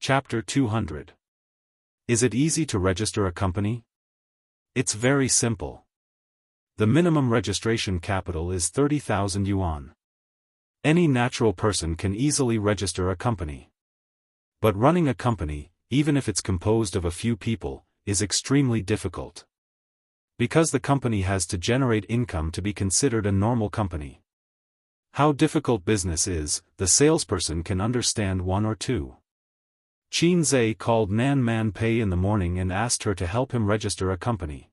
Chapter 200. Is it easy to register a company? It's very simple. The minimum registration capital is 30,000 yuan. Any natural person can easily register a company. But running a company, even if it's composed of a few people, is extremely difficult. Because the company has to generate income to be considered a normal company. How difficult business is, the salesperson can understand one or two. Qin Zhe called Nan Man Pei in the morning and asked her to help him register a company.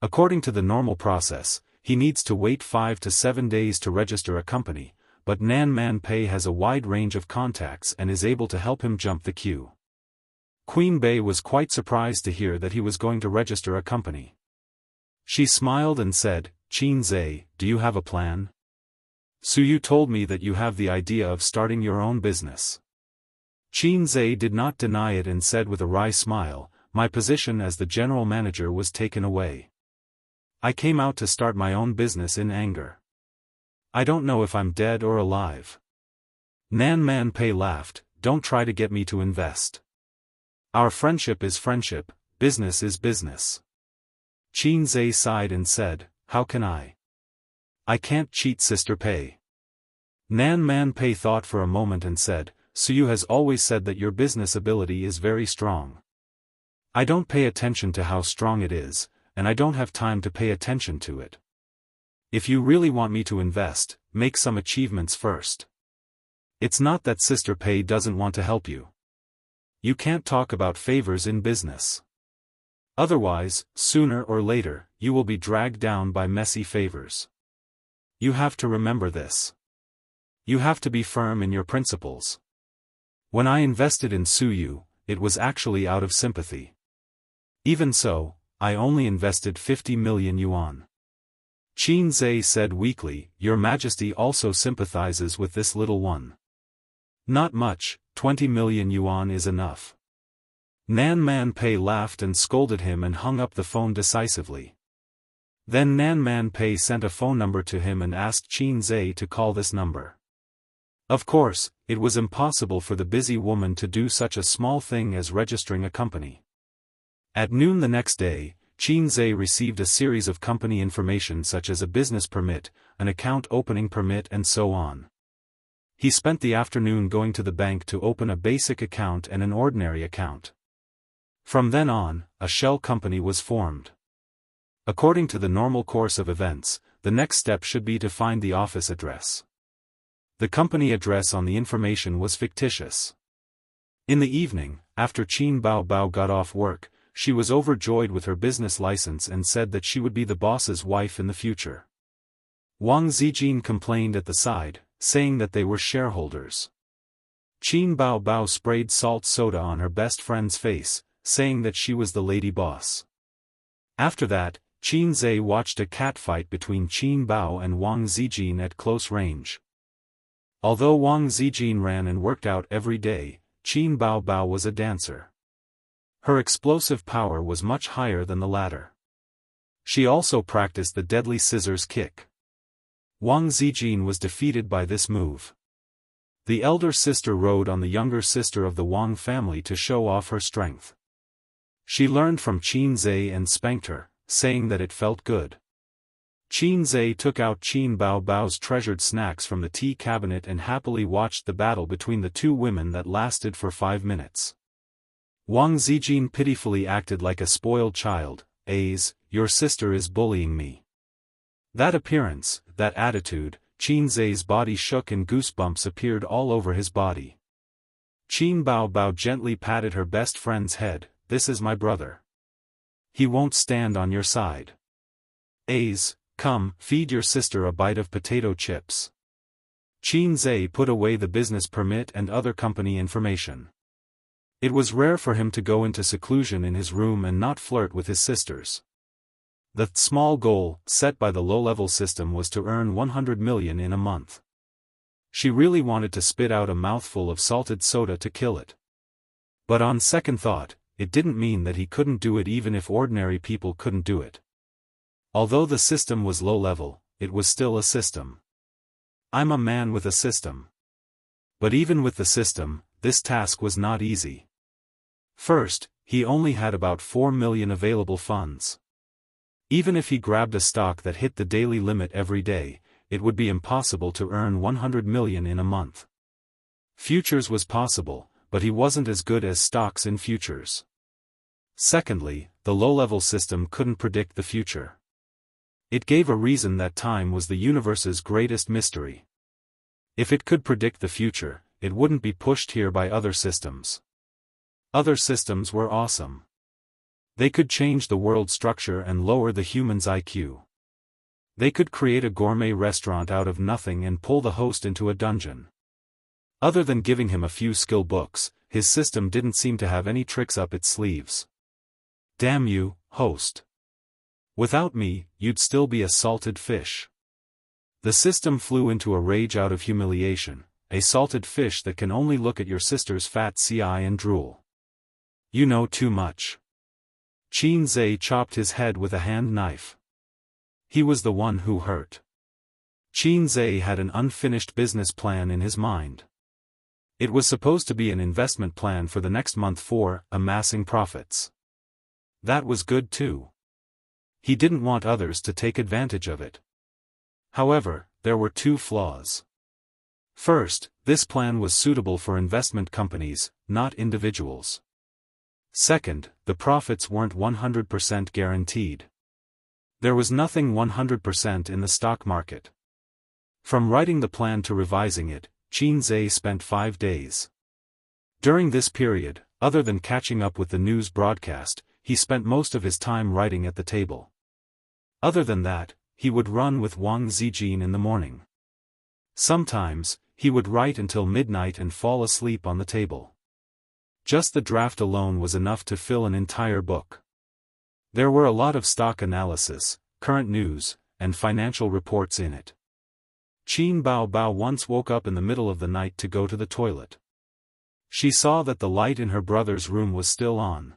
According to the normal process, he needs to wait 5 to 7 days to register a company, but Nan Man Pei has a wide range of contacts and is able to help him jump the queue. Queen Bei was quite surprised to hear that he was going to register a company. She smiled and said, "Qin Zhe, do you have a plan? Suyu told me that you have the idea of starting your own business." Qin Zhe did not deny it and said with a wry smile, "My position as the general manager was taken away. I came out to start my own business in anger. I don't know if I'm dead or alive." Nan Man Pei laughed, "Don't try to get me to invest. Our friendship is friendship, business is business." Qin Zhe sighed and said, "How can I? I can't cheat Sister Pei." Nan Man Pei thought for a moment and said, "Suyu has always said that your business ability is very strong. I don't pay attention to how strong it is, and I don't have time to pay attention to it. If you really want me to invest, make some achievements first. It's not that Sister Pei doesn't want to help you. You can't talk about favors in business. Otherwise, sooner or later, you will be dragged down by messy favors. You have to remember this. You have to be firm in your principles. When I invested in Suyu, it was actually out of sympathy. Even so, I only invested 50 million yuan. Qin Zhe said weakly, "Your Majesty also sympathizes with this little one." "Not much, 20 million yuan is enough." Nan Man Pei laughed and scolded him and hung up the phone decisively. Then Nan Man Pei sent a phone number to him and asked Qin Zhe to call this number. Of course, it was impossible for the busy woman to do such a small thing as registering a company. At noon the next day, Qin Zhe received a series of company information such as a business permit, an account opening permit and so on. He spent the afternoon going to the bank to open a basic account and an ordinary account. From then on, a shell company was formed. According to the normal course of events, the next step should be to find the office address. The company address on the information was fictitious. In the evening, after Qin Bao got off work, she was overjoyed with her business license and said that she would be the boss's wife in the future. Wang Zijin complained at the side, saying that they were shareholders. Qin Bao sprayed salt soda on her best friend's face, saying that she was the lady boss. After that, Qin Zhe watched a catfight between Qin Bao and Wang Zijin at close range. Although Wang Zijin ran and worked out every day, Qin Bao was a dancer. Her explosive power was much higher than the latter. She also practiced the deadly scissors kick. Wang Zijin was defeated by this move. The elder sister rode on the younger sister of the Wang family to show off her strength. She learned from Qin Zhe and spanked her, saying that it felt good. Qin Zhe took out Qin Bao's treasured snacks from the tea cabinet and happily watched the battle between the two women that lasted for 5 minutes. Wang Zijin pitifully acted like a spoiled child. Your sister is bullying me." That appearance, that attitude, Qin Zhe's body shook and goosebumps appeared all over his body. Qin Bao gently patted her best friend's head. "This is my brother. He won't stand on your side. Come, feed your sister a bite of potato chips." Qin Zhe put away the business permit and other company information. It was rare for him to go into seclusion in his room and not flirt with his sisters. The small goal, set by the low-level system, was to earn 100 million in a month. She really wanted to spit out a mouthful of salted soda to kill it. But on second thought, it didn't mean that he couldn't do it even if ordinary people couldn't do it. Although the system was low-level, it was still a system. I'm a man with a system. But even with the system, this task was not easy. First, he only had about 4 million available funds. Even if he grabbed a stock that hit the daily limit every day, it would be impossible to earn 100 million in a month. Futures was possible, but he wasn't as good as stocks in futures. Secondly, the low-level system couldn't predict the future. It gave a reason that time was the universe's greatest mystery. If it could predict the future, it wouldn't be pushed here by other systems. Other systems were awesome. They could change the world structure and lower the human's IQ. They could create a gourmet restaurant out of nothing and pull the host into a dungeon. Other than giving him a few skill books, his system didn't seem to have any tricks up its sleeves. Damn you, host. Without me, you'd still be a salted fish. The system flew into a rage out of humiliation, a salted fish that can only look at your sister's fat CI and drool. You know too much. Qin Zhe chopped his head with a hand knife. He was the one who hurt. Qin Zhe had an unfinished business plan in his mind. It was supposed to be an investment plan for the next month for amassing profits. That was good too. He didn't want others to take advantage of it. However, there were two flaws. First, this plan was suitable for investment companies, not individuals. Second, the profits weren't 100% guaranteed. There was nothing 100% in the stock market. From writing the plan to revising it, Qin Zhe spent 5 days. During this period, other than catching up with the news broadcast, he spent most of his time writing at the table. Other than that, he would run with Wang Zijin in the morning. Sometimes, he would write until midnight and fall asleep on the table. Just the draft alone was enough to fill an entire book. There were a lot of stock analysis, current news, and financial reports in it. Qin Bao once woke up in the middle of the night to go to the toilet. She saw that the light in her brother's room was still on.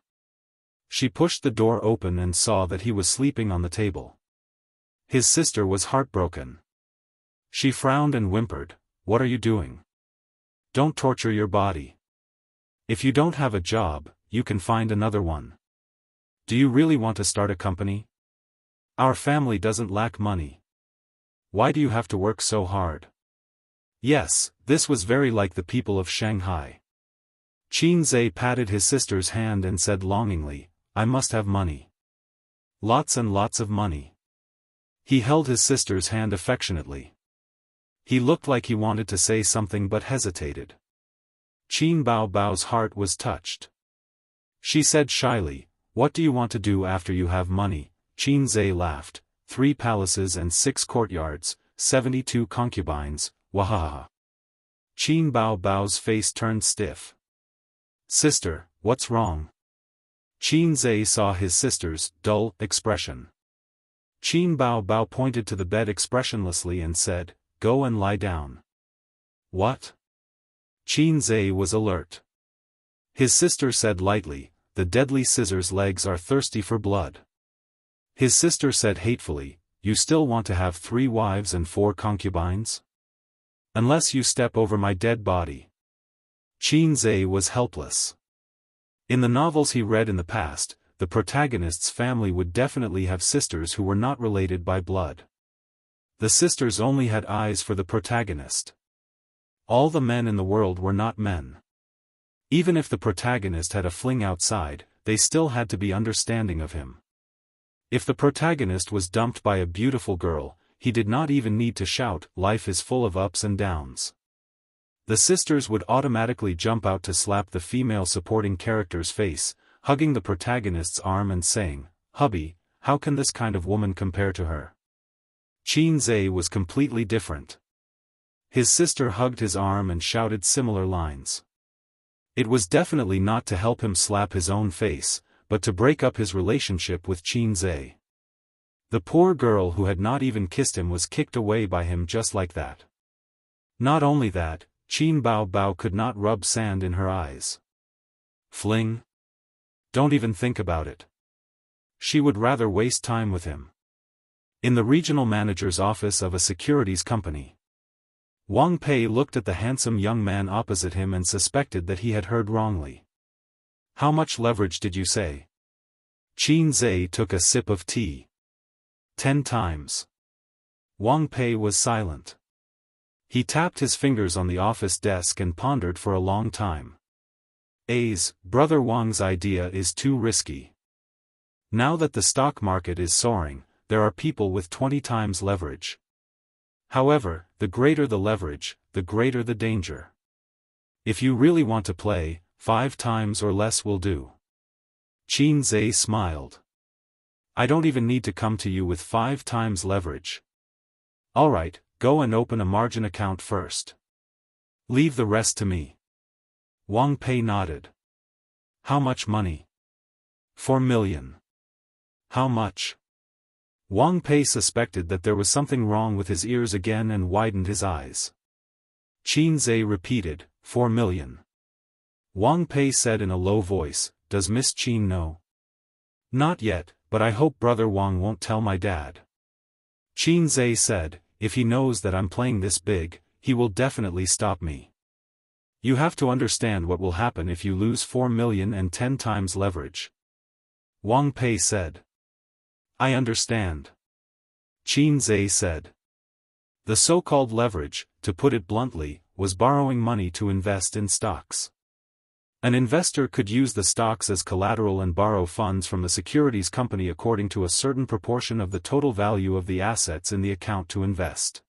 She pushed the door open and saw that he was sleeping on the table. His sister was heartbroken. She frowned and whimpered, "What are you doing? Don't torture your body. If you don't have a job, you can find another one. Do you really want to start a company? Our family doesn't lack money. Why do you have to work so hard?" Yes, this was very like the people of Shanghai. Qin Zhe patted his sister's hand and said longingly, "I must have money. Lots and lots of money." He held his sister's hand affectionately. He looked like he wanted to say something but hesitated. Qin Bao's heart was touched. She said shyly, "What do you want to do after you have money?" Qin Zhe laughed, 3 palaces and 6 courtyards, 72 concubines, wahaha. Qin Bao's face turned stiff. "Sister, what's wrong?" Qin Zhe saw his sister's dull expression. Qin Bao pointed to the bed expressionlessly and said, "Go and lie down." "What?" Qin Zhe was alert. His sister said lightly, "The deadly scissors' legs are thirsty for blood." His sister said hatefully, "You still want to have 3 wives and 4 concubines? Unless you step over my dead body." Qin Zhe was helpless. In the novels he read in the past, the protagonist's family would definitely have sisters who were not related by blood. The sisters only had eyes for the protagonist. All the men in the world were not men. Even if the protagonist had a fling outside, they still had to be understanding of him. If the protagonist was dumped by a beautiful girl, he did not even need to shout, "Life is full of ups and downs." The sisters would automatically jump out to slap the female supporting character's face, hugging the protagonist's arm and saying, "Hubby, how can this kind of woman compare to her?" Qin Zhe was completely different. His sister hugged his arm and shouted similar lines. It was definitely not to help him slap his own face, but to break up his relationship with Qin Zhe. The poor girl who had not even kissed him was kicked away by him just like that. Not only that, Qin Bao could not rub sand in her eyes. Fling? Don't even think about it. She would rather waste time with him. In the regional manager's office of a securities company. Wang Pei looked at the handsome young man opposite him and suspected that he had heard wrongly. How much leverage did you say? Qin Zhe took a sip of tea. 10 times. Wang Pei was silent. He tapped his fingers on the office desk and pondered for a long time. Brother Wang's idea is too risky. Now that the stock market is soaring, there are people with 20 times leverage. However, the greater the leverage, the greater the danger. If you really want to play, 5 times or less will do. Qin Zhe smiled. I don't even need to come to you with 5 times leverage. Alright, go and open a margin account first. Leave the rest to me. Wang Pei nodded. How much money? 4 million. How much? Wang Pei suspected that there was something wrong with his ears again and widened his eyes. Qin Zhe repeated, 4 million. Wang Pei said in a low voice, Does Miss Qin know? Not yet, but I hope Brother Wang won't tell my dad. Qin Zhe said, If he knows that I'm playing this big, he will definitely stop me. You have to understand what will happen if you lose 4 million and 10 times leverage. Wang Pei said. I understand. Qin Zhe said. The so-called leverage, to put it bluntly, was borrowing money to invest in stocks. An investor could use the stocks as collateral and borrow funds from the securities company according to a certain proportion of the total value of the assets in the account to invest.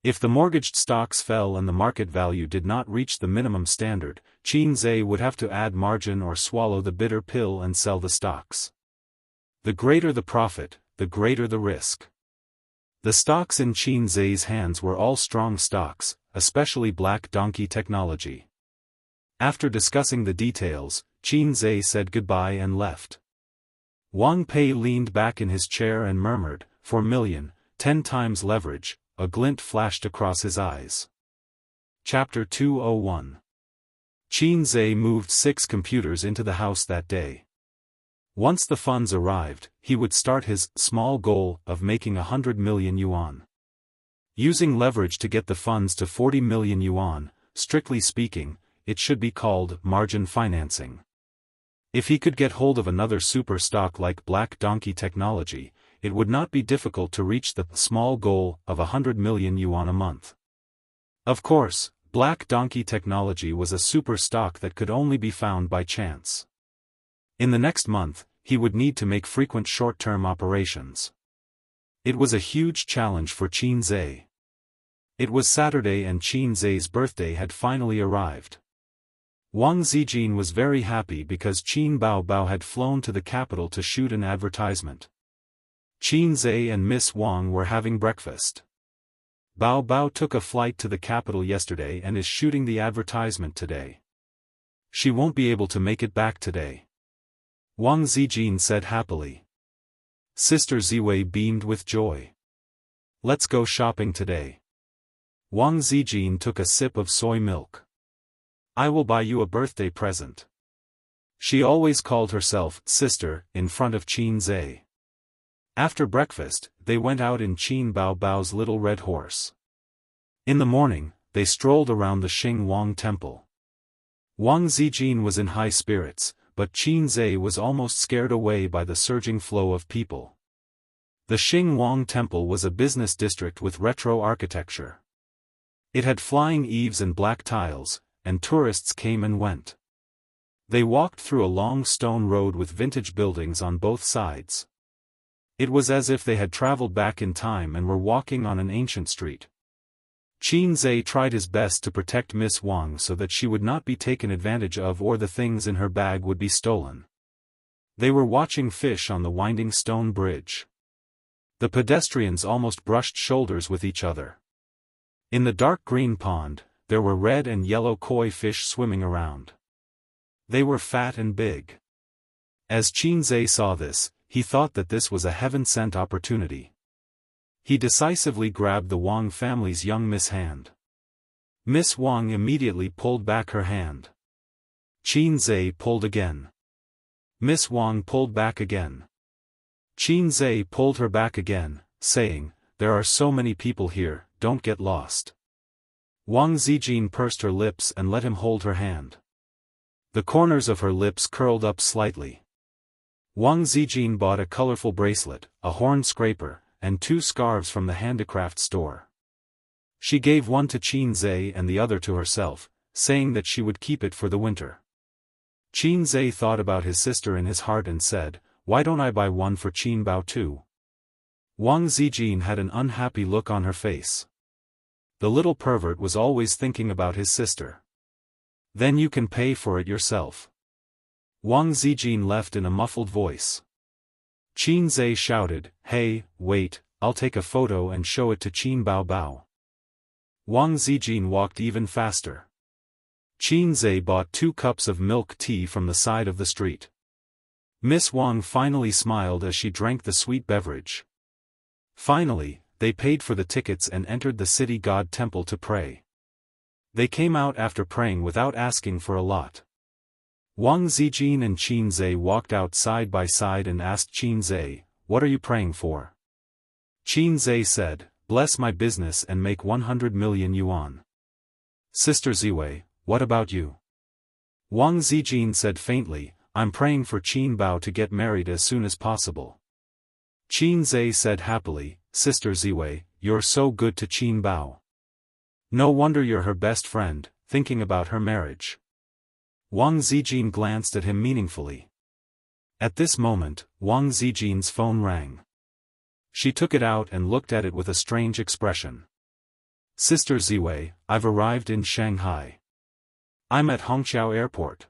If the mortgaged stocks fell and the market value did not reach the minimum standard, Qin Zhe would have to add margin or swallow the bitter pill and sell the stocks. The greater the profit, the greater the risk. The stocks in Qin Zhe's hands were all strong stocks, especially Black Donkey Technology. After discussing the details, Qin Zhe said goodbye and left. Wang Pei leaned back in his chair and murmured, 4 million, 10 times leverage, a glint flashed across his eyes. Chapter 201. Qin Zhe moved 6 computers into the house that day. Once the funds arrived, he would start his small goal of making 100 million yuan. Using leverage to get the funds to 40 million yuan, strictly speaking, it should be called margin financing. If he could get hold of another super stock like Black Donkey Technology, it would not be difficult to reach the small goal of 100 million yuan a month. Of course, Black Donkey Technology was a super stock that could only be found by chance. In the next month, he would need to make frequent short-term operations. It was a huge challenge for Qin Zhe. It was Saturday and Qin Zhe's birthday had finally arrived. Wang Zijin was very happy because Qin Baobao had flown to the capital to shoot an advertisement. Qin Zhe and Miss Wang were having breakfast. Baobao took a flight to the capital yesterday and is shooting the advertisement today. She won't be able to make it back today. Wang Zijin said happily. Sister Ziwei beamed with joy. Let's go shopping today. Wang Zijin took a sip of soy milk. I will buy you a birthday present. She always called herself sister in front of Qin Zhe. After breakfast, they went out in Qin Baobao's little red horse. In the morning, they strolled around the Xing Wang temple. Wang Zijin was in high spirits, but Qin Zhe was almost scared away by the surging flow of people. The Xing Wang temple was a business district with retro architecture. It had flying eaves and black tiles, and tourists came and went. They walked through a long stone road with vintage buildings on both sides. It was as if they had traveled back in time and were walking on an ancient street. Qin Zhe tried his best to protect Miss Wang so that she would not be taken advantage of or the things in her bag would be stolen. They were watching fish on the winding stone bridge. The pedestrians almost brushed shoulders with each other. In the dark green pond, there were red and yellow koi fish swimming around. They were fat and big. As Qin Zhe saw this, he thought that this was a heaven-sent opportunity. He decisively grabbed the Wang family's young Miss hand. Miss Wang immediately pulled back her hand. Qin Zhe pulled again. Miss Wang pulled back again. Qin Zhe pulled her back again, saying, "There are so many people here, don't get lost." Wang Zijin pursed her lips and let him hold her hand. The corners of her lips curled up slightly. Wang Zijin bought a colorful bracelet, a horn scraper, and 2 scarves from the handicraft store. She gave one to Qin Zhe and the other to herself, saying that she would keep it for the winter. Qin Zhe thought about his sister in his heart and said, "Why don't I buy one for Qin Bao too?" Wang Zijin had an unhappy look on her face. The little pervert was always thinking about his sister. "Then you can pay for it yourself." Wang Zijin left in a muffled voice. Qin Zhe shouted, "Hey, wait, I'll take a photo and show it to Qin Bao Bao." Wang Zijin walked even faster. Qin Zhe bought 2 cups of milk tea from the side of the street. Miss Wang finally smiled as she drank the sweet beverage. Finally, they paid for the tickets and entered the city god temple to pray. They came out after praying without asking for a lot. Wang Zijin and Qin Zhe walked out side by side and asked Qin Zhe, "What are you praying for?" Qin Zhe said, "Bless my business and make 100 million yuan." "Sister Ziwei, what about you?" Wang Zijin said faintly, "I'm praying for Qin Bao to get married as soon as possible." Qin Zhe said happily, "Sister Ziwei, you're so good to Qin Bao. No wonder you're her best friend, thinking about her marriage." Wang Zijin glanced at him meaningfully. At this moment, Wang Zijin's phone rang. She took it out and looked at it with a strange expression. "Sister Ziwei, I've arrived in Shanghai. I'm at Hongqiao Airport.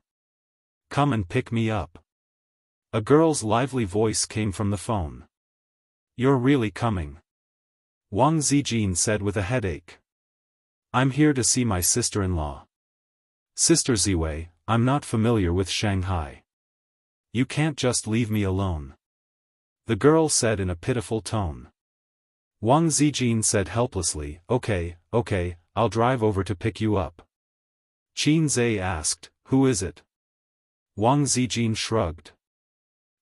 Come and pick me up." A girl's lively voice came from the phone. "You're really coming?" Wang Zijin said with a headache. "I'm here to see my sister-in-law." "Sister Ziwei, I'm not familiar with Shanghai. You can't just leave me alone," the girl said in a pitiful tone. Wang Zijin said helplessly, Okay, I'll drive over to pick you up." Qin Zhe asked, "Who is it?" Wang Zijin shrugged.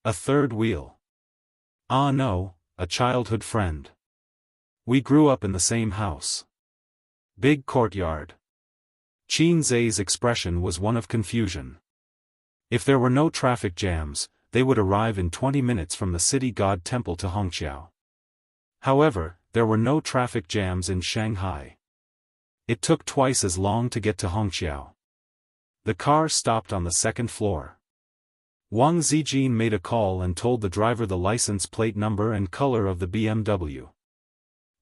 "A third wheel." "Ah no, a childhood friend. We grew up in the same house. Big courtyard." Qin Zhe's expression was one of confusion. If there were no traffic jams, they would arrive in 20 minutes from the city god temple to Hongqiao. However, there were no traffic jams in Shanghai. It took twice as long to get to Hongqiao. The car stopped on the 2nd floor. Wang Zijin made a call and told the driver the license plate number and color of the BMW.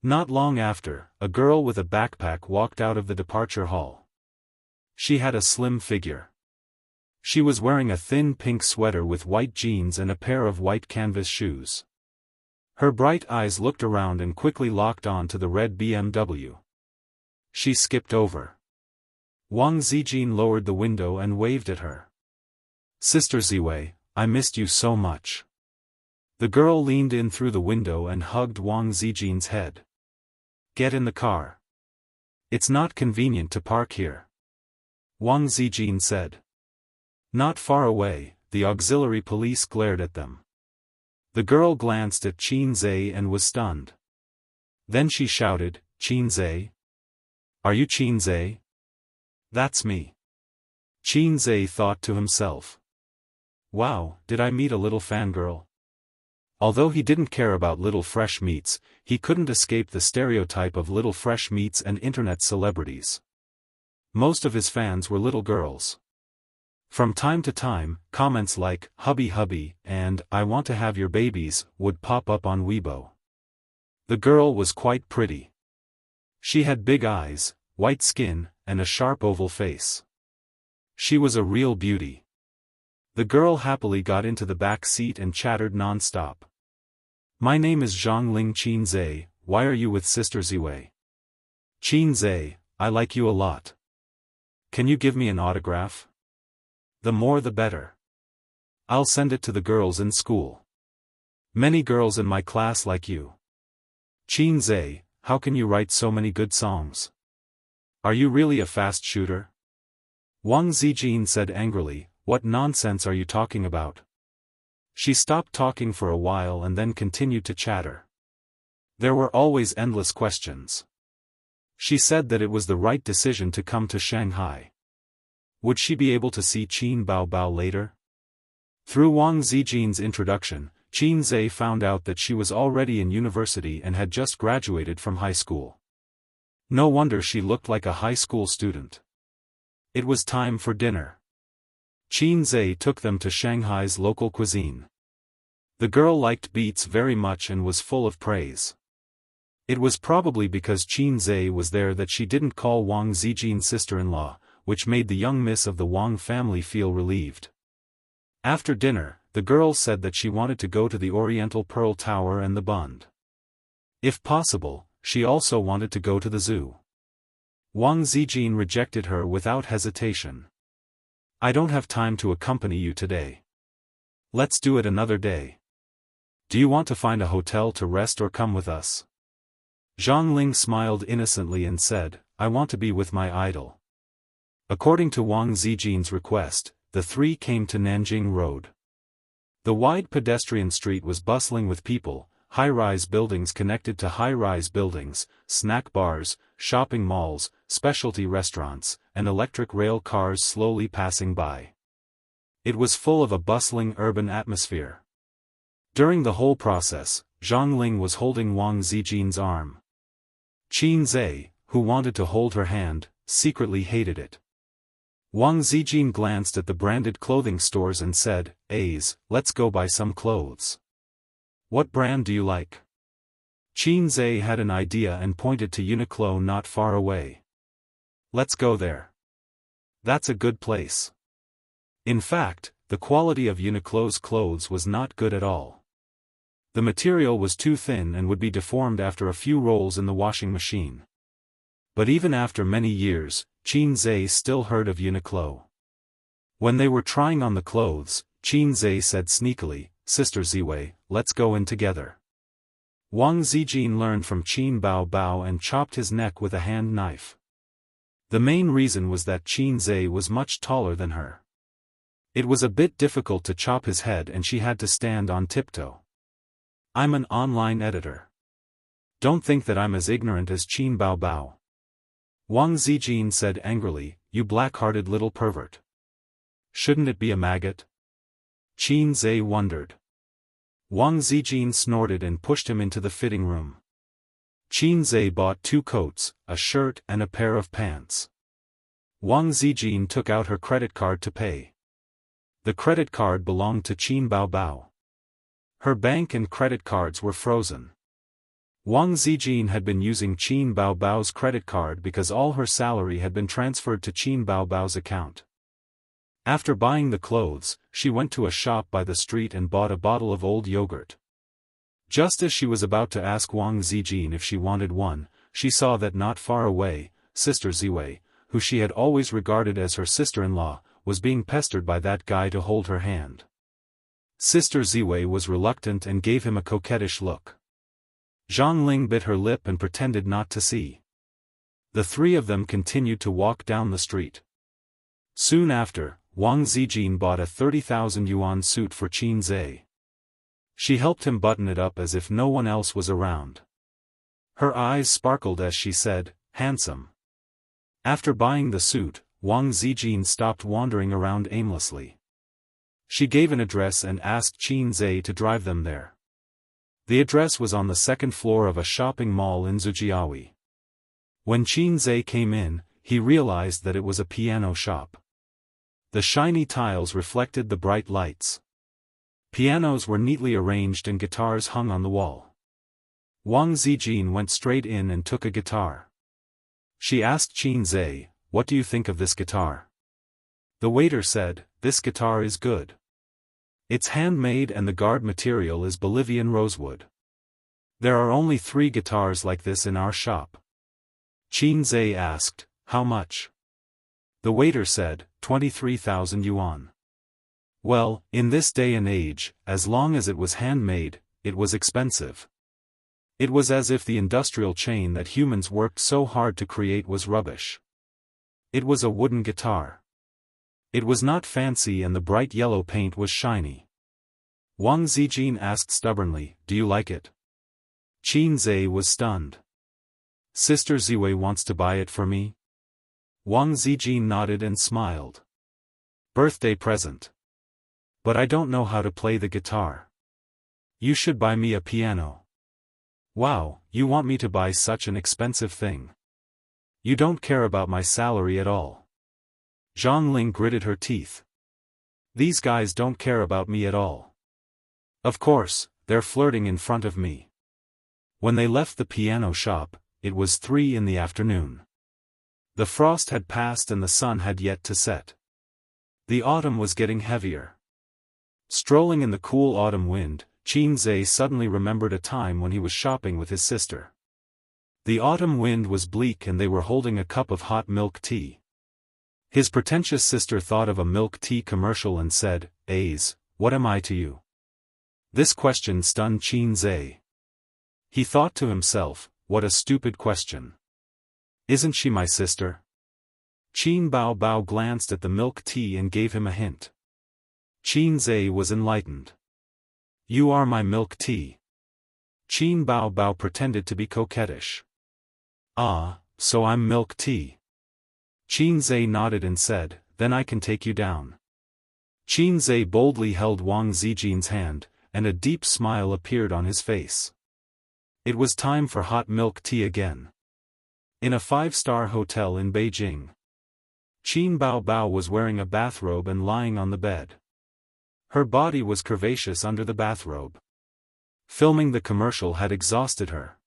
Not long after, a girl with a backpack walked out of the departure hall. She had a slim figure. She was wearing a thin pink sweater with white jeans and a pair of white canvas shoes. Her bright eyes looked around and quickly locked on to the red BMW. She skipped over. Wang Zijin lowered the window and waved at her. "Sister Ziwei, I missed you so much." The girl leaned in through the window and hugged Wang Zijin's head. "Get in the car. It's not convenient to park here," Wang Zijin said. Not far away, the auxiliary police glared at them. The girl glanced at Qin Zhe and was stunned. Then she shouted, "Qin Zhe? Are you Qin Zhe?" "That's me." Qin Zhe thought to himself. Wow, did I meet a little fangirl? Although he didn't care about little fresh meats, he couldn't escape the stereotype of little fresh meats and internet celebrities. Most of his fans were little girls. From time to time, comments like, "Hubby hubby," and, "I want to have your babies," would pop up on Weibo. The girl was quite pretty. She had big eyes, white skin, and a sharp oval face. She was a real beauty. The girl happily got into the back seat and chattered non-stop. "My name is Zhongling Qin Zhe, why are you with Sister Ziwei?" "Qin Zhe, I like you a lot. Can you give me an autograph? The more the better. I'll send it to the girls in school. Many girls in my class like you." "Qin Zhe, how can you write so many good songs? Are you really a fast shooter?" Wang Zijin said angrily, "What nonsense are you talking about?" She stopped talking for a while and then continued to chatter. There were always endless questions. She said that it was the right decision to come to Shanghai. Would she be able to see Qin Baobao later? Through Wang Zijin's introduction, Qin Zhe found out that she was already in university and had just graduated from high school. No wonder she looked like a high school student. It was time for dinner. Qin Zhe took them to Shanghai's local cuisine. The girl liked beets very much and was full of praise. It was probably because Qin Zhe was there that she didn't call Wang Zijin sister-in-law, which made the young miss of the Wang family feel relieved. After dinner, the girl said that she wanted to go to the Oriental Pearl Tower and the Bund. If possible, she also wanted to go to the zoo. Wang Zijin rejected her without hesitation. I don't have time to accompany you today. Let's do it another day. Do you want to find a hotel to rest or come with us? Zhang Ling smiled innocently and said, I want to be with my idol. According to Wang Zijin's request, the three came to Nanjing Road. The wide pedestrian street was bustling with people, high-rise buildings connected to high-rise buildings, snack bars, shopping malls, specialty restaurants, and electric rail cars slowly passing by. It was full of a bustling urban atmosphere. During the whole process, Zhang Ling was holding Wang Zijin's arm. Qin Zhe, who wanted to hold her hand, secretly hated it. Wang Zijin glanced at the branded clothing stores and said, let's go buy some clothes. What brand do you like? Qin Zhe had an idea and pointed to Uniqlo not far away. Let's go there. That's a good place. In fact, the quality of Uniqlo's clothes was not good at all. The material was too thin and would be deformed after a few rolls in the washing machine. But even after many years, Qin Zhe still heard of Uniqlo. When they were trying on the clothes, Qin Zhe said sneakily, Sister Ziwei, let's go in together. Wang Zijin learned from Qin Baobao and chopped his neck with a hand knife. The main reason was that Qin Zhe was much taller than her. It was a bit difficult to chop his head and she had to stand on tiptoe. I'm an online editor. Don't think that I'm as ignorant as Qin Baobao. Wang Zijin said angrily, you black-hearted little pervert. Shouldn't it be a maggot? Qin Zhe wondered. Wang Zijin snorted and pushed him into the fitting room. Qin Zhe bought 2 coats, a shirt and a pair of pants. Wang Zijin took out her credit card to pay. The credit card belonged to Qin Baobao. Her bank and credit cards were frozen. Wang Zijin had been using Qin Baobao's credit card because all her salary had been transferred to Qin Baobao's account. After buying the clothes, she went to a shop by the street and bought a bottle of old yogurt. Just as she was about to ask Wang Zijin if she wanted one, she saw that not far away, Sister Ziwei, who she had always regarded as her sister-in-law, was being pestered by that guy to hold her hand. Sister Ziwei was reluctant and gave him a coquettish look. Zhang Ling bit her lip and pretended not to see. The three of them continued to walk down the street. Soon after, Wang Zijin bought a 30,000 yuan suit for Qin Zhe. She helped him button it up as if no one else was around. Her eyes sparkled as she said, handsome. After buying the suit, Wang Zijin stopped wandering around aimlessly. She gave an address and asked Qin Zhe to drive them there. The address was on the 2nd floor of a shopping mall in Zujiawi. When Qin Zhe came in, he realized that it was a piano shop. The shiny tiles reflected the bright lights. Pianos were neatly arranged and guitars hung on the wall. Wang Zijin went straight in and took a guitar. She asked Qin Zhe, what do you think of this guitar? The waiter said, this guitar is good. It's handmade and the guard material is Bolivian rosewood. There are only 3 guitars like this in our shop. Qin Zhe asked, how much? The waiter said, 23,000 yuan. Well, in this day and age, as long as it was handmade, it was expensive. It was as if the industrial chain that humans worked so hard to create was rubbish. It was a wooden guitar. It was not fancy and the bright yellow paint was shiny. Wang Zijin asked stubbornly, do you like it? Qin Zhe was stunned. Sister Ziwei wants to buy it for me? Wang Zijin nodded and smiled. Birthday present. But I don't know how to play the guitar. You should buy me a piano. Wow, you want me to buy such an expensive thing. You don't care about my salary at all. Zhang Ling gritted her teeth. These guys don't care about me at all. Of course, they're flirting in front of me. When they left the piano shop, it was 3 in the afternoon. The frost had passed and the sun had yet to set. The autumn was getting heavier. Strolling in the cool autumn wind, Qin Zhe suddenly remembered a time when he was shopping with his sister. The autumn wind was bleak and they were holding a cup of hot milk tea. His pretentious sister thought of a milk tea commercial and said, "Aze, what am I to you?" This question stunned Qin Zhe. He thought to himself, what a stupid question. Isn't she my sister? Qin Bao Bao glanced at the milk tea and gave him a hint. Qin Zhe was enlightened. You are my milk tea. Qin Bao Bao pretended to be coquettish. Ah, so I'm milk tea. Qin Zhe nodded and said, then I can take you down. Qin Zhe boldly held Wang Zijin's hand, and a deep smile appeared on his face. It was time for hot milk tea again. In a 5-star hotel in Beijing. Qin Bao Bao was wearing a bathrobe and lying on the bed. Her body was curvaceous under the bathrobe. Filming the commercial had exhausted her.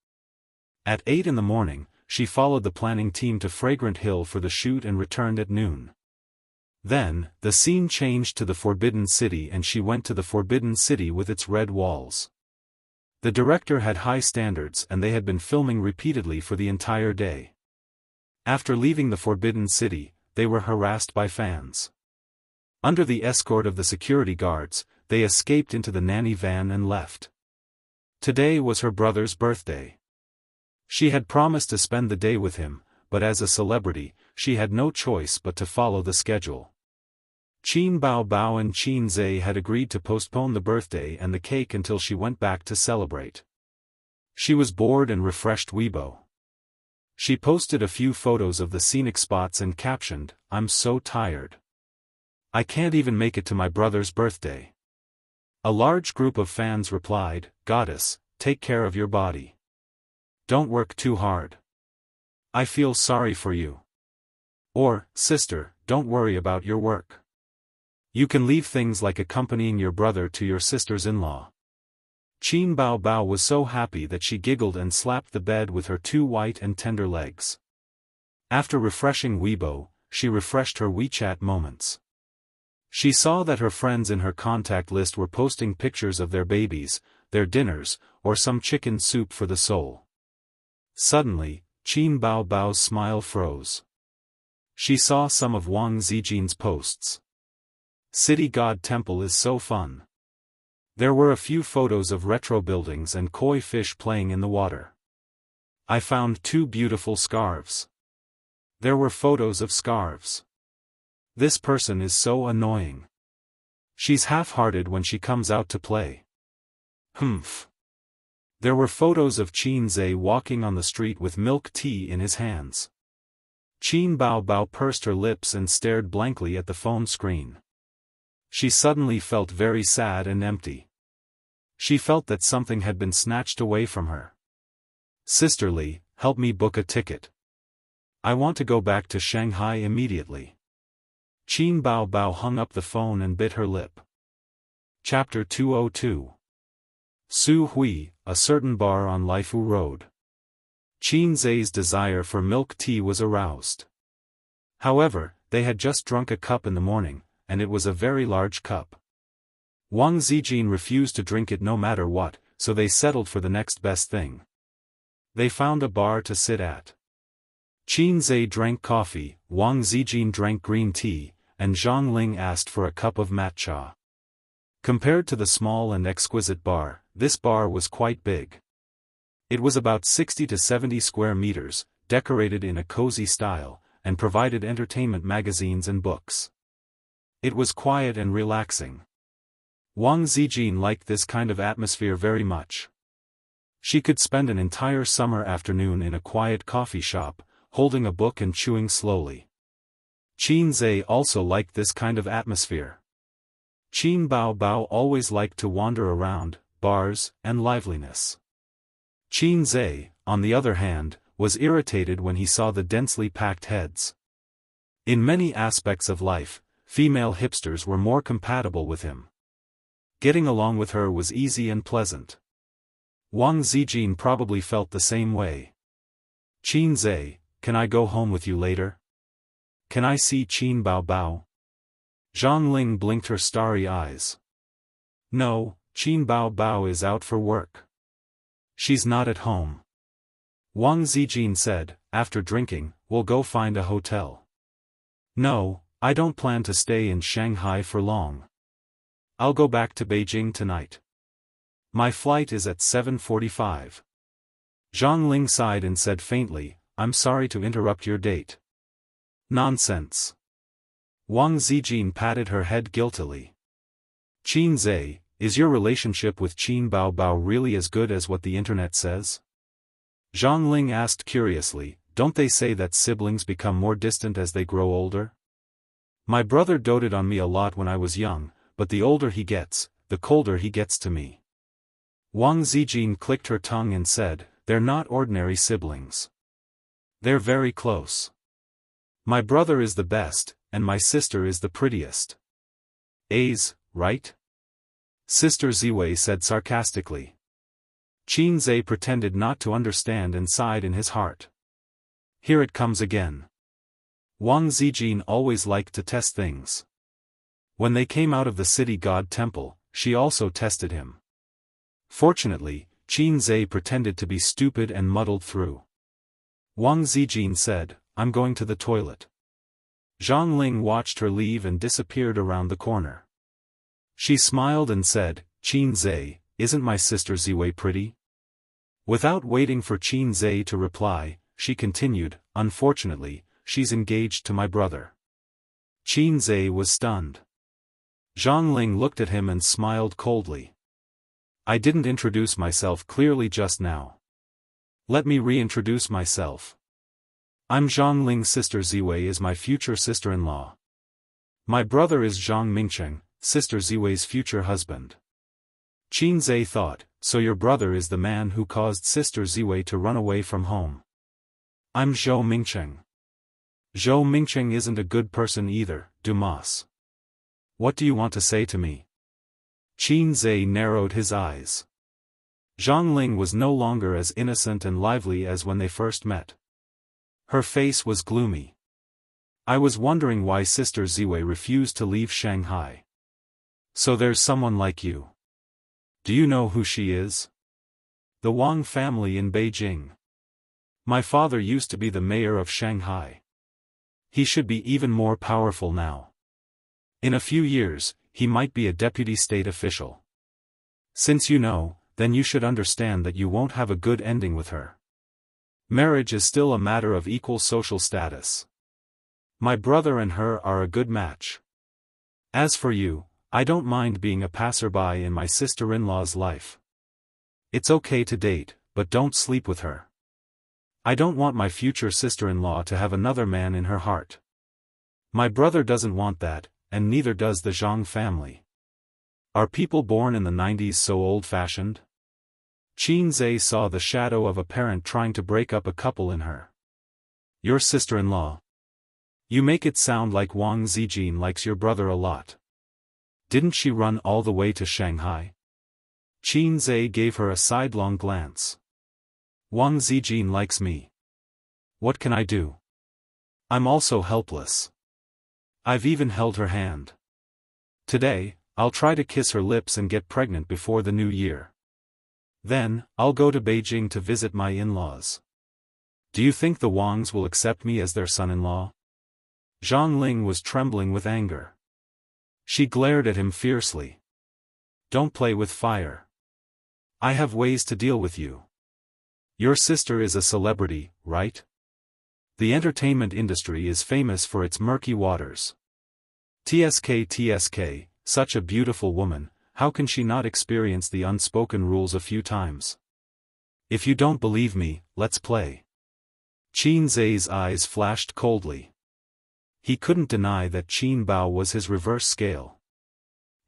At 8 in the morning, she followed the planning team to Fragrant Hill for the shoot and returned at noon. Then, the scene changed to the Forbidden City and she went to the Forbidden City with its red walls. The director had high standards and they had been filming repeatedly for the entire day. After leaving the Forbidden City, they were harassed by fans. Under the escort of the security guards, they escaped into the nanny van and left. Today was her brother's birthday. She had promised to spend the day with him, but as a celebrity, she had no choice but to follow the schedule. Qin Bao Bao and Qin Zhe had agreed to postpone the birthday and the cake until she went back to celebrate. She was bored and refreshed Weibo. She posted a few photos of the scenic spots and captioned, "I'm so tired. I can't even make it to my brother's birthday." A large group of fans replied, "Goddess, take care of your body. Don't work too hard. I feel sorry for you." Or, "Sister, don't worry about your work. You can leave things like accompanying your brother to your sisters-in-law." Qin Bao Bao was so happy that she giggled and slapped the bed with her 2 white and tender legs. After refreshing Weibo, she refreshed her WeChat moments. She saw that her friends in her contact list were posting pictures of their babies, their dinners, or some chicken soup for the soul. Suddenly, Qin Bao Bao's smile froze. She saw some of Wang Zijin's posts. City God Temple is so fun. There were a few photos of retro buildings and koi fish playing in the water. I found 2 beautiful scarves. There were photos of scarves. This person is so annoying. She's half-hearted when she comes out to play. Humph. There were photos of Qin Zhe walking on the street with milk tea in his hands. Qin Bao Bao pursed her lips and stared blankly at the phone screen. She suddenly felt very sad and empty. She felt that something had been snatched away from her. "Sisterly, help me book a ticket. I want to go back to Shanghai immediately." Qin Bao Bao hung up the phone and bit her lip. Chapter 202. Su Hui, a certain bar on Laifu Road. Qin Zhe's desire for milk tea was aroused. However, they had just drunk a cup in the morning, and it was a very large cup. Wang Zijin refused to drink it no matter what, so they settled for the next best thing. They found a bar to sit at. Qin Zhe drank coffee, Wang Zijin drank green tea, and Zhang Ling asked for a cup of matcha. Compared to the small and exquisite bar, this bar was quite big. It was about 60 to 70 square meters, decorated in a cozy style, and provided entertainment magazines and books. It was quiet and relaxing. Wang Zijin liked this kind of atmosphere very much. She could spend an entire summer afternoon in a quiet coffee shop, holding a book and chewing slowly. Qin Zhe also liked this kind of atmosphere. Qin Bao Bao always liked to wander around, bars, and liveliness. Qin Zhe, on the other hand, was irritated when he saw the densely packed heads. In many aspects of life, female hipsters were more compatible with him. Getting along with her was easy and pleasant. Wang Zijin probably felt the same way. Qin Zhe, can I go home with you later? Can I see Qin Bao Bao? Zhang Ling blinked her starry eyes. No, Qin Bao Bao is out for work. She's not at home. Wang Zijin said, after drinking, we'll go find a hotel. No, I don't plan to stay in Shanghai for long. I'll go back to Beijing tonight. My flight is at 7:45. Zhang Ling sighed and said faintly, I'm sorry to interrupt your date. Nonsense. Wang Zijin patted her head guiltily. Qin Zhe, is your relationship with Qin Bao Bao really as good as what the internet says? Zhang Ling asked curiously, don't they say that siblings become more distant as they grow older? My brother doted on me a lot when I was young, but the older he gets, the colder he gets to me. Wang Zijin clicked her tongue and said, they're not ordinary siblings. They're very close. My brother is the best, and my sister is the prettiest. A's, right? Sister Ziwei said sarcastically. Qin Zhe pretended not to understand and sighed in his heart. Here it comes again. Wang Zijin always liked to test things. When they came out of the city god temple, she also tested him. Fortunately, Qin Zhe pretended to be stupid and muddled through. Wang Zijin said, I'm going to the toilet. Zhang Ling watched her leave and disappeared around the corner. She smiled and said, Qin Zhe, isn't my sister Ziwei pretty? Without waiting for Qin Zhe to reply, she continued, unfortunately, she's engaged to my brother. Qin Zhe was stunned. Zhang Ling looked at him and smiled coldly. I didn't introduce myself clearly just now. Let me reintroduce myself. I'm Zhang Ling's sister. Ziwei is my future sister-in-law. My brother is Zhang Mingcheng, sister Ziwei's future husband. Qin Zhe thought, so your brother is the man who caused sister Ziwei to run away from home. I'm Zhou Mingcheng. Zhou Mingcheng isn't a good person either, Dumas. What do you want to say to me? Qin Zhe narrowed his eyes. Zhang Ling was no longer as innocent and lively as when they first met. Her face was gloomy. I was wondering why Sister Ziwei refused to leave Shanghai. So there's someone like you. Do you know who she is? The Wang family in Beijing. My father used to be the mayor of Shanghai. He should be even more powerful now. In a few years, he might be a deputy state official. Since you know, then you should understand that you won't have a good ending with her. Marriage is still a matter of equal social status. My brother and her are a good match. As for you, I don't mind being a passerby in my sister-in-law's life. It's okay to date, but don't sleep with her. I don't want my future sister-in-law to have another man in her heart. My brother doesn't want that, and neither does the Zhang family. Are people born in the 90s so old-fashioned? Qin Zhe saw the shadow of a parent trying to break up a couple in her. Your sister-in-law. You make it sound like Wang Zijin likes your brother a lot. Didn't she run all the way to Shanghai? Qin Zhe gave her a sidelong glance. Wang Zijin likes me. What can I do? I'm also helpless. I've even held her hand. Today, I'll try to kiss her lips and get pregnant before the new year. Then, I'll go to Beijing to visit my in-laws. Do you think the Wangs will accept me as their son-in-law? Zhang Ling was trembling with anger. She glared at him fiercely. Don't play with fire. I have ways to deal with you. Your sister is a celebrity, right? The entertainment industry is famous for its murky waters. TSK, such a beautiful woman, how can she not experience the unspoken rules a few times? If you don't believe me, let's play. Qin Zai's eyes flashed coldly. He couldn't deny that Qin Bao was his reverse scale.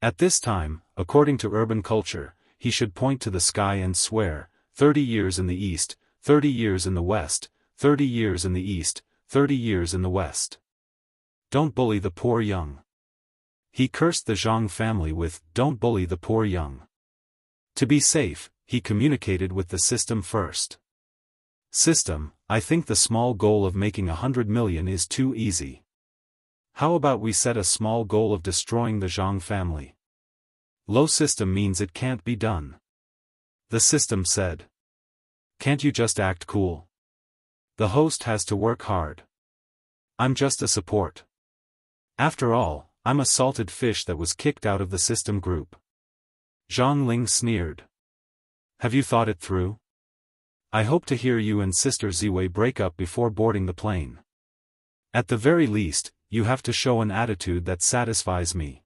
At this time, according to urban culture, he should point to the sky and swear, 30 years in the east, 30 years in the west, 30 years in the east, 30 years in the west. Don't bully the poor young. He cursed the Zhang family with, don't bully the poor young. To be safe, he communicated with the system first. System, I think the small goal of making 100 million is too easy. How about we set a small goal of destroying the Zhang family? Low system means it can't be done. The system said. Can't you just act cool? The host has to work hard. I'm just a support. After all, I'm a salted fish that was kicked out of the system group. Zhang Ling sneered. Have you thought it through? I hope to hear you and Sister Ziwei break up before boarding the plane. At the very least, you have to show an attitude that satisfies me.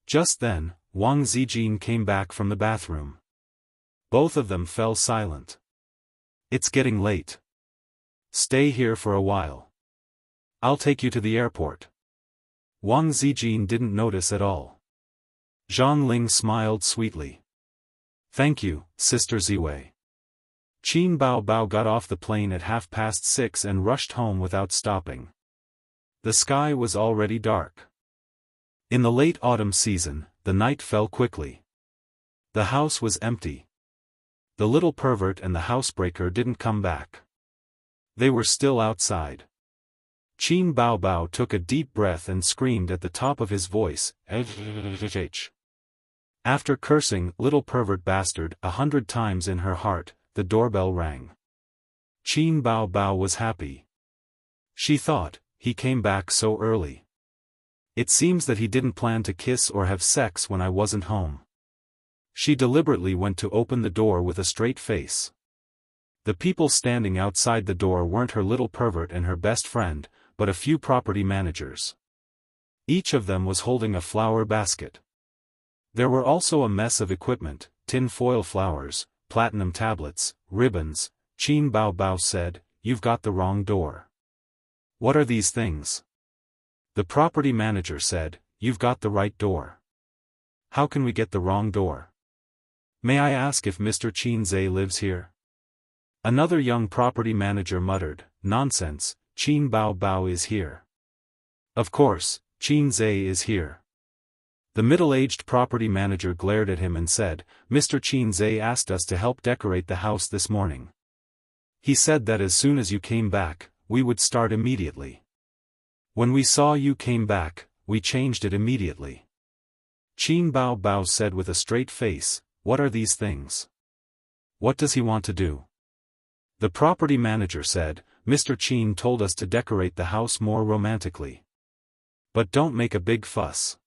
Just then, Wang Zijin came back from the bathroom. Both of them fell silent. It's getting late. Stay here for a while. I'll take you to the airport. Wang Zijin didn't notice at all. Zhang Ling smiled sweetly. Thank you, Sister Ziwei. Qin Bao Bao got off the plane at 6:30 and rushed home without stopping. The sky was already dark. In the late autumn season, the night fell quickly. The house was empty. The little pervert and the housebreaker didn't come back. They were still outside. Qin Bao Bao took a deep breath and screamed at the top of his voice, H. After cursing little pervert bastard 100 times in her heart, the doorbell rang. Qin Bao Bao was happy. She thought, he came back so early. It seems that he didn't plan to kiss or have sex when I wasn't home. She deliberately went to open the door with a straight face. The people standing outside the door weren't her little pervert and her best friend, but a few property managers. Each of them was holding a flower basket. There were also a mess of equipment, tin foil flowers, platinum tablets, ribbons. Qin Bao Bao said, You've got the wrong door. What are these things? The property manager said, You've got the right door. How can we get the wrong door? May I ask if Mr. Qin Zai lives here? Another young property manager muttered, Nonsense, Qin Bao Bao is here. Of course, Qin Zai is here. The middle-aged property manager glared at him and said, Mr. Qin Zai asked us to help decorate the house this morning. He said that as soon as you came back, we would start immediately. When we saw you came back, we changed it immediately. Qin Bao Bao said with a straight face, What are these things? What does he want to do? The property manager said, Mr. Qin told us to decorate the house more romantically. But don't make a big fuss.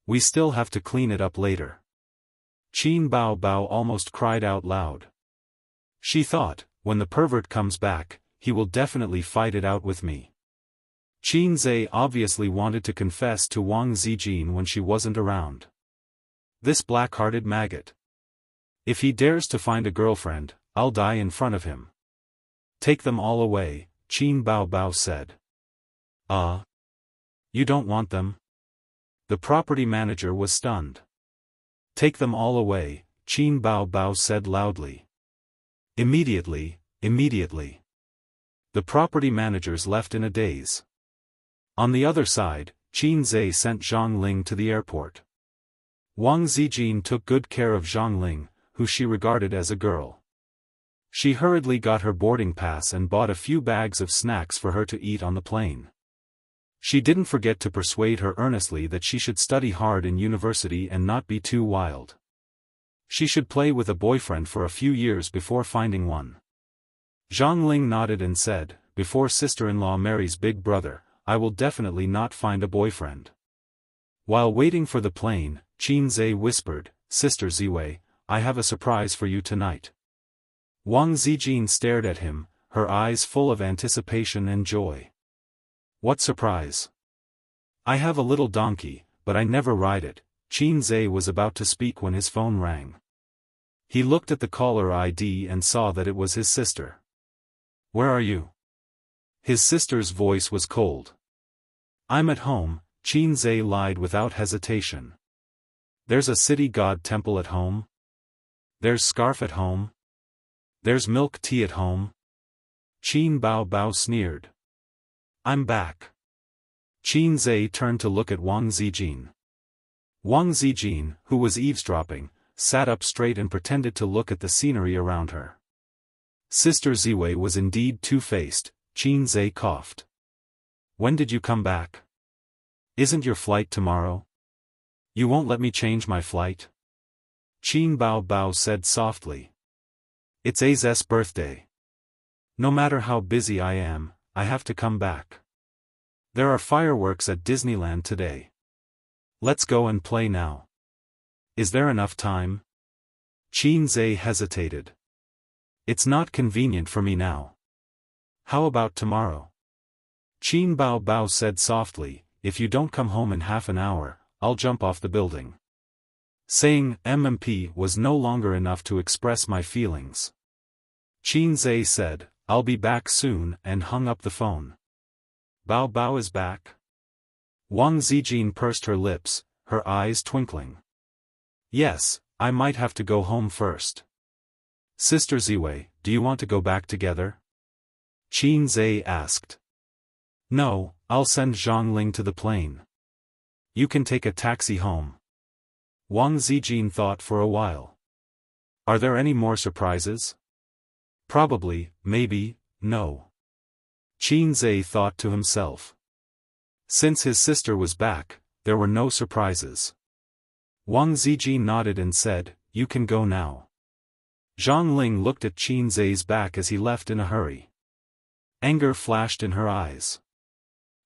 We still have to clean it up later. Qin Bao Bao almost cried out loud. She thought, when the pervert comes back, he will definitely fight it out with me. Qin Zai obviously wanted to confess to Wang Zijin when she wasn't around. This black-hearted maggot. If he dares to find a girlfriend, I'll die in front of him. Take them all away, Qin Bao Bao said. You don't want them? The property manager was stunned. Take them all away, Qin Bao Bao said loudly. Immediately, immediately. The property managers left in a daze. On the other side, Qin Zai sent Zhang Ling to the airport. Wang Zijin took good care of Zhang Ling, who she regarded as a girl. She hurriedly got her boarding pass and bought a few bags of snacks for her to eat on the plane. She didn't forget to persuade her earnestly that she should study hard in university and not be too wild. She should play with a boyfriend for a few years before finding one. Zhang Ling nodded and said, Before sister-in-law marries big brother, I will definitely not find a boyfriend. While waiting for the plane, Qin Zai whispered, Sister Ziwei, I have a surprise for you tonight. Wang Zijin stared at him, her eyes full of anticipation and joy. What surprise? I have a little donkey, but I never ride it. Qin Zai was about to speak when his phone rang. He looked at the caller ID and saw that it was his sister. "Where are you?" His sister's voice was cold. "I'm at home," Qin lied without hesitation. "There's a city god temple at home? There's scarf at home? There's milk tea at home?" Qin Bao sneered. "I'm back." Qin turned to look at Wang Zijin. Wang Zijin, who was eavesdropping, sat up straight and pretended to look at the scenery around her. Sister Ziwei was indeed two-faced, Qin coughed. "When did you come back? Isn't your flight tomorrow? You won't let me change my flight?" Qin Bao said softly. "It's A's birthday. No matter how busy I am, I have to come back. There are fireworks at Disneyland today. Let's go and play now. Is there enough time?" Qin hesitated. "It's not convenient for me now. How about tomorrow?" Qin Bao said softly, "If you don't come home in half an hour, I'll jump off the building." Saying "MMP" was no longer enough to express my feelings. Qin said, "I'll be back soon," and hung up the phone. "Bao is back?" Wang Zijin pursed her lips, her eyes twinkling. "Yes, I might have to go home first." "Sister Ziwei, do you want to go back together?" Qin asked. "No, I'll send Zhongling to the plane. You can take a taxi home." Wang Zijin thought for a while. "Are there any more surprises?" "Probably, maybe, no." Qin thought to himself. Since his sister was back, there were no surprises. Wang Zijin nodded and said, "You can go now." Zhongling looked at Qin back as he left in a hurry. Anger flashed in her eyes.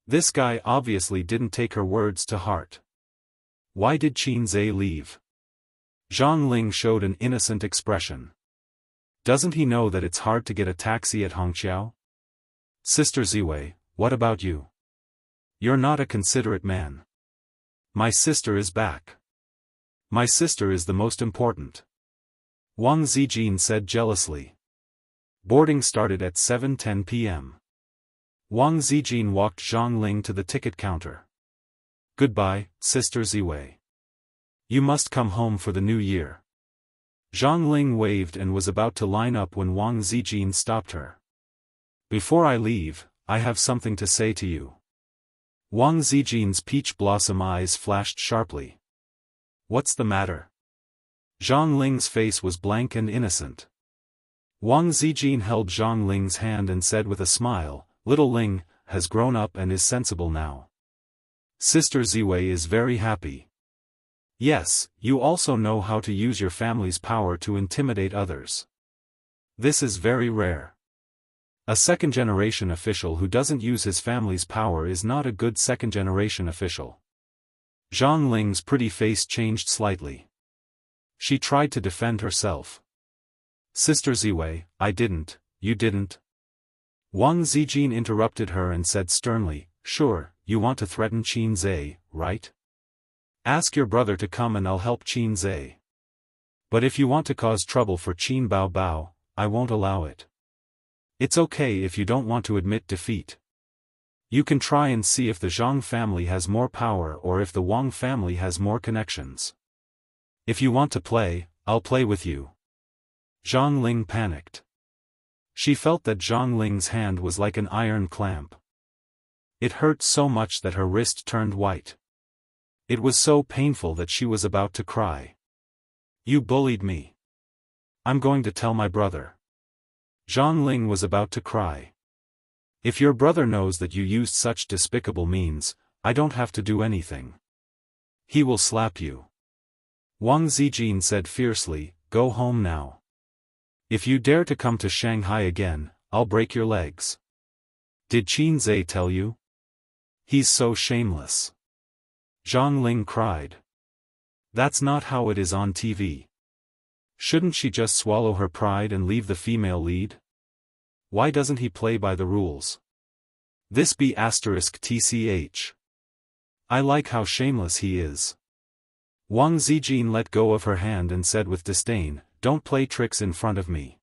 This guy obviously didn't take her words to heart. Why did Qin leave? Zhongling showed an innocent expression. Doesn't he know that it's hard to get a taxi at Hongqiao? "Sister Ziwei, what about you? You're not a considerate man." "My sister is back. My sister is the most important," Wang Zijin said jealously. Boarding started at 7:10 p.m. Wang Zijin walked Zhongling to the ticket counter. "Goodbye, Sister Ziwei. You must come home for the new year." Zhongling waved and was about to line up when Wang Zijin stopped her. "Before I leave, I have something to say to you." Wang Zijin's peach blossom eyes flashed sharply. "What's the matter?" Zhongling's face was blank and innocent. Wang Zijin held Zhongling's hand and said with a smile, "Little Ling has grown up and is sensible now. Sister Ziwei is very happy. Yes, you also know how to use your family's power to intimidate others. This is very rare. A second-generation official who doesn't use his family's power is not a good second-generation official." Zhongling's pretty face changed slightly. She tried to defend herself. "Sister Ziwei, I didn't, you didn't." Wang Zijin interrupted her and said sternly, "Sure, you want to threaten Qin, right? Ask your brother to come and I'll help Qin. But if you want to cause trouble for Qin Bao, I won't allow it. It's okay if you don't want to admit defeat. You can try and see if the Zhang family has more power or if the Wang family has more connections. If you want to play, I'll play with you." Zhongling panicked. She felt that Zhongling's hand was like an iron clamp. It hurt so much that her wrist turned white. It was so painful that she was about to cry. "You bullied me. I'm going to tell my brother." Zhongling was about to cry. "If your brother knows that you used such despicable means, I don't have to do anything. He will slap you." Wang Zijin said fiercely, "Go home now. If you dare to come to Shanghai again, I'll break your legs." "Did Qin tell you? He's so shameless." Zhongling cried. "That's not how it is on TV. Shouldn't she just swallow her pride and leave the female lead? Why doesn't he play by the rules? This be *tch. I like how shameless he is." Wang Zijin let go of her hand and said with disdain, don't play tricks in front of me.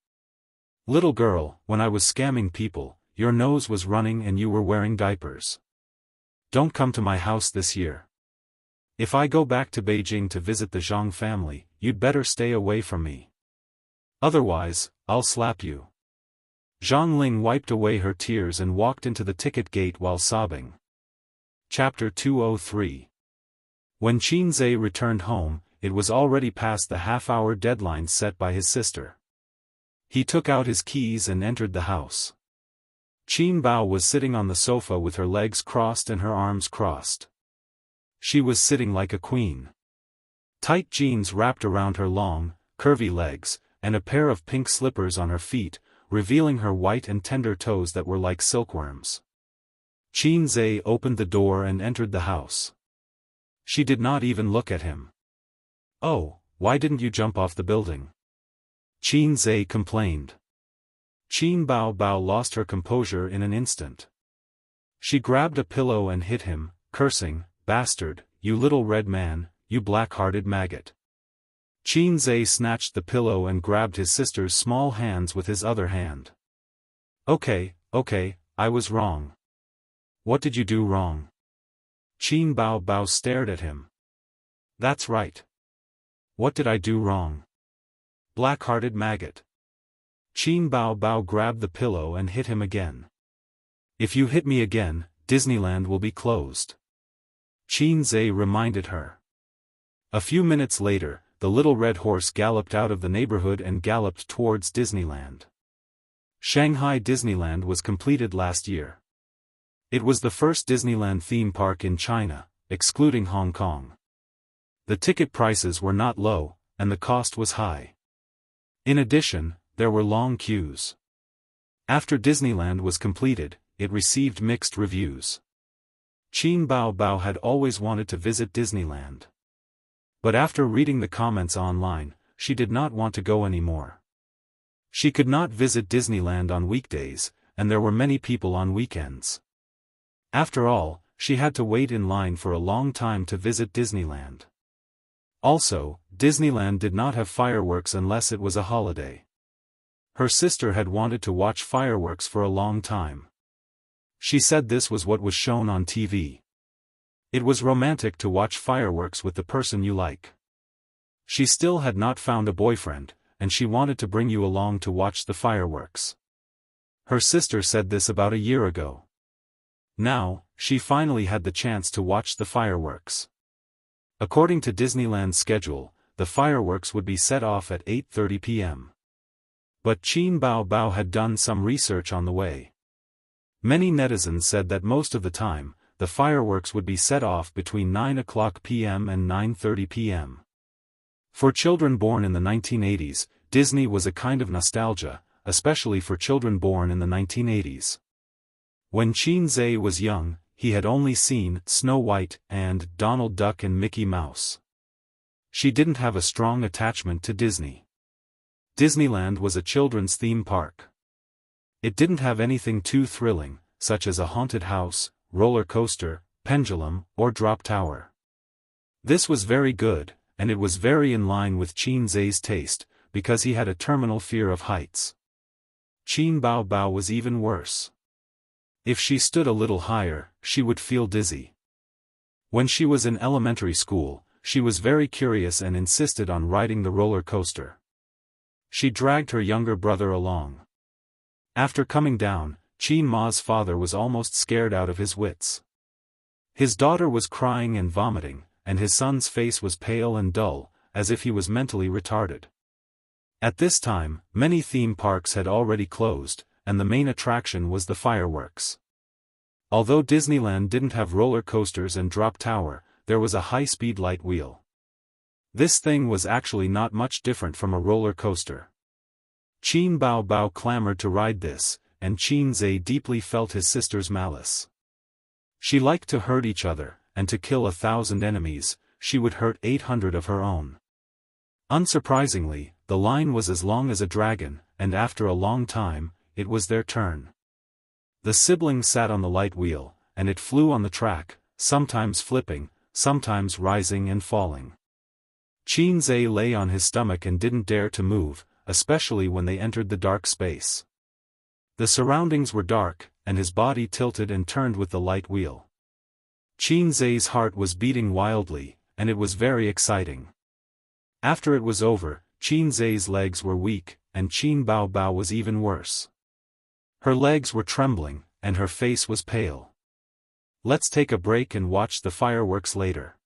Little girl, when I was scamming people, your nose was running and you were wearing diapers. Don't come to my house this year. If I go back to Beijing to visit the Zhang family, you'd better stay away from me. Otherwise, I'll slap you. Zhang Ling wiped away her tears and walked into the ticket gate while sobbing. Chapter 203. When Qin Zhe returned home, it was already past the half-hour deadline set by his sister. He took out his keys and entered the house. Qin Bao was sitting on the sofa with her legs crossed and her arms crossed. She was sitting like a queen. Tight jeans wrapped around her long, curvy legs, and a pair of pink slippers on her feet, revealing her white and tender toes that were like silkworms. Qin Zhe opened the door and entered the house. She did not even look at him. "Oh, why didn't you jump off the building?" Qin Zhe complained. Qin Bao lost her composure in an instant. She grabbed a pillow and hit him, cursing, "Bastard, you little red man, you black-hearted maggot." Qin Zhe snatched the pillow and grabbed his sister's small hands with his other hand. Okay, I was wrong." "What did you do wrong?" Qin Bao stared at him. "That's right. What did I do wrong?" "Black-hearted maggot." Qin Bao grabbed the pillow and hit him again. "If you hit me again, Disneyland will be closed," Qin Zhe reminded her. A few minutes later, the little red horse galloped out of the neighborhood and galloped towards Disneyland. Shanghai Disneyland was completed last year. It was the first Disneyland theme park in China, excluding Hong Kong. The ticket prices were not low, and the cost was high. In addition, there were long queues. After Disneyland was completed, it received mixed reviews. Qin Bao had always wanted to visit Disneyland. But after reading the comments online, she did not want to go anymore. She could not visit Disneyland on weekdays, and there were many people on weekends. After all, she had to wait in line for a long time to visit Disneyland. Also, Disneyland did not have fireworks unless it was a holiday. Her sister had wanted to watch fireworks for a long time. She said this was what was shown on TV. It was romantic to watch fireworks with the person you like. She still had not found a boyfriend, and she wanted to bring you along to watch the fireworks. Her sister said this about a year ago. Now, she finally had the chance to watch the fireworks. According to Disneyland's schedule, the fireworks would be set off at 8:30 p.m. But Qin Bao had done some research on the way. Many netizens said that most of the time, the fireworks would be set off between 9 p.m. and 9:30 p.m. For children born in the 1980s, Disney was a kind of nostalgia, especially for children born in the 1980s. When Qin Zhe was young, he had only seen Snow White and Donald Duck and Mickey Mouse. She didn't have a strong attachment to Disney. Disneyland was a children's theme park. It didn't have anything too thrilling, such as a haunted house, roller coaster, pendulum, or drop tower. This was very good, and it was very in line with Qin Zhe's taste, because he had a terminal fear of heights. Qin Bao was even worse. If she stood a little higher, she would feel dizzy. When she was in elementary school, she was very curious and insisted on riding the roller coaster. She dragged her younger brother along. After coming down, Qin Ma's father was almost scared out of his wits. His daughter was crying and vomiting, and his son's face was pale and dull, as if he was mentally retarded. At this time, many theme parks had already closed, and the main attraction was the fireworks. Although Disneyland didn't have roller coasters and drop tower, there was a high-speed light wheel. This thing was actually not much different from a roller coaster. Qin Bao clamored to ride this, and Qin Zhe deeply felt his sister's malice. She liked to hurt each other, and to kill 1,000 enemies, she would hurt 800 of her own. Unsurprisingly, the line was as long as a dragon, and after a long time, it was their turn. The siblings sat on the light wheel, and it flew on the track, sometimes flipping, sometimes rising and falling. Qin Zhe lay on his stomach and didn't dare to move, especially when they entered the dark space. The surroundings were dark, and his body tilted and turned with the light wheel. Qin Zhe's heart was beating wildly, and it was very exciting. After it was over, Qin Zhe's legs were weak, and Qin Bao Bao was even worse. Her legs were trembling, and her face was pale. Let's take a break and watch the fireworks later.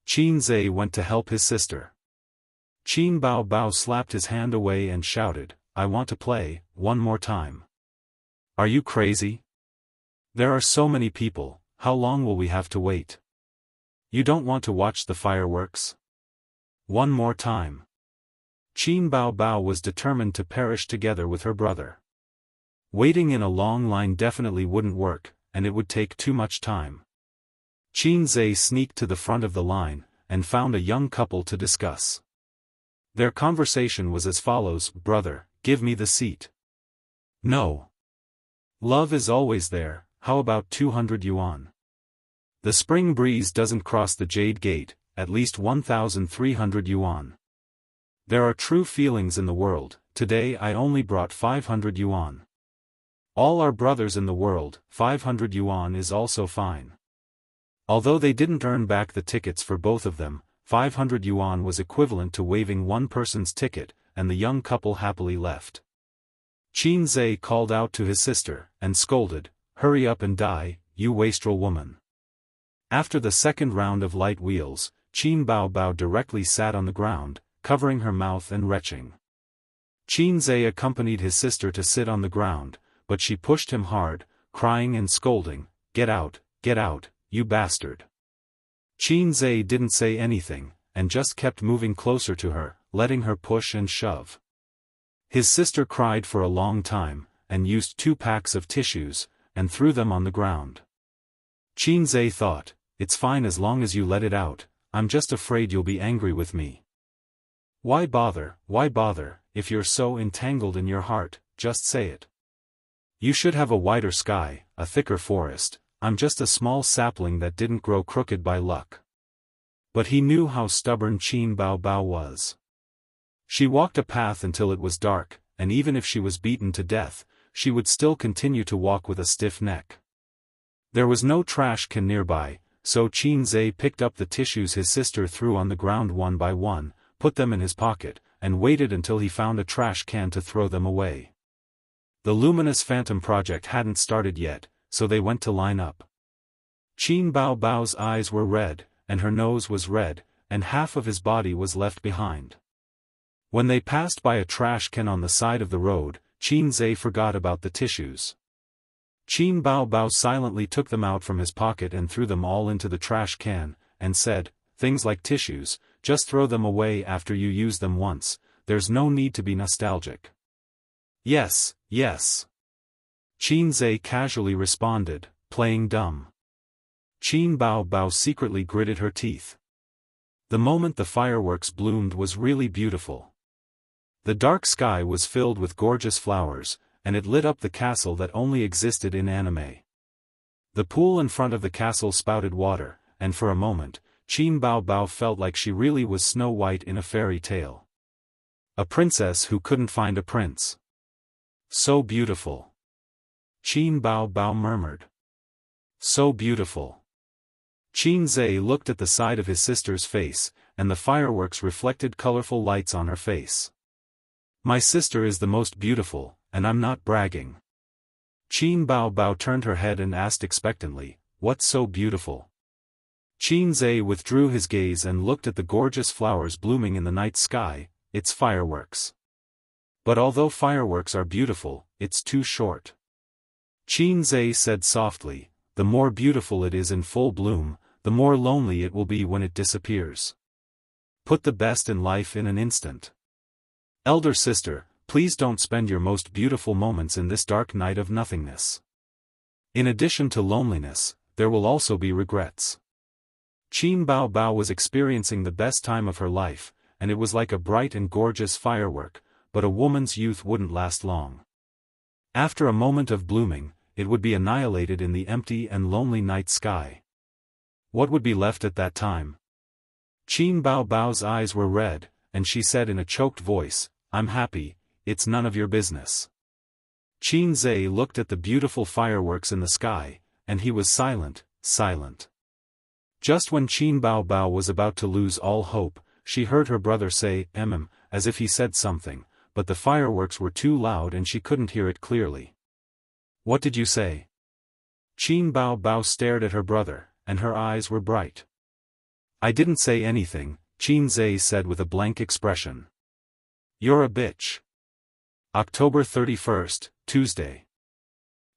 Qin Zhe went to help his sister. Qin Bao Bao slapped his hand away and shouted, I want to play, one more time. Are you crazy? There are so many people, how long will we have to wait? You don't want to watch the fireworks? One more time. Qin Bao Bao was determined to perish together with her brother. Waiting in a long line definitely wouldn't work, and it would take too much time. Qin Zhe sneaked to the front of the line, and found a young couple to discuss. Their conversation was as follows: Brother, give me the seat. No. Love is always there, how about 200 yuan? The spring breeze doesn't cross the Jade Gate, at least 1,300 yuan. There are true feelings in the world, today I only brought 500 yuan. All our brothers in the world, 500 yuan is also fine. Although they didn't earn back the tickets for both of them, 500 yuan was equivalent to waiving one person's ticket, and the young couple happily left. Qin Zhe called out to his sister, and scolded, Hurry up and die, you wastrel woman. After the second round of light wheels, Qin Bao Bao directly sat on the ground, covering her mouth and retching. Qin Zhe accompanied his sister to sit on the ground, but she pushed him hard, crying and scolding, get out, you bastard. Qin Zhe didn't say anything, and just kept moving closer to her, letting her push and shove. His sister cried for a long time, and used 2 packs of tissues, and threw them on the ground. Qin Zhe thought, it's fine as long as you let it out, I'm just afraid you'll be angry with me. Why bother, if you're so entangled in your heart, just say it. You should have a wider sky, a thicker forest, I'm just a small sapling that didn't grow crooked by luck. But he knew how stubborn Qin Bao Bao was. She walked a path until it was dark, and even if she was beaten to death, she would still continue to walk with a stiff neck. There was no trash can nearby, so Qin Zhe picked up the tissues his sister threw on the ground one by one, put them in his pocket, and waited until he found a trash can to throw them away. The luminous phantom project hadn't started yet, so they went to line up. Qin Bao Bao's eyes were red, and her nose was red, and half of his body was left behind. When they passed by a trash can on the side of the road, Qin Zhe forgot about the tissues. Qin Bao Bao silently took them out from his pocket and threw them all into the trash can, and said, things like tissues, just throw them away after you use them once, there's no need to be nostalgic. Yes. Qin Zhe casually responded, playing dumb. Qin Bao Bao secretly gritted her teeth. The moment the fireworks bloomed was really beautiful. The dark sky was filled with gorgeous flowers, and it lit up the castle that only existed in anime. The pool in front of the castle spouted water, and for a moment, Qin Bao Bao felt like she really was Snow White in a fairy tale. A princess who couldn't find a prince. So beautiful. Qin Bao Bao murmured. So beautiful. Qin Zhe looked at the side of his sister's face, and the fireworks reflected colorful lights on her face. My sister is the most beautiful, and I'm not bragging. Qin Bao Bao turned her head and asked expectantly, what's so beautiful? Qin Zhe withdrew his gaze and looked at the gorgeous flowers blooming in the night sky, it's fireworks. But although fireworks are beautiful, it's too short. Qin Zhe said softly, the more beautiful it is in full bloom, the more lonely it will be when it disappears. Put the best in life in an instant. Elder sister, please don't spend your most beautiful moments in this dark night of nothingness. In addition to loneliness, there will also be regrets. Qin Bao Bao was experiencing the best time of her life, and it was like a bright and gorgeous firework, but a woman's youth wouldn't last long. After a moment of blooming, it would be annihilated in the empty and lonely night sky. What would be left at that time? Qin Bao Bao's eyes were red, and she said in a choked voice, "I'm happy, it's none of your business." Qin Zhe looked at the beautiful fireworks in the sky, and he was silent. Just when Qin Bao Bao was about to lose all hope, she heard her brother say, as if he said something, but the fireworks were too loud and she couldn't hear it clearly. "What did you say?" Qin Bao Bao stared at her brother, and her eyes were bright. "I didn't say anything," Qin Zhe said with a blank expression. "You're a bitch." October 31st, Tuesday.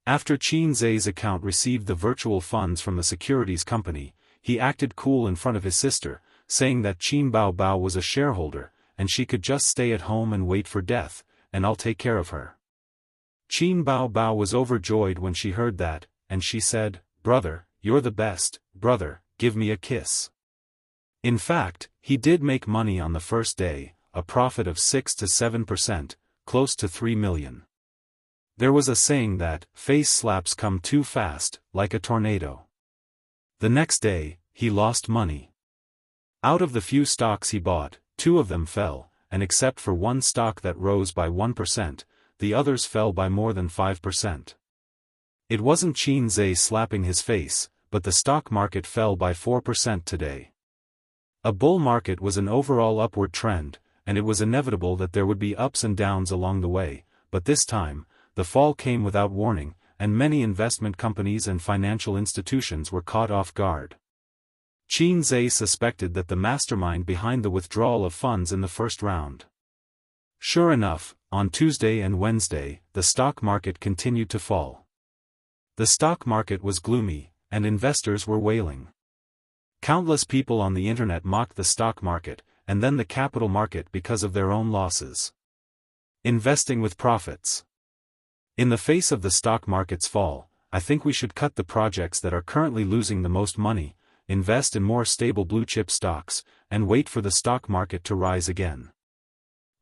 After Qin Zhe's account received the virtual funds from the securities company, he acted cool in front of his sister, saying that Qin Bao Bao was a shareholder, and she could just stay at home and wait for death, and I'll take care of her. Qin Bao Bao was overjoyed when she heard that, and she said, "Brother, you're the best, brother, give me a kiss." In fact, he did make money on the first day, a profit of 6 to 7%, close to 3 million. There was a saying that, face slaps come too fast, like a tornado. The next day, he lost money. Out of the few stocks he bought, 2 of them fell, and except for one stock that rose by 1%, the others fell by more than 5%. It wasn't Qin Zhe slapping his face, but the stock market fell by 4% today. A bull market was an overall upward trend, and it was inevitable that there would be ups and downs along the way, but this time, the fall came without warning, and many investment companies and financial institutions were caught off guard. Qin Zhe suspected that the mastermind behind the withdrawal of funds in the first round. Sure enough, on Tuesday and Wednesday, the stock market continued to fall. The stock market was gloomy, and investors were wailing. Countless people on the internet mocked the stock market, and then the capital market because of their own losses. Investing with profits. In the face of the stock market's fall, I think we should cut the projects that are currently losing the most money, invest in more stable blue-chip stocks, and wait for the stock market to rise again.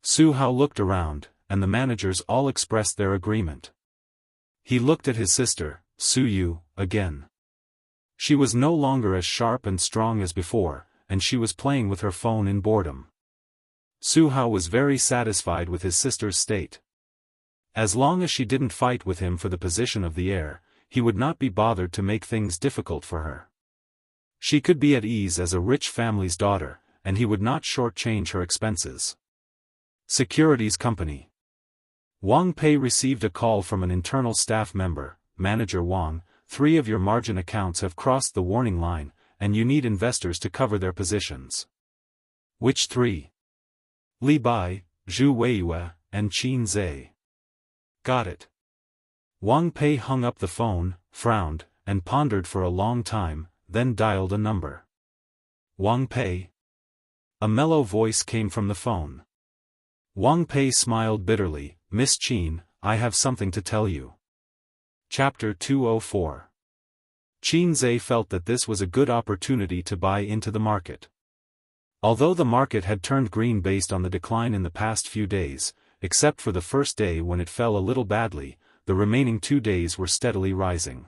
Su Hao looked around, and the managers all expressed their agreement. He looked at his sister, Su Yu, again. She was no longer as sharp and strong as before, and she was playing with her phone in boredom. Su Hao was very satisfied with his sister's state. As long as she didn't fight with him for the position of the heir, he would not be bothered to make things difficult for her. She could be at ease as a rich family's daughter, and he would not shortchange her expenses. Securities Company. Wang Pei received a call from an internal staff member, Manager Wang, 3 of your margin accounts have crossed the warning line, and you need investors to cover their positions. Which 3? Li Bai, Zhu Weiyue, and Qin Zhe. Got it. Wang Pei hung up the phone, frowned, and pondered for a long time, then dialed a number. Wang Pei? A mellow voice came from the phone. Wang Pei smiled bitterly. Miss Qin, I have something to tell you. Chapter 204. Qin Zhe felt that this was a good opportunity to buy into the market. Although the market had turned green based on the decline in the past few days, except for the first day when it fell a little badly, the remaining 2 days were steadily rising.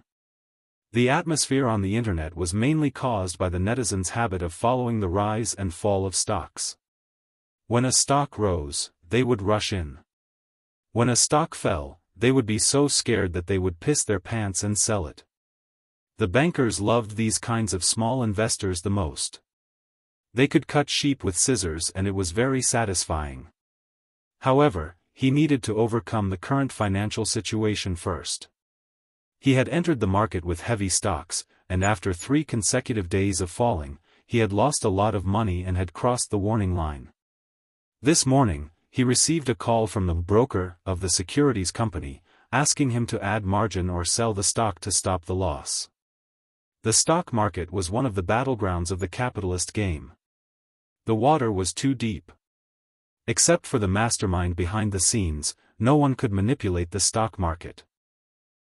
The atmosphere on the internet was mainly caused by the netizens' habit of following the rise and fall of stocks. When a stock rose, they would rush in. When a stock fell, they would be so scared that they would piss their pants and sell it. The bankers loved these kinds of small investors the most. They could cut sheep with scissors and it was very satisfying. However, he needed to overcome the current financial situation first. He had entered the market with heavy stocks, and after 3 consecutive days of falling, he had lost a lot of money and had crossed the warning line. This morning, he received a call from the broker of the securities company, asking him to add margin or sell the stock to stop the loss. The stock market was one of the battlegrounds of the capitalist game. The water was too deep. Except for the mastermind behind the scenes, no one could manipulate the stock market.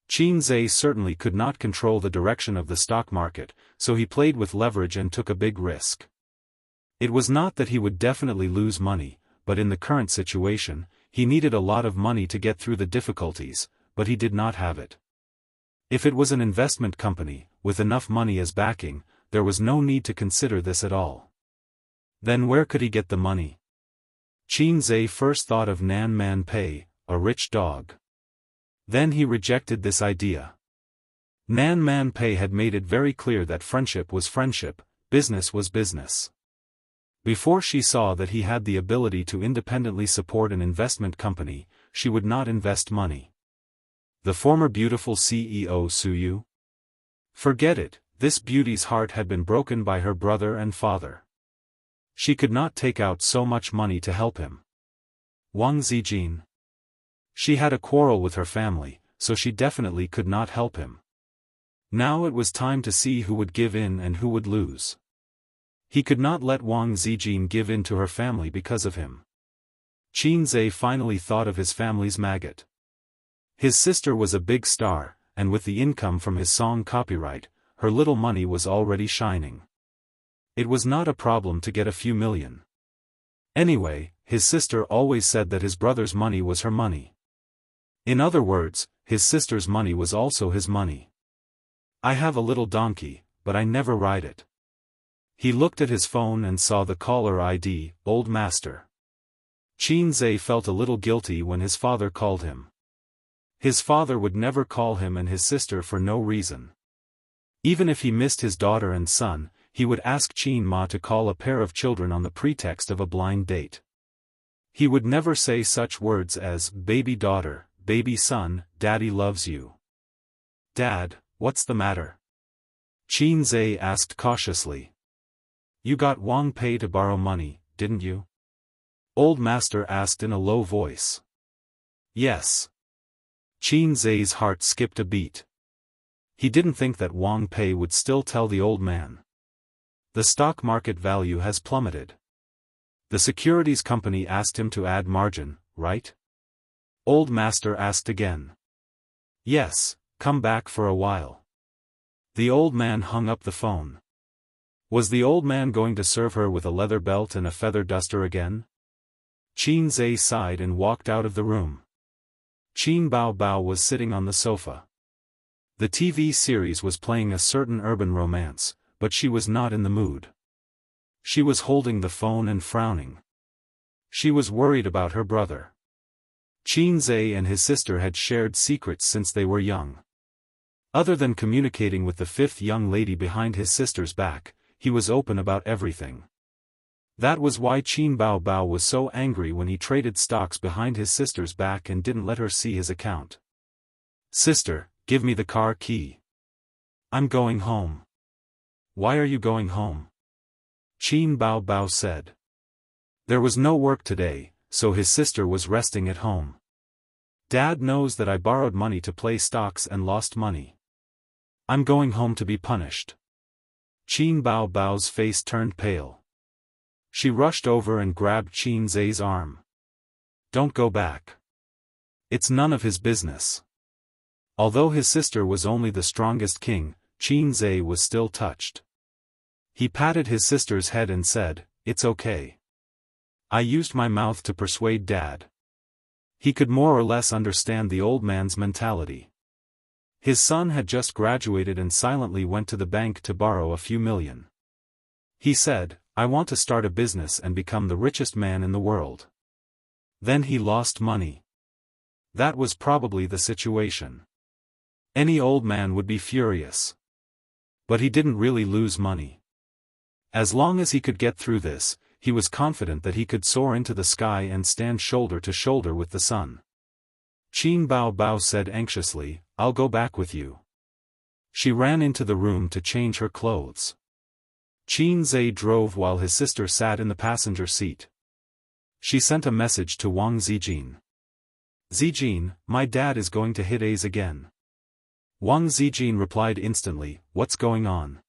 Qin Zhe certainly could not control the direction of the stock market, so he played with leverage and took a big risk. It was not that he would definitely lose money, but in the current situation, he needed a lot of money to get through the difficulties, but he did not have it. If it was an investment company, with enough money as backing, there was no need to consider this at all. Then where could he get the money? Qin Zhe first thought of Nan Man Pei, a rich dog. Then he rejected this idea. Nan Man Pei had made it very clear that friendship was friendship, business was business. Before she saw that he had the ability to independently support an investment company, she would not invest money. The former beautiful CEO Suyu? Forget it, this beauty's heart had been broken by her brother and father. She could not take out so much money to help him. Wang Zijin. She had a quarrel with her family, so she definitely could not help him. Now it was time to see who would give in and who would lose. He could not let Wang Zijin give in to her family because of him. Qin Zhe finally thought of his family's maggot. His sister was a big star, and with the income from his song copyright, her little money was already shining. It was not a problem to get a few million. Anyway, his sister always said that his brother's money was her money. In other words, his sister's money was also his money. I have a little donkey, but I never ride it. He looked at his phone and saw the caller ID, Old Master. Qin Zhe felt a little guilty when his father called him. His father would never call him and his sister for no reason. Even if he missed his daughter and son, he would ask Qin Ma to call a pair of children on the pretext of a blind date. He would never say such words as, baby daughter, baby son, daddy loves you. Dad, what's the matter? Qin Zhe asked cautiously. You got Wang Pei to borrow money, didn't you? Old Master asked in a low voice. Yes. Qin Zhe's heart skipped a beat. He didn't think that Wang Pei would still tell the old man. The stock market value has plummeted. The securities company asked him to add margin, right? Old Master asked again. Yes, come back for a while. The old man hung up the phone. Was the old man going to serve her with a leather belt and a feather duster again? Qin Zhe sighed and walked out of the room. Qin Bao Bao was sitting on the sofa. The TV series was playing a certain urban romance, but she was not in the mood. She was holding the phone and frowning. She was worried about her brother. Qin Zhe and his sister had shared secrets since they were young. Other than communicating with the fifth young lady behind his sister's back, he was open about everything. That was why Qin Bao Bao was so angry when he traded stocks behind his sister's back and didn't let her see his account. Sister, give me the car key. I'm going home. Why are you going home? Qin Bao Bao said. There was no work today, so his sister was resting at home. Dad knows that I borrowed money to play stocks and lost money. I'm going home to be punished. Qin Bao Bao's face turned pale. She rushed over and grabbed Qin Zhe's arm. Don't go back. It's none of his business. Although his sister was only the strongest king, Qin Zhe was still touched. He patted his sister's head and said, it's okay. I used my mouth to persuade Dad. He could more or less understand the old man's mentality. His son had just graduated and silently went to the bank to borrow a few million. He said, I want to start a business and become the richest man in the world. Then he lost money. That was probably the situation. Any old man would be furious. But he didn't really lose money. As long as he could get through this, he was confident that he could soar into the sky and stand shoulder to shoulder with the sun. Qin Bao Bao said anxiously, I'll go back with you. She ran into the room to change her clothes. Qin Zhe drove while his sister sat in the passenger seat. She sent a message to Wang Zijin. Zijin, my dad is going to hit A's again. Wang Zijin replied instantly, what's going on?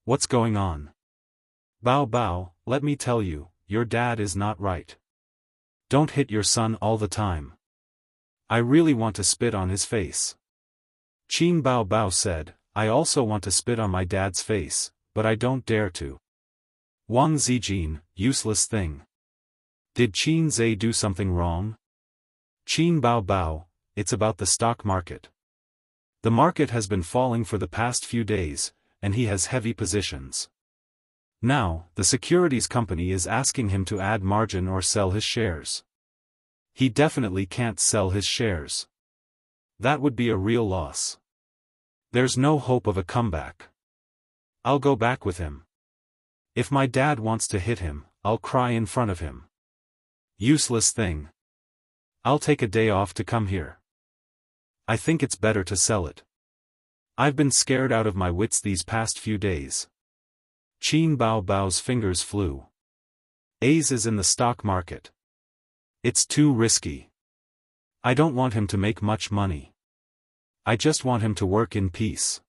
What's going on? Bao Bao, let me tell you, your dad is not right. Don't hit your son all the time. I really want to spit on his face. Qin Bao Bao said, I also want to spit on my dad's face, but I don't dare to. Wang Zijin, useless thing. Did Qin Zhe do something wrong? Qin Bao Bao, it's about the stock market. The market has been falling for the past few days, and he has heavy positions. Now, the securities company is asking him to add margin or sell his shares. He definitely can't sell his shares. That would be a real loss. There's no hope of a comeback. I'll go back with him. If my dad wants to hit him, I'll cry in front of him. Useless thing. I'll take a day off to come here. I think it's better to sell it. I've been scared out of my wits these past few days. Qin Bao Bao's fingers flew. Ace is in the stock market. It's too risky. I don't want him to make much money. I just want him to work in peace.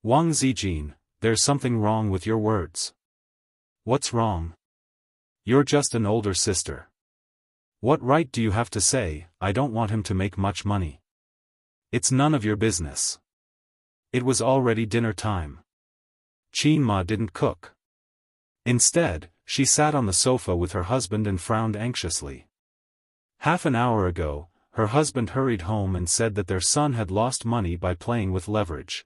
Wang Zijin, there's something wrong with your words. What's wrong? You're just an older sister. What right do you have to say, I don't want him to make much money? It's none of your business. It was already dinner time. Qin Ma didn't cook. Instead, she sat on the sofa with her husband and frowned anxiously. Half an hour ago, her husband hurried home and said that their son had lost money by playing with leverage.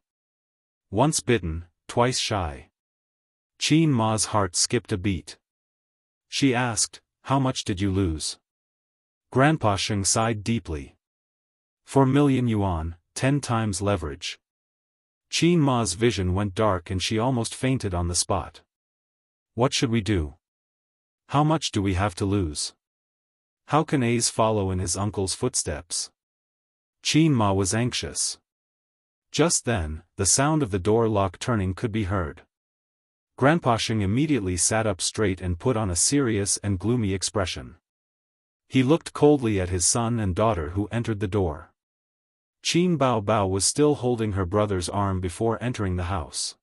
Once bitten, twice shy. Qin Ma's heart skipped a beat. She asked, "How much did you lose?" Grandpa Sheng sighed deeply. 4 million yuan, 10 times leverage. Qin Ma's vision went dark and she almost fainted on the spot. What should we do? How much do we have to lose? How can Ace follow in his uncle's footsteps? Qin Ma was anxious. Just then, the sound of the door lock turning could be heard. Grandpa Sheng immediately sat up straight and put on a serious and gloomy expression. He looked coldly at his son and daughter who entered the door. Qin Bao Bao was still holding her brother's arm before entering the house.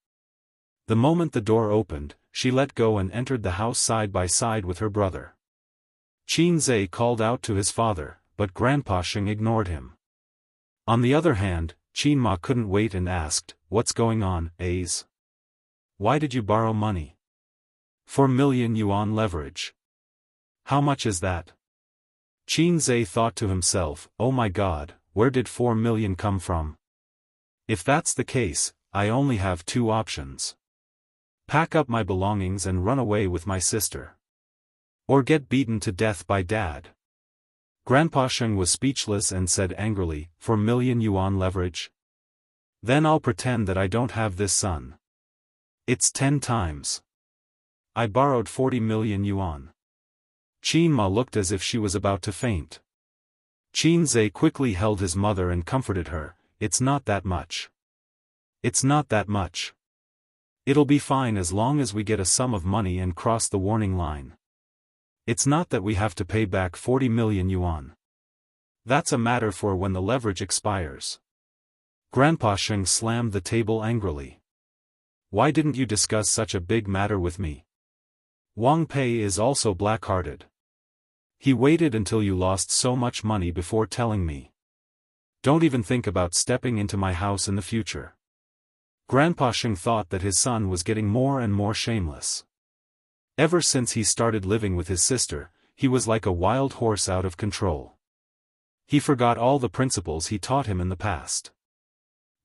The moment the door opened, she let go and entered the house side by side with her brother. Qin Zhe called out to his father, but Grandpa Sheng ignored him. On the other hand, Qin Ma couldn't wait and asked, "What's going on, Ace? Why did you borrow money?" 4 million yuan leverage. How much is that? Qin Zhe thought to himself, "Oh my god, where did 4 million come from? If that's the case, I only have 2 options. Pack up my belongings and run away with my sister. Or get beaten to death by Dad." Grandpa Sheng was speechless and said angrily, 4 million yuan leverage? Then I'll pretend that I don't have this son. It's 10 times. I borrowed 40 million yuan. Qin Ma looked as if she was about to faint. Qin Zhe quickly held his mother and comforted her, "It's not that much. It's not that much. It'll be fine as long as we get a sum of money and cross the warning line. It's not that we have to pay back 40 million yuan. That's a matter for when the leverage expires." Grandpa Sheng slammed the table angrily. "Why didn't you discuss such a big matter with me? Wang Pei is also black-hearted. He waited until you lost so much money before telling me. Don't even think about stepping into my house in the future." Grandpa Sheng thought that his son was getting more and more shameless. Ever since he started living with his sister, he was like a wild horse out of control. He forgot all the principles he taught him in the past.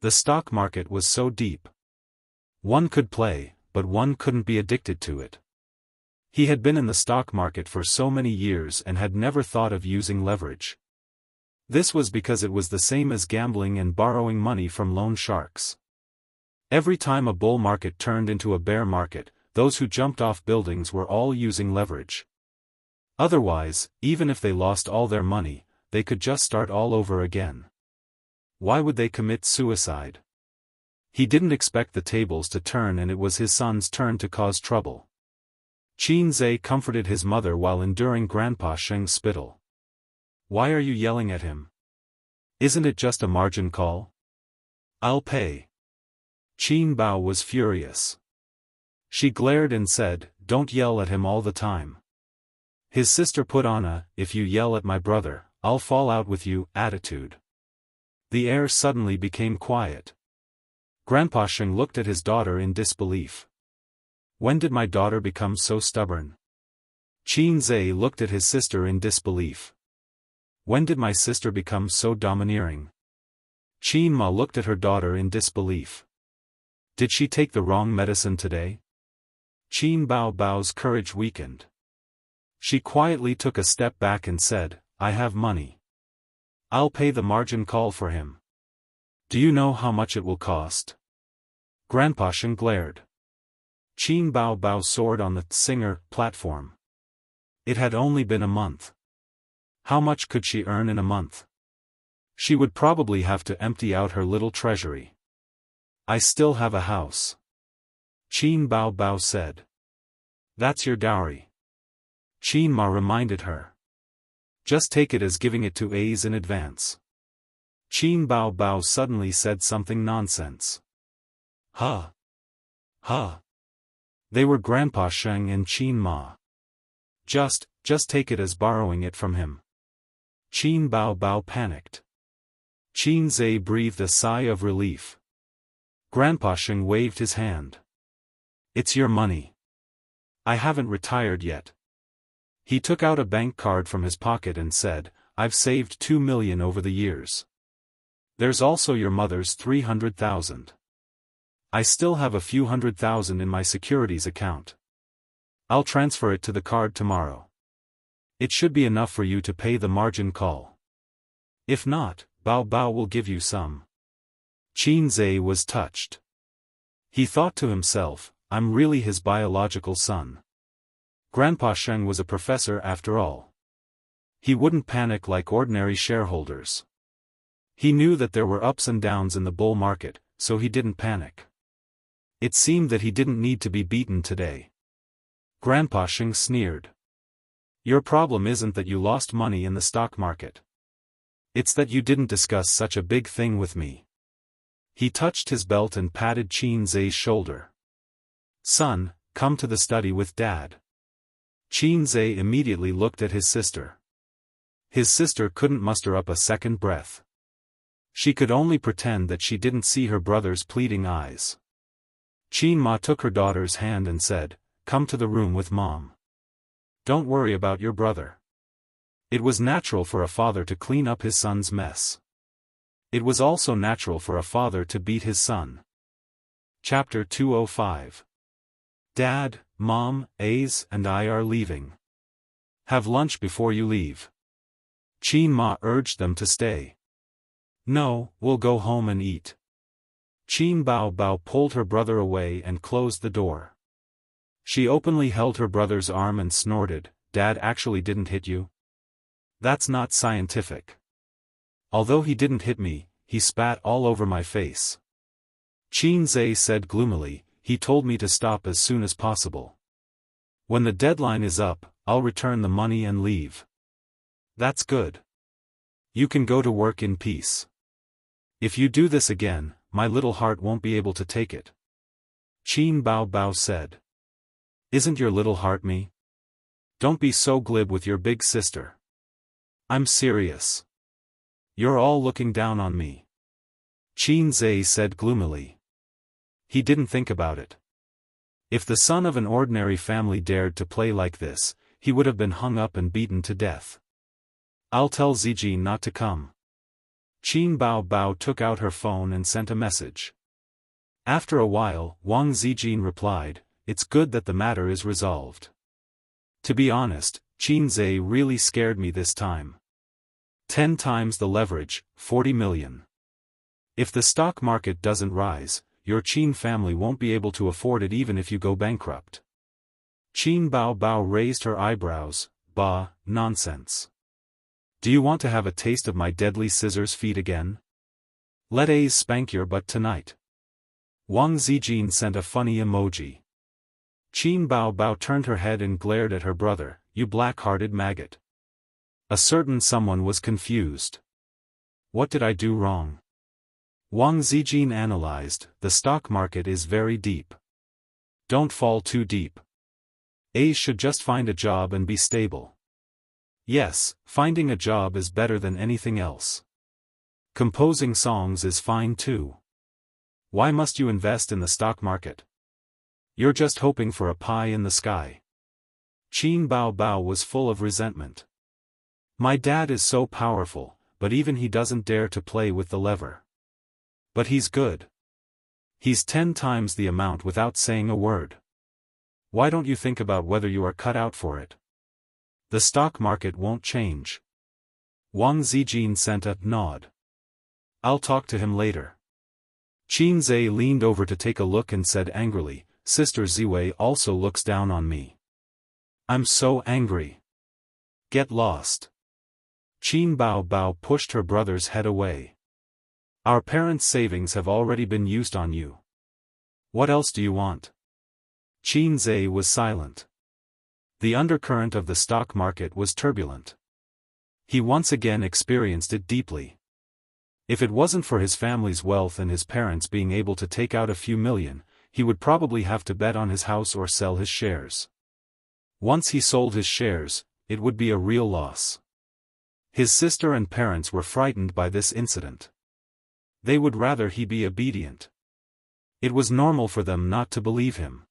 The stock market was so deep. One could play, but one couldn't be addicted to it. He had been in the stock market for so many years and had never thought of using leverage. This was because it was the same as gambling and borrowing money from loan sharks. Every time a bull market turned into a bear market, those who jumped off buildings were all using leverage. Otherwise, even if they lost all their money, they could just start all over again. Why would they commit suicide? He didn't expect the tables to turn and it was his son's turn to cause trouble. Qin Zhe comforted his mother while enduring Grandpa Sheng's spittle. "Why are you yelling at him? Isn't it just a margin call? I'll pay." Qin Bao was furious. She glared and said, "Don't yell at him all the time." His sister put on a, "If you yell at my brother, I'll fall out with you," attitude. The air suddenly became quiet. Grandpa Sheng looked at his daughter in disbelief. "When did my daughter become so stubborn?" Qin Zhe looked at his sister in disbelief. "When did my sister become so domineering?" Qin Ma looked at her daughter in disbelief. "Did she take the wrong medicine today?" Qin Bao Bao's courage weakened. She quietly took a step back and said, I have money. I'll pay the margin call for him. Do you know how much it will cost? Grandpa Xiang glared. Qin Bao Bao soared on the singer platform. It had only been a month. How much could she earn in a month? She would probably have to empty out her little treasury. I still have a house. Qin Bao Bao said. That's your dowry. Qin Ma reminded her. Just take it as giving it to A's in advance. Qin Bao Bao suddenly said something nonsense. Huh. Huh. They were Grandpa Xiang and Qin Ma. Just take it as borrowing it from him. Qin Bao Bao panicked. Qin Zhe breathed a sigh of relief. Grandpa Xiang waved his hand. It's your money. I haven't retired yet. He took out a bank card from his pocket and said, I've saved 2 million over the years. There's also your mother's 300,000. I still have a few 100,000 in my securities account. I'll transfer it to the card tomorrow. It should be enough for you to pay the margin call. If not, Bao Bao will give you some. Qin Zhe was touched. He thought to himself, I'm really his biological son. Grandpa Xiang was a professor after all. He wouldn't panic like ordinary shareholders. He knew that there were ups and downs in the bull market, so he didn't panic. It seemed that he didn't need to be beaten today. Grandpa Xiang sneered. Your problem isn't that you lost money in the stock market. It's that you didn't discuss such a big thing with me. He touched his belt and patted Qin Zhe's shoulder. Son, come to the study with Dad. Qin Zhe immediately looked at his sister. His sister couldn't muster up a second breath. She could only pretend that she didn't see her brother's pleading eyes. Qin Ma took her daughter's hand and said, Come to the room with Mom. Don't worry about your brother. It was natural for a father to clean up his son's mess. It was also natural for a father to beat his son. Chapter 205. Dad, Mom, A's and I are leaving. Have lunch before you leave. Qin Ma urged them to stay. No, we'll go home and eat. Qin Bao Bao pulled her brother away and closed the door. She openly held her brother's arm and snorted, Dad actually didn't hit you? That's not scientific. Although he didn't hit me, he spat all over my face. Qin Zhe said gloomily, he told me to stop as soon as possible. When the deadline is up, I'll return the money and leave. That's good. You can go to work in peace. If you do this again, my little heart won't be able to take it. Qin Bao Bao said. Isn't your little heart me? Don't be so glib with your big sister. I'm serious. You're all looking down on me. Qin Zhe said gloomily. He didn't think about it. If the son of an ordinary family dared to play like this, he would have been hung up and beaten to death. I'll tell Zijin not to come. Qin Bao Bao took out her phone and sent a message. After a while, Wang Zijin replied, It's good that the matter is resolved. To be honest, Qin Zhe really scared me this time. 10 times the leverage, 40 million. If the stock market doesn't rise, your Qin family won't be able to afford it even if you go bankrupt. Qin Bao Bao raised her eyebrows, Bah, nonsense. Do you want to have a taste of my deadly scissors feet again? Let A's spank your butt tonight. Wang Zijin sent a funny emoji. Qin Bao Bao turned her head and glared at her brother, You black-hearted maggot. A certain someone was confused. What did I do wrong? Wang Zijin analyzed, The stock market is very deep. Don't fall too deep. A's should just find a job and be stable. Yes, finding a job is better than anything else. Composing songs is fine too. Why must you invest in the stock market? You're just hoping for a pie in the sky. Qin Bao Bao was full of resentment. My dad is so powerful, but even he doesn't dare to play with the lever. But he's good. He's 10 times the amount without saying a word. Why don't you think about whether you are cut out for it? The stock market won't change. Wang Zijin sent a nod. I'll talk to him later. Qin Zhe leaned over to take a look and said angrily, Sister Ziwei also looks down on me. I'm so angry. Get lost. Qin Bao Bao pushed her brother's head away. Our parents' savings have already been used on you. What else do you want? Qin Zhe was silent. The undercurrent of the stock market was turbulent. He once again experienced it deeply. If it wasn't for his family's wealth and his parents being able to take out a few million, he would probably have to bet on his house or sell his shares. Once he sold his shares, it would be a real loss. His sister and parents were frightened by this incident. They would rather he be obedient. It was normal for them not to believe him.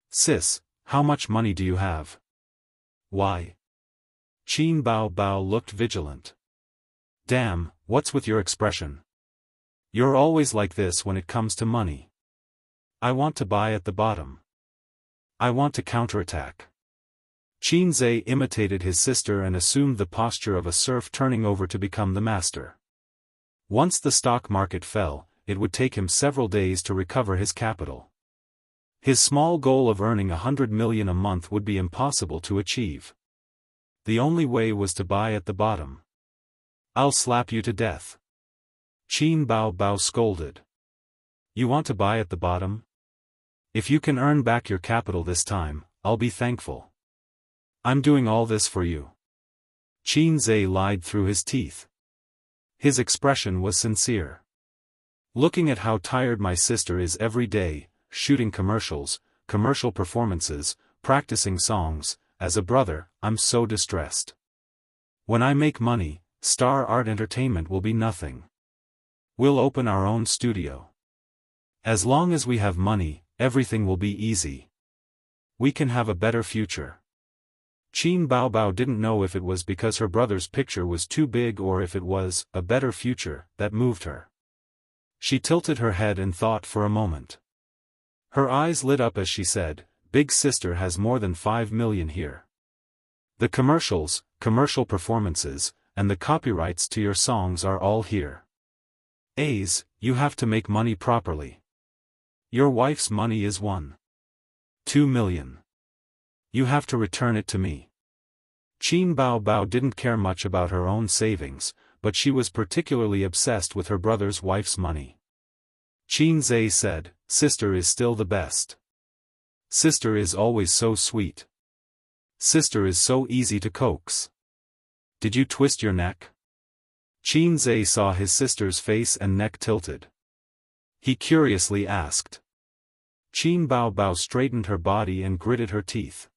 Sis, how much money do you have? Why? Qin Bao Bao looked vigilant. Damn, what's with your expression? You're always like this when it comes to money. I want to buy at the bottom. I want to counterattack. Qin Zhe imitated his sister and assumed the posture of a serf turning over to become the master. Once the stock market fell, it would take him several days to recover his capital. His small goal of earning 100 million a month would be impossible to achieve. The only way was to buy at the bottom. I'll slap you to death. Qin Bao Bao scolded. You want to buy at the bottom? If you can earn back your capital this time, I'll be thankful. I'm doing all this for you. Qin Zhe lied through his teeth. His expression was sincere. Looking at how tired my sister is every day, shooting commercials, commercial performances, practicing songs, as a brother, I'm so distressed. When I make money, Star Art Entertainment will be nothing. We'll open our own studio. As long as we have money, everything will be easy. We can have a better future. Qin Bao Bao didn't know if it was because her brother's picture was too big or if it was a better future that moved her. She tilted her head and thought for a moment. Her eyes lit up as she said, Big Sister has more than 5 million here. The commercials, commercial performances, and the copyrights to your songs are all here. A's, you have to make money properly. Your wife's money is 1.2 million. You have to return it to me. Qin Bao Bao didn't care much about her own savings, but she was particularly obsessed with her brother's wife's money. Qin Zhe said, Sister is still the best. Sister is always so sweet. Sister is so easy to coax. Did you twist your neck? Qin Zhe saw his sister's face and neck tilted. He curiously asked. Qin Bao Bao straightened her body and gritted her teeth.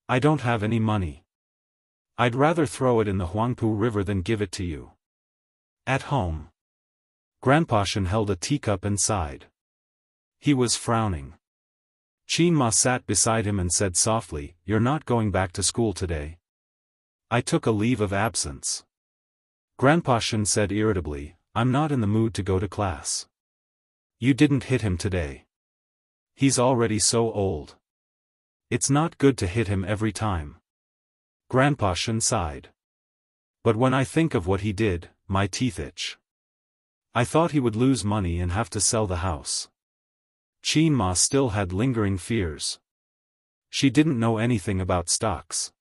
I don't have any money. I'd rather throw it in the Huangpu River than give it to you. At home. Grandpa Shen held a teacup and sighed. He was frowning. Qin Ma sat beside him and said softly, You're not going back to school today. I took a leave of absence. Grandpa Shen said irritably, I'm not in the mood to go to class. You didn't hit him today. He's already so old. It's not good to hit him every time. Grandpa Shen sighed. But when I think of what he did, my teeth itch. I thought he would lose money and have to sell the house. Qin Ma still had lingering fears. She didn't know anything about stocks.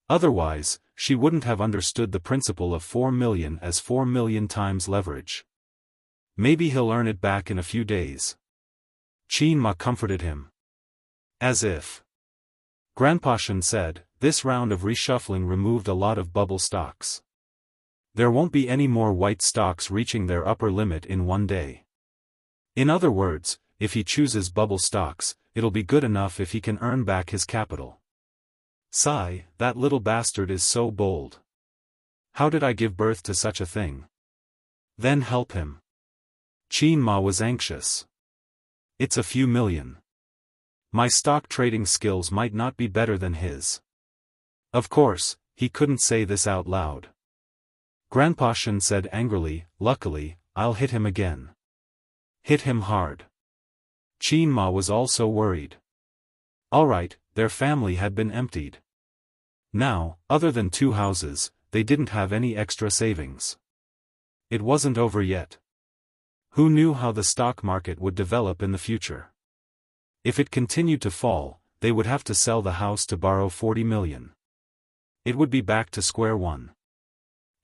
Otherwise, she wouldn't have understood the principle of 4 million as 4 million times leverage. Maybe he'll earn it back in a few days. Qin Ma comforted him. As if. Grandpa Shen said, this round of reshuffling removed a lot of bubble stocks. There won't be any more white stocks reaching their upper limit in one day. In other words, if he chooses bubble stocks, it'll be good enough if he can earn back his capital. Sigh, that little bastard is so bold. How did I give birth to such a thing? Then help him. Qin Ma was anxious. It's a few million. My stock trading skills might not be better than his. Of course, he couldn't say this out loud. Grandpa Shen said angrily, luckily, I'll hit him again. Hit him hard. Qin Ma was also worried. Alright, their family had been emptied. Now, other than 2 houses, they didn't have any extra savings. It wasn't over yet. Who knew how the stock market would develop in the future? If it continued to fall, they would have to sell the house to borrow 40 million. It would be back to square one.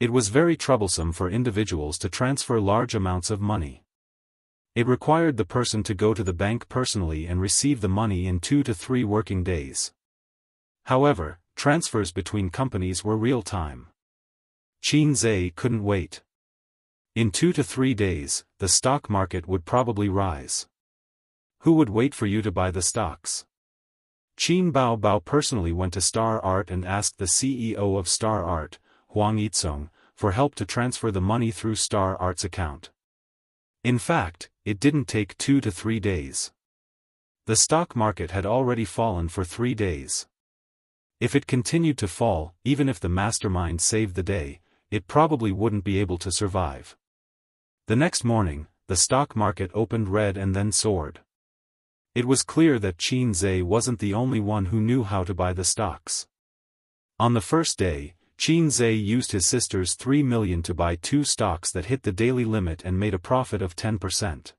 It was very troublesome for individuals to transfer large amounts of money. It required the person to go to the bank personally and receive the money in 2 to 3 working days. However, transfers between companies were real-time. Qin Zhe couldn't wait. In 2 to 3 days, the stock market would probably rise. Who would wait for you to buy the stocks? Qin Bao personally went to Star Art and asked the CEO of Star Art, Huang Yizong, for help to transfer the money through Star Art's account. In fact, it didn't take 2 to 3 days. The stock market had already fallen for 3 days. If it continued to fall, even if the mastermind saved the day, it probably wouldn't be able to survive. The next morning, the stock market opened red and then soared. It was clear that Qin Zhe wasn't the only one who knew how to buy the stocks. On the first day, Qin Zhe used his sister's 3 million to buy 2 stocks that hit the daily limit and made a profit of 10%.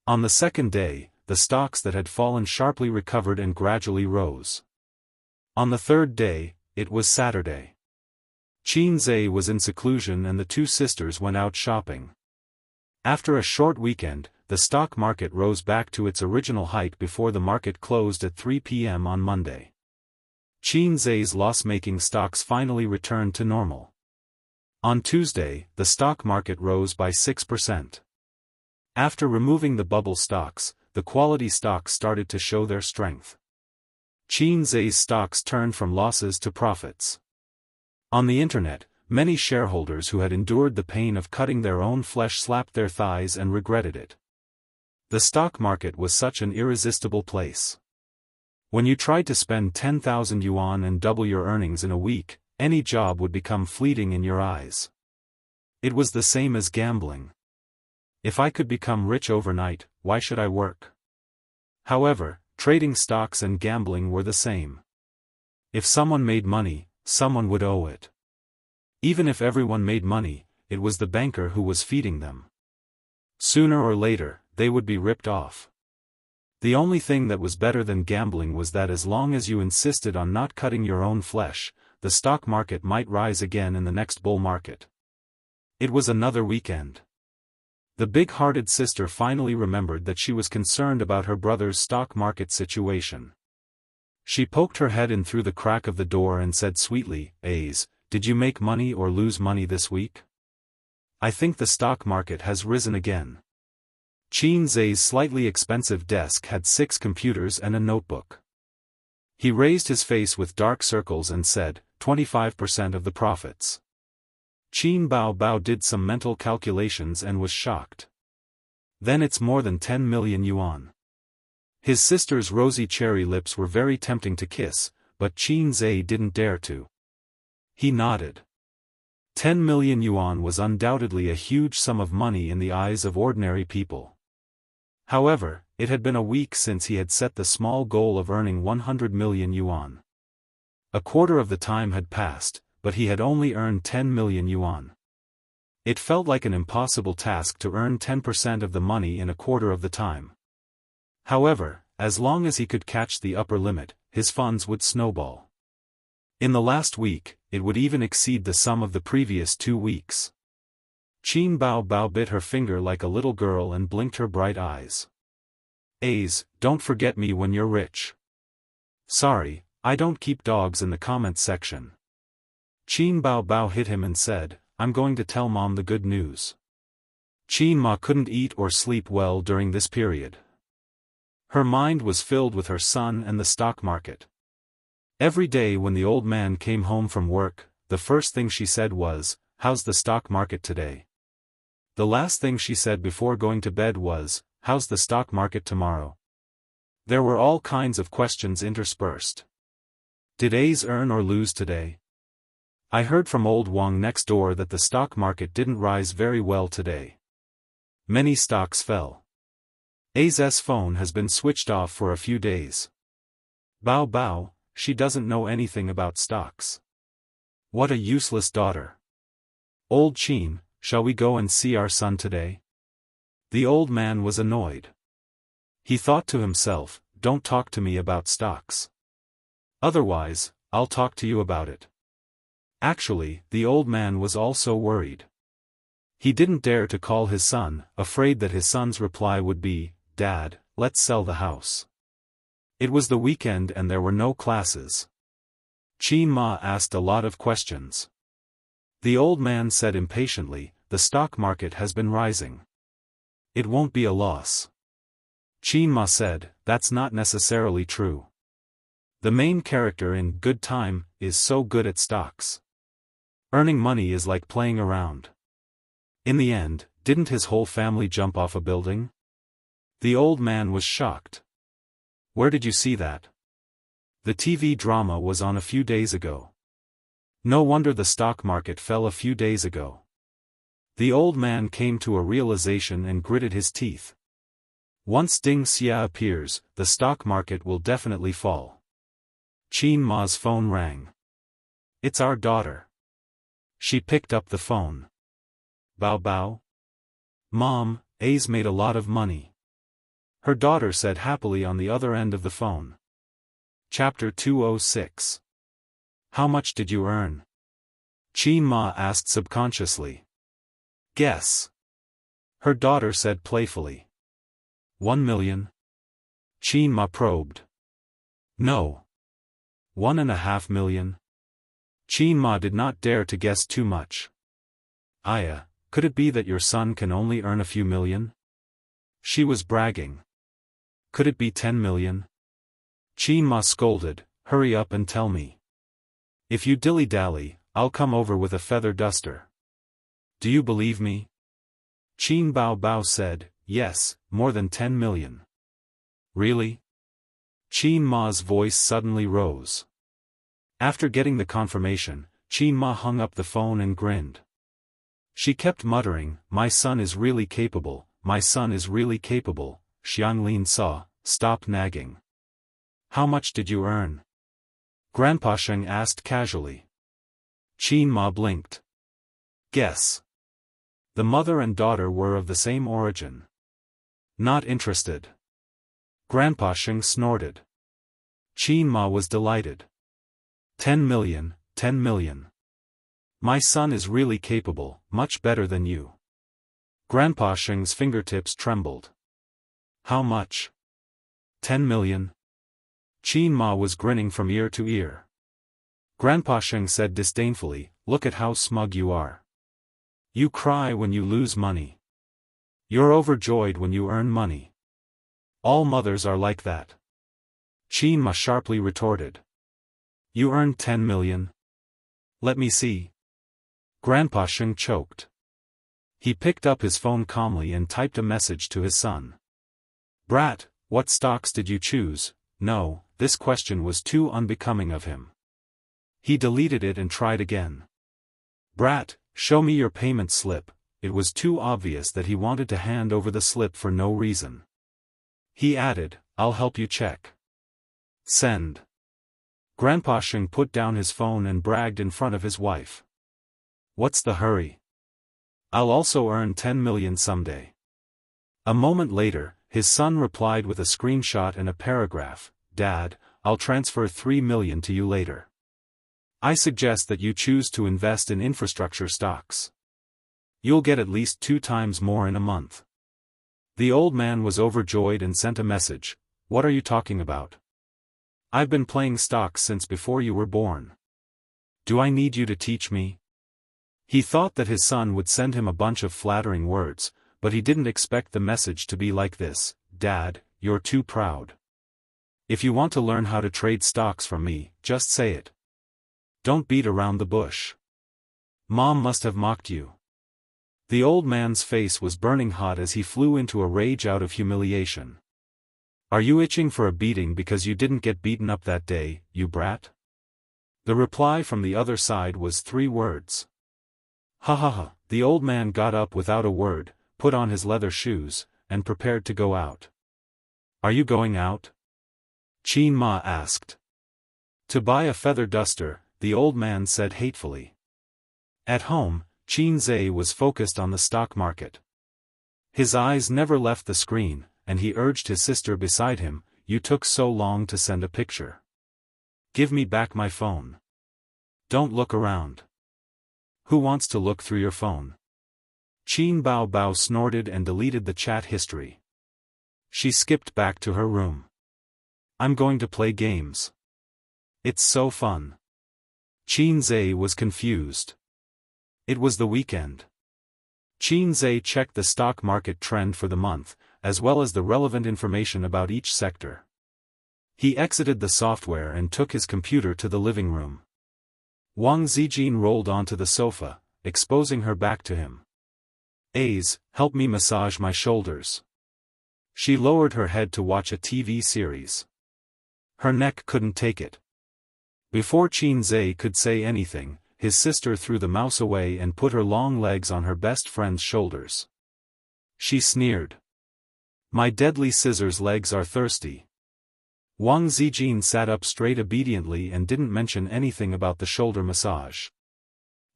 On the second day, the stocks that had fallen sharply recovered and gradually rose. On the third day, it was Saturday. Qin Zhe was in seclusion and the 2 sisters went out shopping. After a short weekend, the stock market rose back to its original height before the market closed at 3 p.m. on Monday. Qin Zhe's loss-making stocks finally returned to normal. On Tuesday, the stock market rose by 6%. After removing the bubble stocks, the quality stocks started to show their strength. Qin Zhe's stocks turned from losses to profits. On the internet, many shareholders who had endured the pain of cutting their own flesh slapped their thighs and regretted it. The stock market was such an irresistible place. When you tried to spend 10,000 yuan and double your earnings in a week, any job would become fleeting in your eyes. It was the same as gambling. If I could become rich overnight, why should I work? However, trading stocks and gambling were the same. If someone made money, someone would owe it. Even if everyone made money, it was the banker who was feeding them. Sooner or later, they would be ripped off. The only thing that was better than gambling was that as long as you insisted on not cutting your own flesh, the stock market might rise again in the next bull market. It was another weekend. The big-hearted sister finally remembered that she was concerned about her brother's stock market situation. She poked her head in through the crack of the door and said sweetly, "Ace, did you make money or lose money this week? I think the stock market has risen again." Qin Zhe's slightly expensive desk had 6 computers and a notebook. He raised his face with dark circles and said, 25% of the profits. Qin Bao did some mental calculations and was shocked. Then it's more than 10 million yuan. His sister's rosy cherry lips were very tempting to kiss, but Qin Zhe didn't dare to. He nodded. 10 million yuan was undoubtedly a huge sum of money in the eyes of ordinary people. However, it had been a week since he had set the small goal of earning 100 million yuan. A quarter of the time had passed, but he had only earned 10 million yuan. It felt like an impossible task to earn 10% of the money in a quarter of the time. However, as long as he could catch the upper limit, his funds would snowball. In the last week, it would even exceed the sum of the previous 2 weeks. Qin Bao bit her finger like a little girl and blinked her bright eyes. "Ace, don't forget me when you're rich." "Sorry, I don't keep dogs in the comments section." Qin Bao hit him and said, "I'm going to tell Mom the good news." Qin Ma couldn't eat or sleep well during this period. Her mind was filled with her son and the stock market. Every day when the old man came home from work, the first thing she said was, "How's the stock market today?" The last thing she said before going to bed was, "How's the stock market tomorrow?" There were all kinds of questions interspersed. Did Ace earn or lose today? I heard from old Wang next door that the stock market didn't rise very well today. Many stocks fell. Ace's phone has been switched off for a few days. Bow bow, she doesn't know anything about stocks. What a useless daughter. Old Qin, shall we go and see our son today? The old man was annoyed. He thought to himself, don't talk to me about stocks. Otherwise, I'll talk to you about it. Actually, the old man was also worried. He didn't dare to call his son, afraid that his son's reply would be, Dad, let's sell the house. It was the weekend and there were no classes. Qin Ma asked a lot of questions. The old man said impatiently, the stock market has been rising. It won't be a loss. Qin Ma said, that's not necessarily true. The main character in Good Time is so good at stocks. Earning money is like playing around. In the end, didn't his whole family jump off a building? The old man was shocked. Where did you see that? The TV drama was on a few days ago. No wonder the stock market fell a few days ago. The old man came to a realization and gritted his teeth. Once Ding Xia appears, the stock market will definitely fall. Qin Ma's phone rang. It's our daughter. She picked up the phone. Bow bow. Mom, A's made a lot of money. Her daughter said happily on the other end of the phone. Chapter 206. How much did you earn? Qin Ma asked subconsciously. Guess. Her daughter said playfully. 1 million? Qin Ma probed. No. 1.5 million? Qin Ma did not dare to guess too much. Aya, could it be that your son can only earn a few million? She was bragging. Could it be 10 million? Qin Ma scolded, hurry up and tell me. If you dilly-dally, I'll come over with a feather duster. Do you believe me? Qin Bao Bao said, yes, more than 10 million. Really? Qin Ma's voice suddenly rose. After getting the confirmation, Qin Ma hung up the phone and grinned. She kept muttering, my son is really capable, my son is really capable. Xianglin saw, stop nagging. How much did you earn? Grandpa Sheng asked casually. Qin Ma blinked. Guess. The mother and daughter were of the same origin. Not interested. Grandpa Sheng snorted. Qin Ma was delighted. 10 million, 10 million. My son is really capable, much better than you. Grandpa Sheng's fingertips trembled. How much? 10 million. Qin Ma was grinning from ear to ear. Grandpa Sheng said disdainfully, look at how smug you are. You cry when you lose money. You're overjoyed when you earn money. All mothers are like that. Qin Ma sharply retorted. You earned 10 million. Let me see. Grandpa Sheng choked. He picked up his phone calmly and typed a message to his son. Brat, what stocks did you choose? No, this question was too unbecoming of him. He deleted it and tried again. Brat, show me your payment slip. It was too obvious that he wanted to hand over the slip for no reason. He added, I'll help you check. Send. Grandpa Sheng put down his phone and bragged in front of his wife. What's the hurry? I'll also earn 10 million someday. A moment later, his son replied with a screenshot and a paragraph, Dad, I'll transfer 3 million to you later. I suggest that you choose to invest in infrastructure stocks. You'll get at least 2 times more in a month. The old man was overjoyed and sent a message, what are you talking about? I've been playing stocks since before you were born. Do I need you to teach me? He thought that his son would send him a bunch of flattering words, but he didn't expect the message to be like this, Dad, you're too proud. If you want to learn how to trade stocks from me, just say it. Don't beat around the bush. Mom must have mocked you. The old man's face was burning hot as he flew into a rage out of humiliation. Are you itching for a beating because you didn't get beaten up that day, you brat? The reply from the other side was 3 words. Ha ha ha. The old man got up without a word, put on his leather shoes, and prepared to go out. Are you going out? Qin Ma asked. To buy a feather duster, the old man said hatefully. At home, Qin Zhe was focused on the stock market. His eyes never left the screen, and he urged his sister beside him, "You took so long to send a picture. Give me back my phone. Don't look around. Who wants to look through your phone?" Qin Bao Bao snorted and deleted the chat history. She skipped back to her room. "I'm going to play games. It's so fun." Qin Zhe was confused. It was the weekend. Qin Zhe checked the stock market trend for the month, as well as the relevant information about each sector. He exited the software and took his computer to the living room. Wang Zijin rolled onto the sofa, exposing her back to him. "Aze, help me massage my shoulders." She lowered her head to watch a TV series. Her neck couldn't take it. Before Qin Zhe could say anything, his sister threw the mouse away and put her long legs on her best friend's shoulders. She sneered. "My deadly scissors legs are thirsty." Wang Zijin sat up straight obediently and didn't mention anything about the shoulder massage.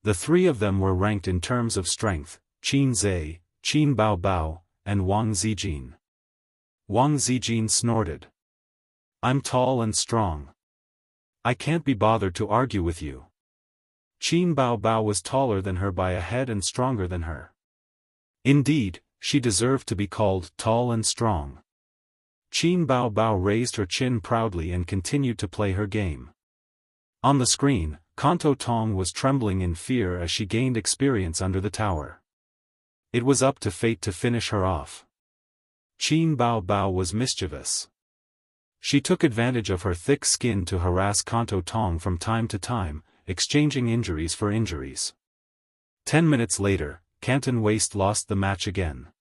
The three of them were ranked in terms of strength: Qin Zhe, Qin Bao Bao, and Wang Zijin. Wang Zijin snorted. "I'm tall and strong. I can't be bothered to argue with you." Qin Bao Bao was taller than her by a head and stronger than her. Indeed, she deserved to be called tall and strong. Qin Bao Bao raised her chin proudly and continued to play her game. On the screen, Kanto Tong was trembling in fear as she gained experience under the tower. It was up to fate to finish her off. Qin Bao Bao was mischievous. She took advantage of her thick skin to harass Kanto Tong from time to time, exchanging injuries for injuries. 10 minutes later, Canton Waist lost the match again.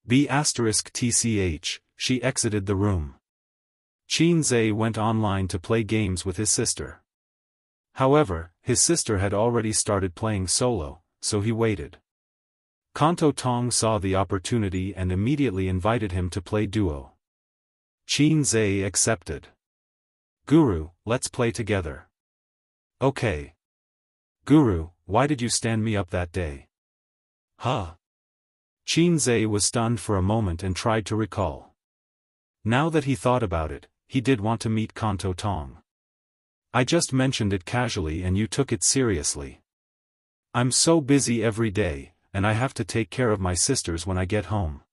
*TCH, she exited the room. Qin Zhe went online to play games with his sister. However, his sister had already started playing solo, so he waited. Kanto Tong saw the opportunity and immediately invited him to play duo. Qin Zhe accepted. "Guru, let's play together." "Okay." "Guru, why did you stand me up that day?" "Huh?" Qin Zhe was stunned for a moment and tried to recall. Now that he thought about it, he did want to meet Kanto Tong. "I just mentioned it casually and you took it seriously. I'm so busy every day, and I have to take care of my sisters when I get home.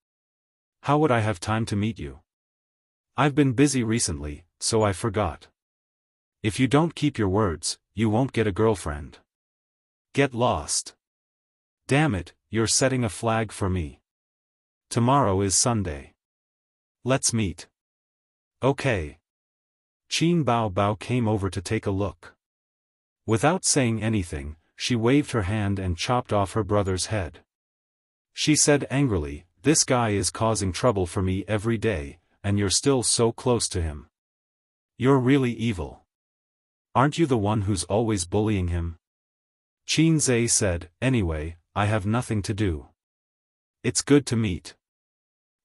How would I have time to meet you? I've been busy recently, so I forgot. If you don't keep your words, you won't get a girlfriend. Get lost. Damn it, you're setting a flag for me. Tomorrow is Sunday. Let's meet." "Okay." Qin Bao Bao came over to take a look. Without saying anything, she waved her hand and chopped off her brother's head. She said angrily, "This guy is causing trouble for me every day, and you're still so close to him. You're really evil. Aren't you the one who's always bullying him?" Qin Zhe said, "Anyway, I have nothing to do. It's good to meet."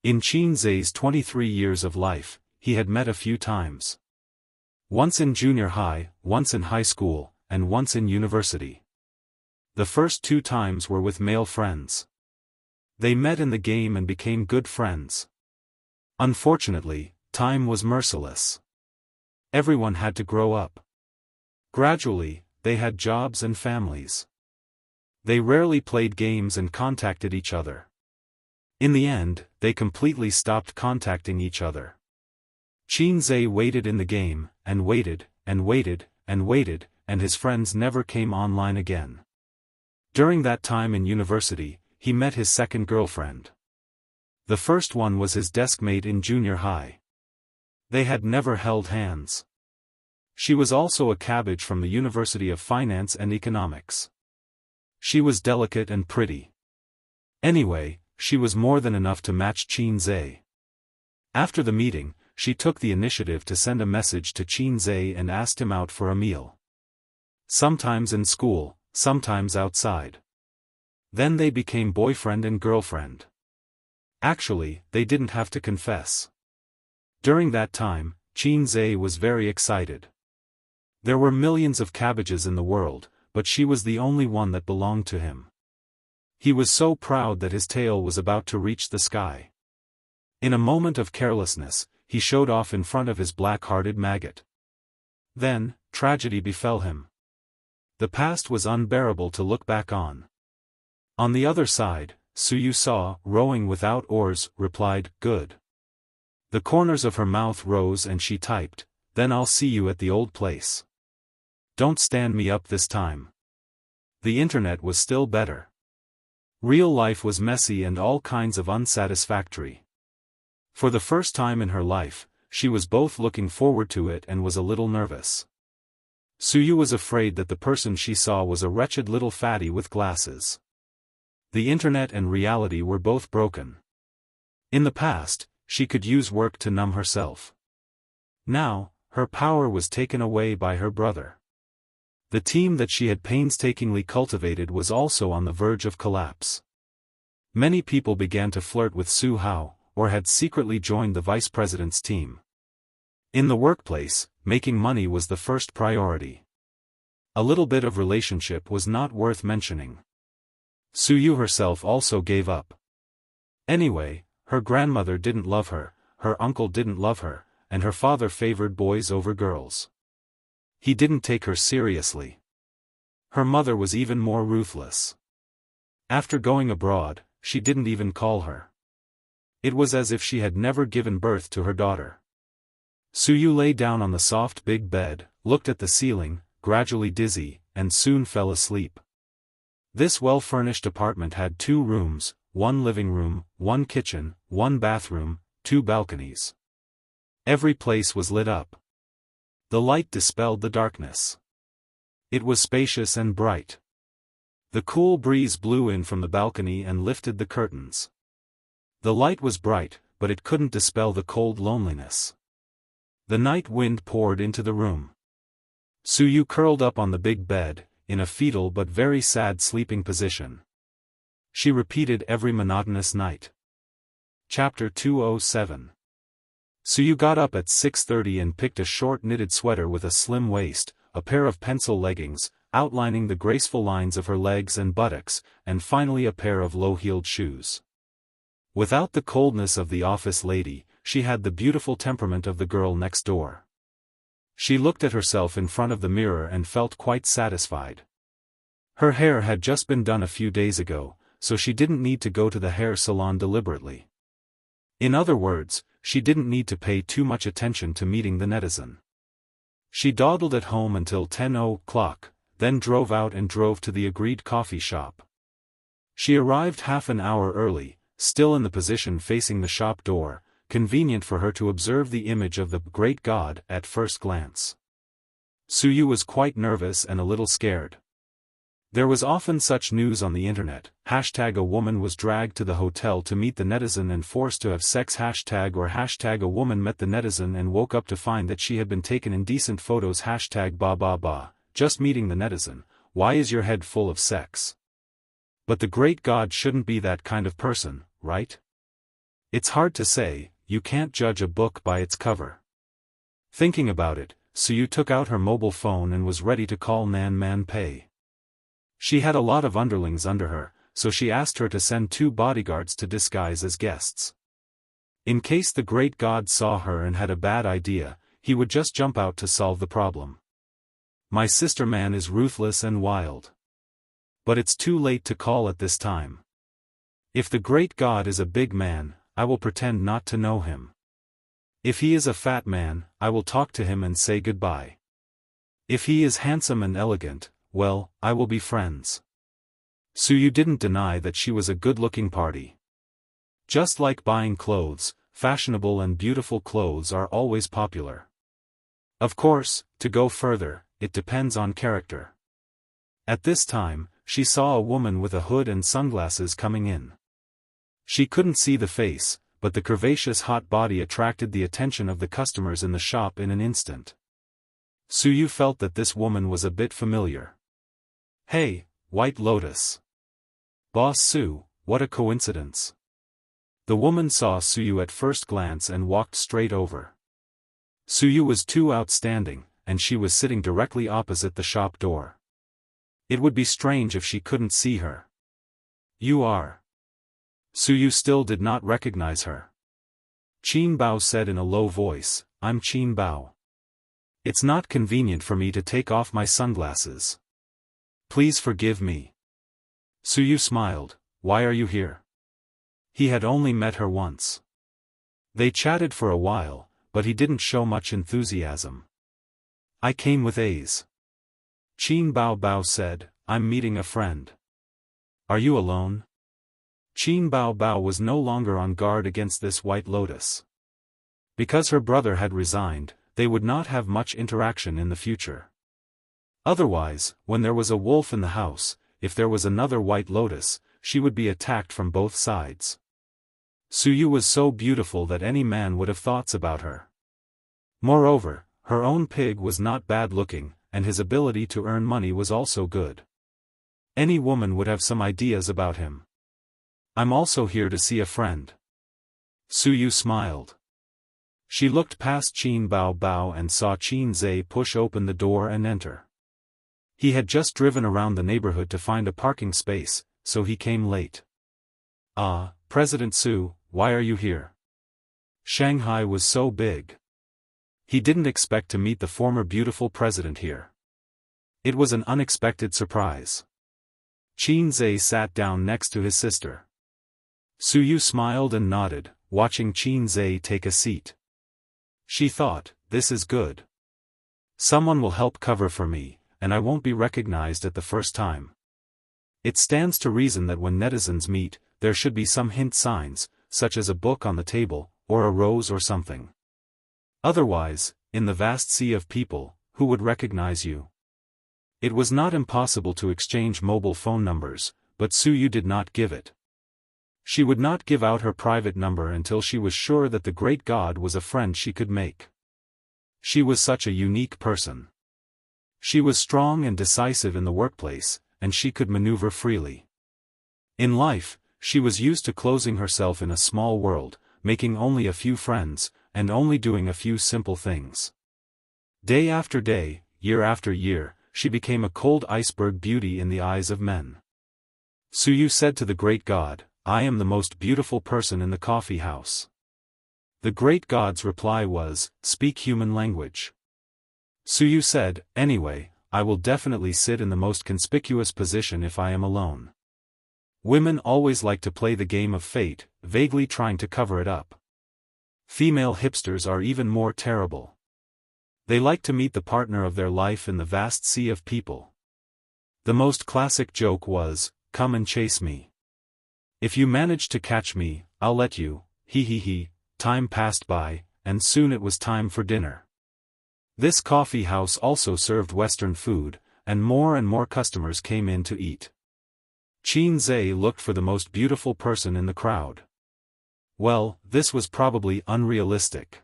In Qin Zhe's 23 years of life, he had met a few times. Once in junior high, once in high school, and once in university. The first 2 times were with male friends. They met in the game and became good friends. Unfortunately, time was merciless. Everyone had to grow up. Gradually, they had jobs and families. They rarely played games and contacted each other. In the end, they completely stopped contacting each other. Qin Zhe waited in the game, and waited, and waited, and waited, and his friends never came online again. During that time in university, he met his second girlfriend. The first one was his deskmate in junior high. They had never held hands. She was also a cabbage from the University of Finance and Economics. She was delicate and pretty. Anyway, she was more than enough to match Qin Zhe. After the meeting, she took the initiative to send a message to Qin Zhe and asked him out for a meal. Sometimes in school, sometimes outside. Then they became boyfriend and girlfriend. Actually, they didn't have to confess. During that time, Xianxia was very excited. There were millions of cabbages in the world, but she was the only one that belonged to him. He was so proud that his tail was about to reach the sky. In a moment of carelessness, he showed off in front of his black-hearted maggot. Then, tragedy befell him. The past was unbearable to look back on. On the other side, Suyu saw, rowing without oars, replied, "Good." The corners of her mouth rose and she typed, "Then I'll see you at the old place. Don't stand me up this time." The internet was still better. Real life was messy and all kinds of unsatisfactory. For the first time in her life, she was both looking forward to it and was a little nervous. Suyu was afraid that the person she saw was a wretched little fatty with glasses. The internet and reality were both broken. In the past, she could use work to numb herself. Now, her power was taken away by her brother. The team that she had painstakingly cultivated was also on the verge of collapse. Many people began to flirt with Su Hao, or had secretly joined the vice president's team. In the workplace, making money was the first priority. A little bit of relationship was not worth mentioning. Suyu herself also gave up. Anyway, her grandmother didn't love her, her uncle didn't love her, and her father favored boys over girls. He didn't take her seriously. Her mother was even more ruthless. After going abroad, she didn't even call her. It was as if she had never given birth to her daughter. Suyu lay down on the soft big bed, looked at the ceiling, gradually dizzy, and soon fell asleep. This well-furnished apartment had 2 rooms, 1 living room, 1 kitchen, 1 bathroom, 2 balconies. Every place was lit up. The light dispelled the darkness. It was spacious and bright. The cool breeze blew in from the balcony and lifted the curtains. The light was bright, but it couldn't dispel the cold loneliness. The night wind poured into the room. Suyu curled up on the big bed, in a fetal but very sad sleeping position. She repeated every monotonous night. Chapter 207. Suyu got up at 6:30 and picked a short knitted sweater with a slim waist, a pair of pencil leggings, outlining the graceful lines of her legs and buttocks, and finally a pair of low-heeled shoes. Without the coldness of the office lady, she had the beautiful temperament of the girl next door. She looked at herself in front of the mirror and felt quite satisfied. Her hair had just been done a few days ago, so she didn't need to go to the hair salon deliberately. In other words, she didn't need to pay too much attention to meeting the netizen. She dawdled at home until 10 o'clock, then drove out and drove to the agreed coffee shop. She arrived half an hour early, still in the position facing the shop door, convenient for her to observe the image of the great god at first glance. Suyu was quite nervous and a little scared. There was often such news on the internet, # a woman was dragged to the hotel to meet the netizen and forced to have sex #, or # a woman met the netizen and woke up to find that she had been taken indecent photos #, just meeting the netizen, why is your head full of sex? But the great god shouldn't be that kind of person, right? It's hard to say, you can't judge a book by its cover. Thinking about it, Suyu took out her mobile phone and was ready to call Nan Man Pei. She had a lot of underlings under her, so she asked her to send 2 bodyguards to disguise as guests. In case the great god saw her and had a bad idea, he would just jump out to solve the problem. My sister man is ruthless and wild. But it's too late to call at this time. If the great god is a big man, I will pretend not to know him. If he is a fat man, I will talk to him and say goodbye. If he is handsome and elegant, well, I will be friends. Suyu didn't deny that she was a good-looking party. Just like buying clothes, fashionable and beautiful clothes are always popular. Of course, to go further, it depends on character. At this time, she saw a woman with a hood and sunglasses coming in. She couldn't see the face, but the curvaceous hot body attracted the attention of the customers in the shop in an instant. Suyu felt that this woman was a bit familiar. Hey, White Lotus. Boss Su, what a coincidence. The woman saw Suyu at first glance and walked straight over. Suyu was too outstanding, and she was sitting directly opposite the shop door. It would be strange if she couldn't see her. You are. Suyu still did not recognize her. Qin Bao said in a low voice, I'm Qin Bao. It's not convenient for me to take off my sunglasses. Please forgive me. Suyu smiled, why are you here? He had only met her once. They chatted for a while, but he didn't show much enthusiasm. I came with A's. Qin Bao said, I'm meeting a friend. Are you alone? Qin Bao was no longer on guard against this White Lotus. Because her brother had resigned, they would not have much interaction in the future. Otherwise, when there was a wolf in the house, if there was another White Lotus, she would be attacked from both sides. Suyu was so beautiful that any man would have thoughts about her. Moreover, her own pig was not bad looking, and his ability to earn money was also good. Any woman would have some ideas about him. I'm also here to see a friend. Suyu smiled. She looked past Qin Bao and saw Qin Zhe push open the door and enter. He had just driven around the neighborhood to find a parking space, so he came late. Ah, President Su, why are you here? Shanghai was so big. He didn't expect to meet the former beautiful president here. It was an unexpected surprise. Qin Zhe sat down next to his sister. Suyu smiled and nodded, watching Qin Zhe take a seat. She thought, this is good. Someone will help cover for me, and I won't be recognized at the first time. It stands to reason that when netizens meet, there should be some hint signs, such as a book on the table, or a rose or something. Otherwise, in the vast sea of people, who would recognize you? It was not impossible to exchange mobile phone numbers, but Suyu did not give it. She would not give out her private number until she was sure that the great god was a friend she could make. She was such a unique person. She was strong and decisive in the workplace, and she could maneuver freely. In life, she was used to closing herself in a small world, making only a few friends, and only doing a few simple things. Day after day, year after year, she became a cold iceberg beauty in the eyes of men. Suyu said to the great god, I am the most beautiful person in the coffee house. The great god's reply was, speak human language. Suyu said, anyway, I will definitely sit in the most conspicuous position if I am alone. Women always like to play the game of fate, vaguely trying to cover it up. Female hipsters are even more terrible. They like to meet the partner of their life in the vast sea of people. The most classic joke was, come and chase me. If you manage to catch me, I'll let you, he he he. Time passed by, and soon it was time for dinner. This coffee house also served Western food, and more customers came in to eat. Qin Zhe looked for the most beautiful person in the crowd. Well, this was probably unrealistic.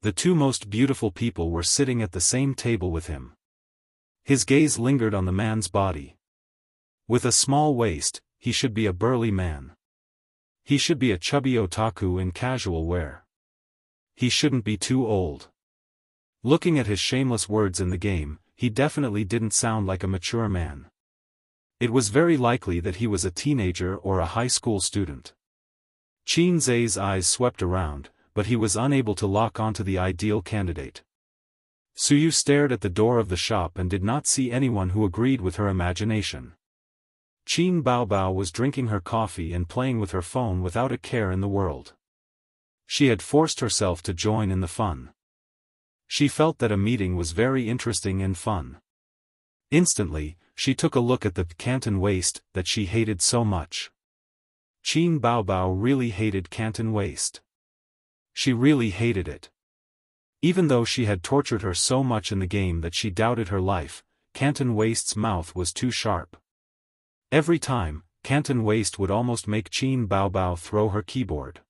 The two most beautiful people were sitting at the same table with him. His gaze lingered on the man's body. With a small waist, he should be a burly man. He should be a chubby otaku in casual wear. He shouldn't be too old. Looking at his shameless words in the game, he definitely didn't sound like a mature man. It was very likely that he was a teenager or a high school student. Qin Zhe's eyes swept around, but he was unable to lock onto the ideal candidate. Suyu stared at the door of the shop and did not see anyone who agreed with her imagination. Qin Bao was drinking her coffee and playing with her phone without a care in the world. She had forced herself to join in the fun. She felt that a meeting was very interesting and fun. Instantly, she took a look at the Canton waist that she hated so much. Qin Bao really hated Canton waist. She really hated it. Even though she had tortured her so much in the game that she doubted her life, Canton waist's mouth was too sharp. Every time, Canton waist would almost make Qin Bao throw her keyboard.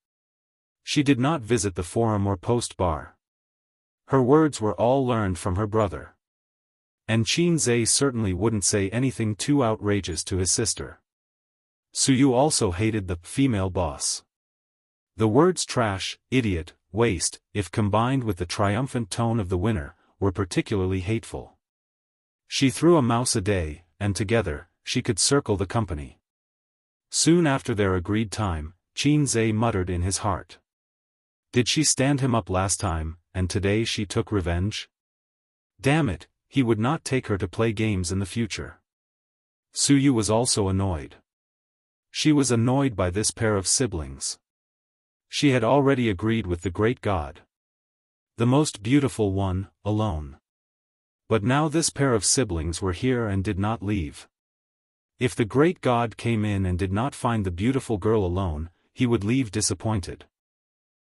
She did not visit the forum or post bar. Her words were all learned from her brother. And Qin Zhe certainly wouldn't say anything too outrageous to his sister. Suyu also hated the female boss. The words trash, idiot, waste, if combined with the triumphant tone of the winner, were particularly hateful. She threw a mouse a day, and together, she could circle the company. Soon after their agreed time, Qin Zhe muttered in his heart. Did she stand him up last time, and today she took revenge? Damn it, he would not take her to play games in the future. Su Yu was also annoyed. She was annoyed by this pair of siblings. She had already agreed with the great god. The most beautiful one, alone. But now this pair of siblings were here and did not leave. If the great god came in and did not find the beautiful girl alone, he would leave disappointed.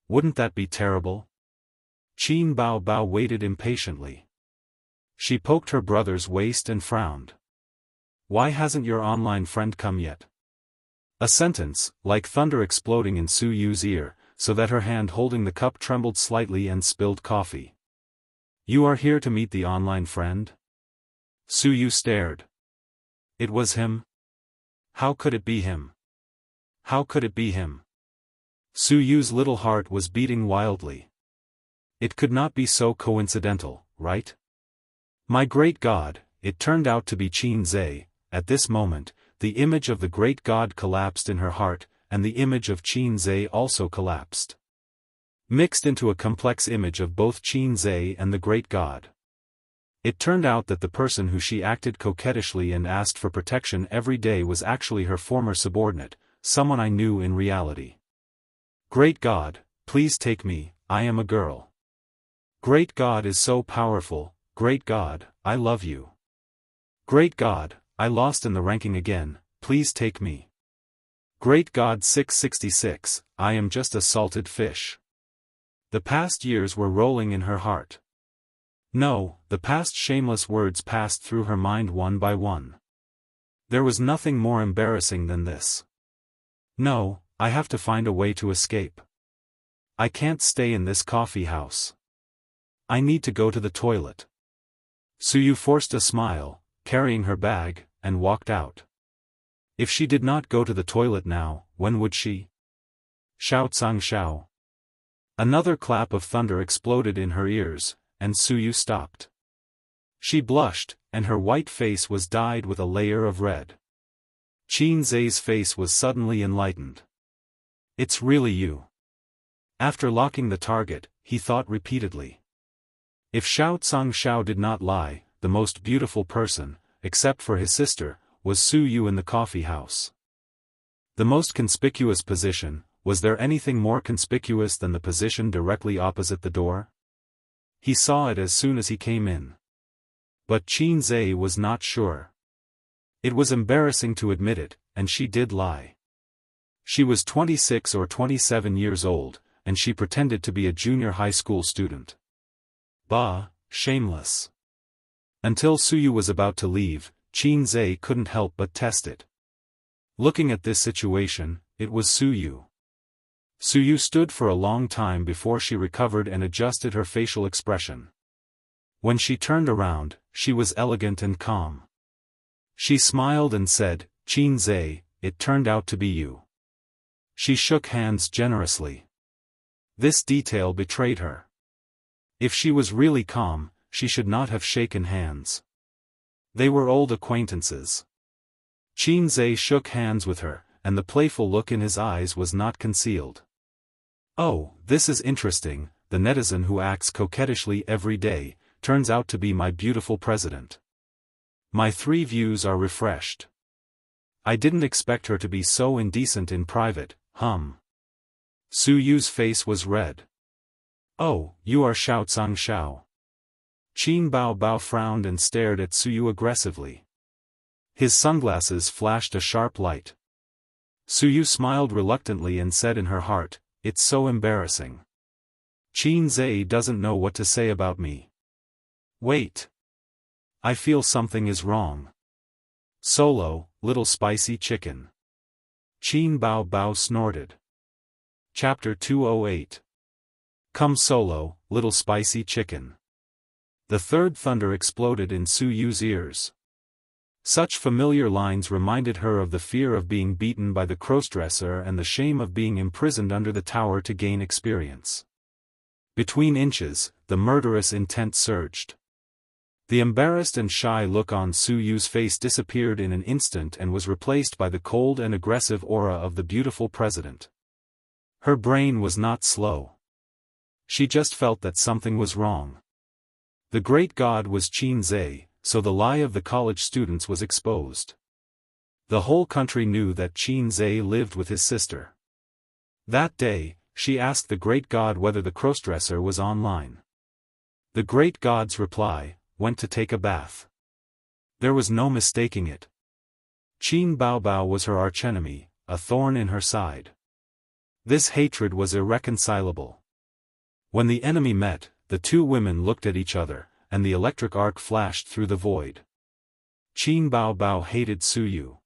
Wouldn't that be terrible? Qin Bao Bao waited impatiently. She poked her brother's waist and frowned. Why hasn't your online friend come yet? A sentence, like thunder exploding in Su Yu's ear, so that her hand holding the cup trembled slightly and spilled coffee. You are here to meet the online friend? Su Yu stared. It was him? How could it be him? How could it be him? Su Yu's little heart was beating wildly. It could not be so coincidental, right? My great God, it turned out to be Qin Zhe. At this moment, the image of the great god collapsed in her heart, and the image of Qin Zhe also collapsed. Mixed into a complex image of both Qin Zhe and the great god. It turned out that the person who she acted coquettishly and asked for protection every day was actually her former subordinate, someone I knew in reality. Great God, please take me, I am a girl. Great God is so powerful, great God, I love you. Great God, I lost in the ranking again, please take me. Great God 666, I am just a salted fish. The past years were rolling in her heart. No, the past shameless words passed through her mind one by one. There was nothing more embarrassing than this. No, I have to find a way to escape. I can't stay in this coffee house. I need to go to the toilet. Su Yu forced a smile, carrying her bag, and walked out. If she did not go to the toilet now, when would she? Xiao Tsang Xiao. Another clap of thunder exploded in her ears, and Su Yu stopped. She blushed, and her white face was dyed with a layer of red. Qin Zhe's face was suddenly enlightened. It's really you. After locking the target, he thought repeatedly. If Xiao Tsang Xiao did not lie, the most beautiful person, except for his sister, was Su Yu in the coffee house. The most conspicuous position, was there anything more conspicuous than the position directly opposite the door? He saw it as soon as he came in. But Qin Zhe was not sure. It was embarrassing to admit it, and she did lie. She was 26 or 27 years old, and she pretended to be a junior high school student. Bah, shameless. Until Su Yu was about to leave, Qin Zhe couldn't help but test it. Looking at this situation, it was Su Yu. Su Yu stood for a long time before she recovered and adjusted her facial expression. When she turned around, she was elegant and calm. She smiled and said, Qin Zhe, it turned out to be you. She shook hands generously. This detail betrayed her. If she was really calm, she should not have shaken hands. They were old acquaintances. Qin Zhe shook hands with her, and the playful look in his eyes was not concealed. Oh, this is interesting, the netizen who acts coquettishly every day, turns out to be my beautiful president. My 3 views are refreshed. I didn't expect her to be so indecent in private, Su Yu's face was red. Oh, you are Xiao Tsang Xiao. Qin Bao Bao frowned and stared at Su Yu aggressively. His sunglasses flashed a sharp light. Su Yu smiled reluctantly and said in her heart, it's so embarrassing. Qin Zhe doesn't know what to say about me. Wait. I feel something is wrong. Solo, little spicy chicken. Qin Bao Bao snorted. Chapter 208. Come solo, little spicy chicken. The third thunder exploded in Su Yu's ears. Such familiar lines reminded her of the fear of being beaten by the crossdresser and the shame of being imprisoned under the tower to gain experience. Between inches, the murderous intent surged. The embarrassed and shy look on Su Yu's face disappeared in an instant and was replaced by the cold and aggressive aura of the beautiful president. Her brain was not slow. She just felt that something was wrong. The great god was Qin Zhe, so the lie of the college students was exposed. The whole country knew that Qin Zhe lived with his sister. That day, she asked the great god whether the crossdresser was online. The great god's reply: went to take a bath. There was no mistaking it. Qin Baobao was her archenemy, a thorn in her side. This hatred was irreconcilable. When the enemy met, the two women looked at each other, and the electric arc flashed through the void. Qin Baobao hated Su Yu.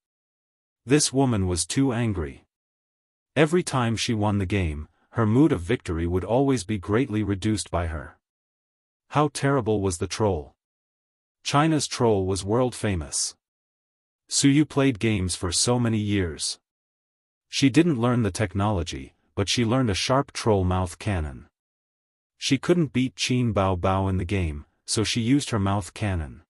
This woman was too angry. Every time she won the game, her mood of victory would always be greatly reduced by her. How terrible was the troll! China's troll was world famous. Su Yu played games for so many years. She didn't learn the technology, but she learned a sharp troll mouth cannon. She couldn't beat Qin Baobao in the game, so she used her mouth cannon.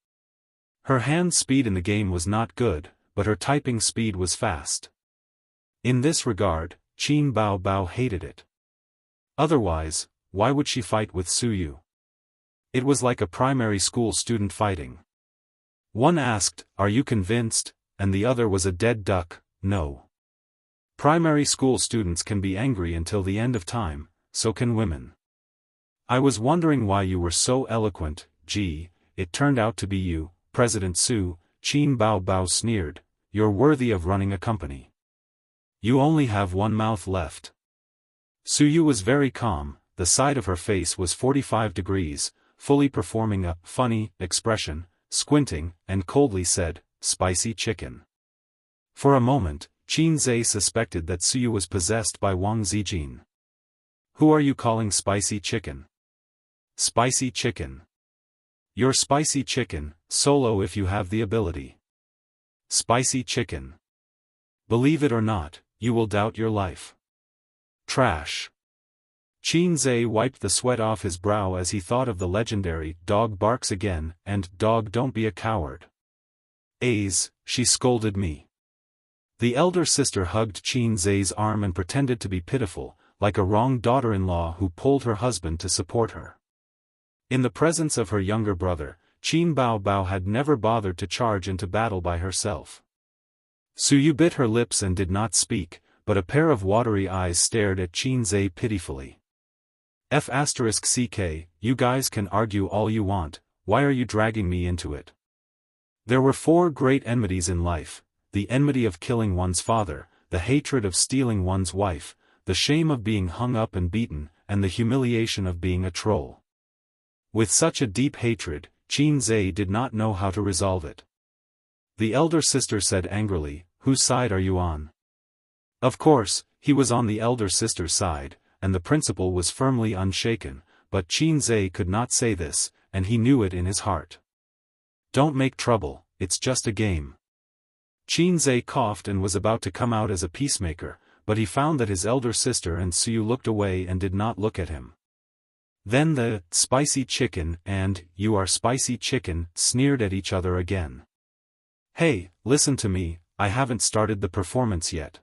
Her hand speed in the game was not good, but her typing speed was fast. In this regard, Qin Baobao hated it. Otherwise, why would she fight with Su Yu? It was like a primary school student fighting. One asked, "Are you convinced?" and the other was a dead duck, "No." Primary school students can be angry until the end of time, so can women. I was wondering why you were so eloquent. Gee, it turned out to be you, President Su, Qin Baobao sneered. You're worthy of running a company. You only have one mouth left. Su Yu was very calm, the side of her face was 45 degrees, fully performing a funny expression, squinting, and coldly said, "Spicy chicken." For a moment, Qin Zhe suspected that Su Yu was possessed by Wang Zijin. Who are you calling spicy chicken? Spicy chicken. You're spicy chicken, solo if you have the ability. Spicy chicken. Believe it or not, you will doubt your life. Trash. Qin Zhe wiped the sweat off his brow as he thought of the legendary "dog barks again" and "dog don't be a coward." She scolded me. The elder sister hugged Qin Zhe's arm and pretended to be pitiful, like a wrong daughter-in-law who pulled her husband to support her. In the presence of her younger brother, Qin Baobao had never bothered to charge into battle by herself. Su Yu bit her lips and did not speak, but a pair of watery eyes stared at Qin Zhe pitifully. *CK, you guys can argue all you want, why are you dragging me into it? There were 4 great enmities in life: the enmity of killing one's father, the hatred of stealing one's wife, the shame of being hung up and beaten, and the humiliation of being a troll. With such a deep hatred, Qin Zhe did not know how to resolve it. The elder sister said angrily, "Whose side are you on?" Of course, he was on the elder sister's side, and the principal was firmly unshaken, but Qin Zhe could not say this, and he knew it in his heart. Don't make trouble, it's just a game. Qin Zhe coughed and was about to come out as a peacemaker, but he found that his elder sister and Su Yu looked away and did not look at him. Then the "spicy chicken" and "you are spicy chicken" sneered at each other again. Hey, listen to me, I haven't started the performance yet.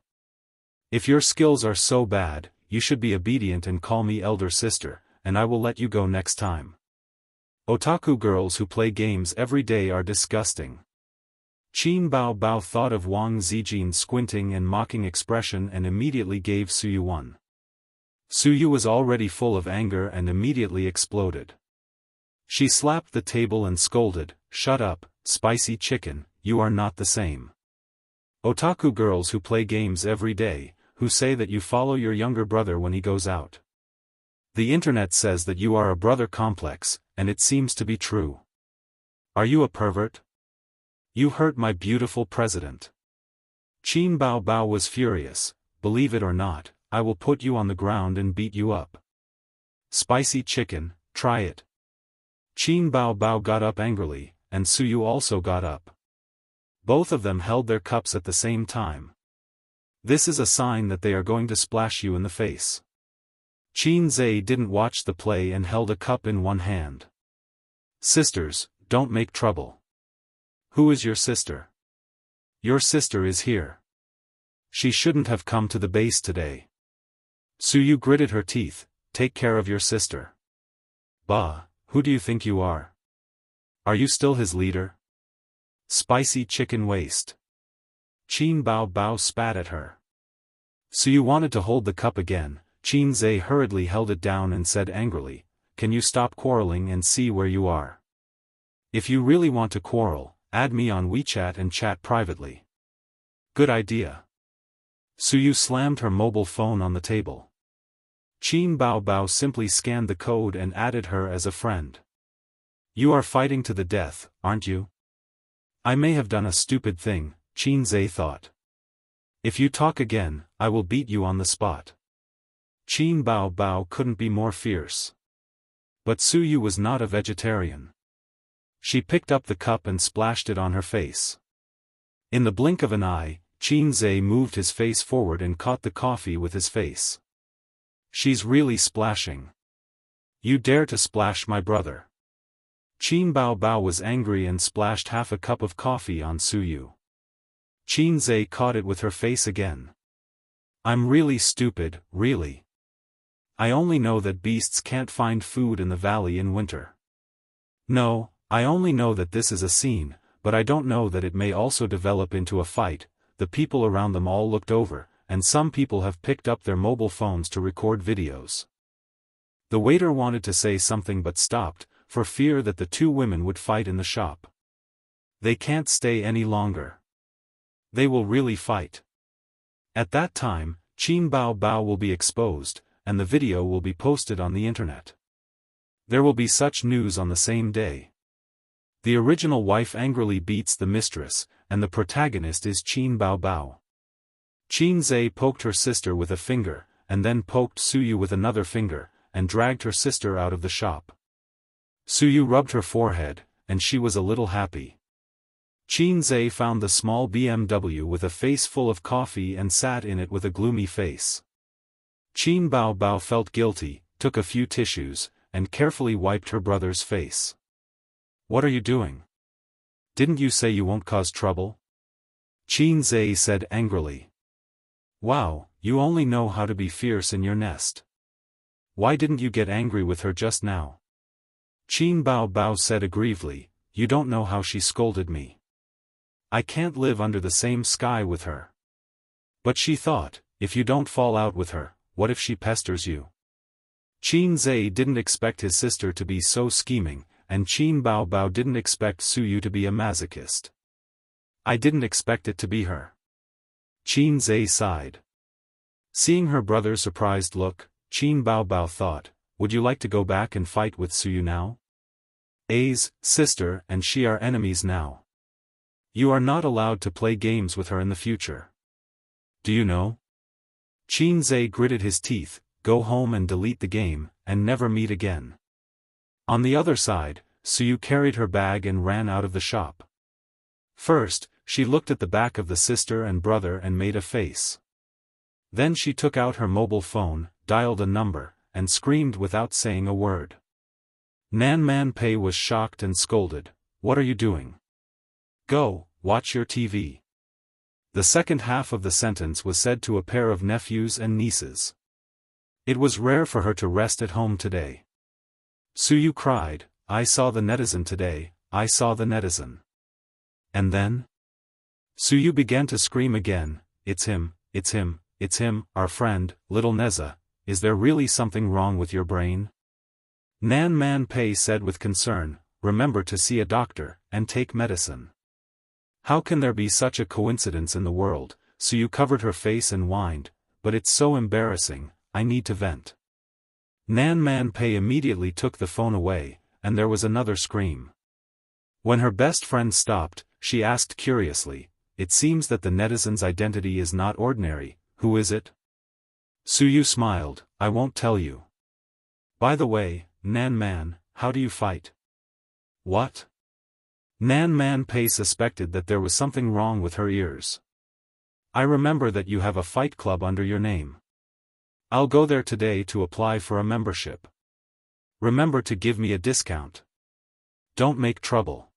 If your skills are so bad, you should be obedient and call me elder sister, and I will let you go next time. Otaku girls who play games every day are disgusting. Qin Baobao thought of Wang Zijin's squinting and mocking expression and immediately gave Su Yu one. Su Yu was already full of anger and immediately exploded. She slapped the table and scolded, "Shut up, spicy chicken, you are not the same." Otaku girls who play games every day, who say that you follow your younger brother when he goes out. The internet says that you are a brother complex, and it seems to be true. Are you a pervert? You hurt my beautiful president. Qin Baobao was furious. Believe it or not, I will put you on the ground and beat you up. Spicy chicken, try it. Qin Baobao got up angrily, and Su Yu also got up. Both of them held their cups at the same time. This is a sign that they are going to splash you in the face. Qin Zhe didn't watch the play and held a cup in one hand. Sisters, don't make trouble. Who is your sister? Your sister is here. She shouldn't have come to the base today. Suyu gritted her teeth. Take care of your sister. Bah, who do you think you are? Are you still his leader? Spicy chicken waste. Qin Bao Bao spat at her. Suyu wanted to hold the cup again. Qin Zhe hurriedly held it down and said angrily, "Can you stop quarreling and see where you are? If you really want to quarrel, add me on WeChat and chat privately." Good idea. Suyu slammed her mobile phone on the table. Qin Bao Bao simply scanned the code and added her as a friend. You are fighting to the death, aren't you? I may have done a stupid thing, Qin Zhe thought. If you talk again, I will beat you on the spot. Qin Bao Bao couldn't be more fierce. But Suyu was not a vegetarian. She picked up the cup and splashed it on her face. In the blink of an eye, Qin Zhe moved his face forward and caught the coffee with his face. She's really splashing. You dare to splash my brother. Qin Bao Bao was angry and splashed half a cup of coffee on Suyu. Qin Zhe caught it with her face again. I'm really stupid, really. I only know that beasts can't find food in the valley in winter. No, I only know that this is a scene, but I don't know that it may also develop into a fight. The people around them all looked over, and some people have picked up their mobile phones to record videos. The waiter wanted to say something but stopped, for fear that the two women would fight in the shop. They can't stay any longer. They will really fight. At that time, Qin Bao Bao will be exposed, and the video will be posted on the internet. There will be such news on the same day. The original wife angrily beats the mistress, and the protagonist is Qin Bao Bao. Qin Zhe poked her sister with a finger, and then poked Suyu with another finger, and dragged her sister out of the shop. Suyu rubbed her forehead, and she was a little happy. Qin Zhe found the small BMW with a face full of coffee and sat in it with a gloomy face. Qin Bao Bao felt guilty, took a few tissues, and carefully wiped her brother's face. What are you doing? Didn't you say you won't cause trouble? Qin Zhe said angrily. Wow, you only know how to be fierce in your nest. Why didn't you get angry with her just now? Qin Bao Bao said aggrievedly, you don't know how she scolded me. I can't live under the same sky with her. But she thought, if you don't fall out with her, what if she pesters you? Qin Zhe didn't expect his sister to be so scheming, and Qin Bao Bao didn't expect Suyu to be a masochist. I didn't expect it to be her. Qin Zhe sighed. Seeing her brother's surprised look, Qin Bao Bao thought, would you like to go back and fight with Suyu now? A's sister and she are enemies now. You are not allowed to play games with her in the future. Do you know? Qin Zhe gritted his teeth, go home and delete the game, and never meet again. On the other side, Suyu carried her bag and ran out of the shop. First, she looked at the back of the sister and brother and made a face. Then she took out her mobile phone, dialed a number, and screamed without saying a word. Nan Man Pei was shocked and scolded, what are you doing? Go, watch your TV. The second half of the sentence was said to a pair of nephews and nieces. It was rare for her to rest at home today. Suyu cried, I saw the netizen today, I saw the netizen. And then? Suyu began to scream again, it's him, it's him, it's him, our friend, little Neza, is there really something wrong with your brain? Nan Man Pei said with concern, remember to see a doctor, and take medicine. How can there be such a coincidence in the world? Suyu covered her face and whined, but it's so embarrassing, I need to vent. Nan Man Pei immediately took the phone away, and there was another scream. When her best friend stopped, she asked curiously, it seems that the netizen's identity is not ordinary, who is it? Suyu smiled, I won't tell you. By the way, Nan Man, how do you fight? What? Nan Man Pei suspected that there was something wrong with her ears. I remember that you have a fight club under your name. I'll go there today to apply for a membership. Remember to give me a discount. Don't make trouble.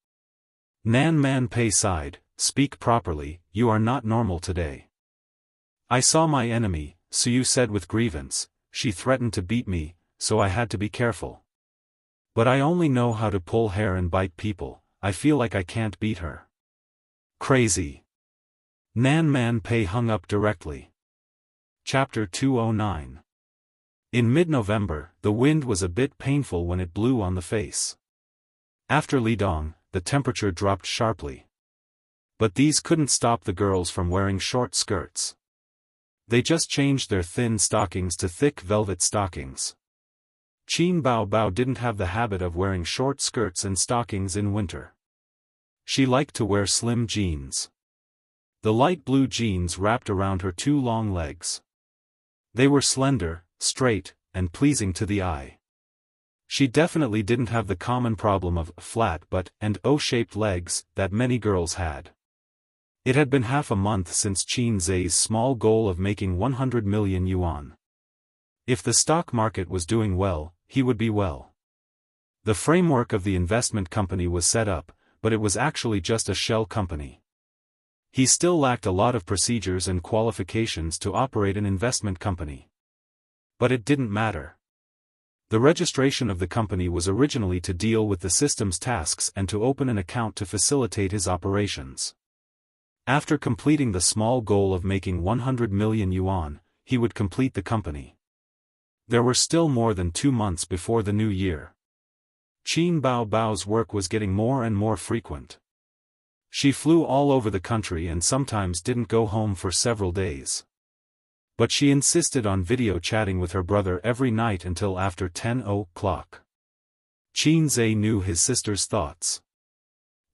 Nan Man Pei sighed, speak properly, you are not normal today. I saw my enemy, Suyu said with grievance, she threatened to beat me, so I had to be careful. But I only know how to pull hair and bite people, I feel like I can't beat her. Crazy. Nan Man Pei hung up directly. Chapter 209. In mid-November, the wind was a bit painful when it blew on the face. After Lidong, the temperature dropped sharply. But these couldn't stop the girls from wearing short skirts. They just changed their thin stockings to thick velvet stockings. Qin Bao Bao didn't have the habit of wearing short skirts and stockings in winter. She liked to wear slim jeans. The light blue jeans wrapped around her two long legs. They were slender, straight, and pleasing to the eye. She definitely didn't have the common problem of flat butt and O-shaped legs that many girls had. It had been half a month since Qin Zai's small goal of making 100 million yuan. If the stock market was doing well, he would be well. The framework of the investment company was set up, but it was actually just a shell company. He still lacked a lot of procedures and qualifications to operate an investment company. But it didn't matter. The registration of the company was originally to deal with the system's tasks and to open an account to facilitate his operations. After completing the small goal of making 100 million yuan, he would complete the company. There were still more than 2 months before the new year. Qin Bao Bao's work was getting more and more frequent. She flew all over the country and sometimes didn't go home for several days. But she insisted on video chatting with her brother every night until after 10 o'clock. Qin Zai knew his sister's thoughts.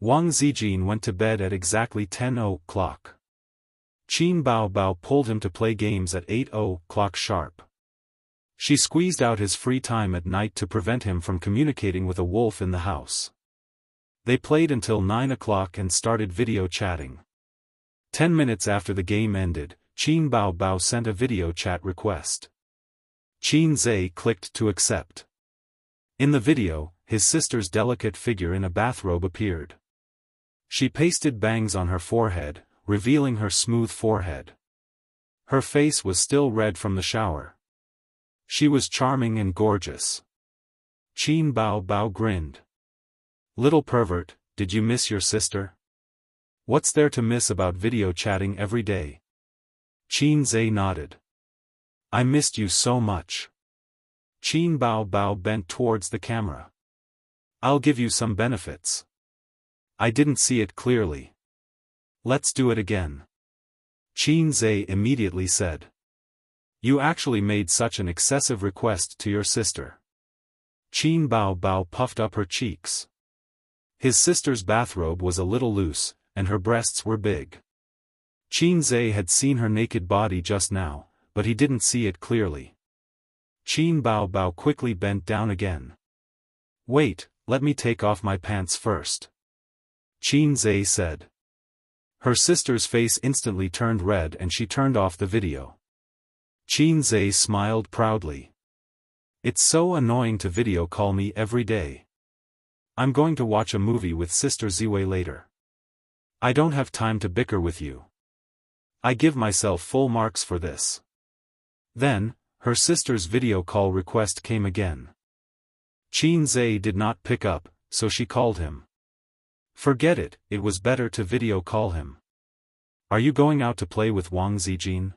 Wang Zijin went to bed at exactly 10 o'clock. Qin Bao Bao pulled him to play games at 8 o'clock sharp. She squeezed out his free time at night to prevent him from communicating with a wolf in the house. They played until 9 o'clock and started video chatting. 10 minutes after the game ended, Qin Bao Bao sent a video chat request. Qin Zai clicked to accept. In the video, his sister's delicate figure in a bathrobe appeared. She pasted bangs on her forehead, revealing her smooth forehead. Her face was still red from the shower. She was charming and gorgeous. Qin Bao Bao grinned. Little pervert, did you miss your sister? What's there to miss about video chatting every day? Qin Zai nodded. I missed you so much. Qin Bao Bao bent towards the camera. I'll give you some benefits. I didn't see it clearly. Let's do it again. Qin Zai immediately said. You actually made such an excessive request to your sister. Qin Bao Bao puffed up her cheeks. His sister's bathrobe was a little loose, and her breasts were big. Qin Zai had seen her naked body just now, but he didn't see it clearly. Qin Bao Bao quickly bent down again. Wait, let me take off my pants first. Qin Zai said. Her sister's face instantly turned red and she turned off the video. Qin Zai smiled proudly. It's so annoying to video call me every day. I'm going to watch a movie with Sister Ziwei later. I don't have time to bicker with you. I give myself full marks for this. Then, her sister's video call request came again. Qin Zai did not pick up, so she called him. Forget it, it was better to video call him. Are you going out to play with Wang Zijin?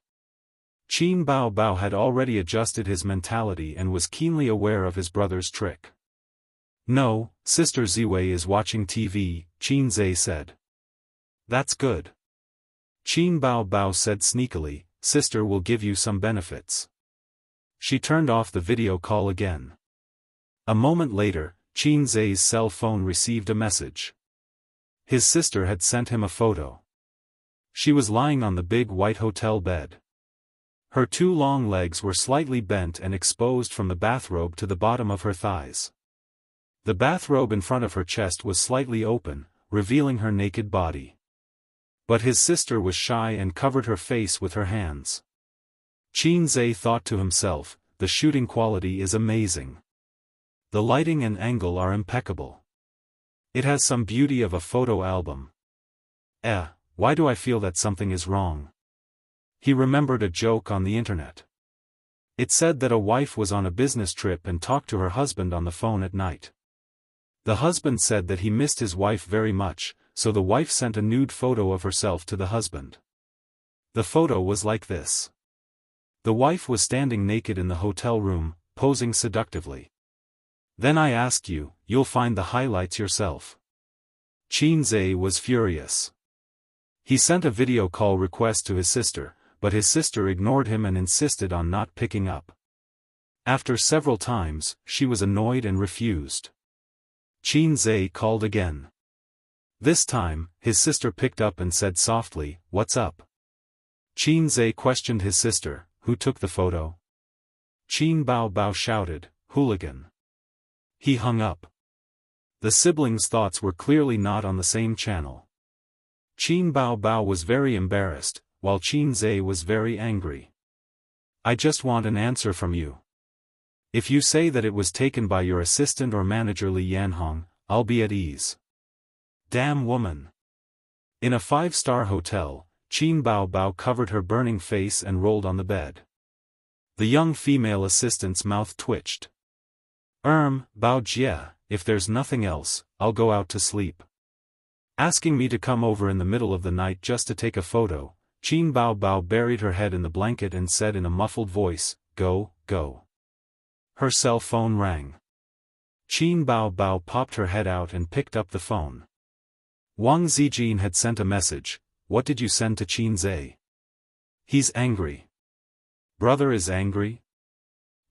Qin Bao Bao had already adjusted his mentality and was keenly aware of his brother's trick. No, Sister Ziwei is watching TV, Qin Zai said. That's good. Qin Bao Bao said sneakily, Sister will give you some benefits. She turned off the video call again. A moment later, Qin Zai's cell phone received a message. His sister had sent him a photo. She was lying on the big white hotel bed. Her two long legs were slightly bent and exposed from the bathrobe to the bottom of her thighs. The bathrobe in front of her chest was slightly open, revealing her naked body. But his sister was shy and covered her face with her hands. Qin Zhe thought to himself, the shooting quality is amazing. The lighting and angle are impeccable. It has some beauty of a photo album. Why do I feel that something is wrong? He remembered a joke on the internet. It said that a wife was on a business trip and talked to her husband on the phone at night. The husband said that he missed his wife very much, so the wife sent a nude photo of herself to the husband. The photo was like this. The wife was standing naked in the hotel room, posing seductively. Then I asked you, you'll find the highlights yourself. Qin Zhe was furious. He sent a video call request to his sister, but his sister ignored him and insisted on not picking up. After several times, she was annoyed and refused. Qin Zhe called again. This time, his sister picked up and said softly, "What's up?" Qin Zhe questioned his sister, "Who took the photo?" Qin Bao Bao shouted, "Hooligan." He hung up. The siblings' thoughts were clearly not on the same channel. Qin Bao Bao was very embarrassed, while Qin Zhe was very angry. "I just want an answer from you. If you say that it was taken by your assistant or manager Li Yanhong, I'll be at ease." Damn woman. In a 5-star hotel, Qin Bao Bao covered her burning face and rolled on the bed. The young female assistant's mouth twitched. Bao Jie, if there's nothing else, I'll go out to sleep. Asking me to come over in the middle of the night just to take a photo, Qin Bao Bao buried her head in the blanket and said in a muffled voice, "Go, go." Her cell phone rang. Qin Bao Bao popped her head out and picked up the phone. Wang Zijin had sent a message. "What did you send to Qin Zhe?" "He's angry." "Brother is angry?"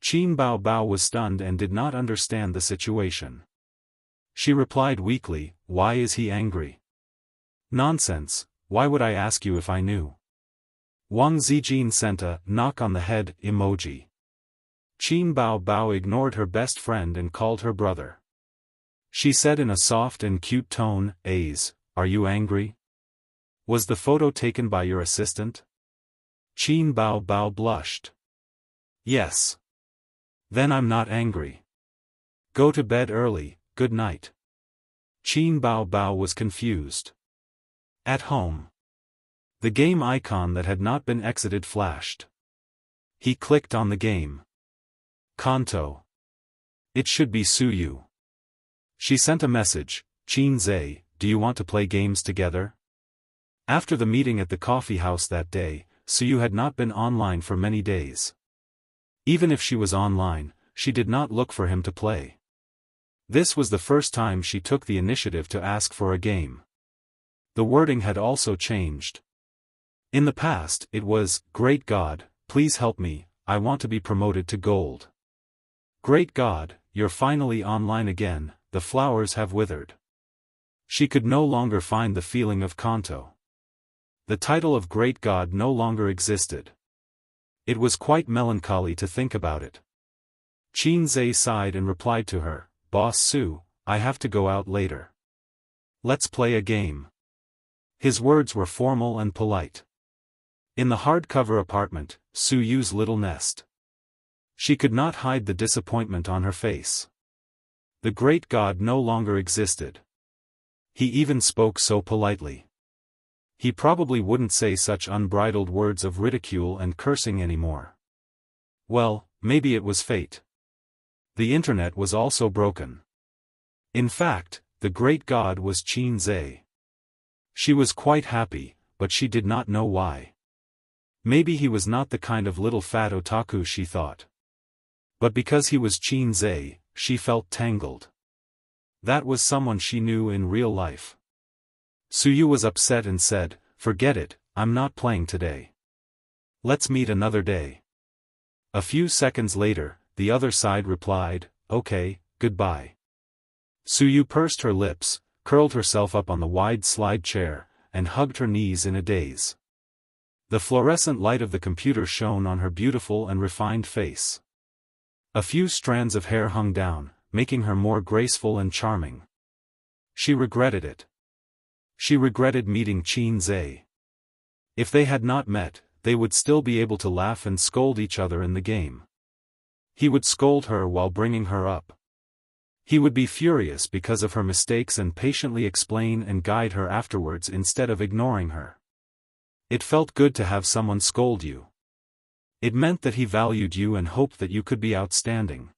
Qin Bao Bao was stunned and did not understand the situation. She replied weakly, "Why is he angry?" "Nonsense, why would I ask you if I knew?" Wang Zijin sent a knock on the head emoji. Qin Bao Bao ignored her best friend and called her brother. She said in a soft and cute tone, "Are you angry? Was the photo taken by your assistant?" Qin Bao Bao blushed. "Yes." "Then I'm not angry. Go to bed early, good night." Qin Bao Bao was confused. At home. The game icon that had not been exited flashed. He clicked on the game. Kanto. It should be Suyu. She sent a message, "Qin Zhe, do you want to play games together?" After the meeting at the coffee house that day, Suyu had not been online for many days. Even if she was online, she did not look for him to play. This was the first time she took the initiative to ask for a game. The wording had also changed. In the past, it was, "Great God, please help me, I want to be promoted to gold." "Great God, you're finally online again, the flowers have withered." She could no longer find the feeling of Kanto. The title of Great God no longer existed. It was quite melancholy to think about it. Qin Zhe sighed and replied to her, "Boss Su, I have to go out later. Let's play a game." His words were formal and polite. In the hardcover apartment, Suyu's little nest. She could not hide the disappointment on her face. The great God no longer existed. He even spoke so politely. He probably wouldn't say such unbridled words of ridicule and cursing anymore. Well, maybe it was fate. The internet was also broken. In fact, the great God was Qin Zhe. She was quite happy, but she did not know why. Maybe he was not the kind of little fat otaku she thought. But because he was Qin Zhe, she felt tangled. That was someone she knew in real life. Suyu was upset and said, "Forget it, I'm not playing today. Let's meet another day." A few seconds later, the other side replied, "Okay, goodbye." Suyu pursed her lips, curled herself up on the wide slide chair, and hugged her knees in a daze. The fluorescent light of the computer shone on her beautiful and refined face. A few strands of hair hung down, making her more graceful and charming. She regretted it. She regretted meeting Qin Zhe. If they had not met, they would still be able to laugh and scold each other in the game. He would scold her while bringing her up. He would be furious because of her mistakes and patiently explain and guide her afterwards instead of ignoring her. It felt good to have someone scold you. It meant that he valued you and hoped that you could be outstanding.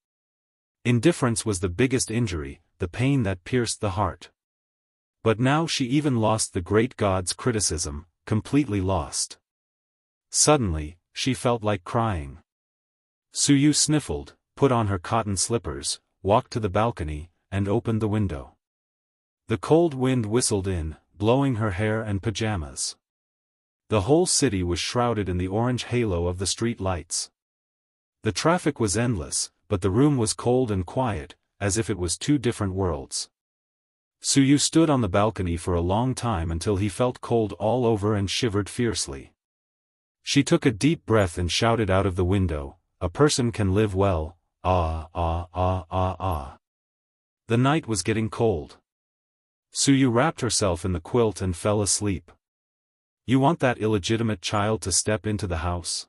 Indifference was the biggest injury, the pain that pierced the heart. But now she even lost the great god's criticism, completely lost. Suddenly, she felt like crying. Suyu sniffled, put on her cotton slippers, walked to the balcony, and opened the window. The cold wind whistled in, blowing her hair and pajamas. The whole city was shrouded in the orange halo of the street lights. The traffic was endless, but the room was cold and quiet, as if it was two different worlds. Suyu stood on the balcony for a long time until he felt cold all over and shivered fiercely. She took a deep breath and shouted out of the window, "A person can live well, ah ah ah ah ah." The night was getting cold. Suyu wrapped herself in the quilt and fell asleep. You want that illegitimate child to step into the house?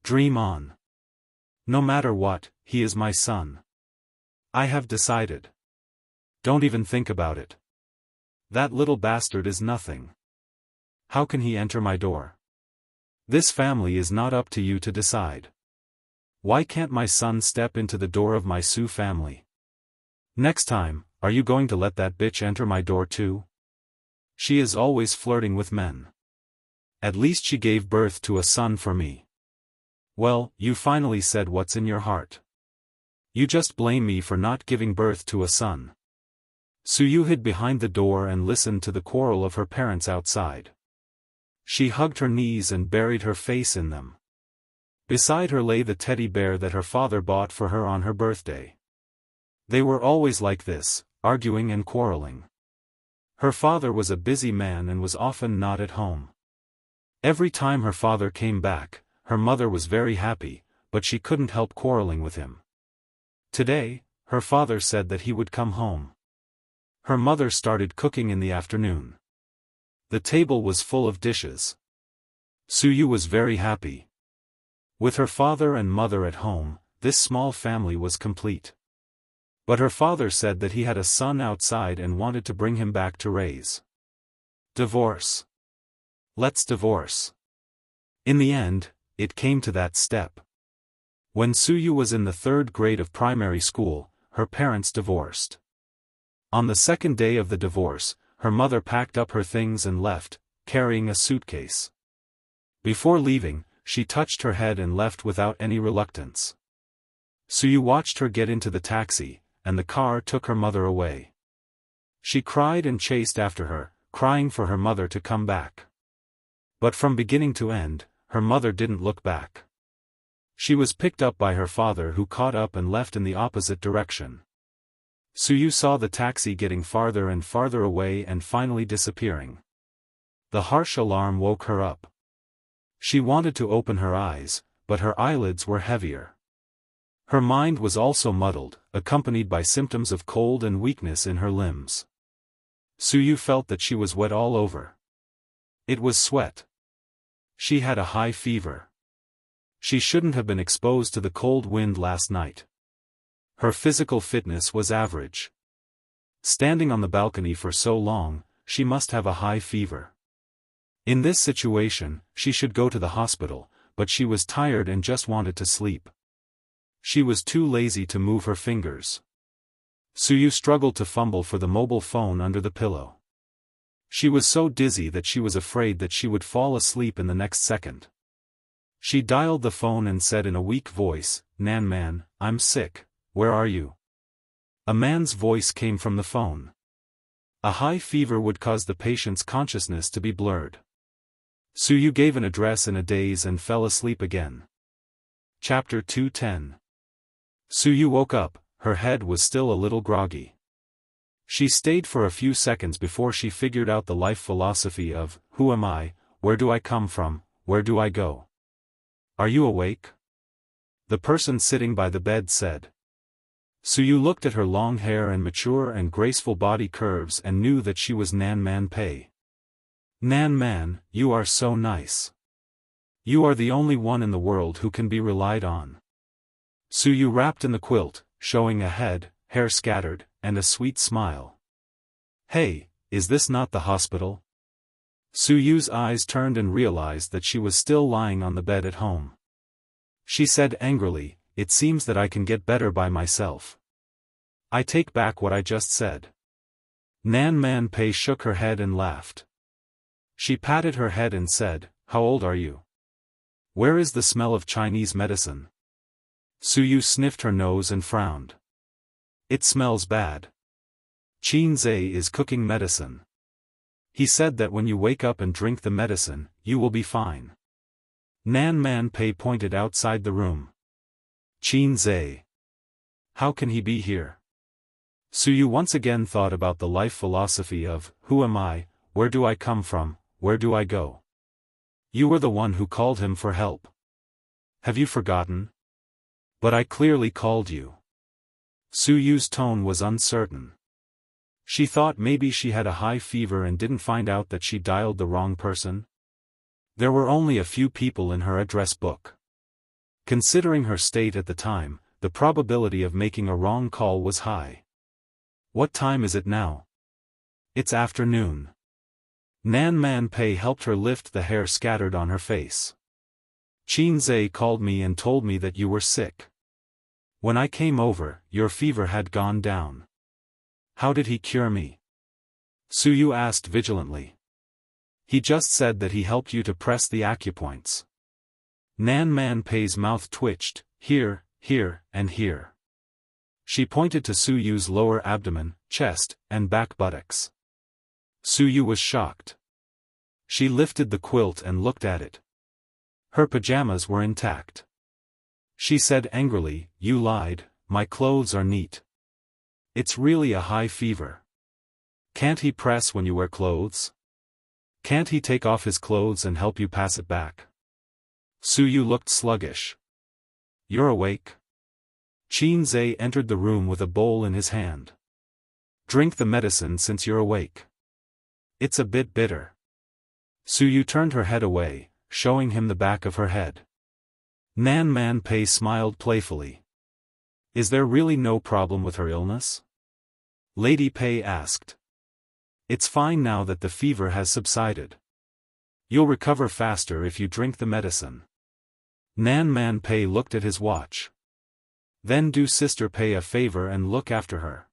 Dream on. No matter what, he is my son. I have decided. Don't even think about it. That little bastard is nothing. How can he enter my door? This family is not up to you to decide. Why can't my son step into the door of my Su family? Next time, are you going to let that bitch enter my door too? She is always flirting with men. At least she gave birth to a son for me. Well, you finally said what's in your heart. You just blame me for not giving birth to a son. Suyu hid behind the door and listened to the quarrel of her parents outside. She hugged her knees and buried her face in them. Beside her lay the teddy bear that her father bought for her on her birthday. They were always like this, arguing and quarreling. Her father was a busy man and was often not at home. Every time her father came back, her mother was very happy, but she couldn't help quarreling with him. Today, her father said that he would come home. Her mother started cooking in the afternoon. The table was full of dishes. Suyu was very happy. With her father and mother at home, this small family was complete. But her father said that he had a son outside and wanted to bring him back to raise. Divorce. Let's divorce. In the end, it came to that step. When Suyu was in the 3rd grade of primary school, her parents divorced. On the second day of the divorce, her mother packed up her things and left, carrying a suitcase. Before leaving, she touched her head and left without any reluctance. Suyu watched her get into the taxi, and the car took her mother away. She cried and chased after her, crying for her mother to come back. But from beginning to end, her mother didn't look back. She was picked up by her father, who caught up and left in the opposite direction. Suyu saw the taxi getting farther and farther away and finally disappearing. The harsh alarm woke her up. She wanted to open her eyes, but her eyelids were heavier. Her mind was also muddled, accompanied by symptoms of cold and weakness in her limbs. Suyu felt that she was wet all over. It was sweat. She had a high fever. She shouldn't have been exposed to the cold wind last night. Her physical fitness was average. Standing on the balcony for so long, she must have a high fever. In this situation, she should go to the hospital, but she was tired and just wanted to sleep. She was too lazy to move her fingers. Suyu struggled to fumble for the mobile phone under the pillow. She was so dizzy that she was afraid that she would fall asleep in the next second. She dialed the phone and said in a weak voice, "Nan man, I'm sick, where are you?" A man's voice came from the phone. A high fever would cause the patient's consciousness to be blurred. Suyu gave an address in a daze and fell asleep again. Chapter 210. Suyu woke up, her head was still a little groggy. She stayed for a few seconds before she figured out the life philosophy of, who am I, where do I come from, where do I go? Are you awake? The person sitting by the bed said. Suyu looked at her long hair and mature and graceful body curves and knew that she was Nan Man Pei. Nan Man, you are so nice. You are the only one in the world who can be relied on. Su Yu wrapped in the quilt, showing a head, hair scattered, and a sweet smile. Hey, is this not the hospital? Su Yu's eyes turned and realized that she was still lying on the bed at home. She said angrily, it seems that I can get better by myself. I take back what I just said. Nan Man Pei shook her head and laughed. She patted her head and said, how old are you? Where is the smell of Chinese medicine? Su Yu sniffed her nose and frowned. It smells bad. Qin Zhe is cooking medicine. He said that when you wake up and drink the medicine, you will be fine. Nan Man Pei pointed outside the room. Qin Zhe. How can he be here? Su Yu once again thought about the life philosophy of, who am I, where do I come from, where do I go? You were the one who called him for help. Have you forgotten? But I clearly called you. Su Yu's tone was uncertain. She thought maybe she had a high fever and didn't find out that she dialed the wrong person. There were only a few people in her address book. Considering her state at the time, the probability of making a wrong call was high. What time is it now? It's afternoon. Nan Man Pei helped her lift the hair scattered on her face. Qin Zhe called me and told me that you were sick. When I came over, your fever had gone down. How did he cure me? Su Yu asked vigilantly. He just said that he helped you to press the acupoints. Nan Man Pei's mouth twitched, here, and here. She pointed to Su Yu's lower abdomen, chest, and back buttocks. Su Yu was shocked. She lifted the quilt and looked at it. Her pajamas were intact. She said angrily, you lied, my clothes are neat. It's really a high fever. Can't he press when you wear clothes? Can't he take off his clothes and help you pass it back? Su Yu looked sluggish. You're awake? Qin Zhe entered the room with a bowl in his hand. Drink the medicine since you're awake. It's a bit bitter. Su Yu turned her head away, showing him the back of her head. Nan Man Pei smiled playfully. Is there really no problem with her illness? Lady Pei asked. It's fine now that the fever has subsided. You'll recover faster if you drink the medicine. Nan Man Pei looked at his watch. Then do Sister Pei a favor and look after her.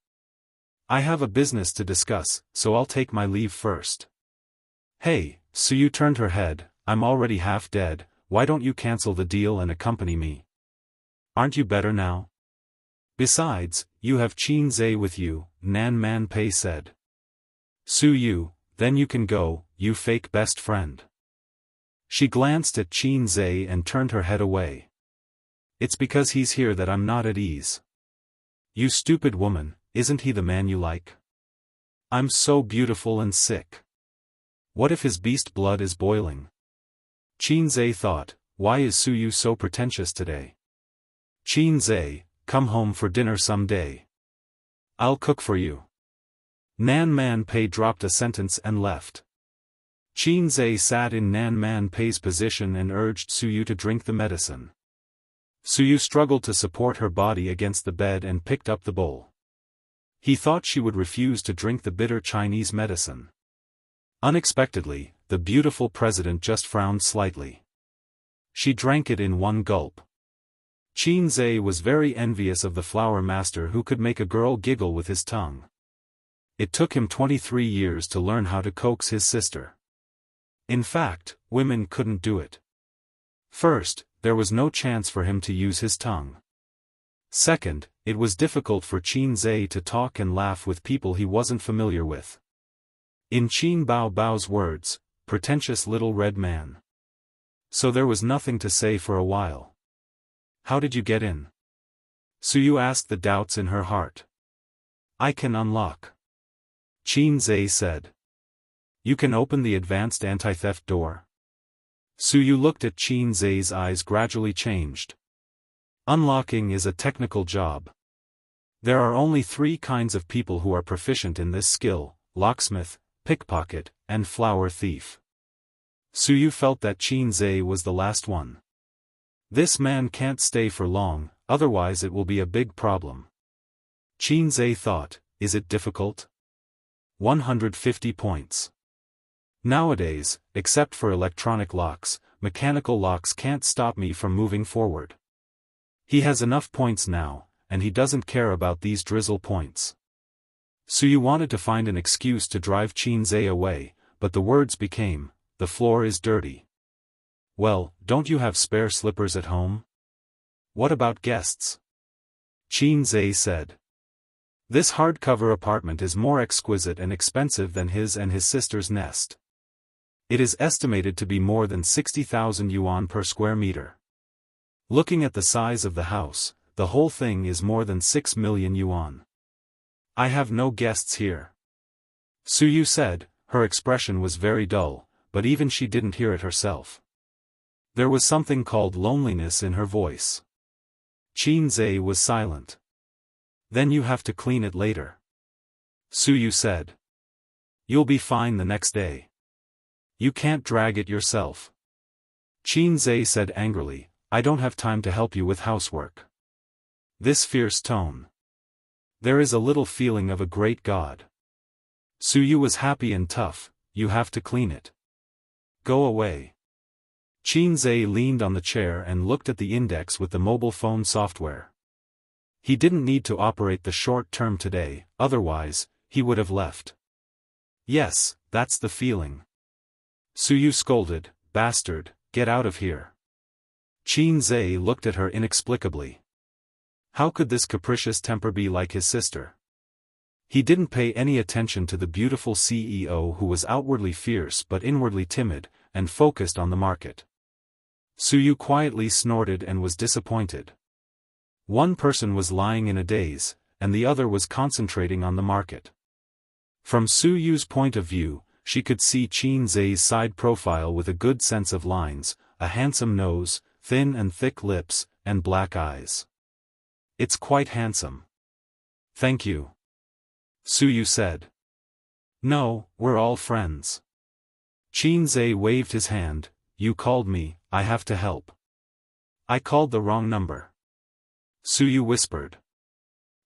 I have a business to discuss, so I'll take my leave first. Hey, Su Yu turned her head, I'm already half dead, why don't you cancel the deal and accompany me? Aren't you better now? Besides, you have Qin Zhe with you, Nan Man Pei said. Su Yu, then you can go, you fake best friend. She glanced at Qin Zhe and turned her head away. It's because he's here that I'm not at ease. You stupid woman, isn't he the man you like? I'm so beautiful and sick. What if his beast blood is boiling? Qin Zhe thought, why is Su Yu so pretentious today? Qin Zhe, come home for dinner someday. I'll cook for you. Nan Man Pei dropped a sentence and left. Qin Zhe sat in Nan Man Pei's position and urged Su Yu to drink the medicine. Su Yu struggled to support her body against the bed and picked up the bowl. He thought she would refuse to drink the bitter Chinese medicine. Unexpectedly, the beautiful president just frowned slightly. She drank it in one gulp. Qin Zhe was very envious of the flower master who could make a girl giggle with his tongue. It took him 23 years to learn how to coax his sister. In fact, women couldn't do it. First, there was no chance for him to use his tongue. Second, it was difficult for Qin Zhe to talk and laugh with people he wasn't familiar with. In Qin Bao Bao's words, pretentious little red man. So there was nothing to say for a while. How did you get in? Su Yu asked the doubts in her heart. I can unlock. Qin Zhe said. You can open the advanced anti-theft door? Su Yu looked at Qin Zhe's eyes gradually changed. Unlocking is a technical job. There are only 3 kinds of people who are proficient in this skill: locksmith, pickpocket, and flower thief. Suyu felt that Qin Zhe was the last one. This man can't stay for long, otherwise it will be a big problem. Qin Zhe thought, is it difficult? 150 points. Nowadays, except for electronic locks, mechanical locks can't stop me from moving forward. He has enough points now, and he doesn't care about these drizzle points. Suyu wanted to find an excuse to drive Qin Zhe away, but the words became, the floor is dirty. Well, don't you have spare slippers at home? What about guests? Qin Zhe said. This hardcover apartment is more exquisite and expensive than his and his sister's nest. It is estimated to be more than 60,000 yuan per square meter. Looking at the size of the house, the whole thing is more than 6 million yuan. I have no guests here. Suyu said, her expression was very dull, but even she didn't hear it herself. There was something called loneliness in her voice. Qin Zhe was silent. Then you have to clean it later. Suyu said. You'll be fine the next day. You can't drag it yourself. Qin Zhe said angrily, I don't have time to help you with housework. This fierce tone. There is a little feeling of a great god. Suyu was happy and tough, you have to clean it. Go away. Qin Zhe leaned on the chair and looked at the index with the mobile phone software. He didn't need to operate the short term today, otherwise, he would have left. Yes, that's the feeling. Suyu scolded, bastard, get out of here. Qin Zhe looked at her inexplicably. How could this capricious temper be like his sister? He didn't pay any attention to the beautiful CEO who was outwardly fierce but inwardly timid, and focused on the market. Suyu quietly snorted and was disappointed. One person was lying in a daze, and the other was concentrating on the market. From Suyu's point of view, she could see Qin Zhe's side profile with a good sense of lines, a handsome nose, thin and thick lips, and black eyes. It's quite handsome. Thank you. Suyu said. No, we're all friends. Qin Zhe waved his hand, you called me, I have to help. I called the wrong number. Suyu whispered.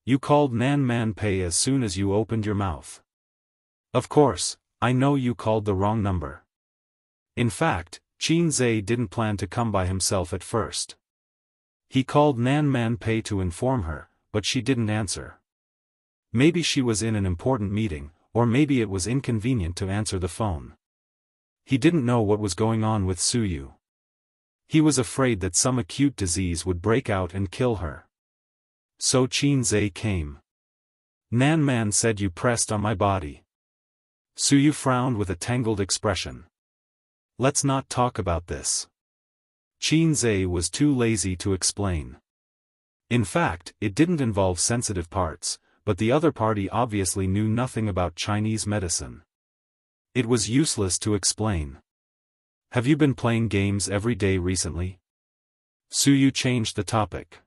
You called Nan Man Pei as soon as you opened your mouth. Of course, I know you called the wrong number. In fact, Qin Zhe didn't plan to come by himself at first. He called Nan Man Pei to inform her, but she didn't answer. Maybe she was in an important meeting, or maybe it was inconvenient to answer the phone. He didn't know what was going on with Suyu. He was afraid that some acute disease would break out and kill her. So Qin Zhe came. Nan Man said you pressed on my body. Suyu frowned with a tangled expression. Let's not talk about this. Qin Zhe was too lazy to explain. In fact, it didn't involve sensitive parts, but the other party obviously knew nothing about Chinese medicine. It was useless to explain. Have you been playing games every day recently? Suyu changed the topic.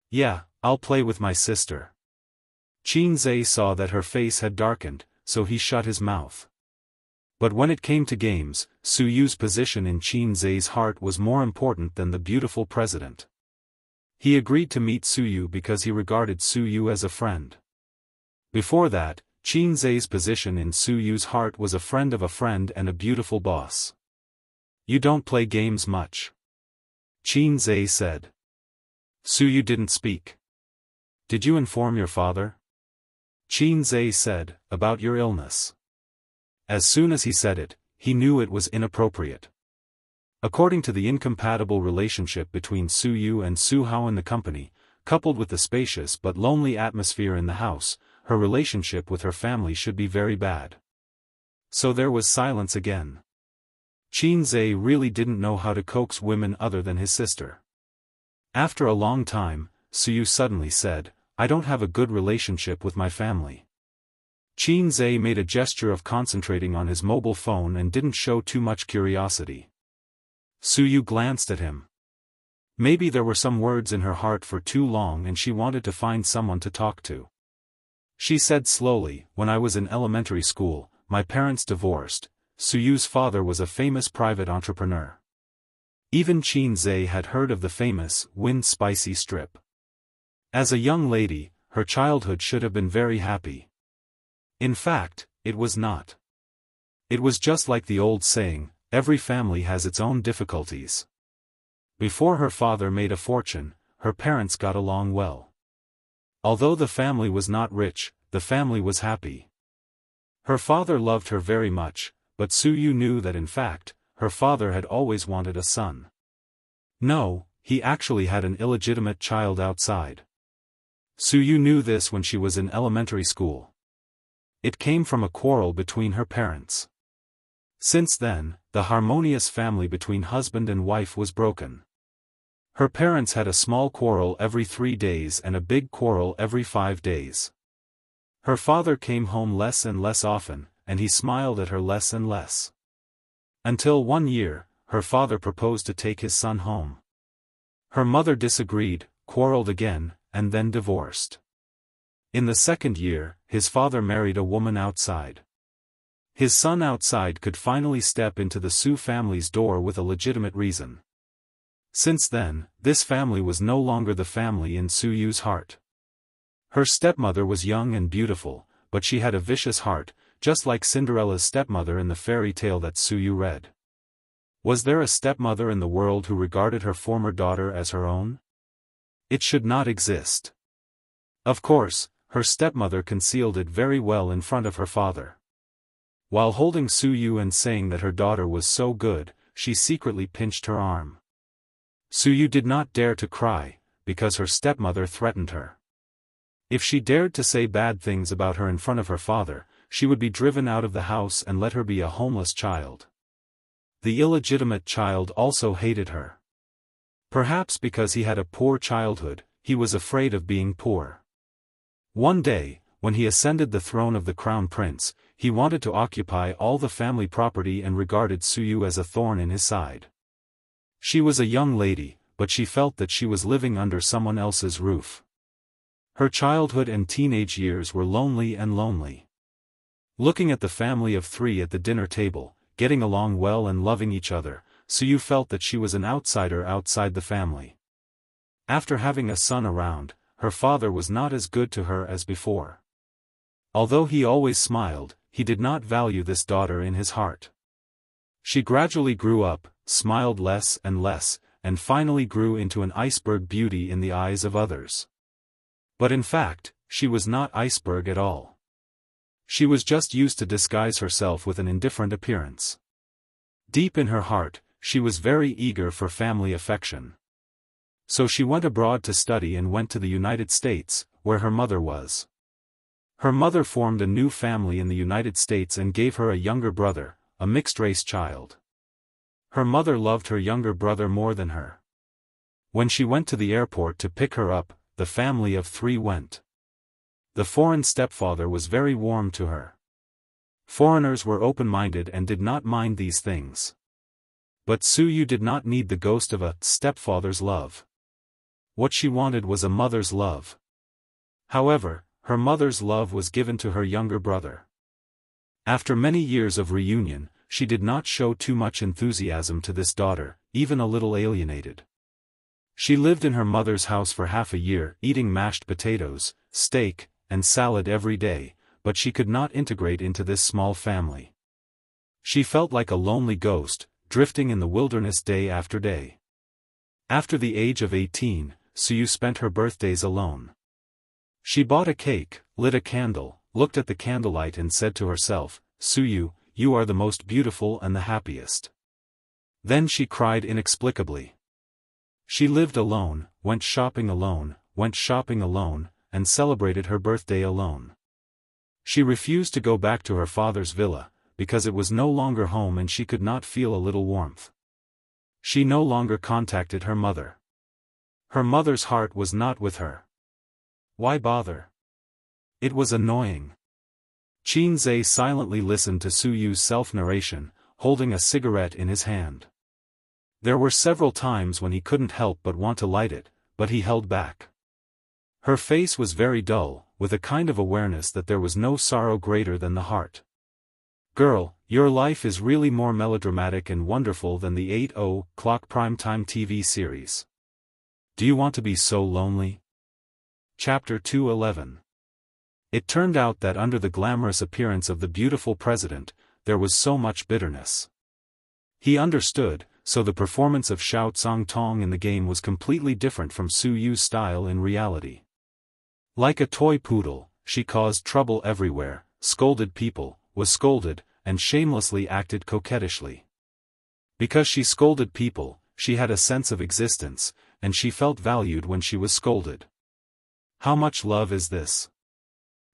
Yeah, I'll play with my sister. Qin Zhe saw that her face had darkened, so he shut his mouth. But when it came to games, Suyu's position in Qin Zhe's heart was more important than the beautiful president. He agreed to meet Suyu because he regarded Suyu as a friend. Before that, Qin Zhe's position in Suyu's heart was a friend of a friend and a beautiful boss. You don't play games much. Qin Zhe said. Suyu didn't speak. Did you inform your father? Qin Zhe said, about your illness. As soon as he said it, he knew it was inappropriate. According to the incompatible relationship between Suyu and Su Hao in the company, coupled with the spacious but lonely atmosphere in the house, her relationship with her family should be very bad. So there was silence again. Qin Zhe really didn't know how to coax women other than his sister. After a long time, Suyu suddenly said, I don't have a good relationship with my family. Qin Zhe made a gesture of concentrating on his mobile phone and didn't show too much curiosity. Suyu glanced at him. Maybe there were some words in her heart for too long and she wanted to find someone to talk to. She said slowly, when I was in elementary school, my parents divorced, Suyu's father was a famous private entrepreneur. Even Qin Zhe had heard of the famous Wind Spicy strip. As a young lady, her childhood should have been very happy. In fact, it was not. It was just like the old saying, every family has its own difficulties. Before her father made a fortune, her parents got along well. Although the family was not rich, the family was happy. Her father loved her very much, but Suyu knew that in fact, her father had always wanted a son. No, he actually had an illegitimate child outside. Suyu knew this when she was in elementary school. It came from a quarrel between her parents. Since then, the harmonious family between husband and wife was broken. Her parents had a small quarrel every 3 days and a big quarrel every 5 days. Her father came home less and less often, and he smiled at her less and less. Until one year, her father proposed to take his son home. Her mother disagreed, quarreled again, and then divorced. In the second year, his father married a woman outside. His son outside could finally step into the Su family's door with a legitimate reason. Since then, this family was no longer the family in Suyu's heart. Her stepmother was young and beautiful, but she had a vicious heart, just like Cinderella's stepmother in the fairy tale that Suyu read. Was there a stepmother in the world who regarded her former daughter as her own? It should not exist. Of course, her stepmother concealed it very well in front of her father. While holding Suyu and saying that her daughter was so good, she secretly pinched her arm. Suyu did not dare to cry, because her stepmother threatened her. If she dared to say bad things about her in front of her father, she would be driven out of the house and let her be a homeless child. The illegitimate child also hated her. Perhaps because he had a poor childhood, he was afraid of being poor. One day, when he ascended the throne of the crown prince, he wanted to occupy all the family property and regarded Suyu as a thorn in his side. She was a young lady, but she felt that she was living under someone else's roof. Her childhood and teenage years were lonely and lonely. Looking at the family of 3 at the dinner table, getting along well and loving each other, Suyu felt that she was an outsider outside the family. After having a son around, her father was not as good to her as before. Although he always smiled, he did not value this daughter in his heart. She gradually grew up, smiled less, and finally grew into an iceberg beauty in the eyes of others. But in fact, she was not iceberg at all. She was just used to disguise herself with an indifferent appearance. Deep in her heart, she was very eager for family affection. So she went abroad to study and went to the United States, where her mother was. Her mother formed a new family in the United States and gave her a younger brother, a mixed-race child. Her mother loved her younger brother more than her. When she went to the airport to pick her up, the family of 3 went. The foreign stepfather was very warm to her. Foreigners were open-minded and did not mind these things. But Suyu did not need the ghost of a stepfather's love. What she wanted was a mother's love. However, her mother's love was given to her younger brother. After many years of reunion, she did not show too much enthusiasm to this daughter, even a little alienated. She lived in her mother's house for half a year, eating mashed potatoes, steak, and salad every day, but she could not integrate into this small family. She felt like a lonely ghost, drifting in the wilderness day after day. After the age of 18, Suyu spent her birthdays alone. She bought a cake, lit a candle, looked at the candlelight and said to herself, "Suyu, you are the most beautiful and the happiest." Then she cried inexplicably. She lived alone, went shopping alone, and celebrated her birthday alone. She refused to go back to her father's villa, because it was no longer home and she could not feel a little warmth. She no longer contacted her mother. Her mother's heart was not with her. Why bother? It was annoying. Qin Zhe silently listened to Suyu's self-narration, holding a cigarette in his hand. There were several times when he couldn't help but want to light it, but he held back. Her face was very dull, with a kind of awareness that there was no sorrow greater than the heart. "Girl, Your life is really more melodramatic and wonderful than the 8 o'clock primetime TV series. Do you want to be so lonely? Chapter 211. It turned out that under the glamorous appearance of the beautiful president, there was so much bitterness. He understood, so the performance of Xiao Tsongtong in the game was completely different from Su Yu's style in reality. Like a toy poodle, she caused trouble everywhere, scolded people, was scolded, and shamelessly acted coquettishly. Because she scolded people, she had a sense of existence, and she felt valued when she was scolded. How much love is this?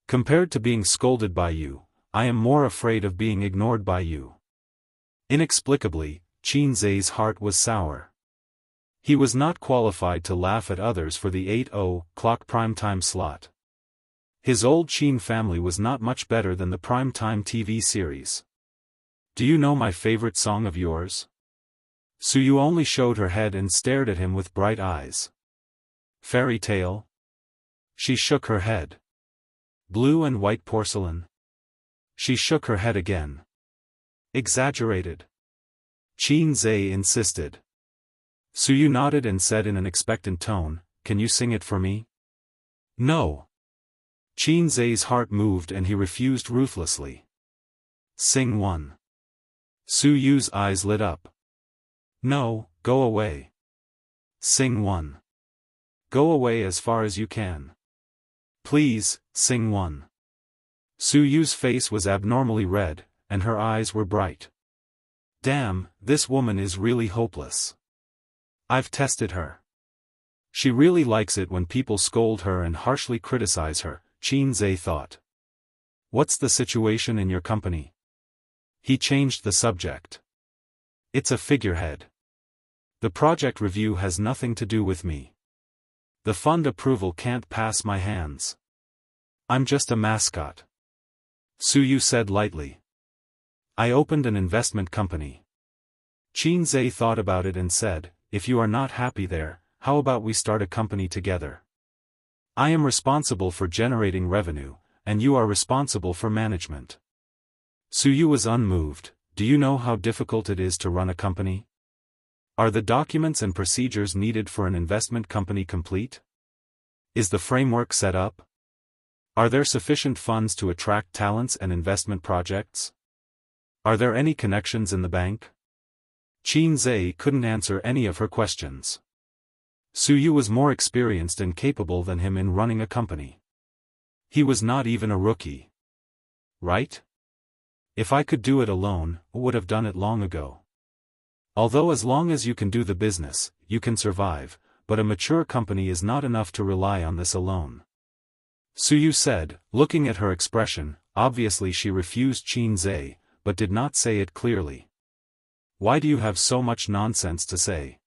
Compared to being scolded by you, I am more afraid of being ignored by you. Inexplicably, Qin Zai's heart was sour. He was not qualified to laugh at others for the 8 o'clock primetime slot. His old Qin family was not much better than the primetime TV series. Do you know my favorite song of yours? Su Yu only showed her head and stared at him with bright eyes. Fairy tale? She shook her head. Blue and white porcelain? She shook her head again. Exaggerated. Qin Zai insisted. Su Yu nodded and said in an expectant tone, "Can you sing it for me?" No. Qin Zai's heart moved and he refused ruthlessly. Sing one. Su Yu's eyes lit up. No, go away. Sing one. Go away as far as you can. Please, sing one. Su Yu's face was abnormally red, and her eyes were bright. Damn, this woman is really hopeless. I've tested her. She really likes it when people scold her and harshly criticize her, Qin Zai thought. What's the situation in your company? He changed the subject. It's a figurehead. The project review has nothing to do with me. The fund approval can't pass my hands. I'm just a mascot. Su Yu said lightly. I opened an investment company. Qin Zai thought about it and said, if you are not happy there, how about we start a company together? I am responsible for generating revenue, and you are responsible for management. Su Yu was unmoved. Do you know how difficult it is to run a company? Are the documents and procedures needed for an investment company complete? Is the framework set up? Are there sufficient funds to attract talents and investment projects? Are there any connections in the bank? Qin Zai couldn't answer any of her questions. Su Yu was more experienced and capable than him in running a company. He was not even a rookie. Right? If I could do it alone, I would have done it long ago. Although as long as you can do the business, you can survive, but a mature company is not enough to rely on this alone. Su Yu said, looking at her expression. Obviously she refused Qin Zai, but did not say it clearly. Why do you have so much nonsense to say?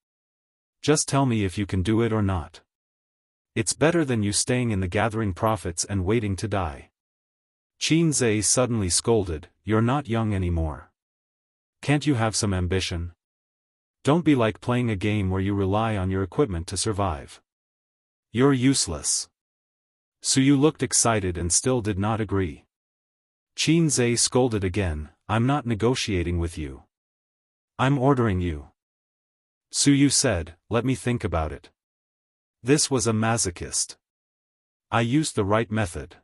Just tell me if you can do it or not. It's better than you staying in the gathering profits and waiting to die. Qin Zai suddenly scolded, you're not young anymore. Can't you have some ambition? Don't be like playing a game where you rely on your equipment to survive. You're useless. Su Yu looked excited and still did not agree. Qin Zai scolded again, I'm not negotiating with you. I'm ordering you. Su Yu said, let me think about it. This was a masochist. I used the right method.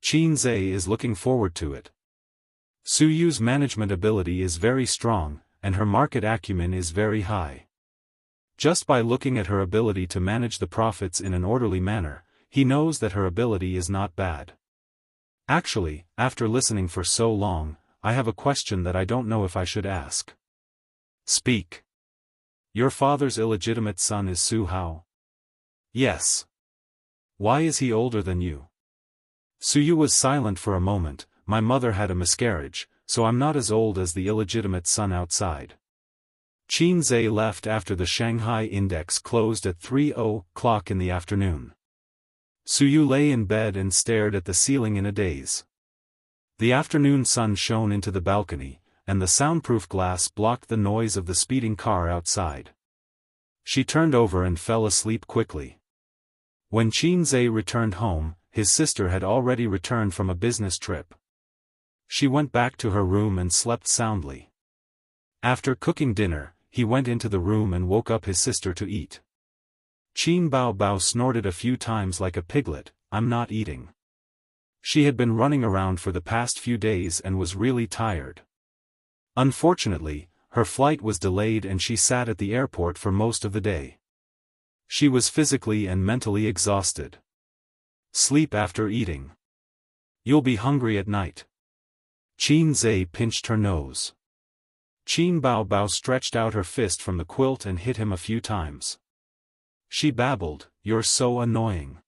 Qin Zai is looking forward to it. Su Yu's management ability is very strong, and her market acumen is very high. Just by looking at her ability to manage the profits in an orderly manner, he knows that her ability is not bad. Actually, after listening for so long, I have a question that I don't know if I should ask. Speak. Your father's illegitimate son is Su Hao? Yes. Why is he older than you? Su Yu was silent for a moment. My mother had a miscarriage, so I'm not as old as the illegitimate son outside. Qin Zai left after the Shanghai index closed at 3 o'clock in the afternoon. Su Yu lay in bed and stared at the ceiling in a daze. The afternoon sun shone into the balcony, and the soundproof glass blocked the noise of the speeding car outside. She turned over and fell asleep quickly. When Qin Zai returned home, his sister had already returned from a business trip. She went back to her room and slept soundly. After cooking dinner, he went into the room and woke up his sister to eat. Qin Bao Bao snorted a few times like a piglet, "I'm not eating." She had been running around for the past few days and was really tired. Unfortunately, her flight was delayed and she sat at the airport for most of the day. She was physically and mentally exhausted. Sleep after eating. You'll be hungry at night. Qin Zhe pinched her nose. Qin Bao Bao stretched out her fist from the quilt and hit him a few times. She babbled, "You're so annoying."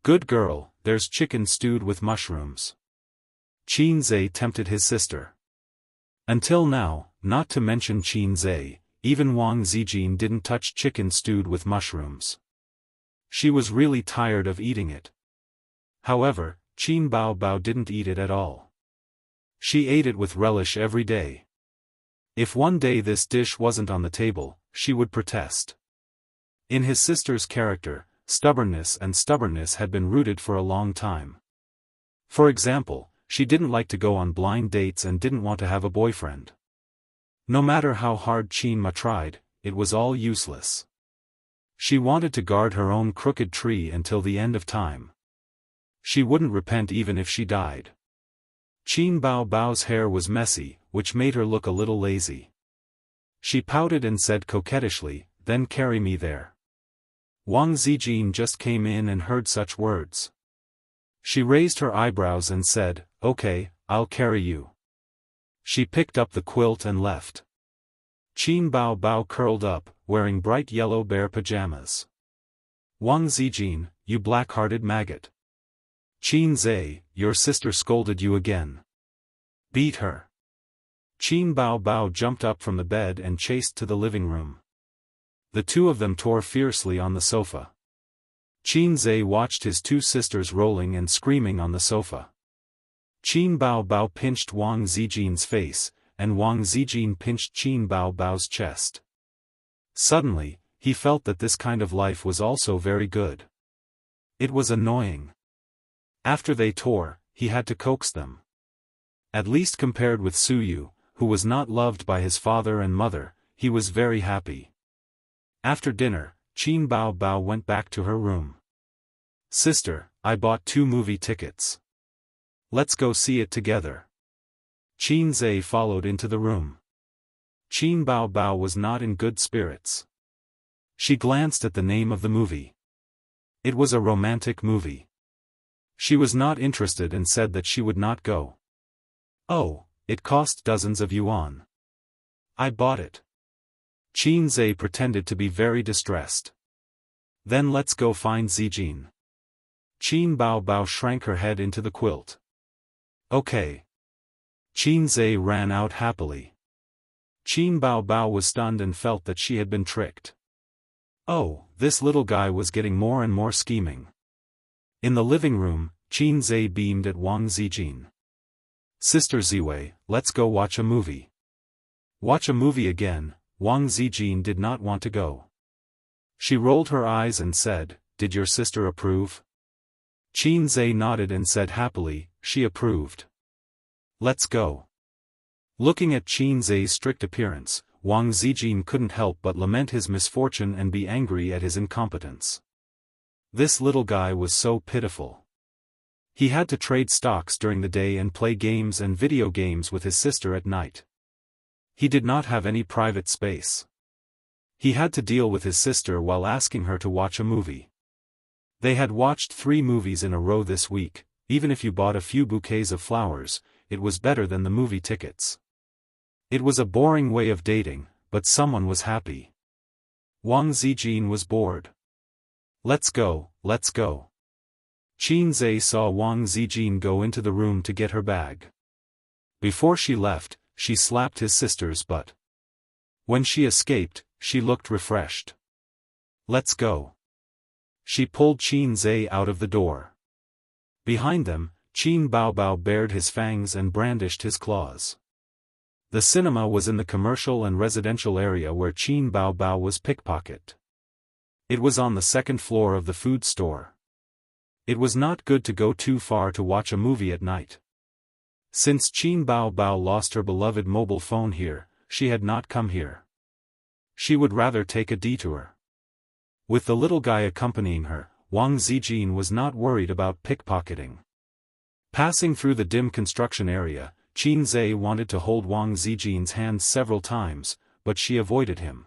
"Good girl, there's chicken stewed with mushrooms." Qin Zhe tempted his sister. Until now, not to mention Qin Zhe, even Wang Zijin didn't touch chicken stewed with mushrooms. She was really tired of eating it. However, Qin Bao Bao didn't eat it at all. She ate it with relish every day. If one day this dish wasn't on the table, she would protest. In his sister's character, stubbornness had been rooted for a long time. For example, she didn't like to go on blind dates and didn't want to have a boyfriend. No matter how hard Qin Ma tried, it was all useless. She wanted to guard her own crooked tree until the end of time. She wouldn't repent even if she died. Qin Bao Bao's hair was messy, which made her look a little lazy. She pouted and said coquettishly, "Then carry me there." Wang Zijin just came in and heard such words. She raised her eyebrows and said, "Okay, I'll carry you." She picked up the quilt and left. Qin Bao Bao curled up, wearing bright yellow bear pajamas. "Wang Zijin, you black-hearted maggot. Qin Zhe, your sister scolded you again. Beat her." Qin Bao Bao jumped up from the bed and chased to the living room. The two of them tore fiercely on the sofa. Qin Zhe watched his two sisters rolling and screaming on the sofa. Qin Bao Bao pinched Wang Zijin's face, and Wang Zijin pinched Qin Bao Bao's chest. Suddenly, he felt that this kind of life was also very good. It was annoying. After they tore, he had to coax them. At least compared with Suyu, who was not loved by his father and mother, he was very happy. After dinner, Qin Bao Bao went back to her room. "Sister, I bought 2 movie tickets. Let's go see it together." Qin Zhe followed into the room. Qin Bao Bao was not in good spirits. She glanced at the name of the movie. It was a romantic movie. She was not interested and said that she would not go. "Oh, it cost dozens of yuan. I bought it." Qin Zhe pretended to be very distressed. "Then let's go find Zijin." Qin Bao Bao shrank her head into the quilt. "Okay." Qin Zhe ran out happily. Qin Bao Bao was stunned and felt that she had been tricked. Oh, this little guy was getting more and more scheming. In the living room, Qin Zhe beamed at Wang Zijin. "Sister Ziwei, let's go watch a movie." Watch a movie again, Wang Zijin did not want to go. She rolled her eyes and said, "Did your sister approve?" Qin Zhe nodded and said happily, "She approved. Let's go." Looking at Qin Zhe's strict appearance, Wang Zijin couldn't help but lament his misfortune and be angry at his incompetence. This little guy was so pitiful. He had to trade stocks during the day and play games and video games with his sister at night. He did not have any private space. He had to deal with his sister while asking her to watch a movie. They had watched 3 movies in a row this week. Even if you bought a few bouquets of flowers, it was better than the movie tickets. It was a boring way of dating, but someone was happy. Wang Zijin was bored. "Let's go, let's go." Qin Zhe saw Wang Zijin go into the room to get her bag. Before she left, she slapped his sister's butt. When she escaped, she looked refreshed. "Let's go." She pulled Qin Zhe out of the door. Behind them, Qin Bao Bao bared his fangs and brandished his claws. The cinema was in the commercial and residential area where Qin Bao Bao was pickpocketed. It was on the 2nd floor of the food store. It was not good to go too far to watch a movie at night. Since Qin Bao Bao lost her beloved mobile phone here, she had not come here. She would rather take a detour. With the little guy accompanying her, Wang Zijin was not worried about pickpocketing. Passing through the dim construction area, Qin Zhe wanted to hold Wang Zijin's hand several times, but she avoided him.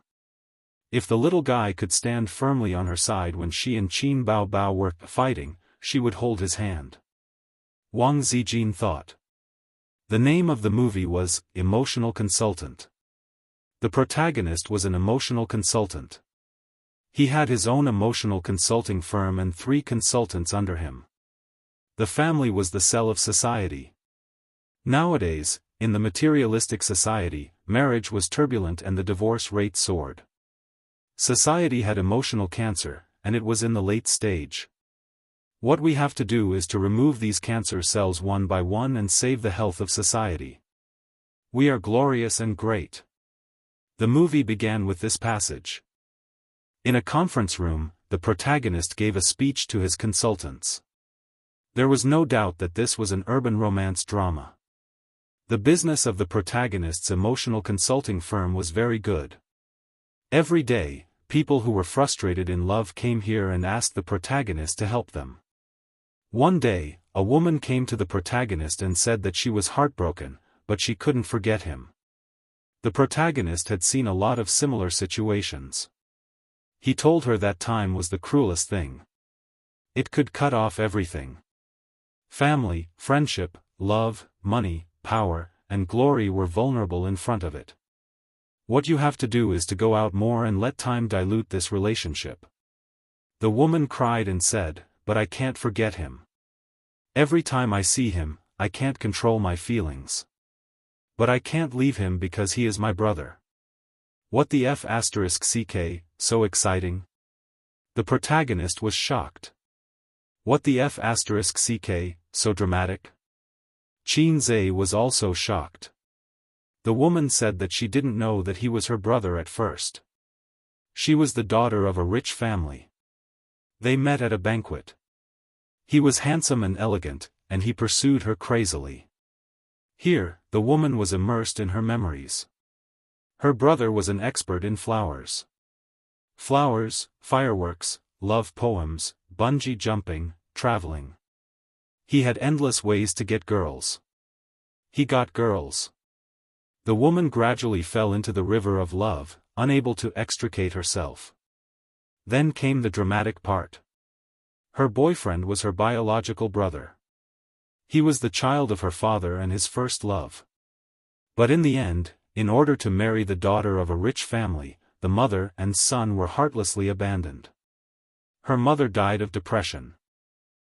If the little guy could stand firmly on her side when she and Qin Bao Bao were fighting, she would hold his hand. Wang Zijin thought. The name of the movie was Emotional Consultant. The protagonist was an emotional consultant. He had his own emotional consulting firm and 3 consultants under him. The family was the cell of society. Nowadays, in the materialistic society, marriage was turbulent and the divorce rate soared. Society had emotional cancer, and it was in the late stage. What we have to do is to remove these cancer cells one by one and save the health of society. We are glorious and great. The movie began with this passage. In a conference room, the protagonist gave a speech to his consultants. There was no doubt that this was an urban romance drama. The business of the protagonist's emotional consulting firm was very good. Every day, people who were frustrated in love came here and asked the protagonist to help them. One day, a woman came to the protagonist and said that she was heartbroken, but she couldn't forget him. The protagonist had seen a lot of similar situations. He told her that time was the cruelest thing. It could cut off everything. Family, friendship, love, money, power, and glory were vulnerable in front of it. What you have to do is to go out more and let time dilute this relationship. The woman cried and said, "But I can't forget him. Every time I see him, I can't control my feelings. But I can't leave him because he is my brother." What the f*ck, so exciting? The protagonist was shocked. What the f*ck, so dramatic? Qin Zhe was also shocked. The woman said that she didn't know that he was her brother at first. She was the daughter of a rich family. They met at a banquet. He was handsome and elegant, and he pursued her crazily. Here, the woman was immersed in her memories. Her brother was an expert in flowers. Flowers, fireworks, love poems, bungee jumping, traveling. He had endless ways to get girls. He got girls. The woman gradually fell into the river of love, unable to extricate herself. Then came the dramatic part. Her boyfriend was her biological brother. He was the child of her father and his first love. But in the end, in order to marry the daughter of a rich family, the mother and son were heartlessly abandoned. Her mother died of depression.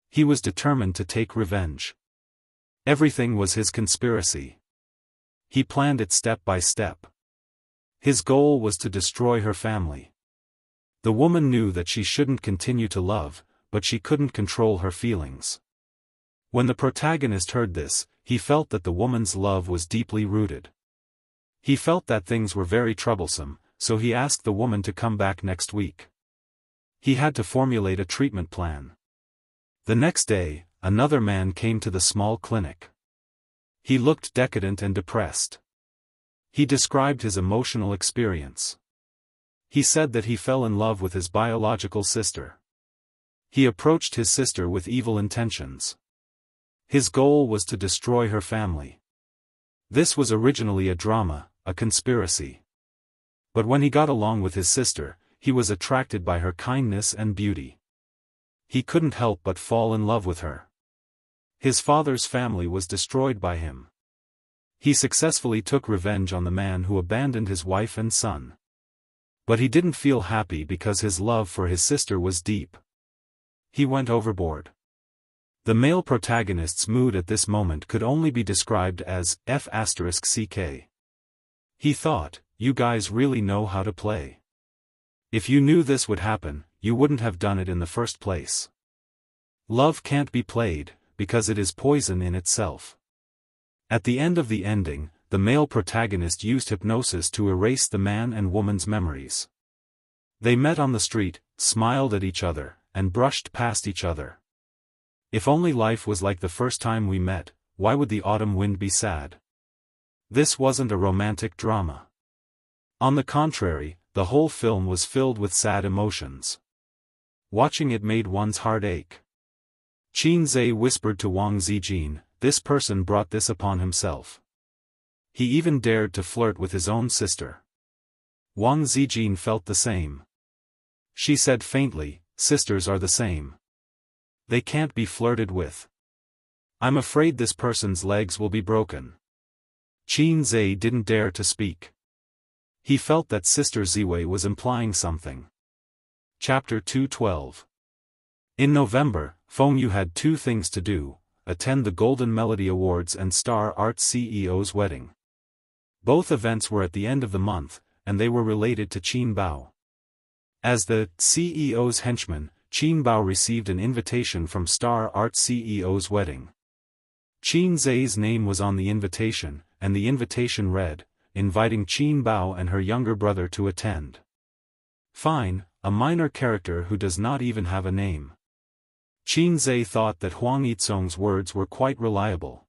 He was determined to take revenge. Everything was his conspiracy. He planned it step by step. His goal was to destroy her family. The woman knew that she shouldn't continue to love, but she couldn't control her feelings. When the protagonist heard this, he felt that the woman's love was deeply rooted. He felt that things were very troublesome, so he asked the woman to come back next week. He had to formulate a treatment plan. The next day, another man came to the small clinic. He looked decadent and depressed. He described his emotional experience. He said that he fell in love with his biological sister. He approached his sister with evil intentions. His goal was to destroy her family. This was originally a drama, a conspiracy. But when he got along with his sister, he was attracted by her kindness and beauty. He couldn't help but fall in love with her. His father's family was destroyed by him. He successfully took revenge on the man who abandoned his wife and son. But he didn't feel happy because his love for his sister was deep. He went overboard. The male protagonist's mood at this moment could only be described as f*ck. He thought, "You guys really know how to play. If you knew this would happen, you wouldn't have done it in the first place. Love can't be played, because it is poison in itself." At the end of the ending, the male protagonist used hypnosis to erase the man and woman's memories. They met on the street, smiled at each other, and brushed past each other. "If only life was like the first time we met, why would the autumn wind be sad? This wasn't a romantic drama. On the contrary, the whole film was filled with sad emotions. Watching it made one's heart ache. Qin Zhe whispered to Wang Zijin, "This person brought this upon himself. He even dared to flirt with his own sister." Wang Zijin felt the same. She said faintly, "Sisters are the same. They can't be flirted with. I'm afraid this person's legs will be broken." Qin Zhe didn't dare to speak. He felt that Sister Ziwei was implying something. Chapter 212. In November, Feng Yu had two things to do: attend the Golden Melody Awards and Star Art CEO's wedding. Both events were at the end of the month, and they were related to Qin Bao. As the CEO's henchman, Qin Bao received an invitation from Star Art CEO's wedding. Qin Zhe's name was on the invitation, and the invitation read, inviting Qin Bao and her younger brother to attend. Fine, a minor character who does not even have a name. Qin Zhe thought that Huang Yizong's words were quite reliable.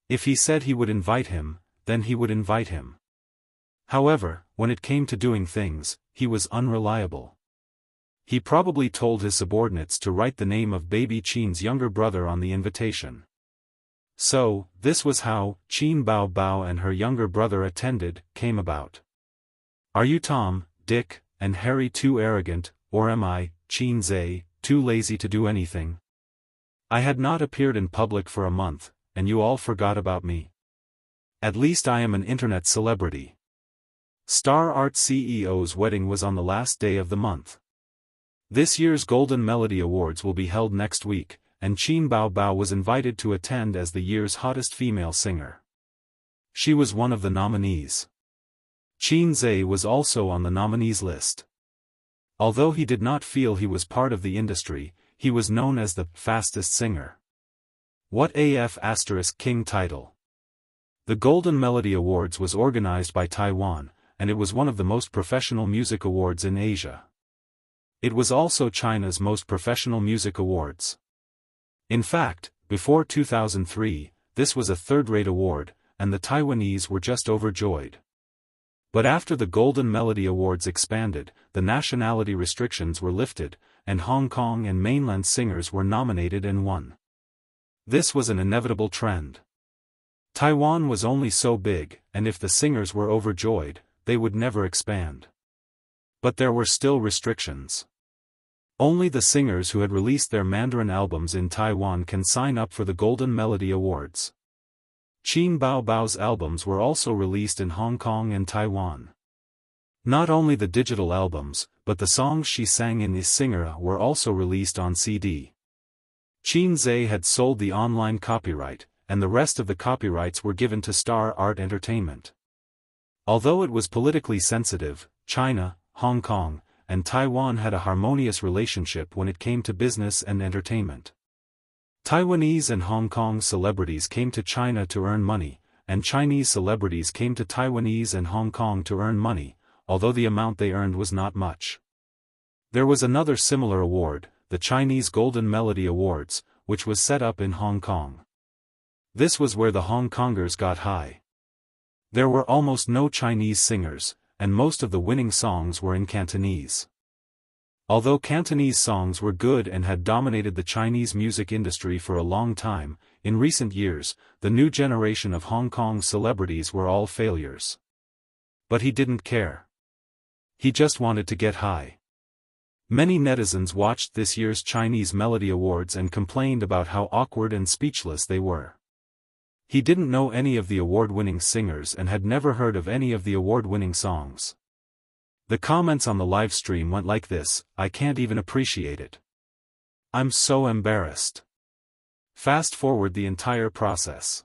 If he said he would invite him, then he would invite him. However, when it came to doing things, he was unreliable. He probably told his subordinates to write the name of baby Qin's younger brother on the invitation. So, this was how Qin Bao Bao and her younger brother came about. Are you Tom, Dick, and Harry too arrogant, or am I, Qin Zhe, too lazy to do anything? I had not appeared in public for a month, and you all forgot about me. At least I am an internet celebrity. Star Art CEO's wedding was on the last day of the month. This year's Golden Melody Awards will be held next week, and Qin Bao Bao was invited to attend as the year's hottest female singer. She was one of the nominees. Qin Zhe was also on the nominees list. Although he did not feel he was part of the industry, he was known as the fastest singer. What AF * King title. The Golden Melody Awards was organized by Taiwan, and it was one of the most professional music awards in Asia. It was also China's most professional music awards. In fact, before 2003, this was a third-rate award, and the Taiwanese were just overjoyed. But after the Golden Melody Awards expanded, the nationality restrictions were lifted, and Hong Kong and mainland singers were nominated and won. This was an inevitable trend. Taiwan was only so big, and if the singers were overjoyed, they would never expand. But there were still restrictions. Only the singers who had released their Mandarin albums in Taiwan can sign up for the Golden Melody Awards. Qin Bao Bao's albums were also released in Hong Kong and Taiwan. Not only the digital albums, but the songs she sang in Is Singer were also released on CD. Qin Zhe had sold the online copyright, and the rest of the copyrights were given to Star Art Entertainment. Although it was politically sensitive, China, Hong Kong, and Taiwan had a harmonious relationship when it came to business and entertainment. Taiwanese and Hong Kong celebrities came to China to earn money, and Chinese celebrities came to Taiwanese and Hong Kong to earn money, although the amount they earned was not much. There was another similar award, the Chinese Golden Melody Awards, which was set up in Hong Kong. This was where the Hong Kongers got high. There were almost no Chinese singers, and most of the winning songs were in Cantonese. Although Cantonese songs were good and had dominated the Chinese music industry for a long time, in recent years, the new generation of Hong Kong celebrities were all failures. But he didn't care. He just wanted to get high. Many netizens watched this year's Chinese Melody Awards and complained about how awkward and speechless they were. He didn't know any of the award-winning singers and had never heard of any of the award-winning songs. The comments on the live stream went like this: "I can't even appreciate it. I'm so embarrassed." Fast forward the entire process.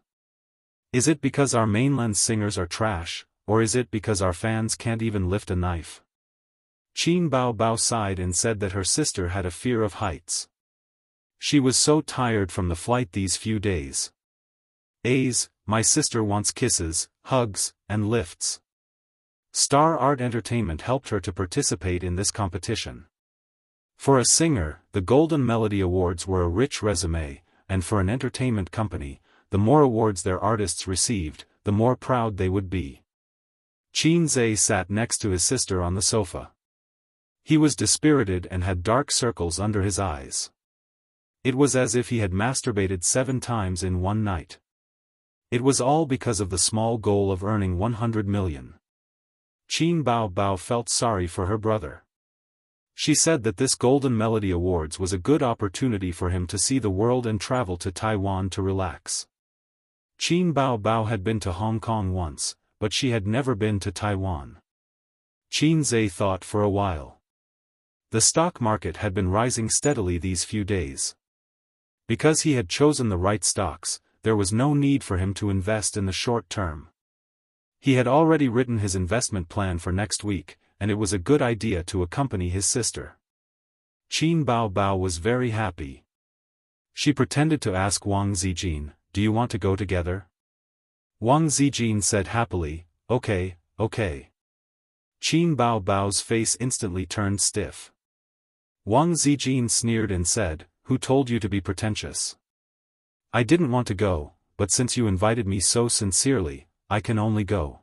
Is it because our mainland singers are trash, or is it because our fans can't even lift a knife? Qin Bao Bao sighed and said that her sister had a fear of heights. She was so tired from the flight these few days. My sister wants kisses, hugs, and lifts. Star Art Entertainment helped her to participate in this competition. For a singer, the Golden Melody Awards were a rich resume, and for an entertainment company, the the more awards their artists received, the more proud they would be. Qin Zhe sat next to his sister on the sofa. He was dispirited and had dark circles under his eyes. It was as if he had masturbated 7 times in one night. It was all because of the small goal of earning 100 million. Qin Bao felt sorry for her brother. She said that this Golden Melody Awards was a good opportunity for him to see the world and travel to Taiwan to relax. Qin Bao had been to Hong Kong once, but she had never been to Taiwan. Qin Zhe thought for a while. The stock market had been rising steadily these few days. Because he had chosen the right stocks, there was no need for him to invest in the short term. He had already written his investment plan for next week, and it was a good idea to accompany his sister. Qin Bao was very happy. She pretended to ask Wang Zijin, "Do you want to go together?" Wang Zijin said happily, "Okay, okay." Qin Bao's face instantly turned stiff. Wang Zijin sneered and said, "Who told you to be pretentious? I didn't want to go, but since you invited me so sincerely, I can only go."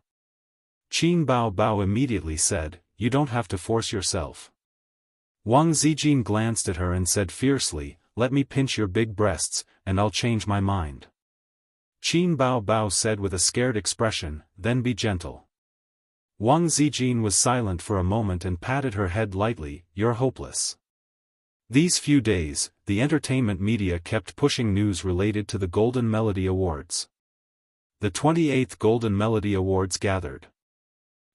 Qin Bao immediately said, "You don't have to force yourself." Wang Zijin glanced at her and said fiercely, "Let me pinch your big breasts, and I'll change my mind." Qin Bao said with a scared expression, "Then be gentle." Wang Zijin was silent for a moment and patted her head lightly, "You're hopeless." These few days, the entertainment media kept pushing news related to the Golden Melody Awards. The 28th Golden Melody Awards gathered.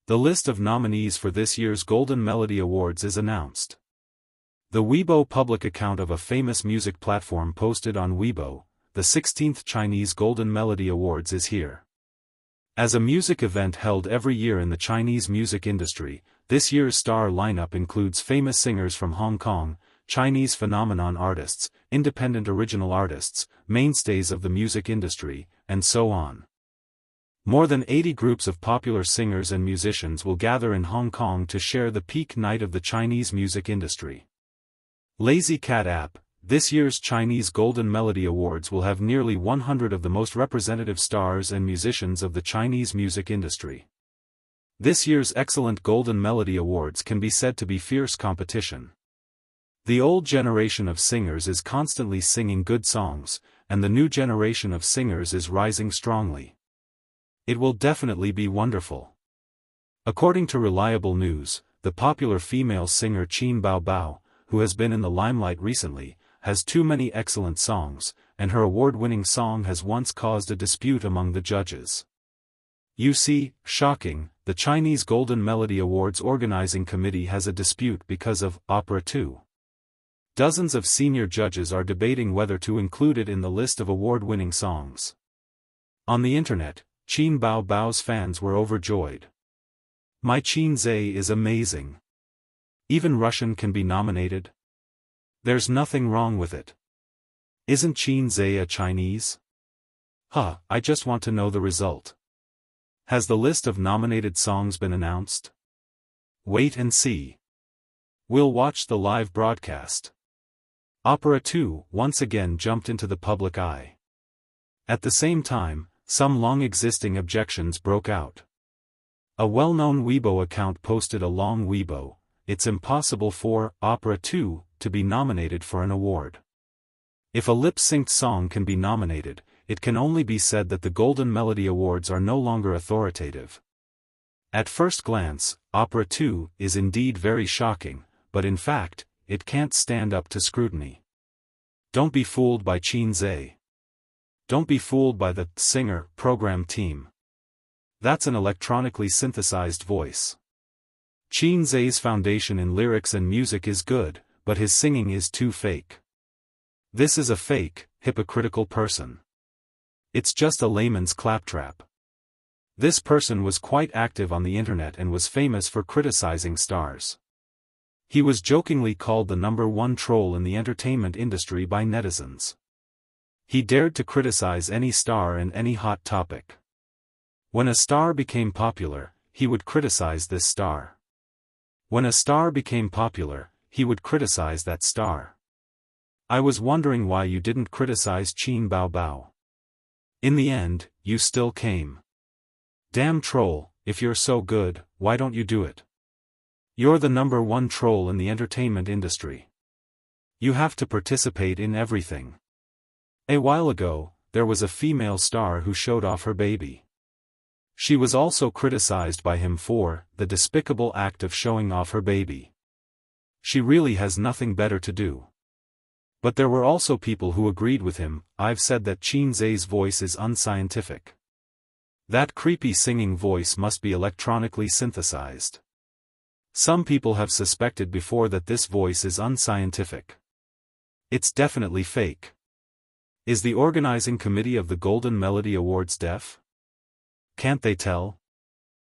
The list of nominees for this year's Golden Melody Awards is announced. The Weibo public account of a famous music platform posted on Weibo, the 16th Chinese Golden Melody Awards is here. As a music event held every year in the Chinese music industry, this year's star lineup includes famous singers from Hong Kong, Chinese phenomenon artists, independent original artists, mainstays of the music industry, and so on. More than 80 groups of popular singers and musicians will gather in Hong Kong to share the peak night of the Chinese music industry. Lazy Cat app, this year's Chinese Golden Melody Awards will have nearly 100 of the most representative stars and musicians of the Chinese music industry. This year's excellent Golden Melody Awards can be said to be fierce competition. The old generation of singers is constantly singing good songs, and the new generation of singers is rising strongly. It will definitely be wonderful. According to reliable news, the popular female singer Qin Bao, who has been in the limelight recently, has too many excellent songs, and her award-winning song has once caused a dispute among the judges. You see, shocking, the Chinese Golden Melody Awards organizing committee has a dispute because of Opera 2. Dozens of senior judges are debating whether to include it in the list of award-winning songs. On the internet, Qin Bao's fans were overjoyed. "My Qin Zhe is amazing. Even Russian can be nominated? There's nothing wrong with it. Isn't Qin Zhe a Chinese? I just want to know the result. Has the list of nominated songs been announced? Wait and see. We'll watch the live broadcast." Opera 2 once again jumped into the public eye. At the same time, some long-existing objections broke out. A well-known Weibo account posted a long Weibo, "It's impossible for Opera 2 to be nominated for an award. If a lip-synced song can be nominated, it can only be said that the Golden Melody Awards are no longer authoritative." At first glance, Opera 2 is indeed very shocking, but in fact, it can't stand up to scrutiny. Don't be fooled by Qin Zhe. Don't be fooled by the singer program team. That's an electronically synthesized voice. Qin Zhe's foundation in lyrics and music is good, but his singing is too fake. This is a fake, hypocritical person. It's just a layman's claptrap. This person was quite active on the internet and was famous for criticizing stars. He was jokingly called the #1 troll in the entertainment industry by netizens. He dared to criticize any star and any hot topic. When a star became popular, he would criticize this star. When a star became popular, he would criticize that star. I was wondering why you didn't criticize Qin Bao. In the end, you still came. Damn troll, if you're so good, why don't you do it? You're the #1 troll in the entertainment industry. You have to participate in everything. A while ago, there was a female star who showed off her baby. She was also criticized by him for the despicable act of showing off her baby. She really has nothing better to do. But there were also people who agreed with him. I've said that Qin Zhe's voice is unscientific. That creepy singing voice must be electronically synthesized. Some people have suspected before that this voice is unscientific. It's definitely fake. Is the organizing committee of the Golden Melody Awards deaf? Can't they tell?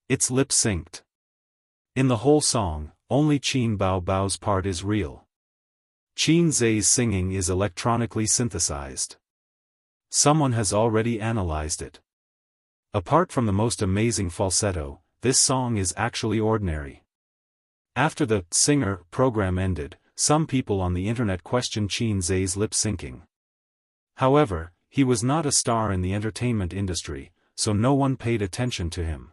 It's lip-synced. In the whole song, only Qin Bao Bao's part is real. Qin Zhe's singing is electronically synthesized. Someone has already analyzed it. Apart from the most amazing falsetto, this song is actually ordinary. After the singer program ended, some people on the internet questioned Qin Zhe's lip-syncing. However, he was not a star in the entertainment industry, so no one paid attention to him.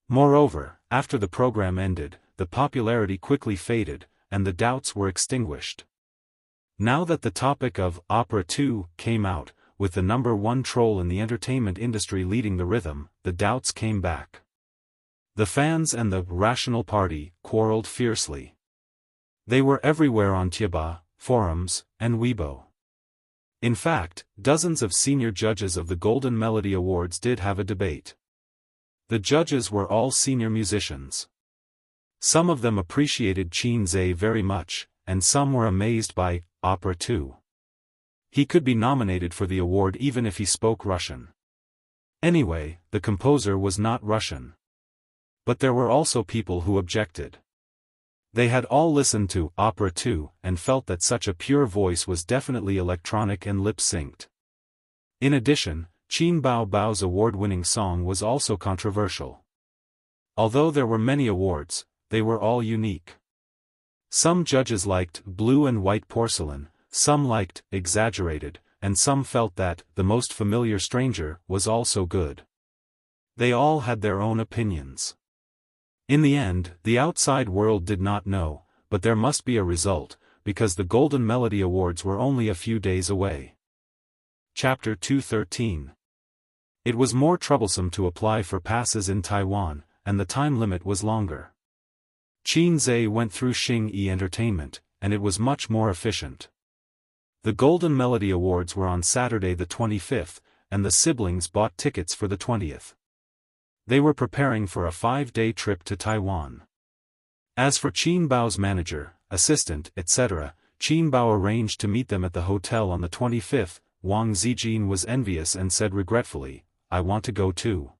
Moreover, after the program ended, the popularity quickly faded, and the doubts were extinguished. Now that the topic of Opera 2 came out, with the #1 troll in the entertainment industry leading the rhythm, the doubts came back. The fans and the Rational Party quarreled fiercely. They were everywhere on Tieba, forums, and Weibo. In fact, dozens of senior judges of the Golden Melody Awards did have a debate. The judges were all senior musicians. Some of them appreciated Qin Zhe very much, and some were amazed by Opera 2. He could be nominated for the award even if he spoke Russian. Anyway, the composer was not Russian. But there were also people who objected. They had all listened to Opera 2 and felt that such a pure voice was definitely electronic and lip-synced. In addition, Qin Bao Bao's award-winning song was also controversial. Although there were many awards, they were all unique. Some judges liked Blue and White Porcelain, some liked Exaggerated, and some felt that The Most Familiar Stranger was also good. They all had their own opinions. In the end, the outside world did not know, but there must be a result, because the Golden Melody Awards were only a few days away. Chapter 213. It was more troublesome to apply for passes in Taiwan, and the time limit was longer. Qin Zhe went through Xing-Yi Entertainment, and it was much more efficient. The Golden Melody Awards were on Saturday the 25th, and the siblings bought tickets for the 20th. They were preparing for a 5-day trip to Taiwan. As for Qin Bao's manager, assistant, etc., Qin Bao arranged to meet them at the hotel on the 25th. Wang Zijin was envious and said regretfully, "I want to go too."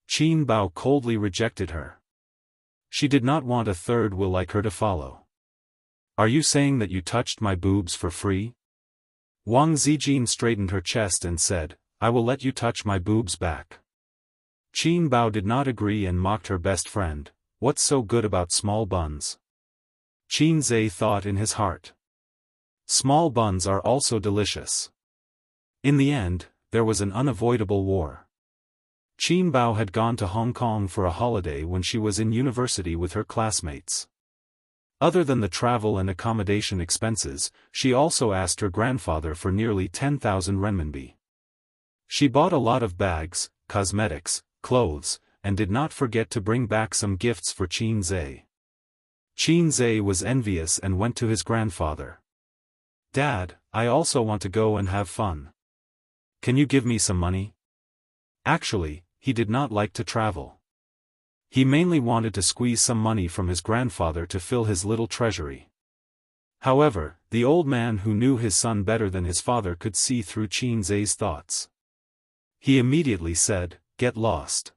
Qin Bao coldly rejected her. She did not want a third will like her to follow. "Are you saying that you touched my boobs for free?" Wang Zijin straightened her chest and said, "I will let you touch my boobs back." Qin Bao did not agree and mocked her best friend. "What's so good about small buns?" Qin Zhe thought in his heart. Small buns are also delicious. In the end, there was an unavoidable war. Qin Bao had gone to Hong Kong for a holiday when she was in university with her classmates. Other than the travel and accommodation expenses, she also asked her grandfather for nearly 10,000 renminbi. She bought a lot of bags, cosmetics, clothes, and did not forget to bring back some gifts for Qin Zhe. Qin Zhe was envious and went to his grandfather. "Dad, I also want to go and have fun. Can you give me some money?" Actually, he did not like to travel. He mainly wanted to squeeze some money from his grandfather to fill his little treasury. However, the old man who knew his son better than his father could see through Qin Zhe's thoughts. He immediately said, "Get lost."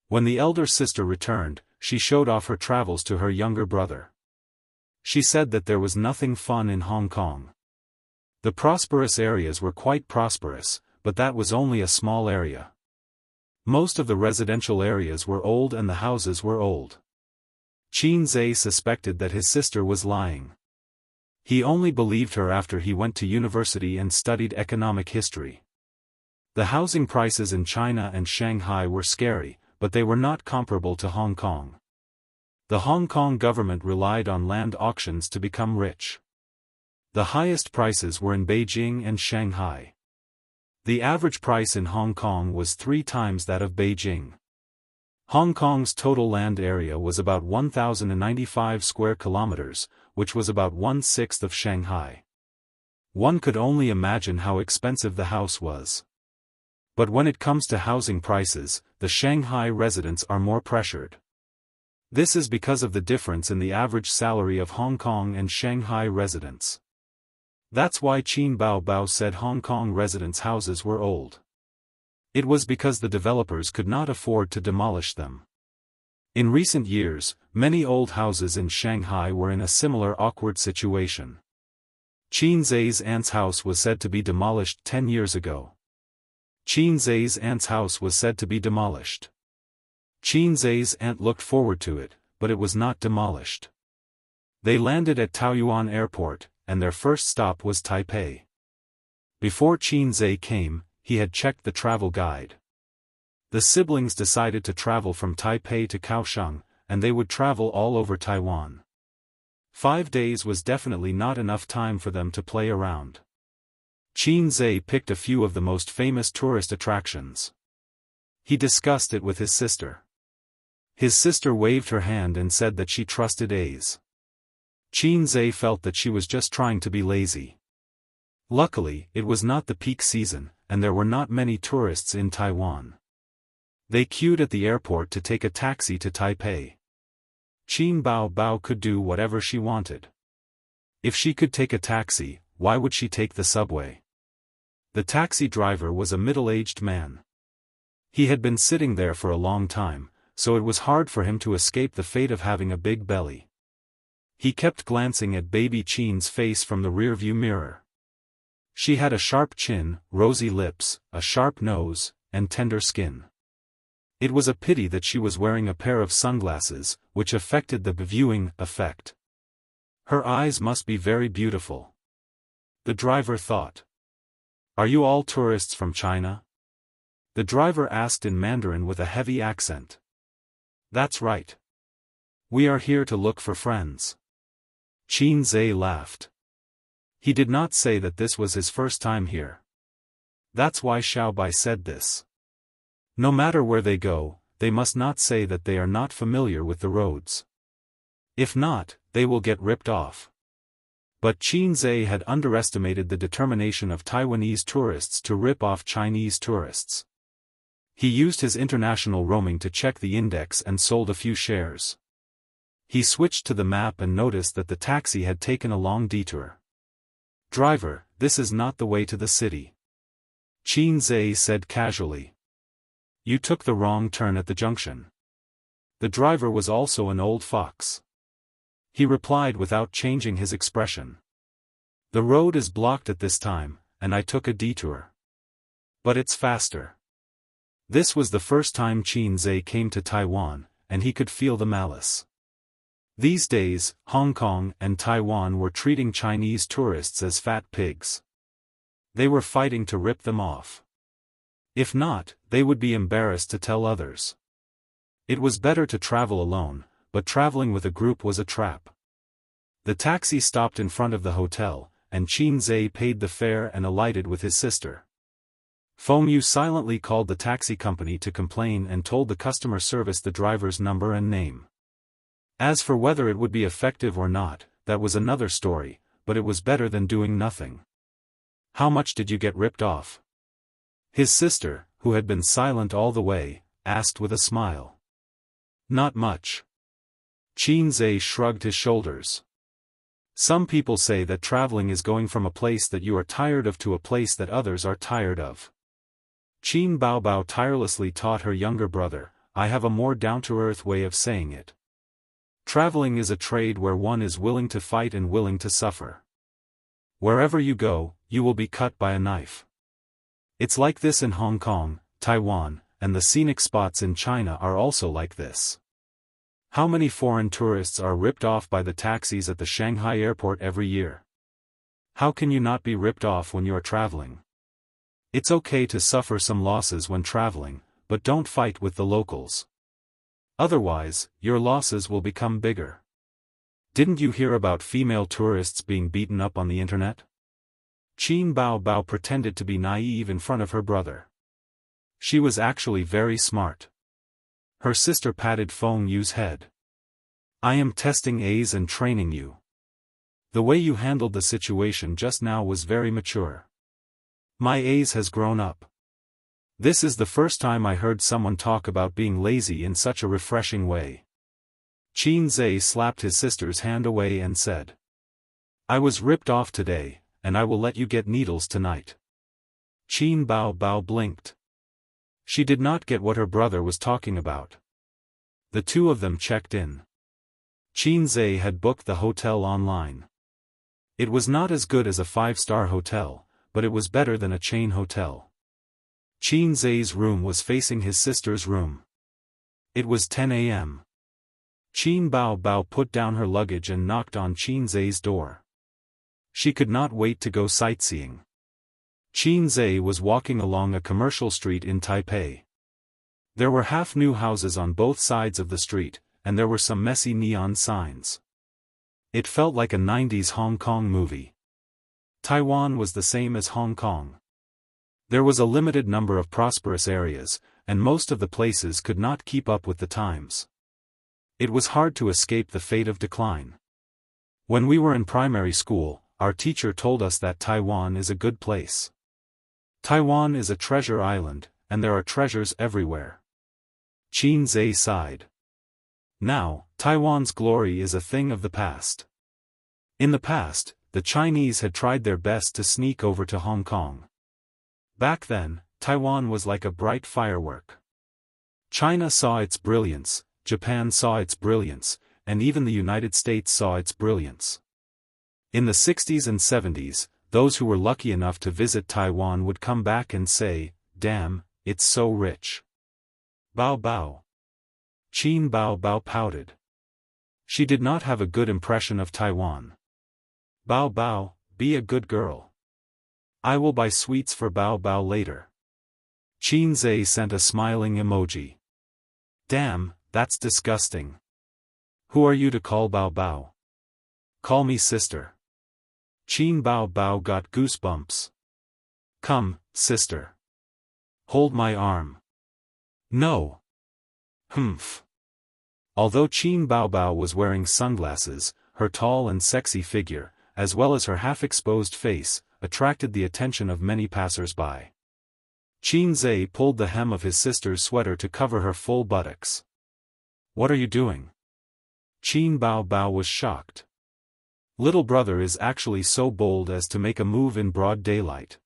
When the elder sister returned, she showed off her travels to her younger brother. She said that there was nothing fun in Hong Kong. The prosperous areas were quite prosperous, but that was only a small area. Most of the residential areas were old and the houses were old. Qin Zhe suspected that his sister was lying. He only believed her after he went to university and studied economic history. The housing prices in China and Shanghai were scary, but they were not comparable to Hong Kong. The Hong Kong government relied on land auctions to become rich. The highest prices were in Beijing and Shanghai. The average price in Hong Kong was 3 times that of Beijing. Hong Kong's total land area was about 1,095 square kilometers, which was about 1/6 of Shanghai. One could only imagine how expensive the house was. But when it comes to housing prices, the Shanghai residents are more pressured. This is because of the difference in the average salary of Hong Kong and Shanghai residents. That's why Qin Baobao said Hong Kong residents' houses were old. It was because the developers could not afford to demolish them. In recent years, many old houses in Shanghai were in a similar awkward situation. Qin Zai's aunt's house was said to be demolished 10 years ago. Qin Zai's aunt's house was said to be demolished. Qin Zai's aunt looked forward to it, but it was not demolished. They landed at Taoyuan Airport, and their first stop was Taipei. Before Qin Zai came, he had checked the travel guide. The siblings decided to travel from Taipei to Kaohsiung, and they would travel all over Taiwan. 5 days was definitely not enough time for them to play around. Qin Zai picked a few of the most famous tourist attractions. He discussed it with his sister. His sister waved her hand and said that she trusted A's. Qin Zai felt that she was just trying to be lazy. Luckily, it was not the peak season, and there were not many tourists in Taiwan. They queued at the airport to take a taxi to Taipei. Qin Baobao could do whatever she wanted. If she could take a taxi, why would she take the subway? The taxi driver was a middle-aged man. He had been sitting there for a long time, so it was hard for him to escape the fate of having a big belly. He kept glancing at baby Qin's face from the rearview mirror. She had a sharp chin, rosy lips, a sharp nose, and tender skin. It was a pity that she was wearing a pair of sunglasses, which affected the viewing effect. Her eyes must be very beautiful. The driver thought. Are you all tourists from China? The driver asked in Mandarin with a heavy accent. That's right. We are here to look for friends. Qin Zai laughed. He did not say that this was his first time here. That's why Xiao Bai said this. No matter where they go, they must not say that they are not familiar with the roads. If not, they will get ripped off. But Qin Zai had underestimated the determination of Taiwanese tourists to rip off Chinese tourists. He used his international roaming to check the index and sold a few shares. He switched to the map and noticed that the taxi had taken a long detour. Driver, this is not the way to the city. Qin Zai said casually. You took the wrong turn at the junction. The driver was also an old fox. He replied without changing his expression. The road is blocked at this time, and I took a detour. But it's faster. This was the first time Qin Zai came to Taiwan, and he could feel the malice. These days, Hong Kong and Taiwan were treating Chinese tourists as fat pigs. They were fighting to rip them off. If not, they would be embarrassed to tell others. It was better to travel alone, but traveling with a group was a trap. The taxi stopped in front of the hotel, and Qin Zai paid the fare and alighted with his sister. Feng Yu silently called the taxi company to complain and told the customer service the driver's number and name. As for whether it would be effective or not, that was another story, but it was better than doing nothing. How much did you get ripped off? His sister, who had been silent all the way, asked with a smile. Not much. Qin Zai shrugged his shoulders. Some people say that traveling is going from a place that you are tired of to a place that others are tired of. Qin Baobao tirelessly taught her younger brother, I have a more down-to-earth way of saying it. Traveling is a trade where one is willing to fight and willing to suffer. Wherever you go, you will be cut by a knife. It's like this in Hong Kong, Taiwan, and the scenic spots in China are also like this. How many foreign tourists are ripped off by the taxis at the Shanghai airport every year? How can you not be ripped off when you are traveling? It's okay to suffer some losses when traveling, but don't fight with the locals. Otherwise, your losses will become bigger. Didn't you hear about female tourists being beaten up on the internet? Qin Bao Bao pretended to be naive in front of her brother. She was actually very smart. Her sister patted Feng Yu's head. I am testing A's and training you. The way you handled the situation just now was very mature. My A's has grown up. This is the first time I heard someone talk about being lazy in such a refreshing way. Qin Zhe slapped his sister's hand away and said, I was ripped off today, and I will let you get needles tonight. Qin Bao Bao blinked. She did not get what her brother was talking about. The two of them checked in. Qin Zhe had booked the hotel online. It was not as good as a 5-star hotel, but it was better than a chain hotel. Qin Zhe's room was facing his sister's room. It was 10 a.m. Qin Bao Bao put down her luggage and knocked on Qin Zhe's door. She could not wait to go sightseeing. Qin Zhe was walking along a commercial street in Taipei. There were half-new houses on both sides of the street, and there were some messy neon signs. It felt like a 90s Hong Kong movie. Taiwan was the same as Hong Kong. There was a limited number of prosperous areas, and most of the places could not keep up with the times. It was hard to escape the fate of decline. When we were in primary school, our teacher told us that Taiwan is a good place. Taiwan is a treasure island, and there are treasures everywhere. Qin Zhe sighed. Now, Taiwan's glory is a thing of the past. In the past, the Chinese had tried their best to sneak over to Hong Kong. Back then, Taiwan was like a bright firework. China saw its brilliance, Japan saw its brilliance, and even the United States saw its brilliance. In the 60s and 70s, those who were lucky enough to visit Taiwan would come back and say, damn, it's so rich. Bao Bao. Qin Bao Bao pouted. She did not have a good impression of Taiwan. Bao Bao, be a good girl. I will buy sweets for Bao Bao later. Qin Zhe sent a smiling emoji. Damn, that's disgusting. Who are you to call Bao Bao? Call me sister. Qin Bao Bao got goosebumps. Come, sister. Hold my arm. No. Humph. Although Qin Bao Bao was wearing sunglasses, her tall and sexy figure, as well as her half-exposed face, attracted the attention of many passers-by. Qin Zhe pulled the hem of his sister's sweater to cover her full buttocks. What are you doing? Qin Bao Bao was shocked. Little brother is actually so bold as to make a move in broad daylight.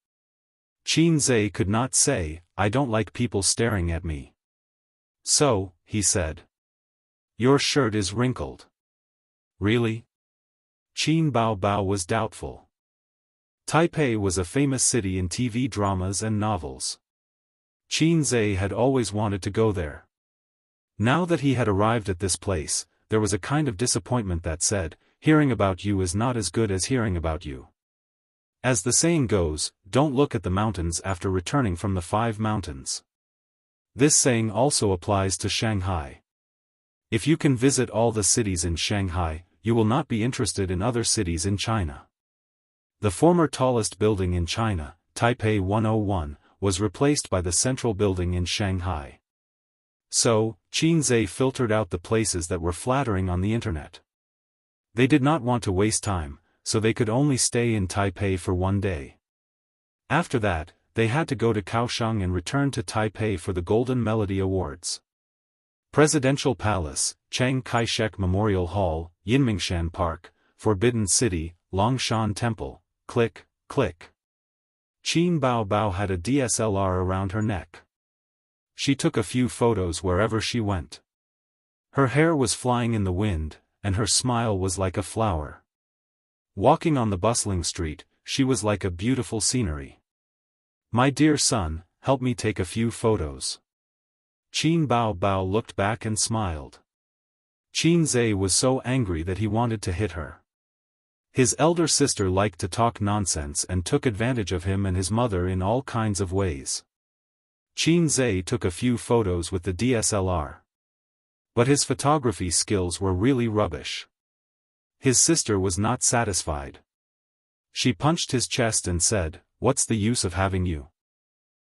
Qin Zhe could not say, I don't like people staring at me. So, he said. Your shirt is wrinkled. Really? Qin Bao Bao was doubtful. Taipei was a famous city in TV dramas and novels. Qin Zhe had always wanted to go there. Now that he had arrived at this place, there was a kind of disappointment that said, hearing about you is not as good as hearing about you. As the saying goes, don't look at the mountains after returning from the 5 mountains. This saying also applies to Shanghai. If you can visit all the cities in Shanghai, you will not be interested in other cities in China. The former tallest building in China, Taipei 101, was replaced by the central building in Shanghai. So, Qin Zhe filtered out the places that were flattering on the internet. They did not want to waste time, so they could only stay in Taipei for 1 day. After that, they had to go to Kaohsiung and return to Taipei for the Golden Melody Awards. Presidential Palace, Chiang Kai-shek Memorial Hall, Yinmingshan Park, Forbidden City, Longshan Temple, click, click. Qin Bao Bao had a DSLR around her neck. She took a few photos wherever she went. Her hair was flying in the wind, and her smile was like a flower. Walking on the bustling street, she was like a beautiful scenery. My dear son, help me take a few photos. Qin Bao Bao looked back and smiled. Qin Zhe was so angry that he wanted to hit her. His elder sister liked to talk nonsense and took advantage of him and his mother in all kinds of ways. Qin Zhe took a few photos with the DSLR. But his photography skills were really rubbish. His sister was not satisfied. She punched his chest and said, "What's the use of having you?"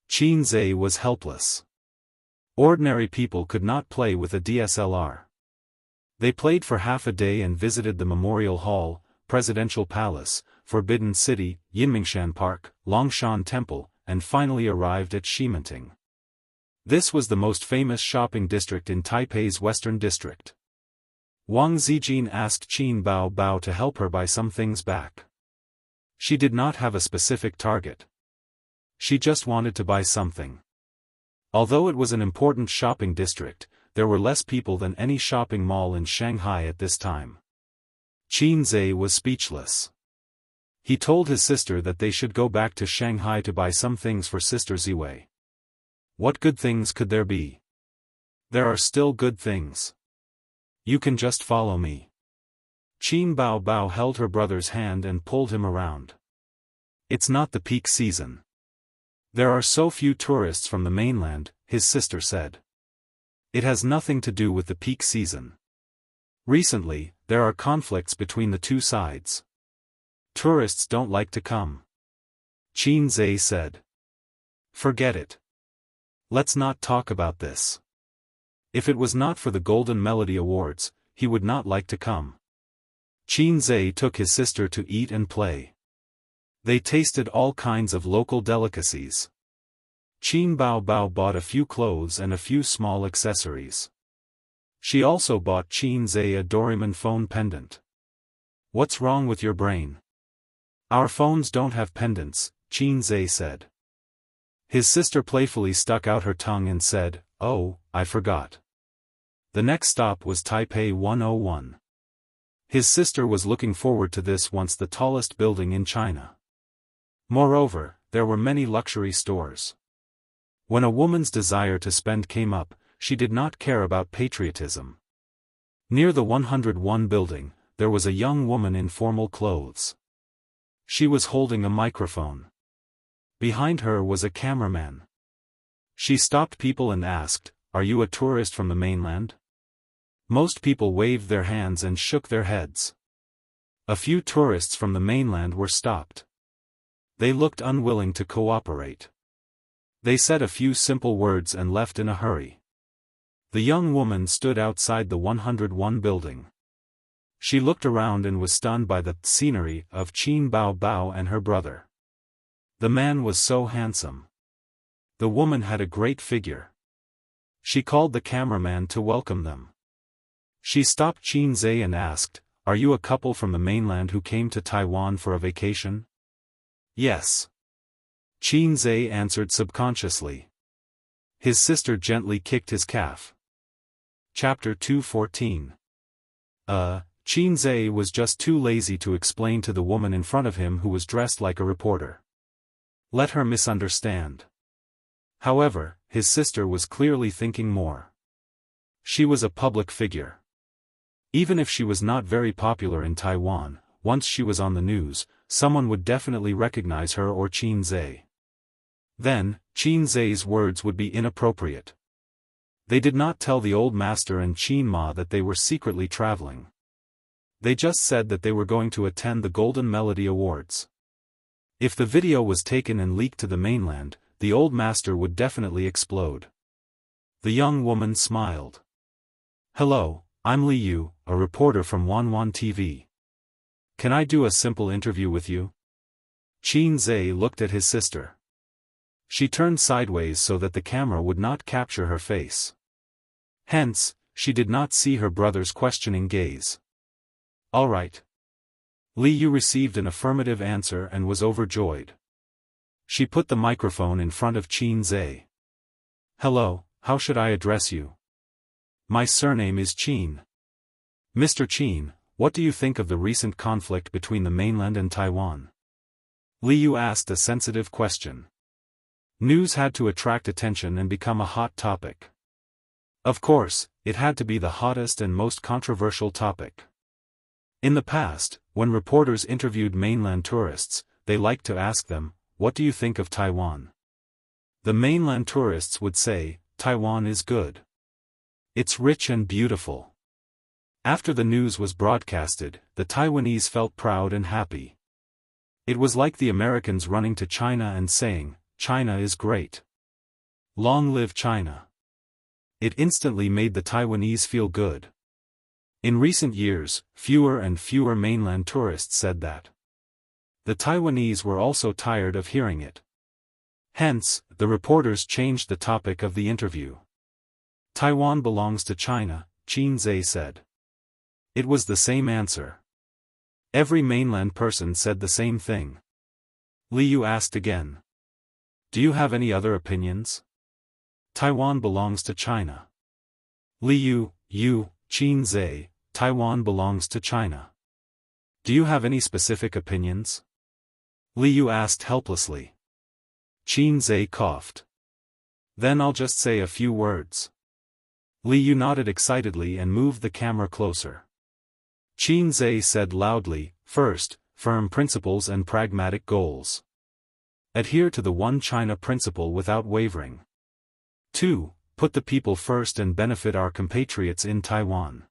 Qin Zhe was helpless. Ordinary people could not play with a DSLR. They played for half a day and visited the Memorial Hall, Presidential Palace, Forbidden City, Yinmingshan Park, Longshan Temple, and finally arrived at Ximenting. This was the most famous shopping district in Taipei's Western District. Wang Zijin asked Qin Bao Bao to help her buy some things back. She did not have a specific target. She just wanted to buy something. Although it was an important shopping district, there were less people than any shopping mall in Shanghai at this time. Qin Zhe was speechless. He told his sister that they should go back to Shanghai to buy some things for Sister Ziwei. What good things could there be? There are still good things. You can just follow me. Qin Bao Bao held her brother's hand and pulled him around. It's not the peak season. There are so few tourists from the mainland, his sister said. It has nothing to do with the peak season. Recently, there are conflicts between the two sides. Tourists don't like to come. Qin Zhe said. Forget it. Let's not talk about this. If it was not for the Golden Melody Awards, he would not like to come. Qin Zhe took his sister to eat and play. They tasted all kinds of local delicacies. Qin Bao Bao bought a few clothes and a few small accessories. She also bought Qin Zhe a Doraemon phone pendant. What's wrong with your brain? Our phones don't have pendants, Qin Zhe said. His sister playfully stuck out her tongue and said, "Oh, I forgot." The next stop was Taipei 101. His sister was looking forward to this, once the tallest building in China. Moreover, there were many luxury stores. When a woman's desire to spend came up, she did not care about patriotism. Near the 101 building, there was a young woman in formal clothes. She was holding a microphone. Behind her was a cameraman. She stopped people and asked, "Are you a tourist from the mainland?" Most people waved their hands and shook their heads. A few tourists from the mainland were stopped. They looked unwilling to cooperate. They said a few simple words and left in a hurry. The young woman stood outside the 101 building. She looked around and was stunned by the scenery of Qin Bao Bao and her brother. The man was so handsome. The woman had a great figure. She called the cameraman to welcome them. She stopped Qin Zhe and asked, "Are you a couple from the mainland who came to Taiwan for a vacation?" "Yes." Qin Zhe answered subconsciously. His sister gently kicked his calf. Chapter 214. Qin Zhe was just too lazy to explain to the woman in front of him, who was dressed like a reporter. Let her misunderstand. However, his sister was clearly thinking more. She was a public figure. Even if she was not very popular in Taiwan, once she was on the news, someone would definitely recognize her or Qin Zhe. Then, Qin Zhe's words would be inappropriate. They did not tell the old master and Qin Ma that they were secretly traveling. They just said that they were going to attend the Golden Melody Awards. If the video was taken and leaked to the mainland, the old master would definitely explode. The young woman smiled. "Hello, I'm Li Yu, a reporter from Wanwan TV. Can I do a simple interview with you?" Qin Zhe looked at his sister. She turned sideways so that the camera would not capture her face. Hence, she did not see her brother's questioning gaze. "All right." Li Yu received an affirmative answer and was overjoyed. She put the microphone in front of Qin Zhe. "Hello, how should I address you?" "My surname is Qin." "Mr. Qin, what do you think of the recent conflict between the mainland and Taiwan?" Li Yu asked a sensitive question. News had to attract attention and become a hot topic. Of course, it had to be the hottest and most controversial topic. In the past, When reporters interviewed mainland tourists, they liked to ask them, "What do you think of Taiwan?" The mainland tourists would say, "Taiwan is good. It's rich and beautiful." After the news was broadcasted, the Taiwanese felt proud and happy. It was like the Americans running to China and saying, "China is great. Long live China." It instantly made the Taiwanese feel good. In recent years, fewer and fewer mainland tourists said that. The Taiwanese were also tired of hearing it. Hence, the reporters changed the topic of the interview. "Taiwan belongs to China," Qin Zhe said. It was the same answer. Every mainland person said the same thing. Liu asked again. "Do you have any other opinions?" "Taiwan belongs to China." Liu, Qin Zhe, "Taiwan belongs to China. Do you have any specific opinions?" Liu asked helplessly. Qin Zhe coughed. "Then I'll just say a few words." Liu nodded excitedly and moved the camera closer. Qin Zhe said loudly, "First, firm principles and pragmatic goals. Adhere to the One China principle without wavering. 2. Put the people first and benefit our compatriots in Taiwan.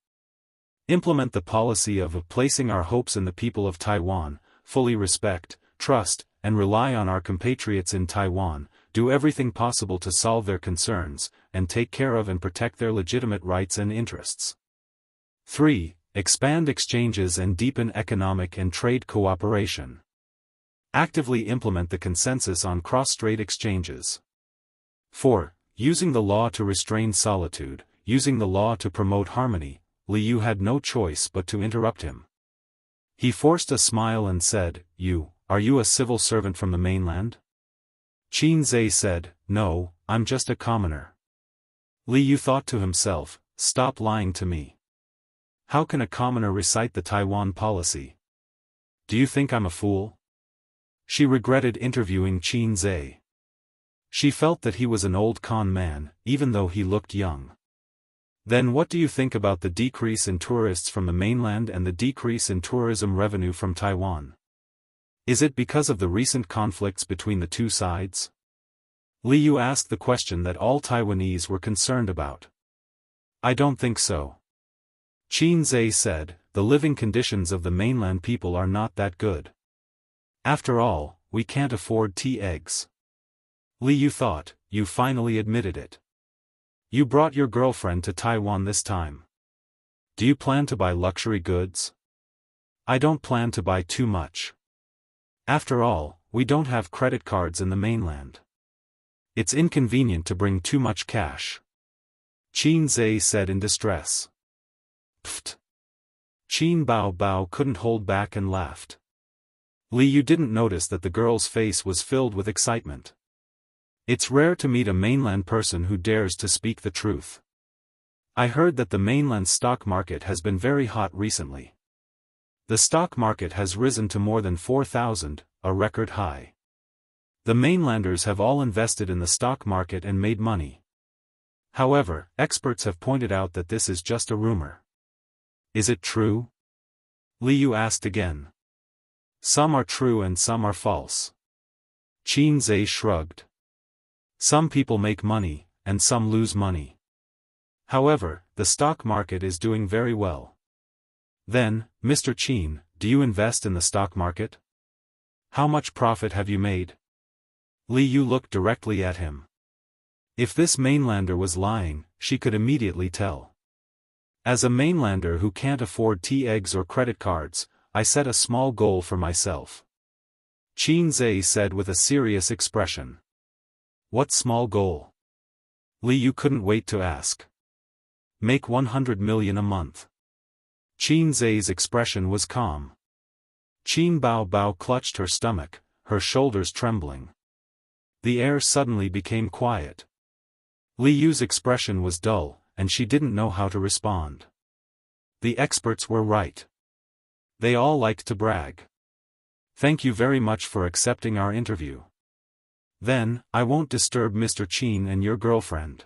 Implement the policy of placing our hopes in the people of Taiwan, fully respect, trust, and rely on our compatriots in Taiwan, do everything possible to solve their concerns, and take care of and protect their legitimate rights and interests. 3. Expand exchanges and deepen economic and trade cooperation. Actively implement the consensus on cross-strait exchanges. 4. Using the law to restrain solitude, using the law to promote harmony." Liu had no choice but to interrupt him. He forced a smile and said, Are you a civil servant from the mainland?" Qin Zhe said, "No, I'm just a commoner." Liu thought to himself, "Stop lying to me. How can a commoner recite the Taiwan policy? Do you think I'm a fool?" She regretted interviewing Qin Zhe. She felt that he was an old con man, even though he looked young. "Then what do you think about the decrease in tourists from the mainland and the decrease in tourism revenue from Taiwan? Is it because of the recent conflicts between the two sides?" Liu asked the question that all Taiwanese were concerned about. "I don't think so." Qin Zhe said, "The living conditions of the mainland people are not that good. After all, we can't afford tea eggs." Liu thought, "You finally admitted it. You brought your girlfriend to Taiwan this time. Do you plan to buy luxury goods?" "I don't plan to buy too much. After all, we don't have credit cards in the mainland. It's inconvenient to bring too much cash." Qin Zhe said in distress. "Pfft." Qin Bao couldn't hold back and laughed. Liu didn't notice that the girl's face was filled with excitement. It's rare to meet a mainland person who dares to speak the truth. "I heard that the mainland stock market has been very hot recently. The stock market has risen to more than 4,000, a record high. The mainlanders have all invested in the stock market and made money. However, experts have pointed out that this is just a rumor. Is it true?" Liu asked again. "Some are true and some are false." Qin Zhe shrugged. "Some people make money, and some lose money. However, the stock market is doing very well." "Then, Mr. Qin, do you invest in the stock market? How much profit have you made?" Liu looked directly at him. If this mainlander was lying, she could immediately tell. "As a mainlander who can't afford tea eggs or credit cards, I set a small goal for myself." Qin Zhe said with a serious expression. "What small goal?" Liu couldn't wait to ask. "Make 100 million a month." Qin Zhe's expression was calm. Qin Bao clutched her stomach, her shoulders trembling. The air suddenly became quiet. Liu's expression was dull, and she didn't know how to respond. The experts were right. They all liked to brag. "Thank you very much for accepting our interview. Then, I won't disturb Mr. Qin and your girlfriend.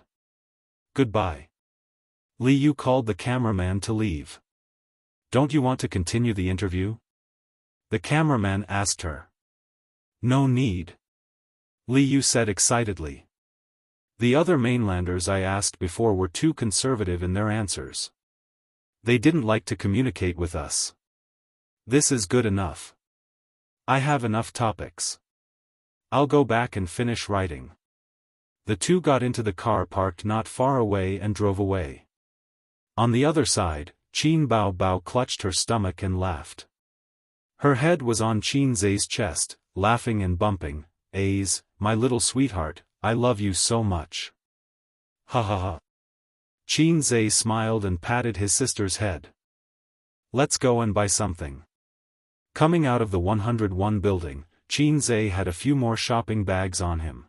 Goodbye." Liu called the cameraman to leave. "Don't you want to continue the interview?" The cameraman asked her. No need. Li Yu said excitedly. The other mainlanders I asked before were too conservative in their answers. They didn't like to communicate with us. This is good enough. I have enough topics. I'll go back and finish writing. The two got into the car parked not far away and drove away. On the other side, Qin Bao Bao clutched her stomach and laughed. Her head was on Qin Zai's chest, laughing and bumping. "Aze, my little sweetheart, I love you so much." Ha ha ha. Qin Zai smiled and patted his sister's head. Let's go and buy something. Coming out of the 101 building, Qin Zai had a few more shopping bags on him.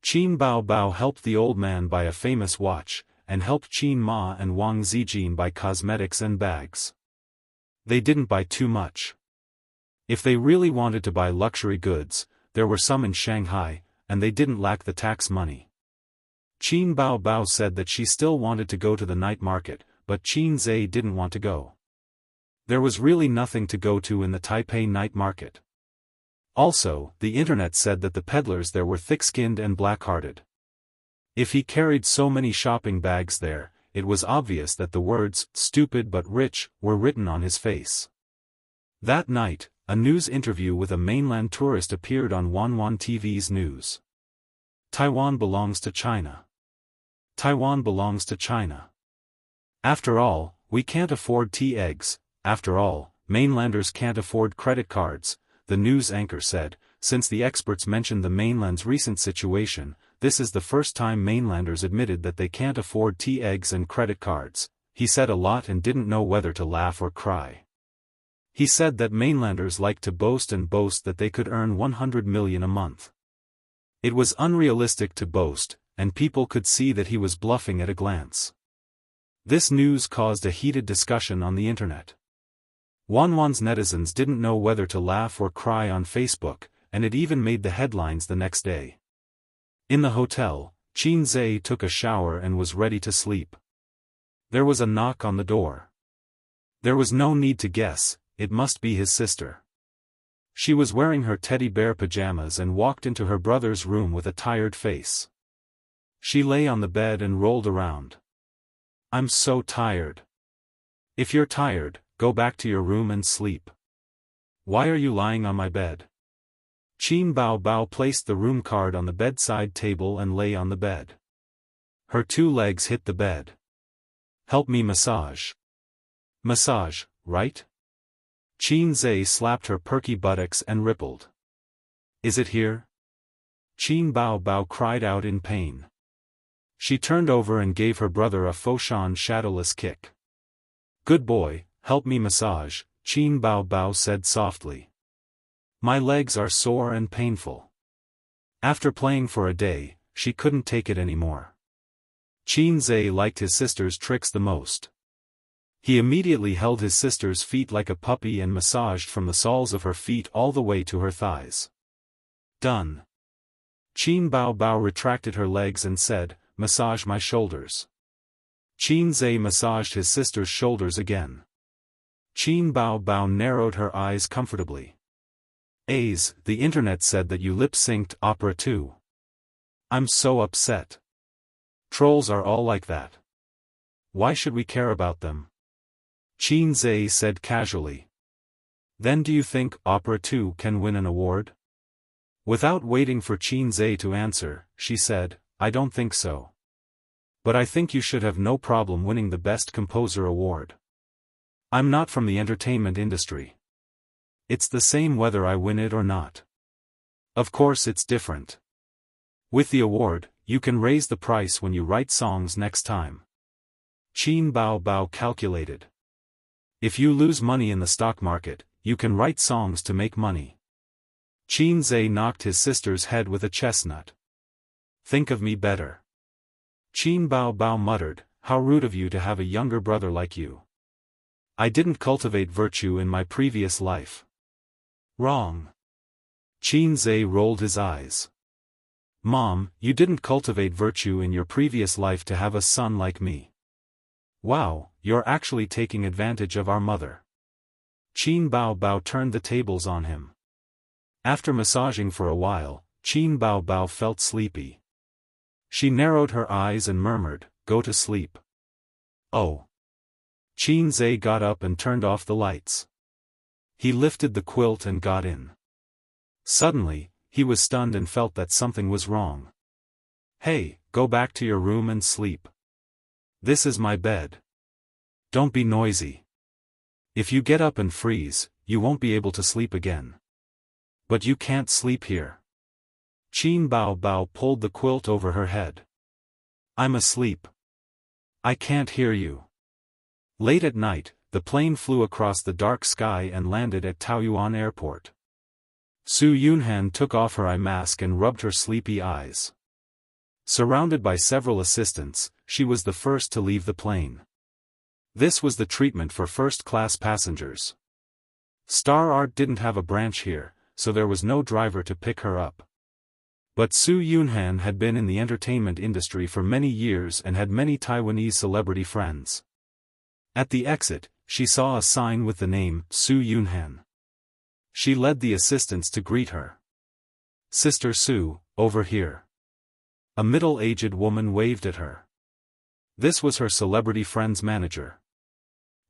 Qin Bao Bao helped the old man buy a famous watch, and helped Qin Ma and Wang Zijin buy cosmetics and bags. They didn't buy too much. If they really wanted to buy luxury goods, there were some in Shanghai, and they didn't lack the tax money. Qin Bao Bao said that she still wanted to go to the night market, but Qin Zai didn't want to go. There was really nothing to go to in the Taipei night market. Also, the internet said that the peddlers there were thick-skinned and black-hearted. If he carried so many shopping bags there, it was obvious that the words, "stupid but rich," were written on his face. That night, a news interview with a mainland tourist appeared on Wanwan TV's news. Taiwan belongs to China. Taiwan belongs to China. After all, we can't afford tea eggs. After all, mainlanders can't afford credit cards, the news anchor said. Since the experts mentioned the mainland's recent situation, this is the first time mainlanders admitted that they can't afford tea eggs and credit cards. He said a lot and didn't know whether to laugh or cry. He said that mainlanders liked to boast and boast that they could earn 100 million a month. It was unrealistic to boast, and people could see that he was bluffing at a glance. This news caused a heated discussion on the internet. Wanwan's netizens didn't know whether to laugh or cry on Facebook, and it even made the headlines the next day. In the hotel, Qin Zai took a shower and was ready to sleep. There was a knock on the door. There was no need to guess, it must be his sister. She was wearing her teddy bear pajamas and walked into her brother's room with a tired face. She lay on the bed and rolled around. "I'm so tired." "If you're tired, go back to your room and sleep. Why are you lying on my bed?" Qin Bao Bao placed the room card on the bedside table and lay on the bed. Her two legs hit the bed. "Help me massage." "Massage, right?" Qin Zai slapped her perky buttocks and rippled. "Is it here?" Qin Bao Bao cried out in pain. She turned over and gave her brother a Foshan shadowless kick. "Good boy, help me massage," Qin Bao Bao said softly. "My legs are sore and painful." After playing for a day, she couldn't take it anymore. Qin Zai liked his sister's tricks the most. He immediately held his sister's feet like a puppy and massaged from the soles of her feet all the way to her thighs. "Done." Qin Bao Bao retracted her legs and said, "Massage my shoulders." Qin Zai massaged his sister's shoulders again. Qin Bao Bao narrowed her eyes comfortably. "Aze, the internet said that you lip-synced opera too. I'm so upset. Trolls are all like that. Why should we care about them?" Qin Zai said casually. "Then do you think opera 2 can win an award?" Without waiting for Qin Zai to answer, she said, "I don't think so. But I think you should have no problem winning the Best Composer award. I'm not from the entertainment industry. It's the same whether I win it or not. Of course it's different. With the award, you can raise the price when you write songs next time." Qin Bao Bao calculated. If you lose money in the stock market, you can write songs to make money. Qin Zai knocked his sister's head with a chestnut. "Think of me better." Qin Bao Bao muttered, "How rude of you to have a younger brother like you. I didn't cultivate virtue in my previous life." "Wrong." Qin Zai rolled his eyes. "Mom, you didn't cultivate virtue in your previous life to have a son like me. Wow, you're actually taking advantage of our mother." Qin Bao Bao turned the tables on him. After massaging for a while, Qin Bao Bao felt sleepy. She narrowed her eyes and murmured, "Go to sleep." Oh. Qin Zhe got up and turned off the lights. He lifted the quilt and got in. Suddenly, he was stunned and felt that something was wrong. "Hey, go back to your room and sleep. This is my bed. Don't be noisy. If you get up and freeze, you won't be able to sleep again. But you can't sleep here." Qin Bao Bao pulled the quilt over her head. "I'm asleep. I can't hear you." Late at night, the plane flew across the dark sky and landed at Taoyuan Airport. Su Yunhan took off her eye mask and rubbed her sleepy eyes. Surrounded by several assistants, she was the first to leave the plane. This was the treatment for first-class passengers. Star Art didn't have a branch here, so there was no driver to pick her up. But Su Yunhan had been in the entertainment industry for many years and had many Taiwanese celebrity friends. At the exit, she saw a sign with the name, Su Yunhan. She led the assistants to greet her. "Sister Su, over here." A middle-aged woman waved at her. This was her celebrity friend's manager.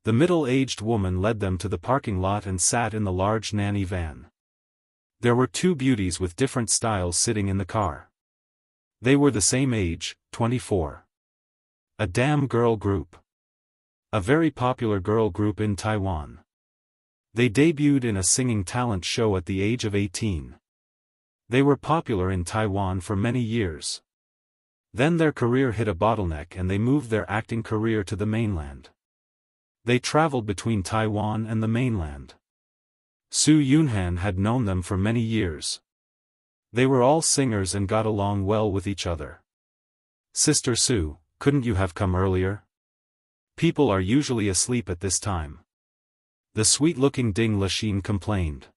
The middle-aged woman led them to the parking lot and sat in the large nanny van. There were two beauties with different styles sitting in the car. They were the same age, 24. A damn girl group. A very popular girl group in Taiwan. They debuted in a singing talent show at the age of 18. They were popular in Taiwan for many years. Then their career hit a bottleneck and they moved their acting career to the mainland. They traveled between Taiwan and the mainland. Su Yunhan had known them for many years. They were all singers and got along well with each other. "Sister Su, couldn't you have come earlier? People are usually asleep at this time." The sweet-looking Ding Lixin complained.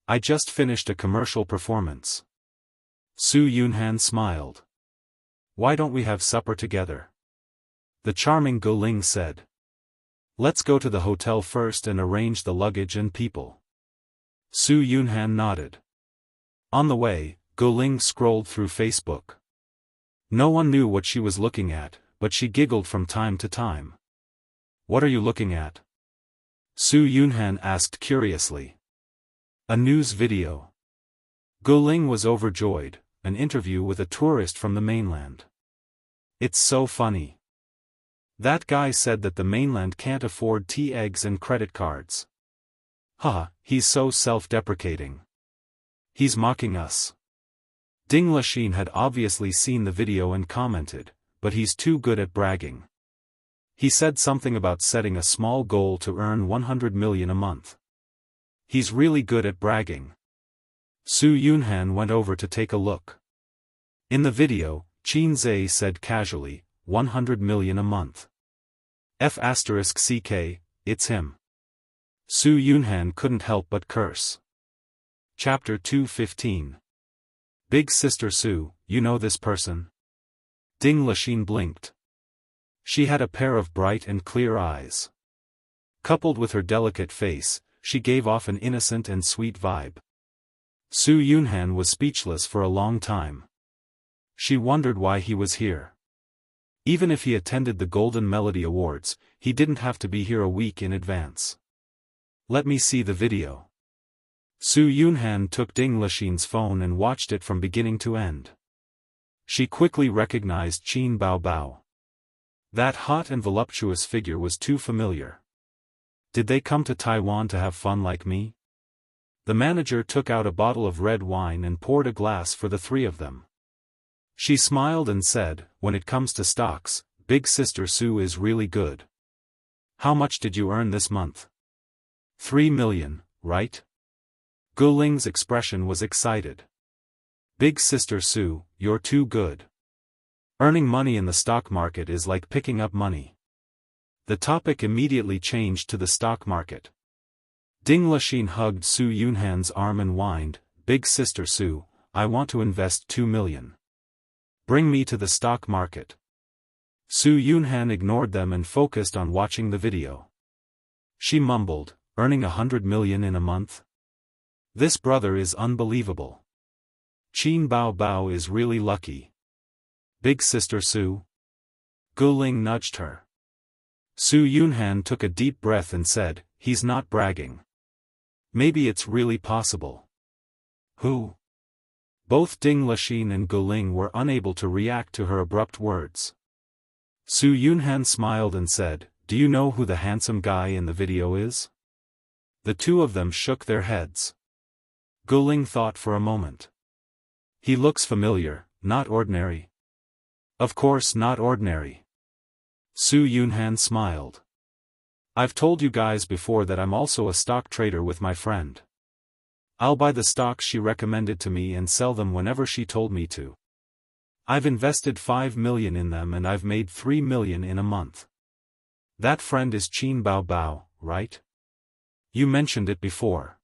"I just finished a commercial performance." Su Yunhan smiled. "Why don't we have supper together?" The charming Gu Ling said. "Let's go to the hotel first and arrange the luggage and people." Su Yunhan nodded. On the way, Gu Ling scrolled through Facebook. No one knew what she was looking at, but she giggled from time to time. "What are you looking at?" Su Yunhan asked curiously. "A news video." Gu Ling was overjoyed, an interview with a tourist from the mainland. "It's so funny. That guy said that the mainland can't afford tea, eggs and credit cards. Haha, he's so self-deprecating. He's mocking us." Ding Lixin had obviously seen the video and commented, "But he's too good at bragging. He said something about setting a small goal to earn 100 million a month. He's really good at bragging." Su Yunhan went over to take a look. In the video, Qin Zhe said casually, 100 million a month. F***ck, it's him. Su Yunhan couldn't help but curse. Chapter 215. Big Sister Su, you know this person? Ding Lixin blinked. She had a pair of bright and clear eyes. Coupled with her delicate face, she gave off an innocent and sweet vibe. Su Yunhan was speechless for a long time. She wondered why he was here. Even if he attended the Golden Melody Awards, he didn't have to be here a week in advance. "Let me see the video." Su Yunhan took Ding Lixin's phone and watched it from beginning to end. She quickly recognized Qin Bao Bao. That hot and voluptuous figure was too familiar. Did they come to Taiwan to have fun like me? The manager took out a bottle of red wine and poured a glass for the three of them. She smiled and said, "When it comes to stocks, Big Sister Su is really good. How much did you earn this month?" 3 million, right? Gu Ling's expression was excited. "Big Sister Su, you're too good. Earning money in the stock market is like picking up money." The topic immediately changed to the stock market. Ding Lixin hugged Su Yunhan's arm and whined, "Big Sister Su, I want to invest 2 million. Bring me to the stock market." Su Yunhan ignored them and focused on watching the video. She mumbled, earning 100 million in a month? This brother is unbelievable. Qin Bao Bao is really lucky. Big sister Su? Guling nudged her. Su Yunhan took a deep breath and said, he's not bragging. Maybe it's really possible. Who? Both Ding Lexin and Guling were unable to react to her abrupt words. Su Yunhan smiled and said, do you know who the handsome guy in the video is? The two of them shook their heads. Guling thought for a moment. He looks familiar, not ordinary. Of course not ordinary. Su Yunhan smiled. I've told you guys before that I'm also a stock trader with my friend. I'll buy the stocks she recommended to me and sell them whenever she told me to. I've invested 5 million in them and I've made 3 million in a month. That friend is Qin Bao Bao, right? You mentioned it before.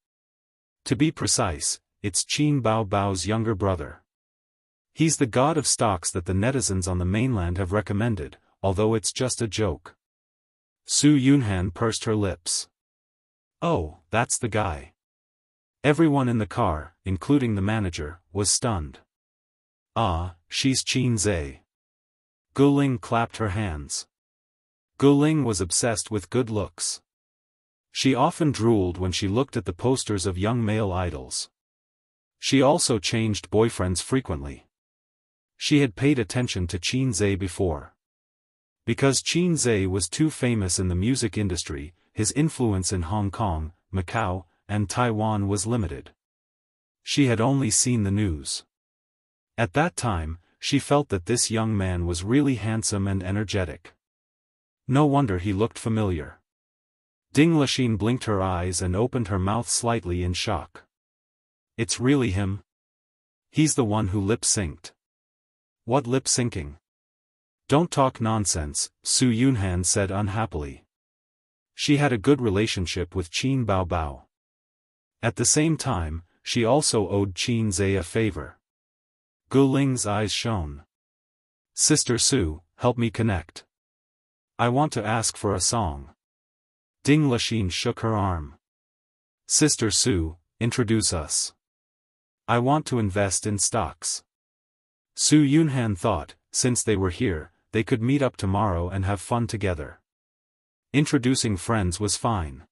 To be precise, it's Qin Bao Bao's younger brother. He's the god of stocks that the netizens on the mainland have recommended, although it's just a joke. Su Yunhan pursed her lips. Oh, that's the guy. Everyone in the car, including the manager, was stunned. Ah, she's Qin Zhe. Guling clapped her hands. Guling was obsessed with good looks. She often drooled when she looked at the posters of young male idols. She also changed boyfriends frequently. She had paid attention to Qin Zhe before. Because Qin Zhe was too famous in the music industry, his influence in Hong Kong, Macau, and Taiwan was limited. She had only seen the news. At that time, she felt that this young man was really handsome and energetic. No wonder he looked familiar. Ding Lexin blinked her eyes and opened her mouth slightly in shock. It's really him? He's the one who lip-synced. What lip-syncing? Don't talk nonsense, Su Yunhan said unhappily. She had a good relationship with Qin Bao Bao. At the same time, she also owed Qin Zhe a favor. Guling's eyes shone. Sister Su, help me connect. I want to ask for a song. Ding Lexin shook her arm. Sister Su, introduce us. I want to invest in stocks. Su Yunhan thought, since they were here, they could meet up tomorrow and have fun together. Introducing friends was fine.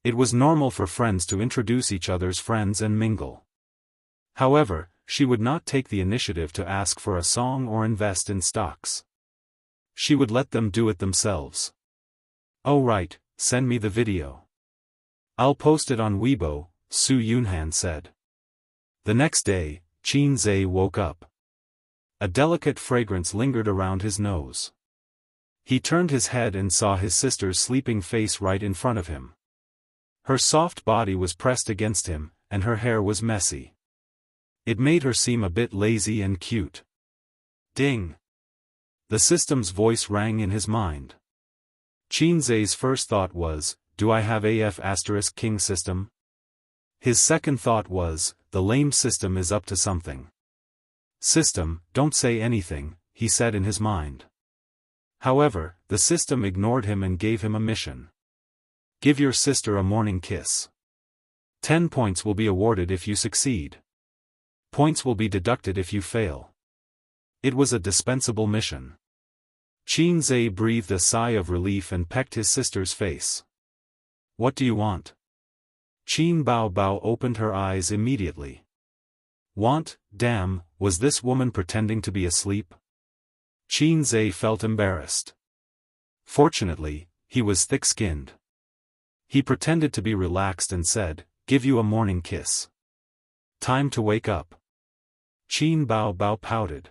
It was normal for friends to introduce each other's friends and mingle. However, she would not take the initiative to ask for a song or invest in stocks. She would let them do it themselves. Oh right, send me the video. I'll post it on Weibo, Su Yunhan said. The next day, Qin Zhe woke up. A delicate fragrance lingered around his nose. He turned his head and saw his sister's sleeping face right in front of him. Her soft body was pressed against him, and her hair was messy. It made her seem a bit lazy and cute. Ding! The system's voice rang in his mind. Qin Zhe's first thought was, do I have AF * king system? His second thought was, the lame system is up to something. System, don't say anything, he said in his mind. However, the system ignored him and gave him a mission. Give your sister a morning kiss. 10 points will be awarded if you succeed. Points will be deducted if you fail. It was a dispensable mission. Qin Zhe breathed a sigh of relief and pecked his sister's face. What do you want? Qin Bao Bao opened her eyes immediately. Want, damn, was this woman pretending to be asleep? Qin Zhe felt embarrassed. Fortunately, he was thick-skinned. He pretended to be relaxed and said, give you a morning kiss. Time to wake up. Qin Bao Bao pouted.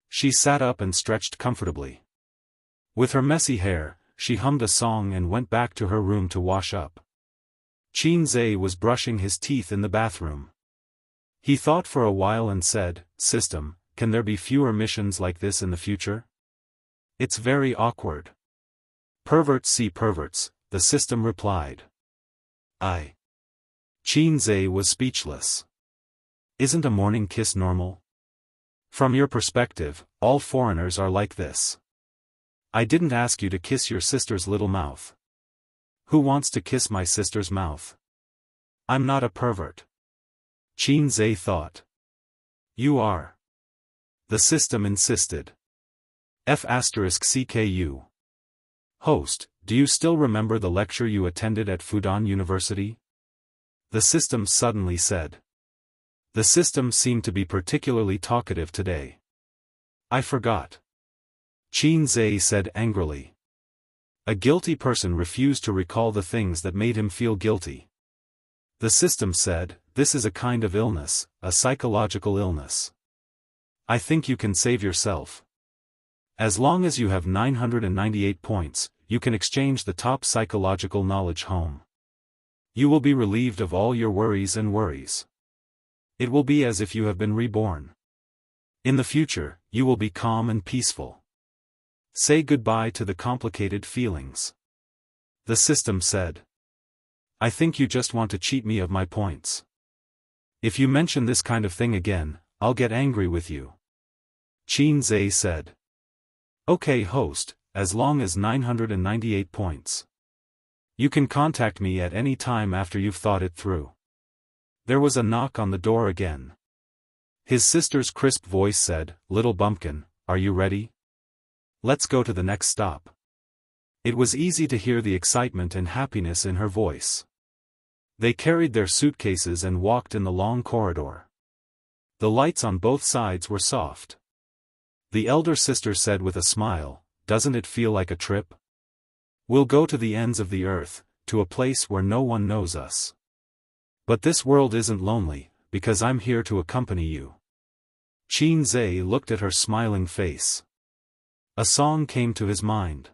She sat up and stretched comfortably. With her messy hair, she hummed a song and went back to her room to wash up. Qin Zhe was brushing his teeth in the bathroom. He thought for a while and said, System, can there be fewer missions like this in the future? It's very awkward. Perverts see perverts, the system replied. Qin Zhe was speechless. Isn't a morning kiss normal? From your perspective, all foreigners are like this. I didn't ask you to kiss your sister's little mouth. Who wants to kiss my sister's mouth? I'm not a pervert. Qin Zhe thought. You are. The system insisted. F***CKU. Host, do you still remember the lecture you attended at Fudan University? The system suddenly said. The system seemed to be particularly talkative today. I forgot. Qin Zhe said angrily. A guilty person refused to recall the things that made him feel guilty. The system said, this is a kind of illness, a psychological illness. I think you can save yourself. As long as you have 998 points, you can exchange the top psychological knowledge home. You will be relieved of all your worries and worries. It will be as if you have been reborn. In the future, you will be calm and peaceful. Say goodbye to the complicated feelings. The system said. I think you just want to cheat me of my points. If you mention this kind of thing again, I'll get angry with you. Qin Zhe said. Okay, host, as long as 998 points. You can contact me at any time after you've thought it through. There was a knock on the door again. His sister's crisp voice said, Little bumpkin, are you ready? Let's go to the next stop. It was easy to hear the excitement and happiness in her voice. They carried their suitcases and walked in the long corridor. The lights on both sides were soft. The elder sister said with a smile, Doesn't it feel like a trip? We'll go to the ends of the earth, to a place where no one knows us. But this world isn't lonely, because I'm here to accompany you. Qin Zhe looked at her smiling face. A song came to his mind.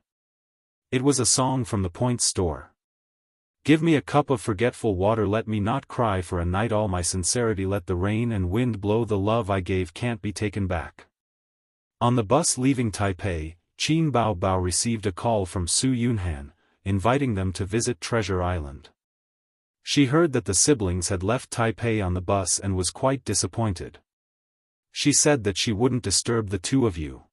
It was a song from the Point Store. Give me a cup of forgetful water, let me not cry for a night, all my sincerity, let the rain and wind blow, the love I gave can't be taken back. On the bus leaving Taipei, Qin Baobao received a call from Su Yunhan, inviting them to visit Treasure Island. She heard that the siblings had left Taipei on the bus and was quite disappointed. She said that she wouldn't disturb the two of you.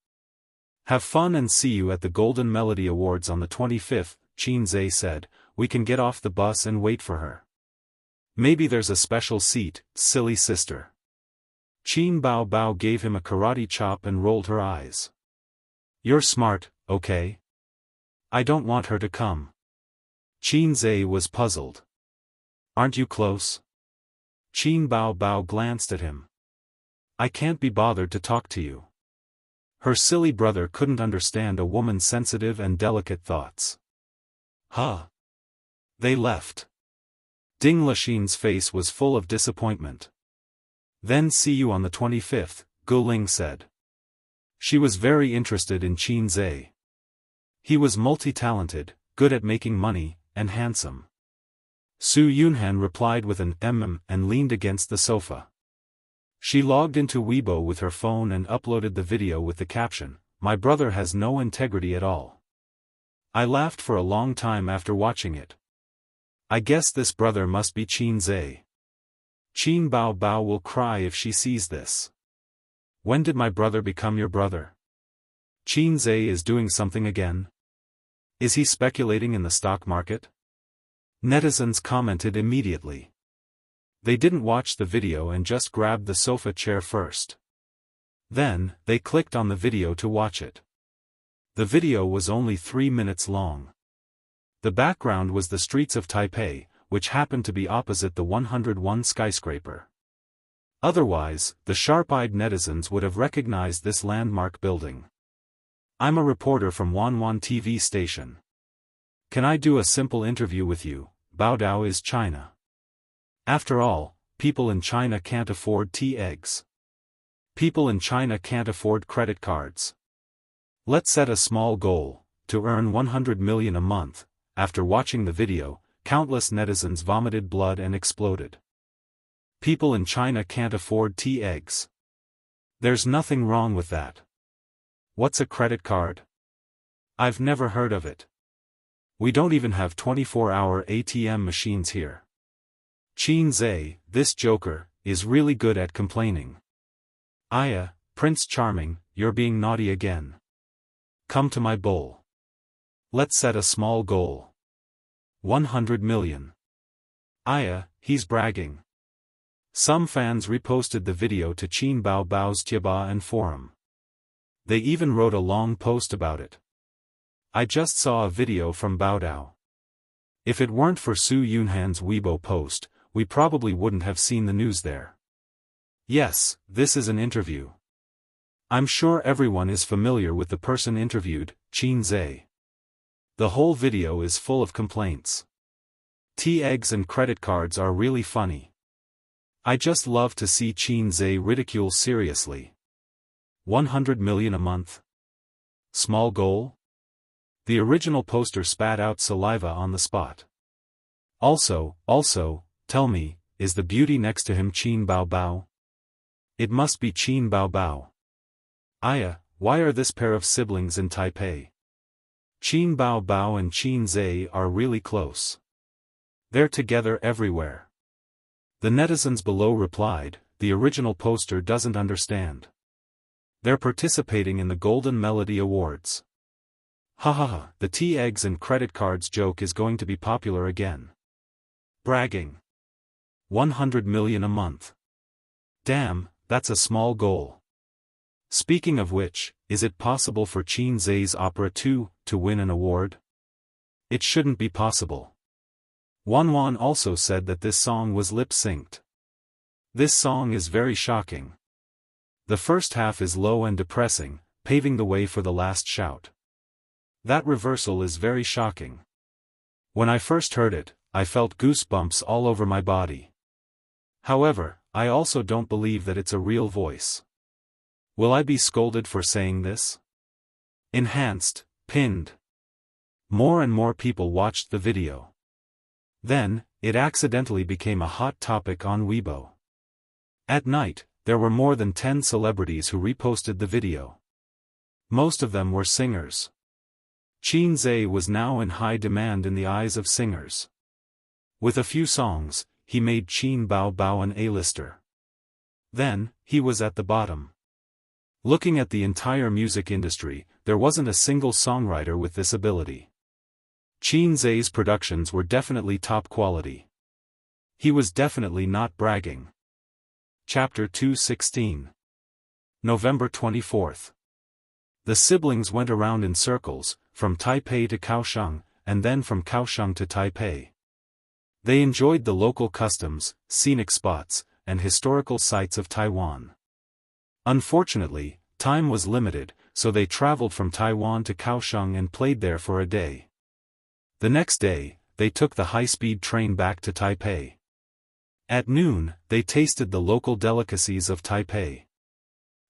Have fun and see you at the Golden Melody Awards on the 25th, Qin Zhe said. We can get off the bus and wait for her. Maybe there's a special seat, silly sister. Qin Baobao gave him a karate chop and rolled her eyes. You're smart, okay? I don't want her to come. Qin Zhe was puzzled. Aren't you close? Qin Baobao glanced at him. I can't be bothered to talk to you. Her silly brother couldn't understand a woman's sensitive and delicate thoughts. Huh. They left. Ding Lexin's face was full of disappointment. Then see you on the 25th, Gu Ling said. She was very interested in Qin Zhe. He was multi-talented, good at making money, and handsome. Su Yunhan replied with an and leaned against the sofa. She logged into Weibo with her phone and uploaded the video with the caption, My brother has no integrity at all. I laughed for a long time after watching it. I guess this brother must be Qin Zhe. Qin Baobao will cry if she sees this. When did my brother become your brother? Qin Zhe is doing something again? Is he speculating in the stock market? Netizens commented immediately. They didn't watch the video and just grabbed the sofa chair first. Then, they clicked on the video to watch it. The video was only 3 minutes long. The background was the streets of Taipei, which happened to be opposite the 101 skyscraper. Otherwise, the sharp-eyed netizens would have recognized this landmark building. I'm a reporter from Wanwan TV station. Can I do a simple interview with you? Baodao is China. After all, people in China can't afford tea eggs. People in China can't afford credit cards. Let's set a small goal, to earn 100 million a month. After watching the video, countless netizens vomited blood and exploded. People in China can't afford tea eggs. There's nothing wrong with that. What's a credit card? I've never heard of it. We don't even have 24-hour ATM machines here. Qin Zhe, this joker, is really good at complaining. Aya, Prince Charming, you're being naughty again. Come to my bowl. Let's set a small goal. 100 million. He's bragging. Some fans reposted the video to Qin Bao Bao's Tieba and forum. They even wrote a long post about it. I just saw a video from Bao Dao. If it weren't for Su Yunhan's Weibo post, we probably wouldn't have seen the news there. Yes, this is an interview. I'm sure everyone is familiar with the person interviewed, Qin Zhe. The whole video is full of complaints. Eggs and credit cards are really funny. I just love to see Qin Zhe ridicule seriously. 100 million a month? Small goal? The original poster spat out saliva on the spot. Also, tell me, is the beauty next to him Qin Bao Bao? It must be Qin Bao Bao. Why are this pair of siblings in Taipei? Qin Bao Bao and Qin Zhe are really close. They're together everywhere. The netizens below replied, the original poster doesn't understand. They're participating in the Golden Melody Awards. Hahaha, the eggs and credit cards joke is going to be popular again. Bragging. 100 million a month. Damn, that's a small goal. Speaking of which, is it possible for Qin Zhe's opera 2 to win an award? It shouldn't be possible. Wanwan also said that this song was lip-synced. This song is very shocking. The first half is low and depressing, paving the way for the last shout. That reversal is very shocking. When I first heard it, I felt goosebumps all over my body. However, I also don't believe that it's a real voice. Will I be scolded for saying this? Enhanced, pinned. More and more people watched the video. Then, it accidentally became a hot topic on Weibo. At night, there were more than 10 celebrities who reposted the video. Most of them were singers. Qin Zhe was now in high demand in the eyes of singers. With a few songs, he made Qin Bao Bao an A-lister. Then, he was at the bottom. Looking at the entire music industry, there wasn't a single songwriter with this ability. Qin Zhe's productions were definitely top quality. He was definitely not bragging. Chapter 216. November 24th. The siblings went around in circles, from Taipei to Kaohsiung, and then from Kaohsiung to Taipei. They enjoyed the local customs, scenic spots, and historical sites of Taiwan. Unfortunately, time was limited, so they traveled from Taiwan to Kaohsiung and played there for a day. The next day, they took the high-speed train back to Taipei. At noon, they tasted the local delicacies of Taipei.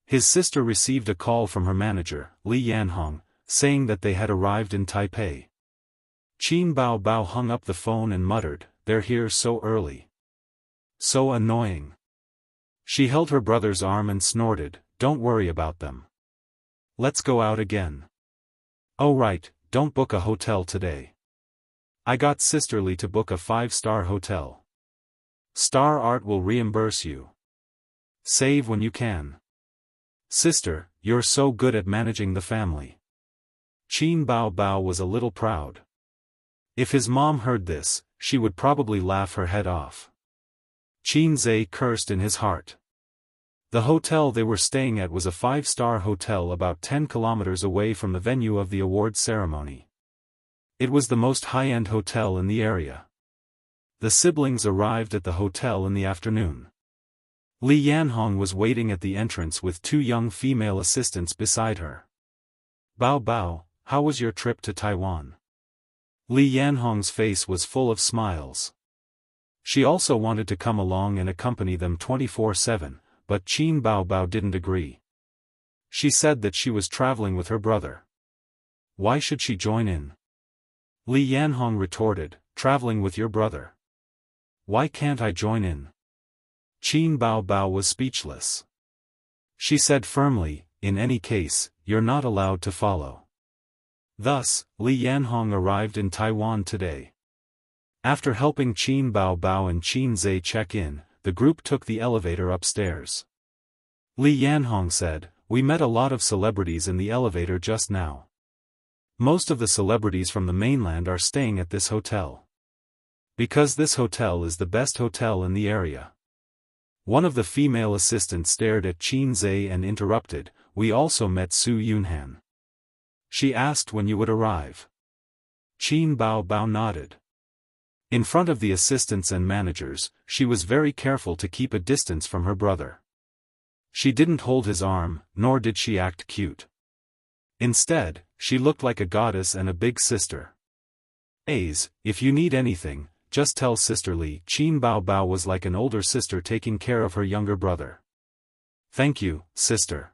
His sister received a call from her manager, Li Yanhong, saying that they had arrived in Taipei. Qin Bao Bao hung up the phone and muttered, "They're here so early. So annoying." She held her brother's arm and snorted, "Don't worry about them. Let's go out again." "Oh right, don't book a hotel today. I got sisterly to book a 5-star hotel. Star Art will reimburse you. Save when you can. Sister, you're so good at managing the family." Qin Bao Bao was a little proud. If his mom heard this, she would probably laugh her head off. Qin Zhe cursed in his heart. The hotel they were staying at was a 5-star hotel about 10 kilometers away from the venue of the awards ceremony. It was the most high-end hotel in the area. The siblings arrived at the hotel in the afternoon. Li Yanhong was waiting at the entrance with 2 young female assistants beside her. "Bao Bao, how was your trip to Taiwan?" Li Yanhong's face was full of smiles. She also wanted to come along and accompany them 24/7, but Qin Bao Bao didn't agree. She said that she was traveling with her brother. Why should she join in? Li Yanhong retorted, "Traveling with your brother. Why can't I join in?" Qin Bao Bao was speechless. She said firmly, "In any case, you're not allowed to follow." Thus, Li Yanhong arrived in Taiwan today. After helping Qin Bao Bao and Qin Zhe check in, the group took the elevator upstairs. Li Yanhong said, "We met a lot of celebrities in the elevator just now. Most of the celebrities from the mainland are staying at this hotel. Because this hotel is the best hotel in the area. One of the female assistants stared at Qin Zhe and interrupted, we also met Su Yunhan. She asked when you would arrive. Qin Bao Bao nodded. In front of the assistants and managers, she was very careful to keep a distance from her brother. She didn't hold his arm, nor did she act cute. Instead, she looked like a goddess and a big sister. If you need anything, just tell Sister Li. Qin Bao Bao was like an older sister taking care of her younger brother. Thank you, sister.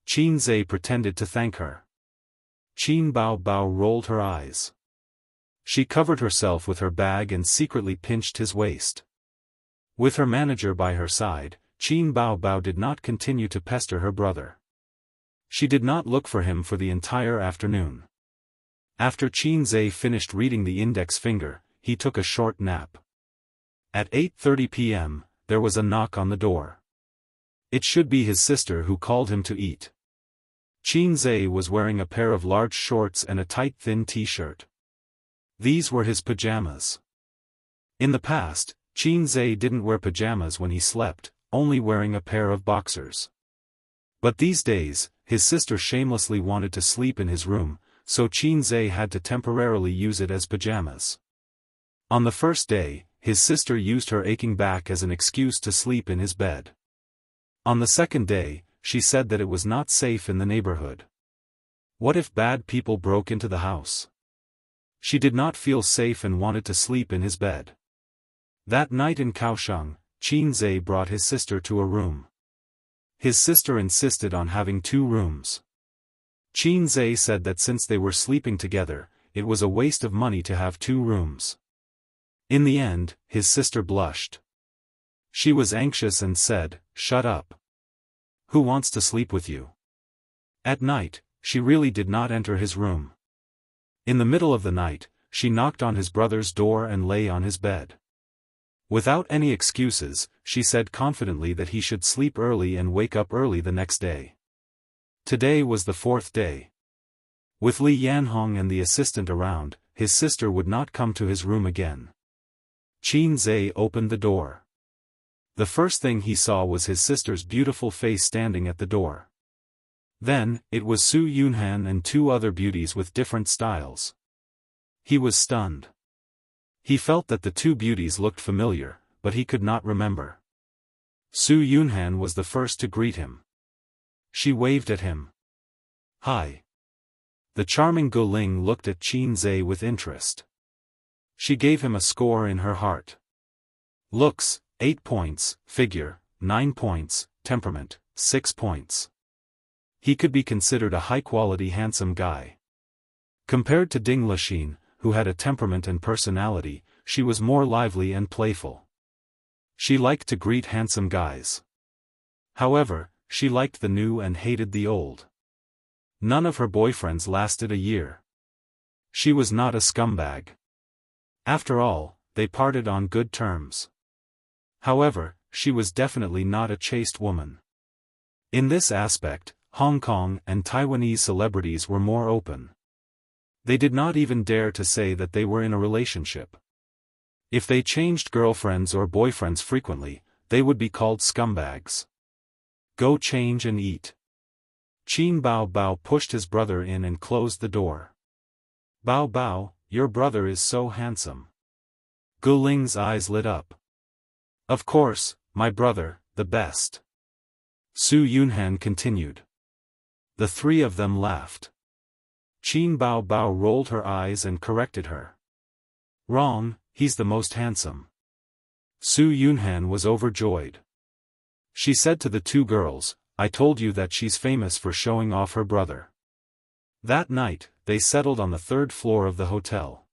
Qin Zhe pretended to thank her. Qin Bao Bao rolled her eyes. She covered herself with her bag and secretly pinched his waist. With her manager by her side, Qin Bao Bao did not continue to pester her brother. She did not look for him for the entire afternoon. After Qin Zhe finished reading the index finger, he took a short nap. At 8:30 p.m., there was a knock on the door. It should be his sister who called him to eat. Qin Zhe was wearing a pair of large shorts and a tight thin t-shirt. These were his pajamas. In the past, Qin Zhe didn't wear pajamas when he slept, only wearing a pair of boxers. But these days, his sister shamelessly wanted to sleep in his room, so Qin Zhe had to temporarily use it as pajamas. On the first day, his sister used her aching back as an excuse to sleep in his bed. On the second day, she said that it was not safe in the neighborhood. What if bad people broke into the house? She did not feel safe and wanted to sleep in his bed. That night in Kaohsiung, Qin Zhe brought his sister to a room. His sister insisted on having 2 rooms. Qin Zhe said that since they were sleeping together, it was a waste of money to have 2 rooms. In the end, his sister blushed. She was anxious and said, "Shut up. Who wants to sleep with you?" At night, she really did not enter his room. In the middle of the night, she knocked on his brother's door and lay on his bed. Without any excuses, she said confidently that he should sleep early and wake up early the next day. Today was the 4th day. With Li Yanhong and the assistant around, his sister would not come to his room again. Qin Zhe opened the door. The first thing he saw was his sister's beautiful face standing at the door. Then, it was Su Yunhan and 2 other beauties with different styles. He was stunned. He felt that the 2 beauties looked familiar, but he could not remember. Su Yunhan was the first to greet him. She waved at him. Hi. The charming Guling looked at Qin Zhe with interest. She gave him a score in her heart. Looks, 8 points, figure, 9 points, temperament, 6 points. He could be considered a high-quality handsome guy. Compared to Ding Lixin, who had a temperament and personality, she was more lively and playful. She liked to greet handsome guys. However, she liked the new and hated the old. None of her boyfriends lasted a year. She was not a scumbag. After all, they parted on good terms. However, she was definitely not a chaste woman. In this aspect, Hong Kong and Taiwanese celebrities were more open. They did not even dare to say that they were in a relationship. If they changed girlfriends or boyfriends frequently, they would be called scumbags. Go change and eat. Qin Bao Bao pushed his brother in and closed the door. Bao Bao, your brother is so handsome. Guling's eyes lit up. Of course, my brother, the best. Su Yunhan continued. The 3 of them laughed. Qin Bao Bao rolled her eyes and corrected her. Wrong, he's the most handsome. Su Yunhan was overjoyed. She said to the 2 girls, I told you that she's famous for showing off her brother. That night, they settled on the 3rd floor of the hotel.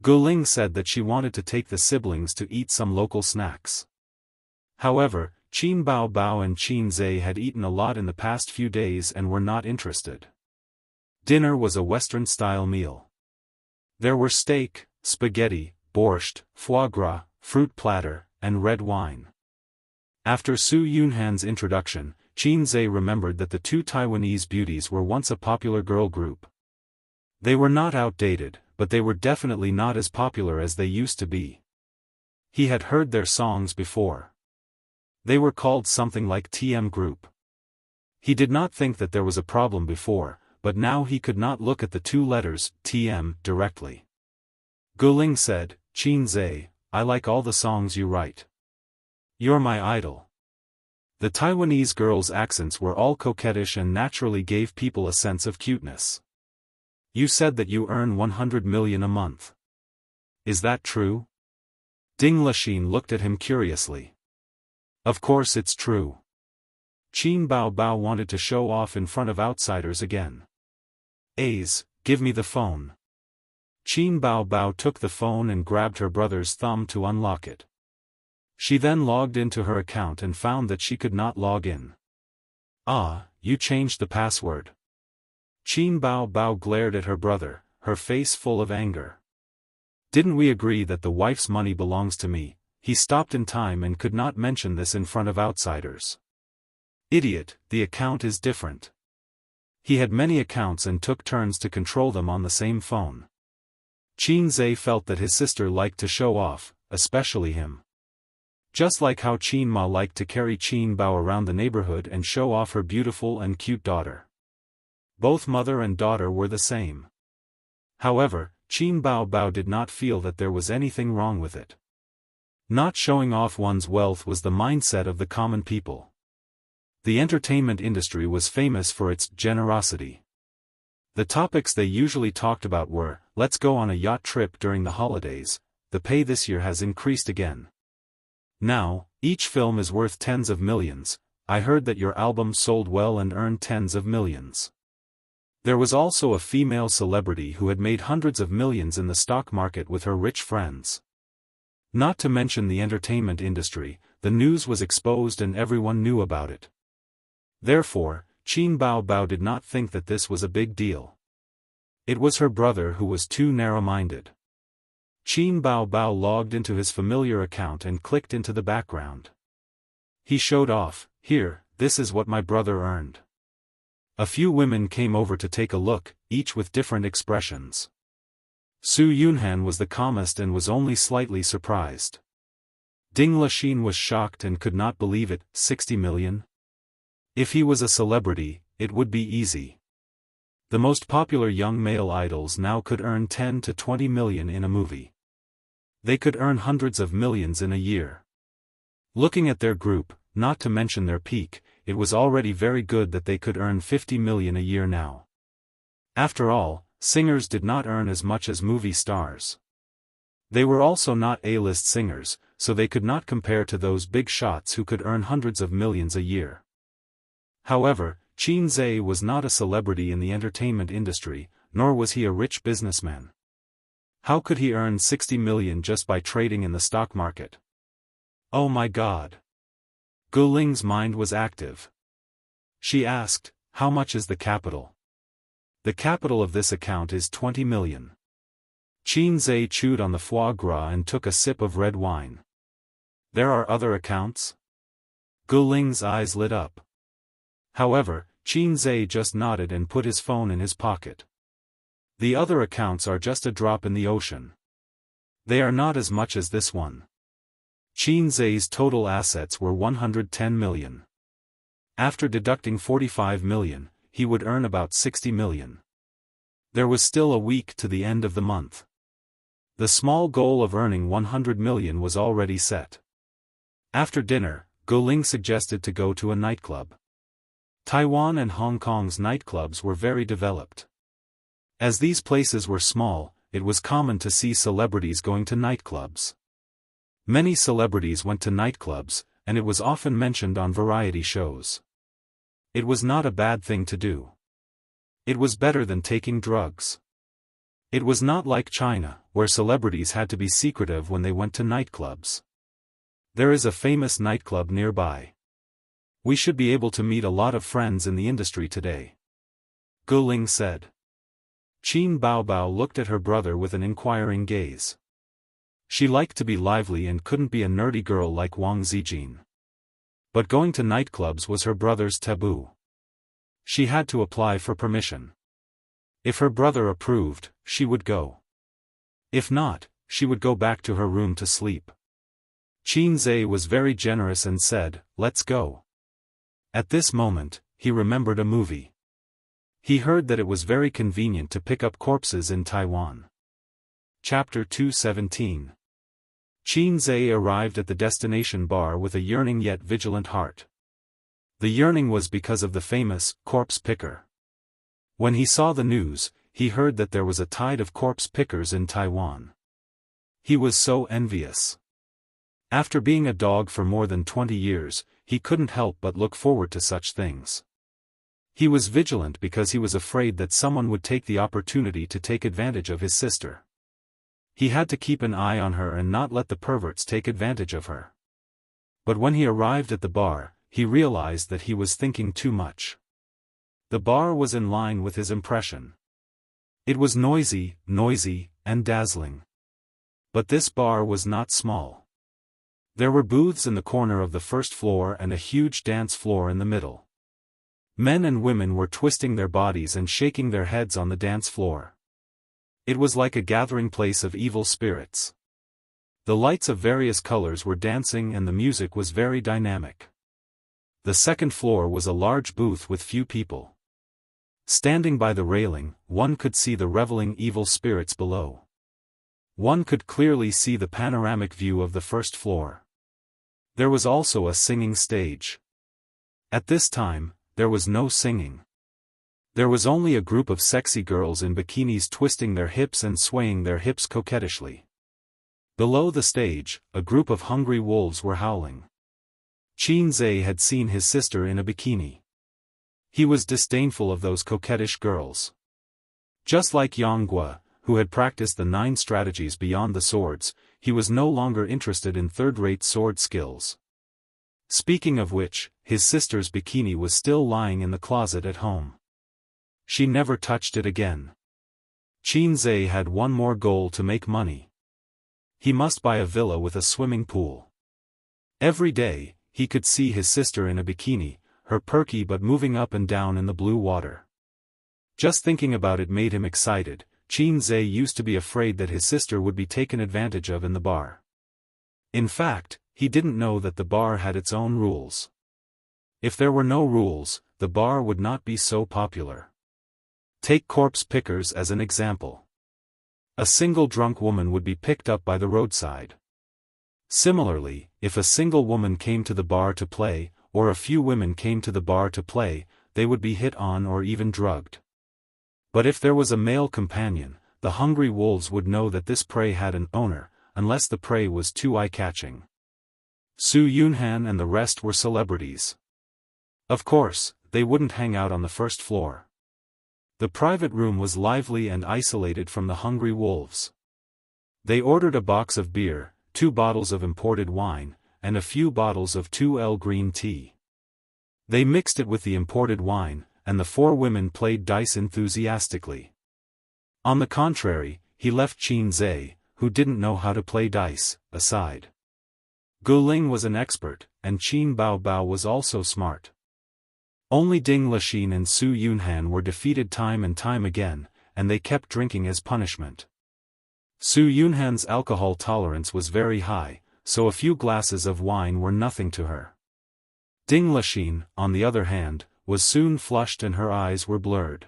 Guling said that she wanted to take the siblings to eat some local snacks. However, Qin Bao Bao and Qin Zhe had eaten a lot in the past few days and were not interested. Dinner was a Western-style meal. There were steak, spaghetti, borscht, foie gras, fruit platter, and red wine. After Su Yunhan's introduction, Qin Zhe remembered that the 2 Taiwanese beauties were once a popular girl group. They were not outdated, but they were definitely not as popular as they used to be. He had heard their songs before. They were called something like TM Group. He did not think that there was a problem before, but now he could not look at the two letters, TM, directly. Guling said, "Qin Zhe, I like all the songs you write. You're my idol." The Taiwanese girls' accents were all coquettish and naturally gave people a sense of cuteness. "You said that you earn 100 million a month. Is that true?" Ding Lixin looked at him curiously. "Of course it's true." Qin Bao Bao wanted to show off in front of outsiders again. "Ace, give me the phone." Qin Bao Bao took the phone and grabbed her brother's thumb to unlock it. She then logged into her account and found that she could not log in. "Ah, you changed the password." Qin Bao Bao glared at her brother, her face full of anger. "Didn't we agree that the wife's money belongs to me?" He stopped in time and could not mention this in front of outsiders. "Idiot, the account is different." He had many accounts and took turns to control them on the same phone. Qin Zhe felt that his sister liked to show off, especially him. Just like how Qin Ma liked to carry Qin Bao around the neighborhood and show off her beautiful and cute daughter. Both mother and daughter were the same. However, Qin Bao Bao did not feel that there was anything wrong with it. Not showing off one's wealth was the mindset of the common people. The entertainment industry was famous for its generosity. The topics they usually talked about were, "Let's go on a yacht trip during the holidays, the pay this year has increased again. Now, each film is worth tens of millions, I heard that your album sold well and earned tens of millions." There was also a female celebrity who had made hundreds of millions in the stock market with her rich friends. Not to mention the entertainment industry, the news was exposed and everyone knew about it. Therefore, Qin Bao Bao did not think that this was a big deal. It was her brother who was too narrow-minded. Qin Bao Bao logged into his familiar account and clicked into the background. He showed off, "Here, this is what my brother earned." A few women came over to take a look, each with different expressions. Su Yunhan was the calmest and was only slightly surprised. Ding Lixin was shocked and could not believe it, 60 million? If he was a celebrity, it would be easy. The most popular young male idols now could earn 10 to 20 million in a movie. They could earn hundreds of millions in a year. Looking at their group, not to mention their peak, it was already very good that they could earn 50 million a year now. After all, singers did not earn as much as movie stars. They were also not A-list singers, so they could not compare to those big shots who could earn hundreds of millions a year. However, Qin Zhe was not a celebrity in the entertainment industry, nor was he a rich businessman. How could he earn 60 million just by trading in the stock market? Oh my God! Guling's mind was active. She asked, "How much is the capital?" "The capital of this account is 20 million. Qin Zhe chewed on the foie gras and took a sip of red wine. "There are other accounts?" Guling's eyes lit up. However, Qin Zhe just nodded and put his phone in his pocket. "The other accounts are just a drop in the ocean. They are not as much as this one." Qin Zhe's total assets were 110 million. After deducting 45 million, he would earn about 60 million. There was still a week to the end of the month. The small goal of earning 100 million was already set. After dinner, Guling suggested to go to a nightclub. Taiwan and Hong Kong's nightclubs were very developed. As these places were small, it was common to see celebrities going to nightclubs. Many celebrities went to nightclubs, and it was often mentioned on variety shows. It was not a bad thing to do. It was better than taking drugs. It was not like China, where celebrities had to be secretive when they went to nightclubs. There is a famous nightclub nearby. We should be able to meet a lot of friends in the industry today. Guling said. Qin Bao Bao looked at her brother with an inquiring gaze. She liked to be lively and couldn't be a nerdy girl like Wang Zijin. But going to nightclubs was her brother's taboo. She had to apply for permission. If her brother approved, she would go. If not, she would go back to her room to sleep. Qin Zhe was very generous and said, "Let's go." At this moment, he remembered a movie. He heard that it was very convenient to pick up corpses in Taiwan. Chapter 217. Qin Zhe arrived at the destination bar with a yearning yet vigilant heart. The yearning was because of the famous corpse picker. When he saw the news, he heard that there was a tide of corpse pickers in Taiwan. He was so envious. After being a dog for more than 20 years, he couldn't help but look forward to such things. He was vigilant because he was afraid that someone would take the opportunity to take advantage of his sister. He had to keep an eye on her and not let the perverts take advantage of her. But when he arrived at the bar, he realized that he was thinking too much. The bar was in line with his impression. It was noisy, and dazzling. But this bar was not small. There were booths in the corner of the first floor and a huge dance floor in the middle. Men and women were twisting their bodies and shaking their heads on the dance floor. It was like a gathering place of evil spirits. The lights of various colors were dancing and the music was very dynamic. The second floor was a large booth with few people. Standing by the railing, one could see the reveling evil spirits below. One could clearly see the panoramic view of the first floor. There was also a singing stage. At this time, there was no singing. There was only a group of sexy girls in bikinis twisting their hips and swaying their hips coquettishly. Below the stage, a group of hungry wolves were howling. Qin Zhe had seen his sister in a bikini. He was disdainful of those coquettish girls. Just like Jianghu, who had practiced the 9 strategies beyond the swords, he was no longer interested in third-rate sword skills. Speaking of which, his sister's bikini was still lying in the closet at home. She never touched it again. Qin Zhe had one more goal: to make money. He must buy a villa with a swimming pool. Every day, he could see his sister in a bikini, her perky but moving up and down in the blue water. Just thinking about it made him excited. Qin Zhe used to be afraid that his sister would be taken advantage of in the bar. In fact, he didn't know that the bar had its own rules. If there were no rules, the bar would not be so popular. Take corpse pickers as an example. A single drunk woman would be picked up by the roadside. Similarly, if a single woman came to the bar to play, or a few women came to the bar to play, they would be hit on or even drugged. But if there was a male companion, the hungry wolves would know that this prey had an owner, unless the prey was too eye-catching. Su Yunhan and the rest were celebrities. Of course, they wouldn't hang out on the first floor. The private room was lively and isolated from the hungry wolves. They ordered a box of beer, 2 bottles of imported wine, and a few bottles of 2L green tea. They mixed it with the imported wine, and the 4 women played dice enthusiastically. On the contrary, he left Qin Zhe, who didn't know how to play dice, aside. Guling was an expert, and Qin Baobao was also smart. Only Ding Lixin and Su Yunhan were defeated time and time again, and they kept drinking as punishment. Su Yunhan's alcohol tolerance was very high, so a few glasses of wine were nothing to her. Ding Lixin, on the other hand, was soon flushed and her eyes were blurred.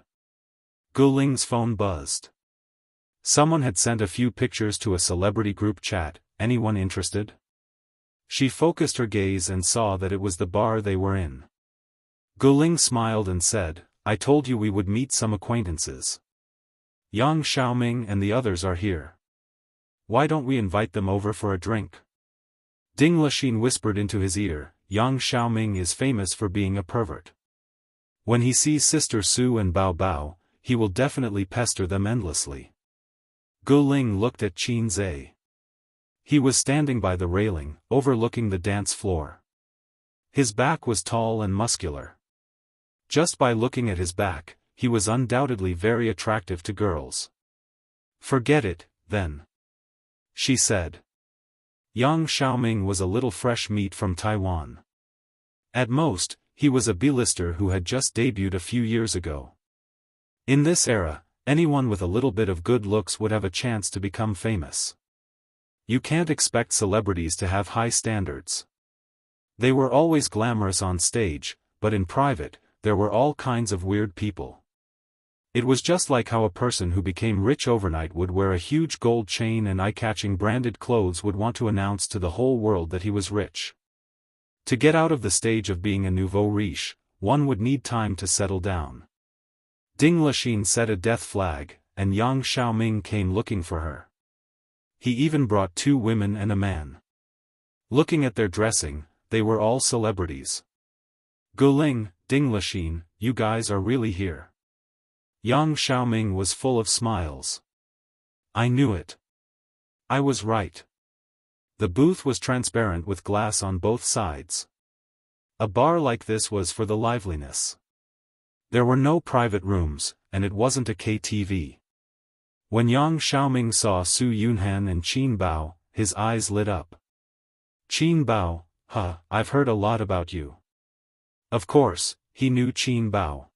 Guling's phone buzzed. Someone had sent a few pictures to a celebrity group chat. Anyone interested? She focused her gaze and saw that it was the bar they were in. Guling smiled and said, "I told you we would meet some acquaintances. Yang Xiaoming and the others are here. Why don't we invite them over for a drink?" Ding Lixin whispered into his ear, "Yang Xiaoming is famous for being a pervert. When he sees Sister Su and Bao Bao, he will definitely pester them endlessly." Guling looked at Qin Zhe. He was standing by the railing, overlooking the dance floor. His back was tall and muscular. Just by looking at his back, he was undoubtedly very attractive to girls. "Forget it, then," she said. Yang Xiaoming was a little fresh meat from Taiwan. At most, he was a B-lister who had just debuted a few years ago. In this era, Anyone with a little bit of good looks would have a chance to become famous. You can't expect celebrities to have high standards. They were always glamorous on stage, but in private, there were all kinds of weird people. It was just like how a person who became rich overnight would wear a huge gold chain and eye-catching branded clothes would want to announce to the whole world that he was rich. To get out of the stage of being a nouveau riche, one would need time to settle down. Ding Lixin set a death flag, and Yang Xiaoming came looking for her. He even brought 2 women and a man. Looking at their dressing, they were all celebrities. Guling, Ding Lixin, you guys are really here. Yang Xiaoming was full of smiles. I knew it. I was right. The booth was transparent with glass on both sides. A bar like this was for the liveliness. There were no private rooms, and it wasn't a KTV. When Yang Xiaoming saw Su Yunhan and Qin Bao, his eyes lit up. Qin Bao, I've heard a lot about you. Of course, he knew Qin Bao.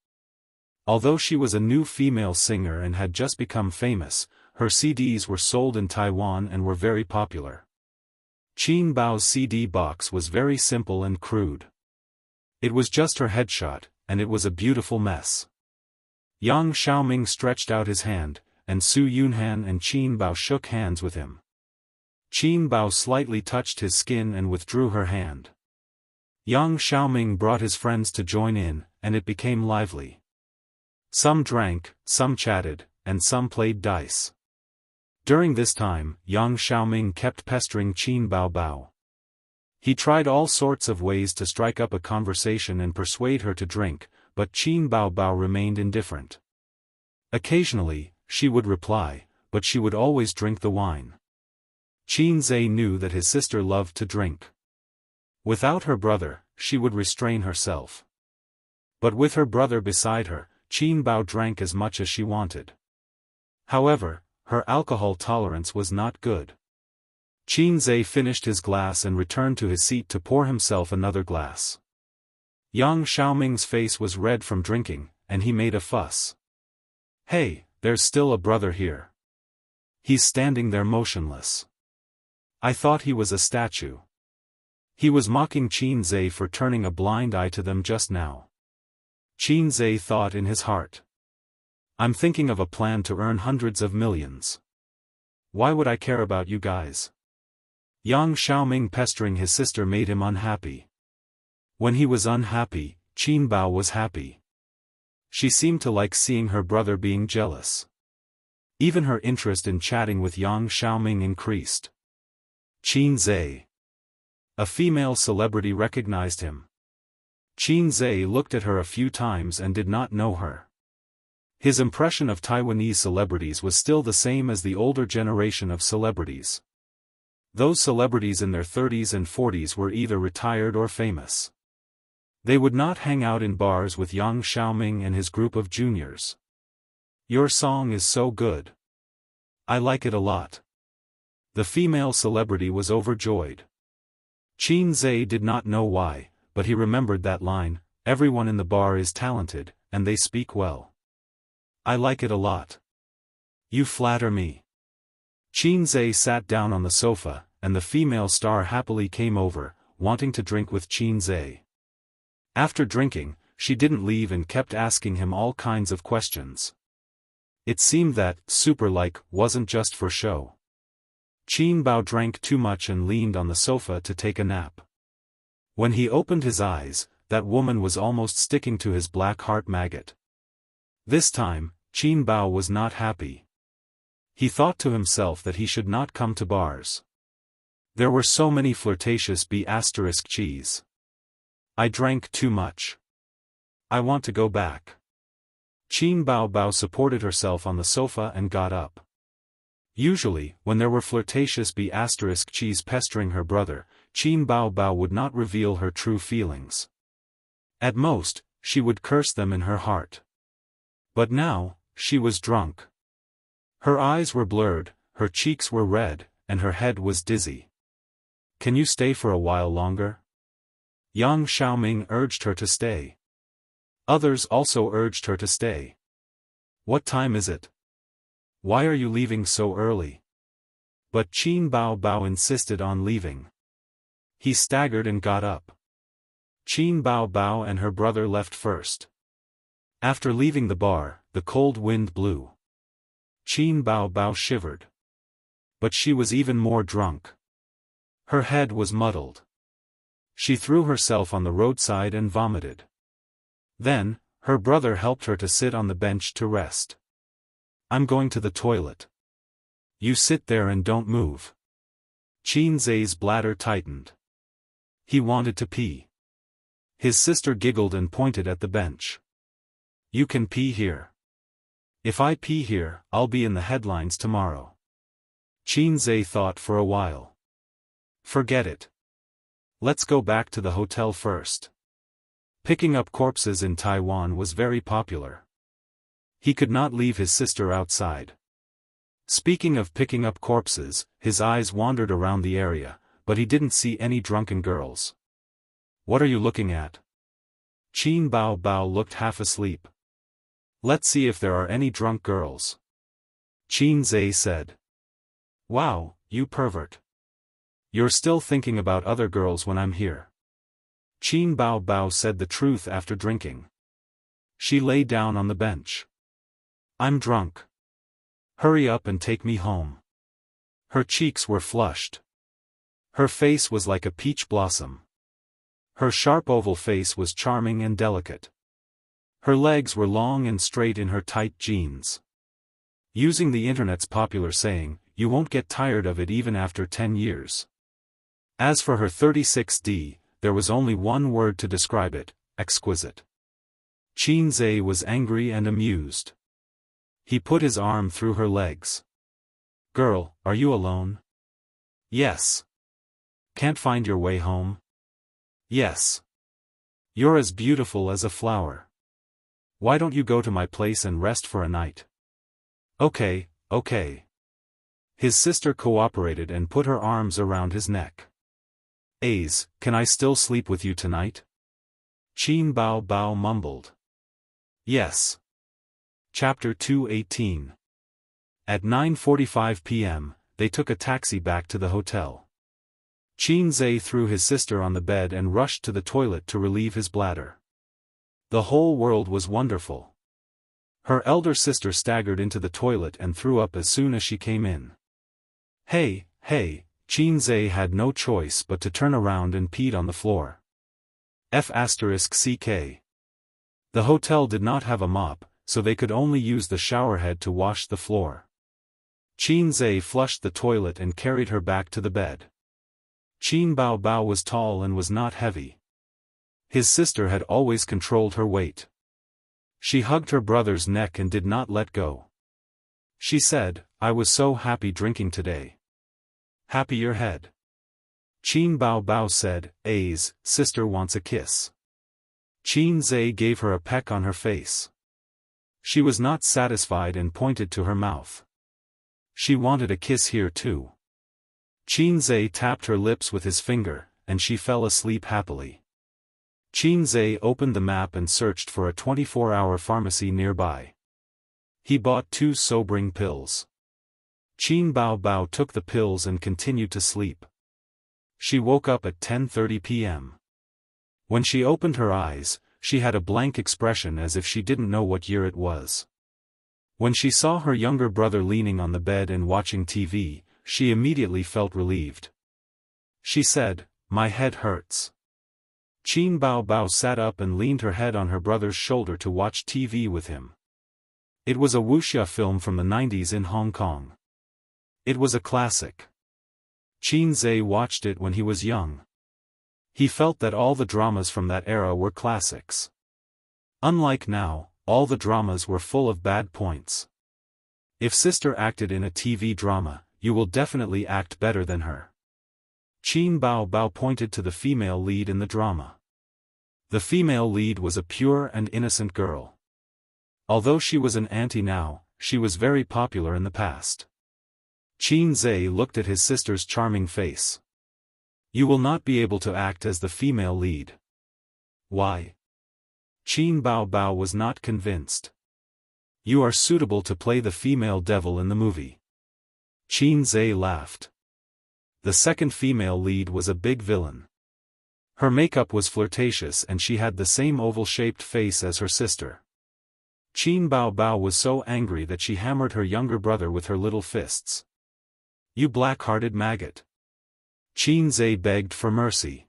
Although she was a new female singer and had just become famous, her CDs were sold in Taiwan and were very popular. Qin Bao's CD box was very simple and crude. It was just her headshot, and it was a beautiful mess. Yang Xiaoming stretched out his hand, and Su Yunhan and Qin Bao shook hands with him. Qin Bao slightly touched his skin and withdrew her hand. Yang Xiaoming brought his friends to join in, and it became lively. Some drank, some chatted, and some played dice. During this time, Yang Xiaoming kept pestering Qin Bao. He tried all sorts of ways to strike up a conversation and persuade her to drink, but Qin Bao remained indifferent. Occasionally, she would reply, but she would always drink the wine. Qin Zhe knew that his sister loved to drink. Without her brother, she would restrain herself. But with her brother beside her, Qin Bao drank as much as she wanted. However, her alcohol tolerance was not good. Qin Zhe finished his glass and returned to his seat to pour himself another glass. Yang Xiaoming's face was red from drinking, and he made a fuss. Hey, there's still a brother here. He's standing there motionless. I thought he was a statue. He was mocking Qin Zhe for turning a blind eye to them just now. Qin Zhe thought in his heart. I'm thinking of a plan to earn hundreds of millions. Why would I care about you guys? Yang Xiaoming pestering his sister made him unhappy. When he was unhappy, Qin Bao was happy. She seemed to like seeing her brother being jealous. Even her interest in chatting with Yang Xiaoming increased. Qin Zhe. A female celebrity recognized him. Qin Zhe looked at her a few times and did not know her. His impression of Taiwanese celebrities was still the same as the older generation of celebrities. Those celebrities in their 30s and 40s were either retired or famous. They would not hang out in bars with Yang Xiaoming and his group of juniors. Your song is so good. I like it a lot. The female celebrity was overjoyed. Qin Zhe did not know why, but he remembered that line, everyone in the bar is talented, and they speak well. I like it a lot. You flatter me. Qin Zhe sat down on the sofa, and the female star happily came over, wanting to drink with Qin Zhe. After drinking, she didn't leave and kept asking him all kinds of questions. It seemed that, super-like, wasn't just for show. Qin Bao drank too much and leaned on the sofa to take a nap. When he opened his eyes, that woman was almost sticking to his black heart maggot. This time, Qin Bao was not happy. He thought to himself that he should not come to bars. There were so many flirtatious cheese. I drank too much. I want to go back. Qin Bao supported herself on the sofa and got up. Usually, when there were flirtatious cheese pestering her brother, Qin Bao would not reveal her true feelings. At most, she would curse them in her heart. But now, she was drunk. Her eyes were blurred, her cheeks were red, and her head was dizzy. Can you stay for a while longer? Yang Xiaoming urged her to stay. Others also urged her to stay. What time is it? Why are you leaving so early? But Qin Bao Bao insisted on leaving. He staggered and got up. Qin Bao Bao and her brother left first. After leaving the bar, the cold wind blew. Qin Bao Bao shivered. But she was even more drunk. Her head was muddled. She threw herself on the roadside and vomited. Then, her brother helped her to sit on the bench to rest. I'm going to the toilet. You sit there and don't move. Qin Zai's bladder tightened. He wanted to pee. His sister giggled and pointed at the bench. You can pee here. If I pee here, I'll be in the headlines tomorrow. Qin Zai thought for a while. Forget it. Let's go back to the hotel first. Picking up corpses in Taiwan was very popular. He could not leave his sister outside. Speaking of picking up corpses, his eyes wandered around the area, but he didn't see any drunken girls. What are you looking at? Qin Bao Bao looked half asleep. Let's see if there are any drunk girls. Qin Zai said. Wow, you pervert. You're still thinking about other girls when I'm here. Qin Bao Bao said the truth after drinking. She lay down on the bench. I'm drunk. Hurry up and take me home. Her cheeks were flushed. Her face was like a peach blossom. Her sharp oval face was charming and delicate. Her legs were long and straight in her tight jeans. Using the internet's popular saying, you won't get tired of it even after 10 years. As for her 36D, there was only one word to describe it, exquisite. Qin Zai was angry and amused. He put his arm through her legs. Girl, are you alone? Yes. Can't find your way home? Yes. You're as beautiful as a flower. Why don't you go to my place and rest for a night? Okay, okay. His sister cooperated and put her arms around his neck. Ace, can I still sleep with you tonight? Qin Bao Bao mumbled. Yes. Chapter 218. At 9:45 p.m., they took a taxi back to the hotel. Qin Zai threw his sister on the bed and rushed to the toilet to relieve his bladder. The whole world was wonderful. Her elder sister staggered into the toilet and threw up as soon as she came in. Hey, Qin Zai had no choice but to turn around and peed on the floor. *CK. The hotel did not have a mop, so they could only use the showerhead to wash the floor. Qin Zai flushed the toilet and carried her back to the bed. Qin Bao Bao was tall and was not heavy. His sister had always controlled her weight. She hugged her brother's neck and did not let go. She said, I was so happy drinking today. Happy your head. Qin Bao Bao said, A's sister wants a kiss. Qin Zai gave her a peck on her face. She was not satisfied and pointed to her mouth. She wanted a kiss here too. Qin Zai tapped her lips with his finger, and she fell asleep happily. Qin Zai opened the map and searched for a 24-hour pharmacy nearby. He bought 2 sobering pills. Qin Bao Bao took the pills and continued to sleep. She woke up at 10:30 p.m. When she opened her eyes, she had a blank expression as if she didn't know what year it was. When she saw her younger brother leaning on the bed and watching TV, she immediately felt relieved. She said, My head hurts. Qin Bao Bao sat up and leaned her head on her brother's shoulder to watch TV with him. It was a wuxia film from the 90s in Hong Kong. It was a classic. Qin Zai watched it when he was young. He felt that all the dramas from that era were classics. Unlike now, all the dramas were full of bad points. If sister acted in a TV drama, you will definitely act better than her. Qin Bao Bao pointed to the female lead in the drama. The female lead was a pure and innocent girl. Although she was an auntie now, she was very popular in the past. Qin Zai looked at his sister's charming face. You will not be able to act as the female lead. Why? Qin Bao Bao was not convinced. You are suitable to play the female devil in the movie. Qin Zhe laughed. The second female lead was a big villain. Her makeup was flirtatious and she had the same oval-shaped face as her sister. Qin Bao Bao was so angry that she hammered her younger brother with her little fists. You black-hearted maggot. Qin Zhe begged for mercy.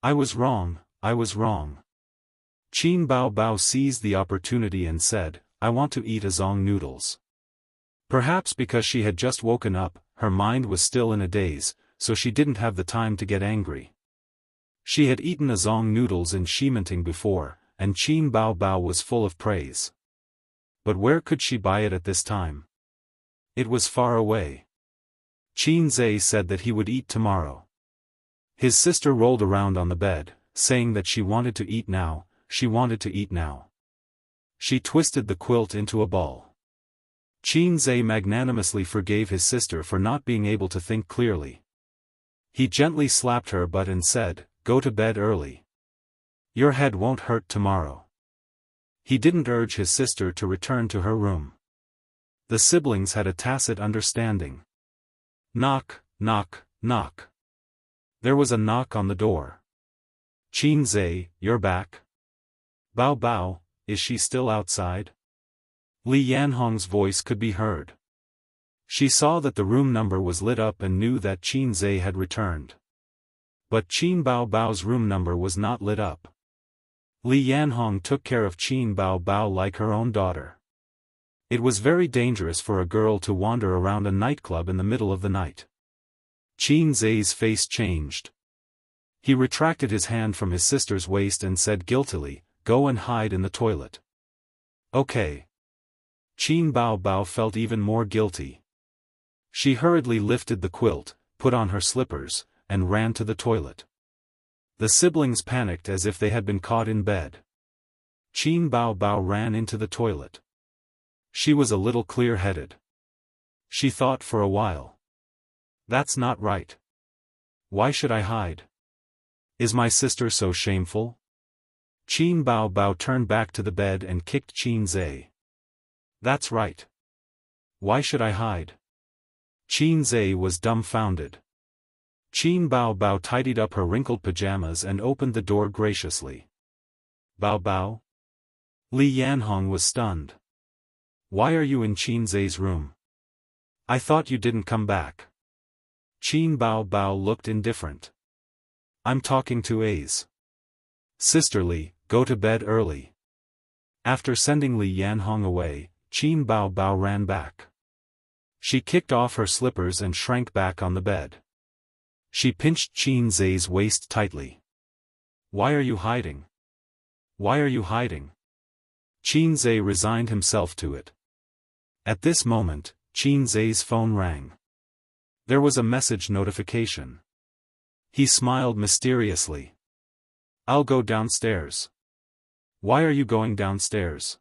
I was wrong, I was wrong. Qin Bao Bao seized the opportunity and said, I want to eat azong noodles. Perhaps because she had just woken up, her mind was still in a daze, so she didn't have the time to get angry. She had eaten azong noodles in Shimenting before, and Qin Bao Bao was full of praise. But where could she buy it at this time? It was far away. Qin Zhe said that he would eat tomorrow. His sister rolled around on the bed, saying that she wanted to eat now, she wanted to eat now. She twisted the quilt into a ball. Qin Zhe magnanimously forgave his sister for not being able to think clearly. He gently slapped her butt and said, Go to bed early. Your head won't hurt tomorrow. He didn't urge his sister to return to her room. The siblings had a tacit understanding. Knock, knock, knock. There was a knock on the door. Qin Zhe, you're back? Bao Bao, is she still outside? Li Yanhong's voice could be heard. She saw that the room number was lit up and knew that Qin Zhe had returned. But Qin Bao Bao's room number was not lit up. Li Yanhong took care of Qin Bao Bao like her own daughter. It was very dangerous for a girl to wander around a nightclub in the middle of the night. Qin Zhe's face changed. He retracted his hand from his sister's waist and said guiltily, Go and hide in the toilet. Okay. Qin Bao Bao felt even more guilty. She hurriedly lifted the quilt, put on her slippers, and ran to the toilet. The siblings panicked as if they had been caught in bed. Qin Bao Bao ran into the toilet. She was a little clear-headed. She thought for a while. That's not right. Why should I hide? Is my sister so shameful? Qin Bao Bao turned back to the bed and kicked Qin Zhe. That's right. Why should I hide? Qin Zhe was dumbfounded. Qin Bao Bao tidied up her wrinkled pajamas and opened the door graciously. Bao Bao? Li Yanhong was stunned. Why are you in Qin Zhe's room? I thought you didn't come back. Qin Bao Bao looked indifferent. I'm talking to A's. Sisterly, go to bed early. After sending Li Yanhong away, Qin Bao Bao ran back. She kicked off her slippers and shrank back on the bed. She pinched Qin Zhe's waist tightly. Why are you hiding? Why are you hiding? Qin Zhe resigned himself to it. At this moment, Qin Zhe's phone rang. There was a message notification. He smiled mysteriously. I'll go downstairs. Why are you going downstairs?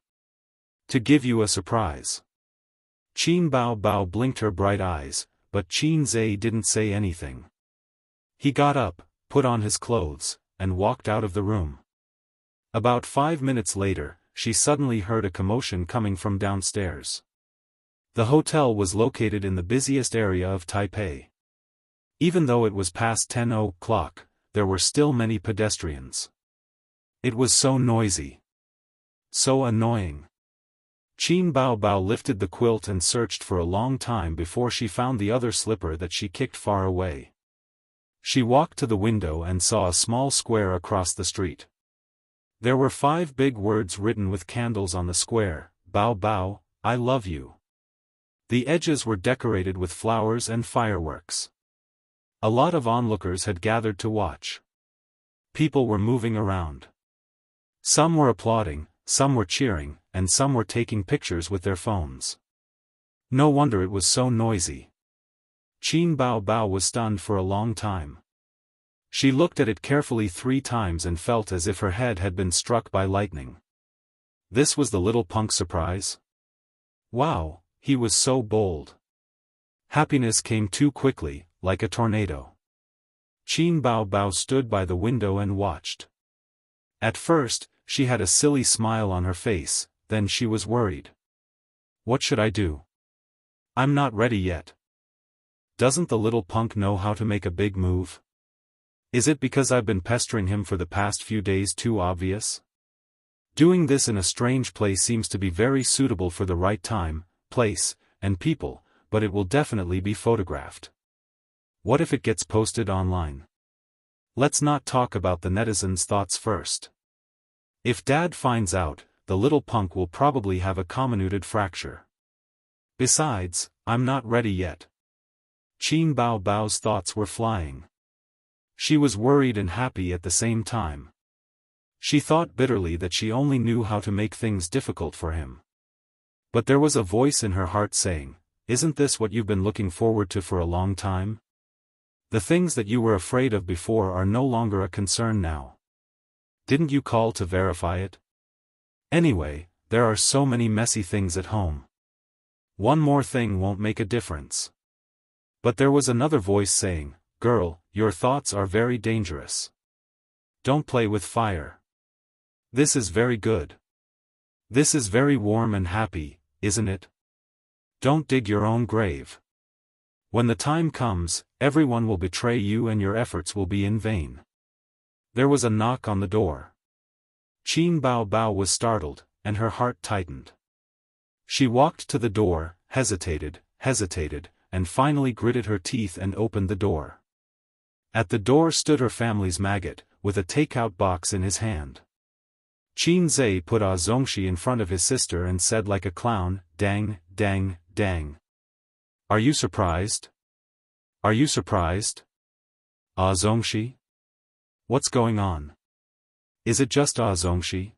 To give you a surprise. Qin Bao Bao blinked her bright eyes, but Qin Zhe didn't say anything. He got up, put on his clothes, and walked out of the room. About 5 minutes later, she suddenly heard a commotion coming from downstairs. The hotel was located in the busiest area of Taipei. Even though it was past 10 o'clock, there were still many pedestrians. It was so noisy. So annoying. Qin Bao Bao lifted the quilt and searched for a long time before she found the other slipper that she kicked far away. She walked to the window and saw a small square across the street. There were 5 big words written with candles on the square, Bao Bao, I love you. The edges were decorated with flowers and fireworks. A lot of onlookers had gathered to watch. People were moving around. Some were applauding, some were cheering, and some were taking pictures with their phones. No wonder it was so noisy. Qin Bao Bao was stunned for a long time. She looked at it carefully 3 times and felt as if her head had been struck by lightning. This was the little punk's surprise. Wow, he was so bold. Happiness came too quickly, like a tornado. Qin Bao Bao stood by the window and watched. At first, she had a silly smile on her face, then she was worried. What should I do? I'm not ready yet. Doesn't the little punk know how to make a big move? Is it because I've been pestering him for the past few days too obvious? Doing this in a strange place seems to be very suitable for the right time, place, and people, but it will definitely be photographed. What if it gets posted online? Let's not talk about the netizens' thoughts first. If Dad finds out, the little punk will probably have a comminuted fracture. Besides, I'm not ready yet. Qin Bao Bao's thoughts were flying. She was worried and happy at the same time. She thought bitterly that she only knew how to make things difficult for him. But there was a voice in her heart saying, "Isn't this what you've been looking forward to for a long time? The things that you were afraid of before are no longer a concern now. Didn't you call to verify it? Anyway, there are so many messy things at home. One more thing won't make a difference." But there was another voice saying, "Girl, your thoughts are very dangerous. Don't play with fire. This is very good. This is very warm and happy, isn't it? Don't dig your own grave. When the time comes, everyone will betray you and your efforts will be in vain." There was a knock on the door. Qin Bao Bao was startled, and her heart tightened. She walked to the door, hesitated, and finally gritted her teeth and opened the door. At the door stood her family's maggot, with a takeout box in his hand. Qin Zhe put Ah Zongxi in front of his sister and said like a clown, "Dang, dang, dang. Are you surprised? Are you surprised? Ah Zongxi? What's going on? Is it just Ah Zongxi?"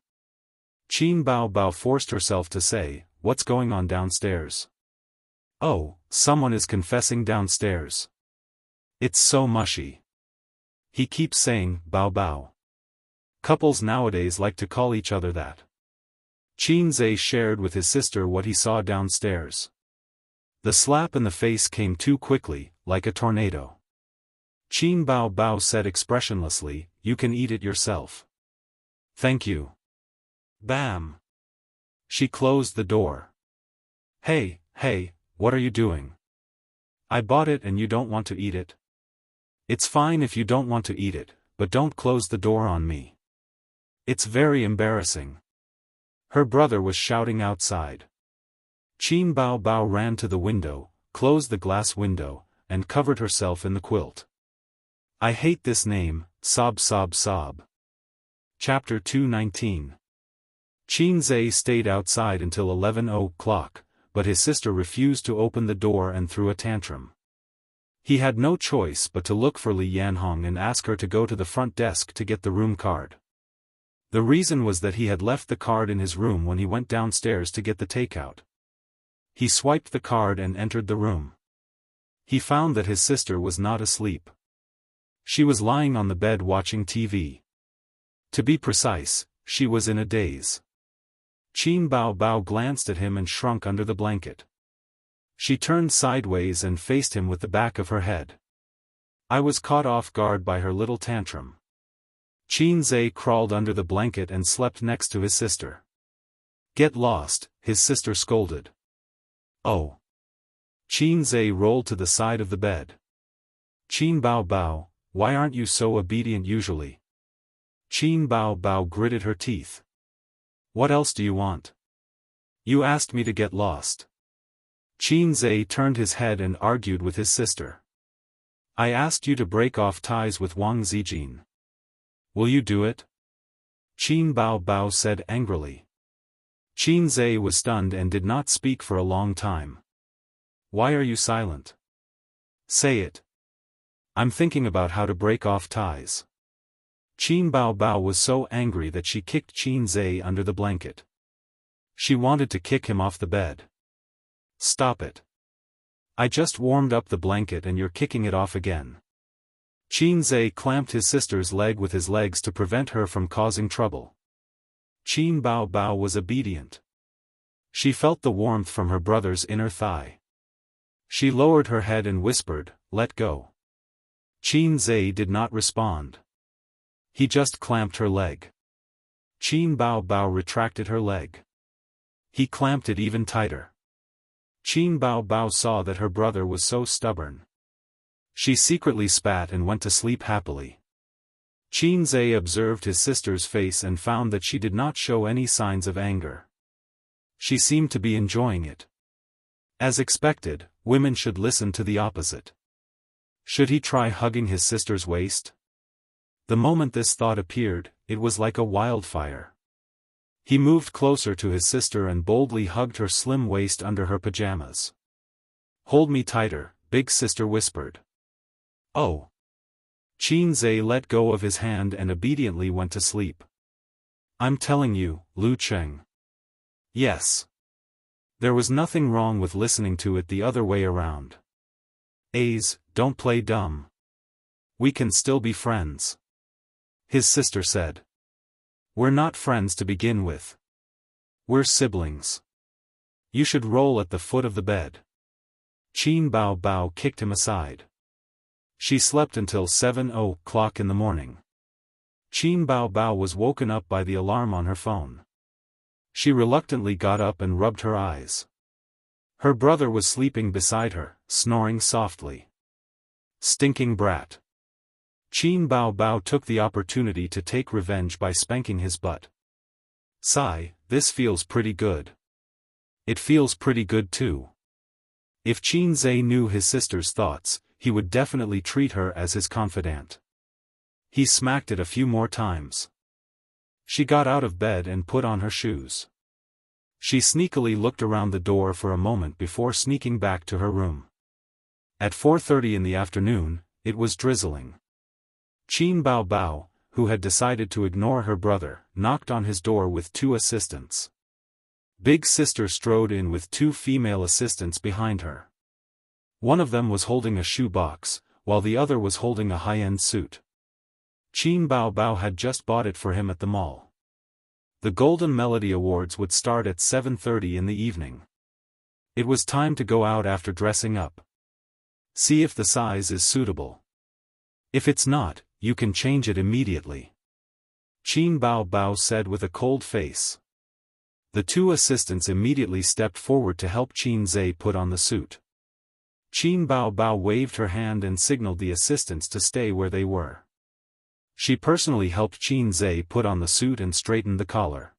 Qin Bao Bao forced herself to say, "What's going on downstairs? Oh, someone is confessing downstairs. It's so mushy. He keeps saying, Bao Bao. Couples nowadays like to call each other that." Qin Zhe shared with his sister what he saw downstairs. The slap in the face came too quickly, like a tornado. Qin Bao Bao said expressionlessly, "You can eat it yourself." "Thank you." Bam! She closed the door. Hey, what are you doing? I bought it and you don't want to eat it? It's fine if you don't want to eat it, but don't close the door on me. It's very embarrassing. Her brother was shouting outside. Qin Bao Bao ran to the window, closed the glass window, and covered herself in the quilt. I hate this name, sob sob sob. Chapter 219. Qin Zhe stayed outside until 11 o'clock, but his sister refused to open the door and threw a tantrum. He had no choice but to look for Li Yanhong and ask her to go to the front desk to get the room card. The reason was that he had left the card in his room when he went downstairs to get the takeout. He swiped the card and entered the room. He found that his sister was not asleep. She was lying on the bed watching TV. To be precise, she was in a daze. Qin Bao Bao glanced at him and shrunk under the blanket. She turned sideways and faced him with the back of her head. I was caught off guard by her little tantrum. Qin Zhe crawled under the blanket and slept next to his sister. Get lost, his sister scolded. Oh. Qin Zhe rolled to the side of the bed. Qin Bao Bao, why aren't you so obedient usually? Qin Bao Bao gritted her teeth. What else do you want? You asked me to get lost. Qin Zhe turned his head and argued with his sister. I asked you to break off ties with Wang Zijin. Will you do it? Qin Bao Bao said angrily. Qin Zhe was stunned and did not speak for a long time. Why are you silent? Say it. I'm thinking about how to break off ties. Qin Bao Bao was so angry that she kicked Qin Zhe under the blanket. She wanted to kick him off the bed. Stop it. I just warmed up the blanket and you're kicking it off again. Qin Zhe clamped his sister's leg with his legs to prevent her from causing trouble. Qin Bao Bao was obedient. She felt the warmth from her brother's inner thigh. She lowered her head and whispered, "Let go." Qin Zhe did not respond. He just clamped her leg. Qin Bao Bao retracted her leg. He clamped it even tighter. Qin Bao Bao saw that her brother was so stubborn. She secretly spat and went to sleep happily. Qin Zhe observed his sister's face and found that she did not show any signs of anger. She seemed to be enjoying it. As expected, women should listen to the opposite. Should he try hugging his sister's waist? The moment this thought appeared, it was like a wildfire. He moved closer to his sister and boldly hugged her slim waist under her pajamas. "Hold me tighter," big sister whispered. "Oh." Qin Zhe let go of his hand and obediently went to sleep. "I'm telling you, Lu Cheng." Yes. There was nothing wrong with listening to it the other way around. "A's, don't play dumb. We can still be friends," his sister said. "We're not friends to begin with. We're siblings. You should roll at the foot of the bed." Qin Bao Bao kicked him aside. She slept until 7:00 in the morning. Qin Bao Bao was woken up by the alarm on her phone. She reluctantly got up and rubbed her eyes. Her brother was sleeping beside her, snoring softly. Stinking brat. Qin Bao Bao took the opportunity to take revenge by spanking his butt. Sigh, this feels pretty good. It feels pretty good too. If Qin Zhe knew his sister's thoughts, he would definitely treat her as his confidant. He smacked it a few more times. She got out of bed and put on her shoes. She sneakily looked around the door for a moment before sneaking back to her room. At 4:30 in the afternoon, it was drizzling. Qin Bao Bao, who had decided to ignore her brother, knocked on his door with 2 assistants. Big sister strode in with 2 female assistants behind her. One of them was holding a shoe box, while the other was holding a high-end suit. Qin Bao Bao had just bought it for him at the mall. The Golden Melody Awards would start at 7:30 in the evening. It was time to go out after dressing up. See if the size is suitable. If it's not, you can change it immediately, Qin Bao Bao said with a cold face. The 2 assistants immediately stepped forward to help Qin Zhe put on the suit. Qin Bao Bao waved her hand and signaled the assistants to stay where they were. She personally helped Qin Zhe put on the suit and straightened the collar.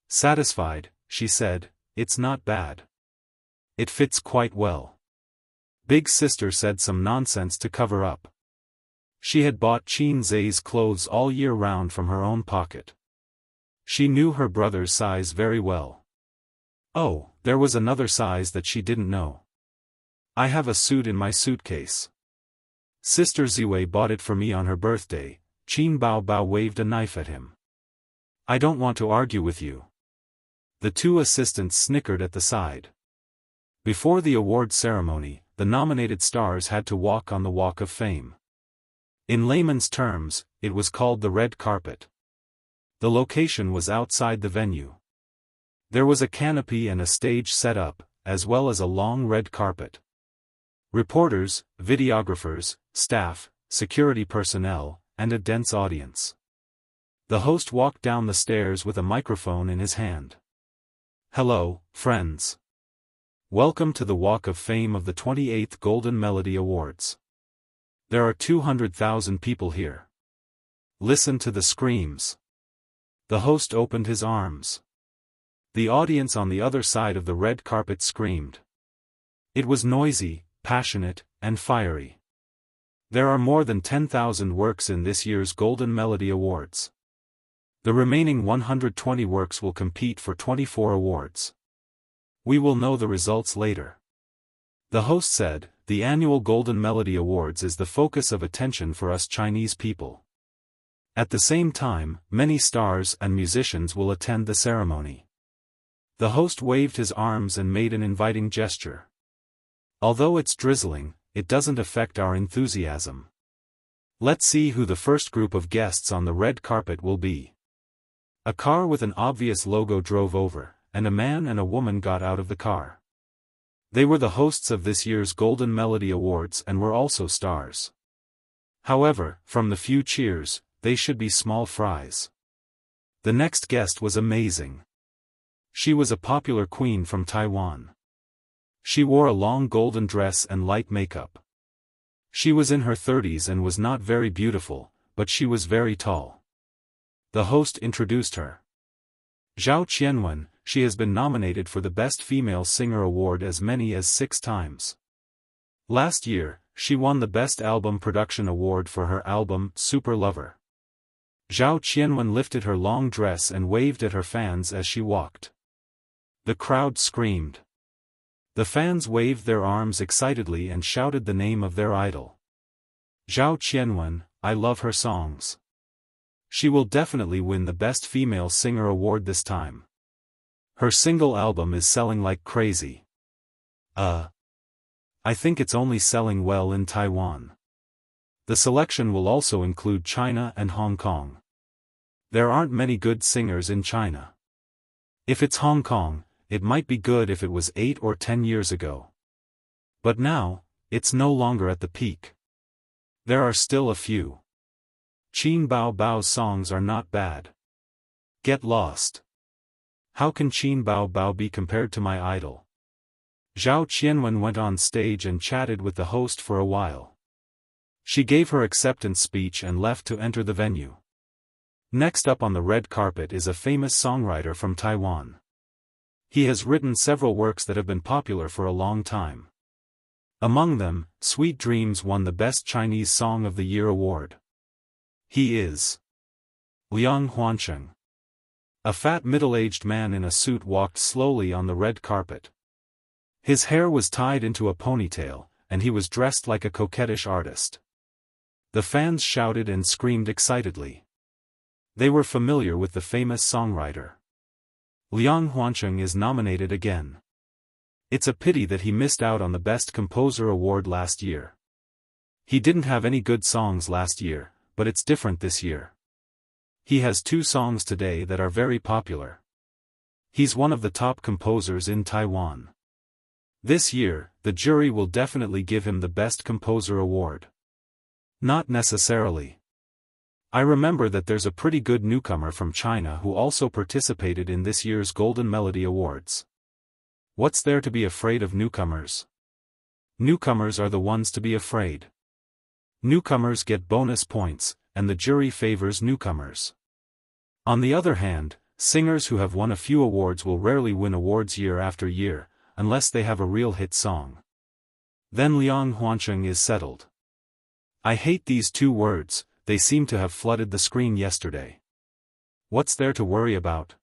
Satisfied, she said, "It's not bad. It fits quite well." Big sister said some nonsense to cover up. She had bought Qin Zhe's clothes all year round from her own pocket. She knew her brother's size very well. Oh, there was another size that she didn't know. "I have a suit in my suitcase. Sister Ziwei bought it for me on her birthday." Qin Bao Bao waved a knife at him. "I don't want to argue with you." The 2 assistants snickered at the side. Before the award ceremony, the nominated stars had to walk on the Walk of Fame. In layman's terms, it was called the red carpet. The location was outside the venue. There was a canopy and a stage set up, as well as a long red carpet. Reporters, videographers, staff, security personnel, and a dense audience. The host walked down the stairs with a microphone in his hand. "Hello, friends. Welcome to the Walk of Fame of the 28th Golden Melody Awards. There are 200,000 people here. Listen to the screams." The host opened his arms. The audience on the other side of the red carpet screamed. It was noisy, passionate, and fiery. There are more than 10,000 works in this year's Golden Melody Awards. The remaining 120 works will compete for 24 awards. We will know the results later. The host said, "The annual Golden Melody Awards is the focus of attention for us Chinese people. At the same time, many stars and musicians will attend the ceremony." The host waved his arms and made an inviting gesture. "Although it's drizzling, it doesn't affect our enthusiasm. Let's see who the first group of guests on the red carpet will be." A car with an obvious logo drove over, and a man and a woman got out of the car. They were the hosts of this year's Golden Melody Awards and were also stars. However, from the few cheers, they should be small fries. The next guest was amazing. She was a popular queen from Taiwan. She wore a long golden dress and light makeup. She was in her 30s and was not very beautiful, but she was very tall. The host introduced her. Zhao Qianwen, she has been nominated for the Best Female Singer Award as many as 6 times. Last year, she won the Best Album Production Award for her album, Super Lover. Zhao Qianwen lifted her long dress and waved at her fans as she walked. The crowd screamed. The fans waved their arms excitedly and shouted the name of their idol. Zhao Qianwen, I love her songs. She will definitely win the Best Female Singer Award this time. Her single album is selling like crazy. I think it's only selling well in Taiwan. The selection will also include China and Hong Kong. There aren't many good singers in China. If it's Hong Kong, it might be good if it was 8 or 10 years ago. But now, it's no longer at the peak. There are still a few. Qin Bao Bao's songs are not bad. Get lost. How can Qin Bao Bao be compared to my idol? Zhao Qianwen went on stage and chatted with the host for a while. She gave her acceptance speech and left to enter the venue. Next up on the red carpet is a famous songwriter from Taiwan. He has written several works that have been popular for a long time. Among them, Sweet Dreams won the Best Chinese Song of the Year award. He is Liang Huansheng. A fat middle-aged man in a suit walked slowly on the red carpet. His hair was tied into a ponytail, and he was dressed like a coquettish artist. The fans shouted and screamed excitedly. They were familiar with the famous songwriter. Liang Huansheng is nominated again. It's a pity that he missed out on the Best Composer award last year. He didn't have any good songs last year, but it's different this year. He has 2 songs today that are very popular. He's one of the top composers in Taiwan. This year, the jury will definitely give him the Best Composer award. Not necessarily. I remember that there's a pretty good newcomer from China who also participated in this year's Golden Melody Awards. What's there to be afraid of newcomers? Newcomers are the ones to be afraid. Newcomers get bonus points, and the jury favors newcomers. On the other hand, singers who have won a few awards will rarely win awards year after year, unless they have a real hit song. Then Liang Huansheng is settled. I hate these 2 words. They seem to have flooded the screen yesterday. What's there to worry about?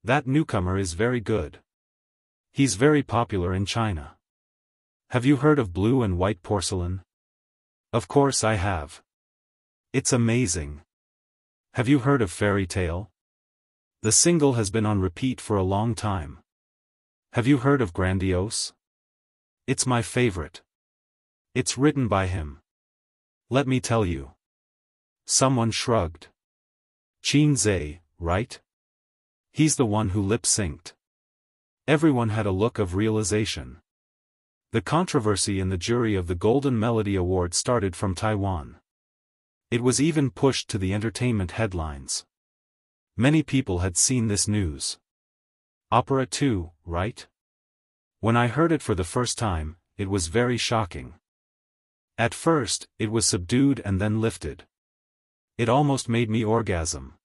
That newcomer is very good. He's very popular in China. Have you heard of Blue and White Porcelain? Of course I have. It's amazing. Have you heard of Fairy Tale? The single has been on repeat for a long time. Have you heard of Grandiose? It's my favorite. It's written by him. Let me tell you. Someone shrugged. Qin Zhe, right? He's the one who lip-synced. Everyone had a look of realization. The controversy in the jury of the Golden Melody Award started from Taiwan. It was even pushed to the entertainment headlines. Many people had seen this news. Opera too, right? When I heard it for the first time, it was very shocking. At first, it was subdued and then lifted. It almost made me orgasm.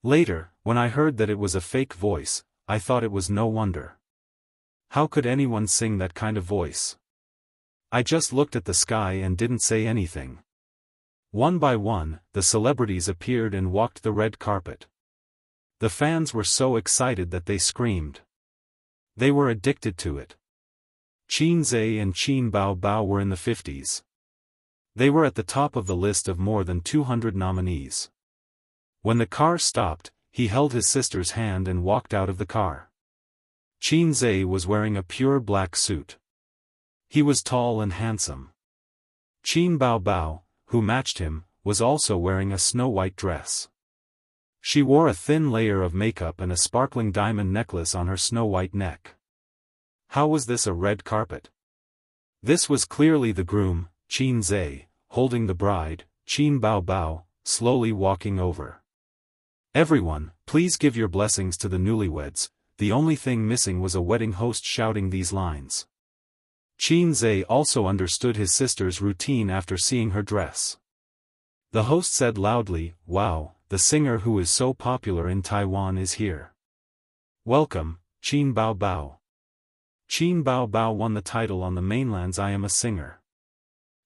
Later, when I heard that it was a fake voice, I thought it was no wonder. How could anyone sing that kind of voice? I just looked at the sky and didn't say anything. One by one, the celebrities appeared and walked the red carpet. The fans were so excited that they screamed. They were addicted to it. Qin Zhe and Qin Bao Bao were in the 50s. They were at the top of the list of more than 200 nominees. When the car stopped, he held his sister's hand and walked out of the car. Qin Zhe was wearing a pure black suit. He was tall and handsome. Qin Bao Bao, who matched him, was also wearing a snow-white dress. She wore a thin layer of makeup and a sparkling diamond necklace on her snow-white neck. How was this a red carpet? This was clearly the groom, Qin Zhe, holding the bride, Qin Bao Bao, slowly walking over. Everyone, please give your blessings to the newlyweds, the only thing missing was a wedding host shouting these lines. Qin Zhe also understood his sister's routine after seeing her dress. The host said loudly, "Wow, the singer who is so popular in Taiwan is here. Welcome, Qin Bao Bao." Qin Bao Bao won the title on the mainland's I Am a Singer.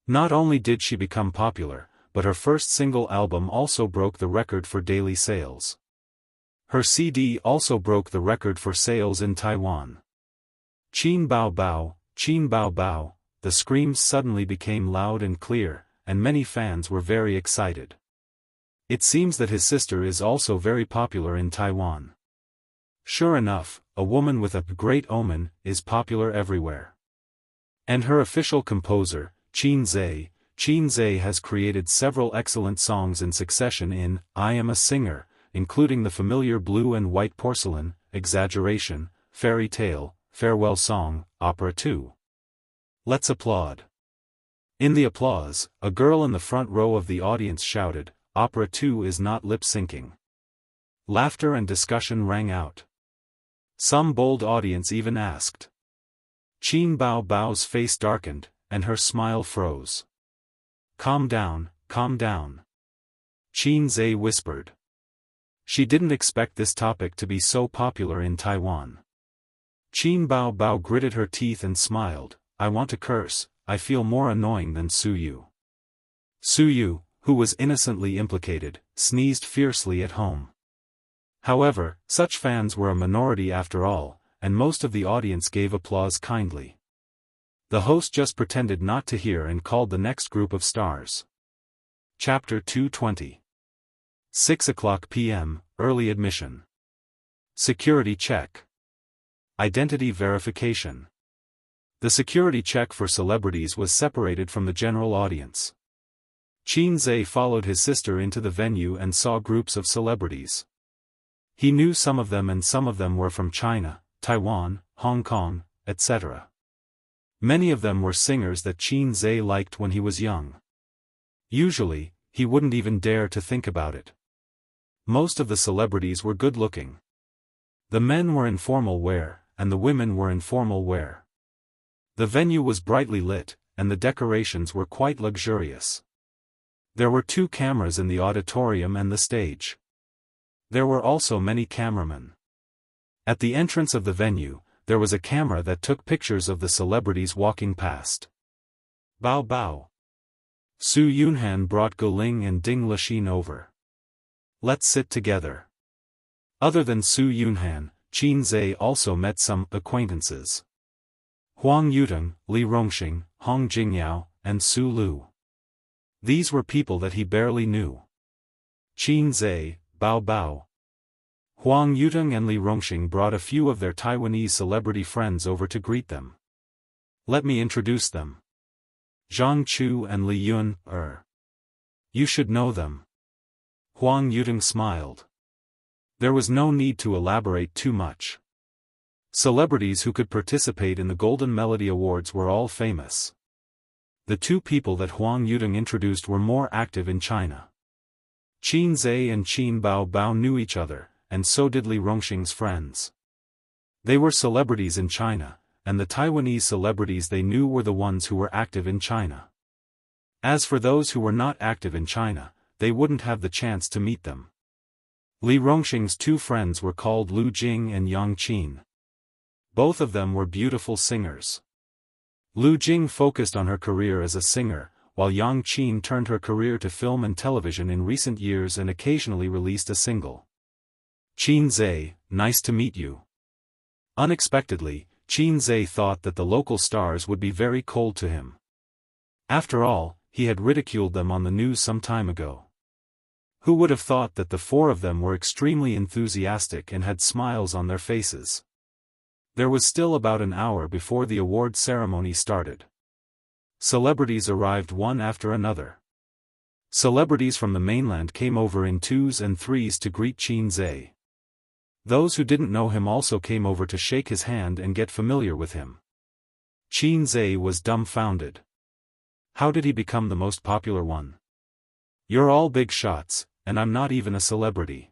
Not only did she become popular, but her first single album also broke the record for daily sales. Her CD also broke the record for sales in Taiwan. Qin Bao Bao, Qin Bao Bao, the screams suddenly became loud and clear, and many fans were very excited. It seems that his sister is also very popular in Taiwan. Sure enough, a woman with a great omen is popular everywhere. And her official composer, Qin Zhe has created several excellent songs in succession in I Am a Singer, including the familiar Blue and White Porcelain, Exaggeration, Fairy Tale, Farewell Song, Opera 2. Let's applaud. In the applause, a girl in the front row of the audience shouted, "Opera 2 is not lip-syncing." Laughter and discussion rang out. Some bold audience even asked. Qin Bao Bao's face darkened, and her smile froze. Calm down, Qin Zhe whispered. She didn't expect this topic to be so popular in Taiwan. Qin Bao Bao gritted her teeth and smiled, "I want to curse, I feel more annoying than Su Yu." Su Yu, who was innocently implicated, sneezed fiercely at home. However, such fans were a minority after all, and most of the audience gave applause kindly. The host just pretended not to hear and called the next group of stars. Chapter 220. 6:00 p.m., Early Admission. Security Check. Identity Verification. The security check for celebrities was separated from the general audience. Qin Zhe followed his sister into the venue and saw groups of celebrities. He knew some of them and some of them were from China, Taiwan, Hong Kong, etc. Many of them were singers that Qin Zhe liked when he was young. Usually, he wouldn't even dare to think about it. Most of the celebrities were good-looking. The men were in formal wear, and the women were in formal wear. The venue was brightly lit, and the decorations were quite luxurious. There were 2 cameras in the auditorium and the stage. There were also many cameramen. At the entrance of the venue, there was a camera that took pictures of the celebrities walking past. Bao Bao. Su Yunhan brought Guling and Ding Lixin over. Let's sit together. Other than Su Yunhan, Qin Zhe also met some acquaintances. Huang Yuteng, Li Rongxing, Hong Jingyao, and Su Lu. These were people that he barely knew. Qin Zhe, Bao Bao. Huang Yuteng and Li Rongxing brought a few of their Taiwanese celebrity friends over to greet them. Let me introduce them. Zhang Chu and Li Yun, You should know them. Huang Yuteng smiled. There was no need to elaborate too much. Celebrities who could participate in the Golden Melody Awards were all famous. The 2 people that Huang Yuteng introduced were more active in China. Qin Zhe and Qin Bao Bao knew each other, and so did Li Rongxing's friends. They were celebrities in China, and the Taiwanese celebrities they knew were the ones who were active in China. As for those who were not active in China, they wouldn't have the chance to meet them. Li Rongxing's 2 friends were called Lu Jing and Yang Qin. Both of them were beautiful singers. Lu Jing focused on her career as a singer, while Yang Qin turned her career to film and television in recent years and occasionally released a single. Qin Zhe, nice to meet you. Unexpectedly, Qin Zhe thought that the local stars would be very cold to him. After all, he had ridiculed them on the news some time ago. Who would have thought that the 4 of them were extremely enthusiastic and had smiles on their faces? There was still about an hour before the award ceremony started. Celebrities arrived one after another. Celebrities from the mainland came over in 2s and 3s to greet Qin Zhe. Those who didn't know him also came over to shake his hand and get familiar with him. Qin Zhe was dumbfounded. How did he become the most popular one? You're all big shots, and I'm not even a celebrity.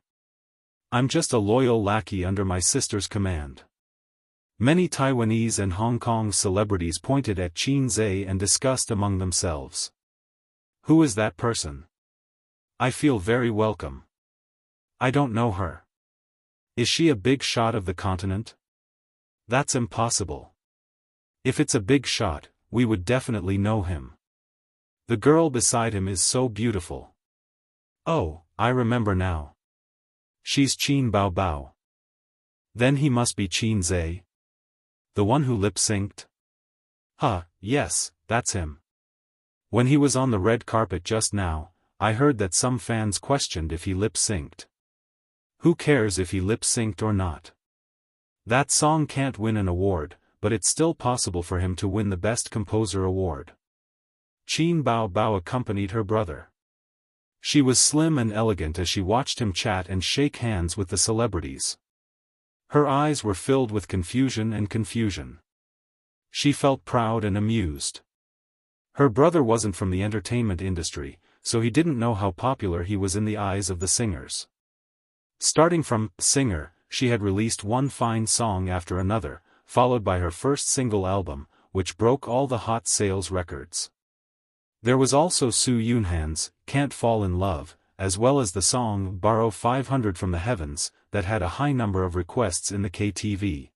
I'm just a loyal lackey under my sister's command. Many Taiwanese and Hong Kong celebrities pointed at Qin Zhe and discussed among themselves. Who is that person? I feel very welcome. I don't know her. Is she a big shot of the continent? That's impossible. If it's a big shot, we would definitely know him. The girl beside him is so beautiful. Oh, I remember now. She's Qin Bao Bao. Then he must be Qin Zhe? The one who lip-synced? Yes, that's him. When he was on the red carpet just now, I heard that some fans questioned if he lip-synced. Who cares if he lip-synced or not? That song can't win an award, but it's still possible for him to win the Best Composer award. Qin Bao Bao accompanied her brother. She was slim and elegant as she watched him chat and shake hands with the celebrities. Her eyes were filled with confusion and confusion. She felt proud and amused. Her brother wasn't from the entertainment industry, so he didn't know how popular he was in the eyes of the singers. Starting from singer, she had released one fine song after another, followed by her first single album, which broke all the hot sales records. There was also Su Yunhan's Can't Fall in Love, as well as the song Borrow 500 from the Heavens, that had a high number of requests in the KTV.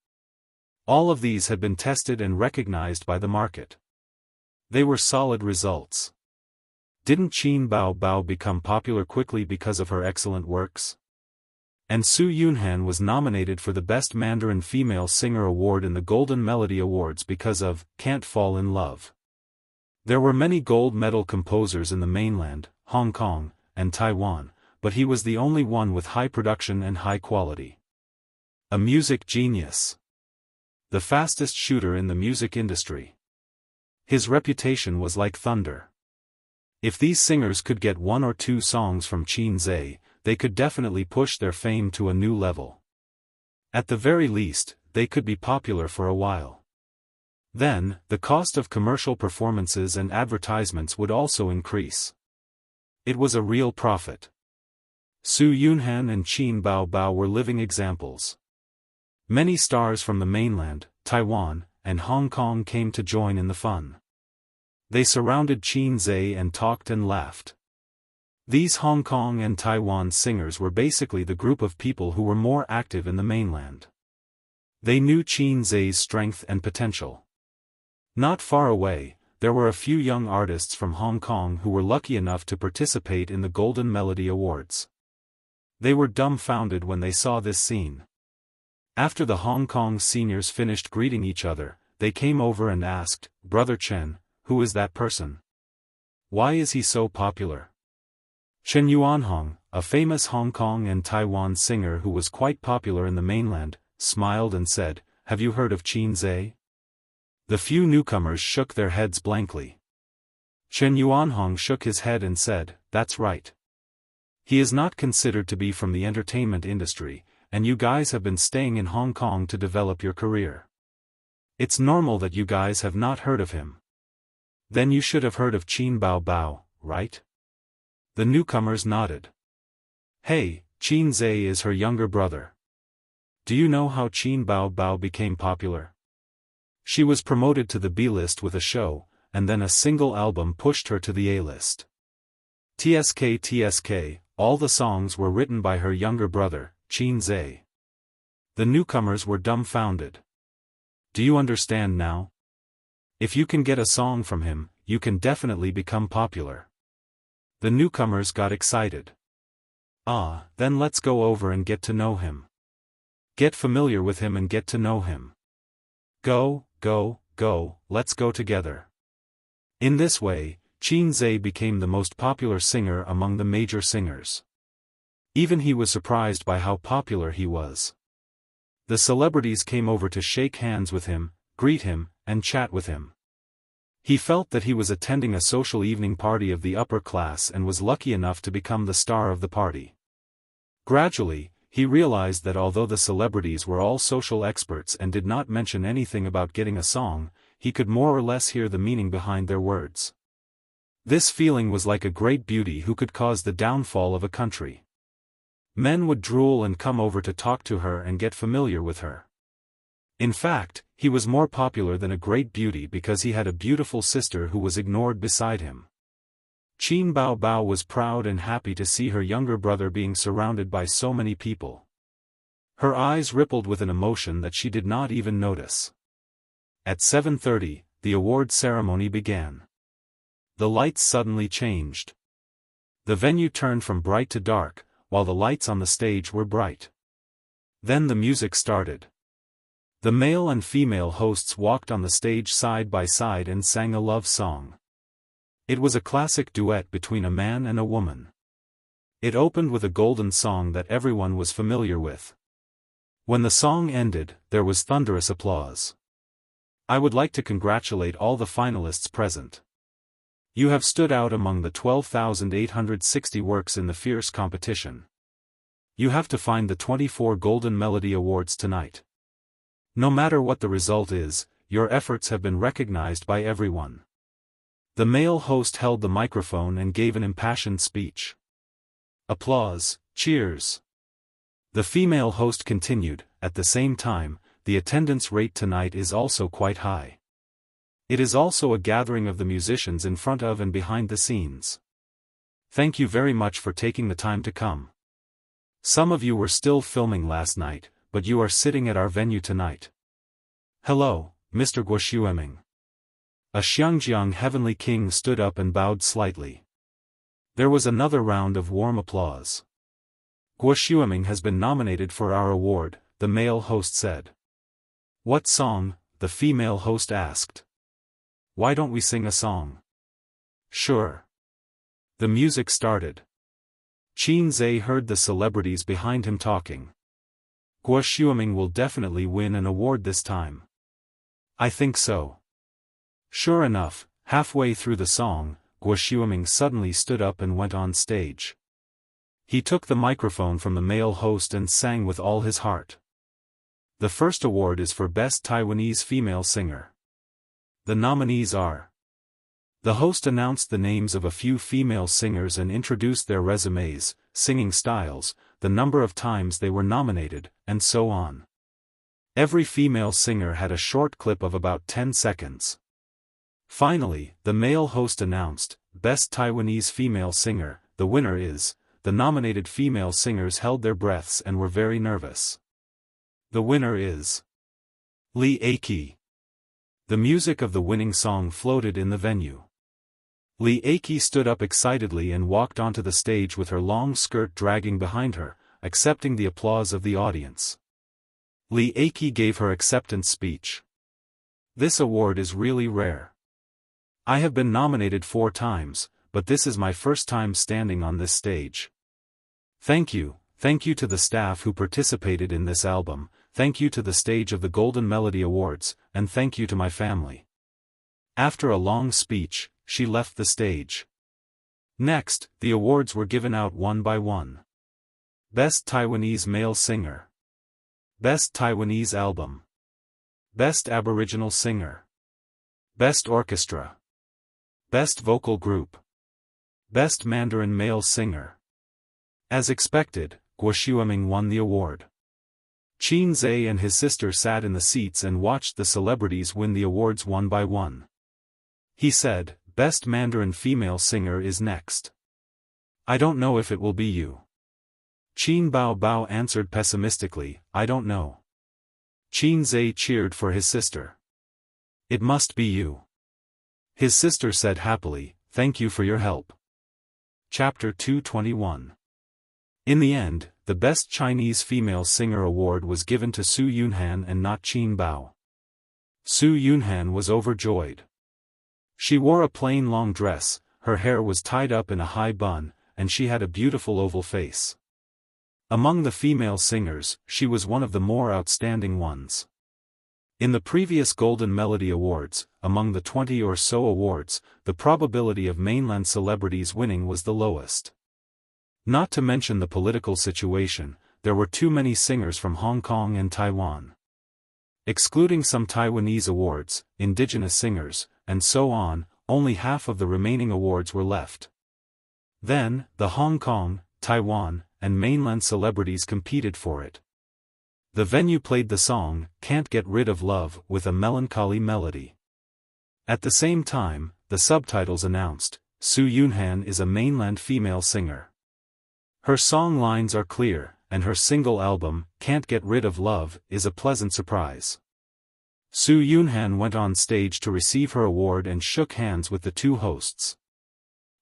All of these had been tested and recognized by the market. They were solid results. Didn't Qin Bao Bao become popular quickly because of her excellent works? And Su Yunhan was nominated for the Best Mandarin Female Singer Award in the Golden Melody Awards because of Can't Fall in Love. There were many gold medal composers in the mainland, Hong Kong, and Taiwan, but he was the only one with high production and high quality. A music genius. The fastest shooter in the music industry. His reputation was like thunder. If these singers could get one or two songs from Qin Zhe, they could definitely push their fame to a new level. At the very least, they could be popular for a while. Then, the cost of commercial performances and advertisements would also increase. It was a real profit. Su Yunhan and Qin Bao Bao were living examples. Many stars from the mainland, Taiwan, and Hong Kong came to join in the fun. They surrounded Qin Zhe and talked and laughed. These Hong Kong and Taiwan singers were basically the group of people who were more active in the mainland. They knew Qin Zhe's strength and potential. Not far away, there were a few young artists from Hong Kong who were lucky enough to participate in the Golden Melody Awards. They were dumbfounded when they saw this scene. After the Hong Kong seniors finished greeting each other, they came over and asked, "Brother Chen, who is that person? Why is he so popular?" Chen Yuanhong, a famous Hong Kong and Taiwan singer who was quite popular in the mainland, smiled and said, "Have you heard of Qin Zhe?" The few newcomers shook their heads blankly. Chen Yuanhong shook his head and said, "That's right. He is not considered to be from the entertainment industry, and you guys have been staying in Hong Kong to develop your career. It's normal that you guys have not heard of him. Then you should have heard of Qin Bao Bao, right?" The newcomers nodded. "Hey, Qin Zhe is her younger brother. Do you know how Qin Bao Bao became popular? She was promoted to the B-list with a show, and then a single album pushed her to the A-list. TSK, all the songs were written by her younger brother, Qin Zhe." The newcomers were dumbfounded. "Do you understand now? If you can get a song from him, you can definitely become popular." The newcomers got excited. Then let's go over and get to know him. Get familiar with him and get to know him. Go, let's go together." In this way, Qin Zhe became the most popular singer among the major singers. Even he was surprised by how popular he was. The celebrities came over to shake hands with him, greet him, and chat with him. He felt that he was attending a social evening party of the upper class and was lucky enough to become the star of the party. Gradually, he realized that although the celebrities were all social experts and did not mention anything about getting a song, he could more or less hear the meaning behind their words. This feeling was like a great beauty who could cause the downfall of a country. Men would drool and come over to talk to her and get familiar with her. In fact, he was more popular than a great beauty because he had a beautiful sister who was ignored beside him. Qin Bao Bao was proud and happy to see her younger brother being surrounded by so many people. Her eyes rippled with an emotion that she did not even notice. At 7:30, the award ceremony began. The lights suddenly changed. The venue turned from bright to dark, while the lights on the stage were bright. Then the music started. The male and female hosts walked on the stage side by side and sang a love song. It was a classic duet between a man and a woman. It opened with a golden song that everyone was familiar with. When the song ended, there was thunderous applause. I would like to congratulate all the finalists present. You have stood out among the 12,860 works in the fierce competition. You have to find the 24 Golden Melody Awards tonight. No matter what the result is, your efforts have been recognized by everyone. The male host held the microphone and gave an impassioned speech. Applause, cheers. The female host continued, at the same time, the attendance rate tonight is also quite high. It is also a gathering of the musicians in front of and behind the scenes. Thank you very much for taking the time to come. Some of you were still filming last night, but you are sitting at our venue tonight. Hello, Mr. Guoshueming. A Xiangjiang heavenly king stood up and bowed slightly. There was another round of warm applause. Guoshueming has been nominated for our award, the male host said. What song? The female host asked. Why don't we sing a song? Sure. The music started. Qin Zhe heard the celebrities behind him talking. Guoshueming will definitely win an award this time. I think so. Sure enough, halfway through the song, Guoshueming suddenly stood up and went on stage. He took the microphone from the male host and sang with all his heart. The first award is for Best Taiwanese Female Singer. The nominees are. The host announced the names of a few female singers and introduced their resumes, singing styles, the number of times they were nominated, and so on. Every female singer had a short clip of about 10 seconds. Finally, the male host announced, Best Taiwanese Female Singer. The winner is. The nominated female singers held their breaths and were very nervous. The winner is Li Aki. The music of the winning song floated in the venue. Li Aki stood up excitedly and walked onto the stage with her long skirt dragging behind her, accepting the applause of the audience. Li Aki gave her acceptance speech. This award is really rare. I have been nominated 4 times, but this is my first time standing on this stage. Thank you to the staff who participated in this album, thank you to the stage of the Golden Melody Awards, and thank you to my family. After a long speech, she left the stage. Next, the awards were given out one by one. Best Taiwanese Male Singer. Best Taiwanese Album. Best Aboriginal Singer. Best Orchestra. Best Vocal Group. Best Mandarin Male Singer. As expected, Guoshueming won the award. Qin Zhe and his sister sat in the seats and watched the celebrities win the awards one by one. He said, Best Mandarin Female Singer is next. I don't know if it will be you. Qin Bao Bao answered pessimistically, I don't know. Qin Zhe cheered for his sister. It must be you. His sister said happily, Thank you for your help. Chapter 221. In the end, the Best Chinese Female Singer Award was given to Su Yunhan and not Qin Bao. Su Yunhan was overjoyed. She wore a plain long dress, her hair was tied up in a high bun, and she had a beautiful oval face. Among the female singers, she was one of the more outstanding ones. In the previous Golden Melody Awards, among the 20 or so awards, the probability of mainland celebrities winning was the lowest. Not to mention the political situation, there were too many singers from Hong Kong and Taiwan. Excluding some Taiwanese awards, indigenous singers, and so on, only half of the remaining awards were left. Then, the Hong Kong, Taiwan, and mainland celebrities competed for it. The venue played the song, Can't Get Rid of Love, with a melancholy melody. At the same time, the subtitles announced, Su Yunhan is a mainland female singer. Her song lines are clear, and her single album, Can't Get Rid of Love, is a pleasant surprise. Su Yunhan went on stage to receive her award and shook hands with the two hosts.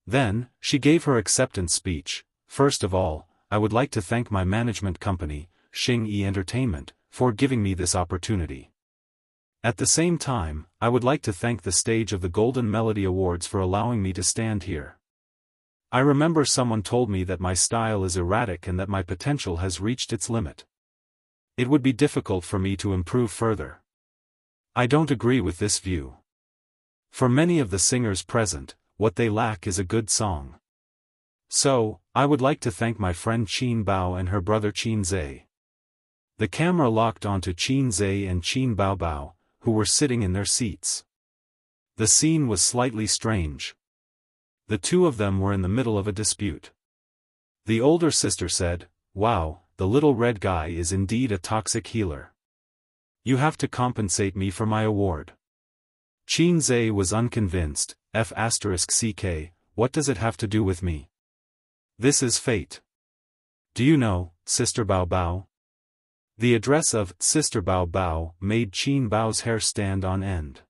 Then, she gave her acceptance speech. First of all, I would like to thank my management company, Xing Entertainment, for giving me this opportunity. At the same time, I would like to thank the stage of the Golden Melody Awards for allowing me to stand here. I remember someone told me that my style is erratic and that my potential has reached its limit. It would be difficult for me to improve further. I don't agree with this view. For many of the singers present, what they lack is a good song. So, I would like to thank my friend Qin Bao and her brother Qin Zhe. The camera locked onto Qin Zhe and Qin Bao Bao, who were sitting in their seats. The scene was slightly strange. The two of them were in the middle of a dispute. The older sister said, "Wow, the little red guy is indeed a toxic healer. You have to compensate me for my award." Qin Zhe was unconvinced. F***ck, what does it have to do with me? This is fate. Do you know, Sister Bao Bao? The address of Sister Bao Bao made Qin Bao's hair stand on end.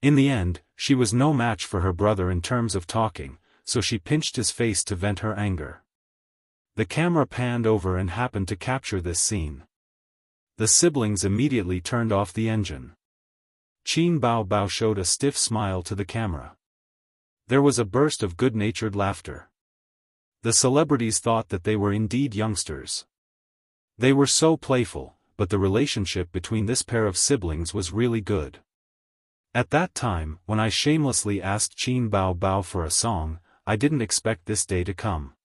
In the end, she was no match for her brother in terms of talking, so she pinched his face to vent her anger. The camera panned over and happened to capture this scene. The siblings immediately turned off the engine. Qin Bao Bao showed a stiff smile to the camera. There was a burst of good-natured laughter. The celebrities thought that they were indeed youngsters. They were so playful, but the relationship between this pair of siblings was really good. At that time, when I shamelessly asked Qin Bao Bao for a song, I didn't expect this day to come.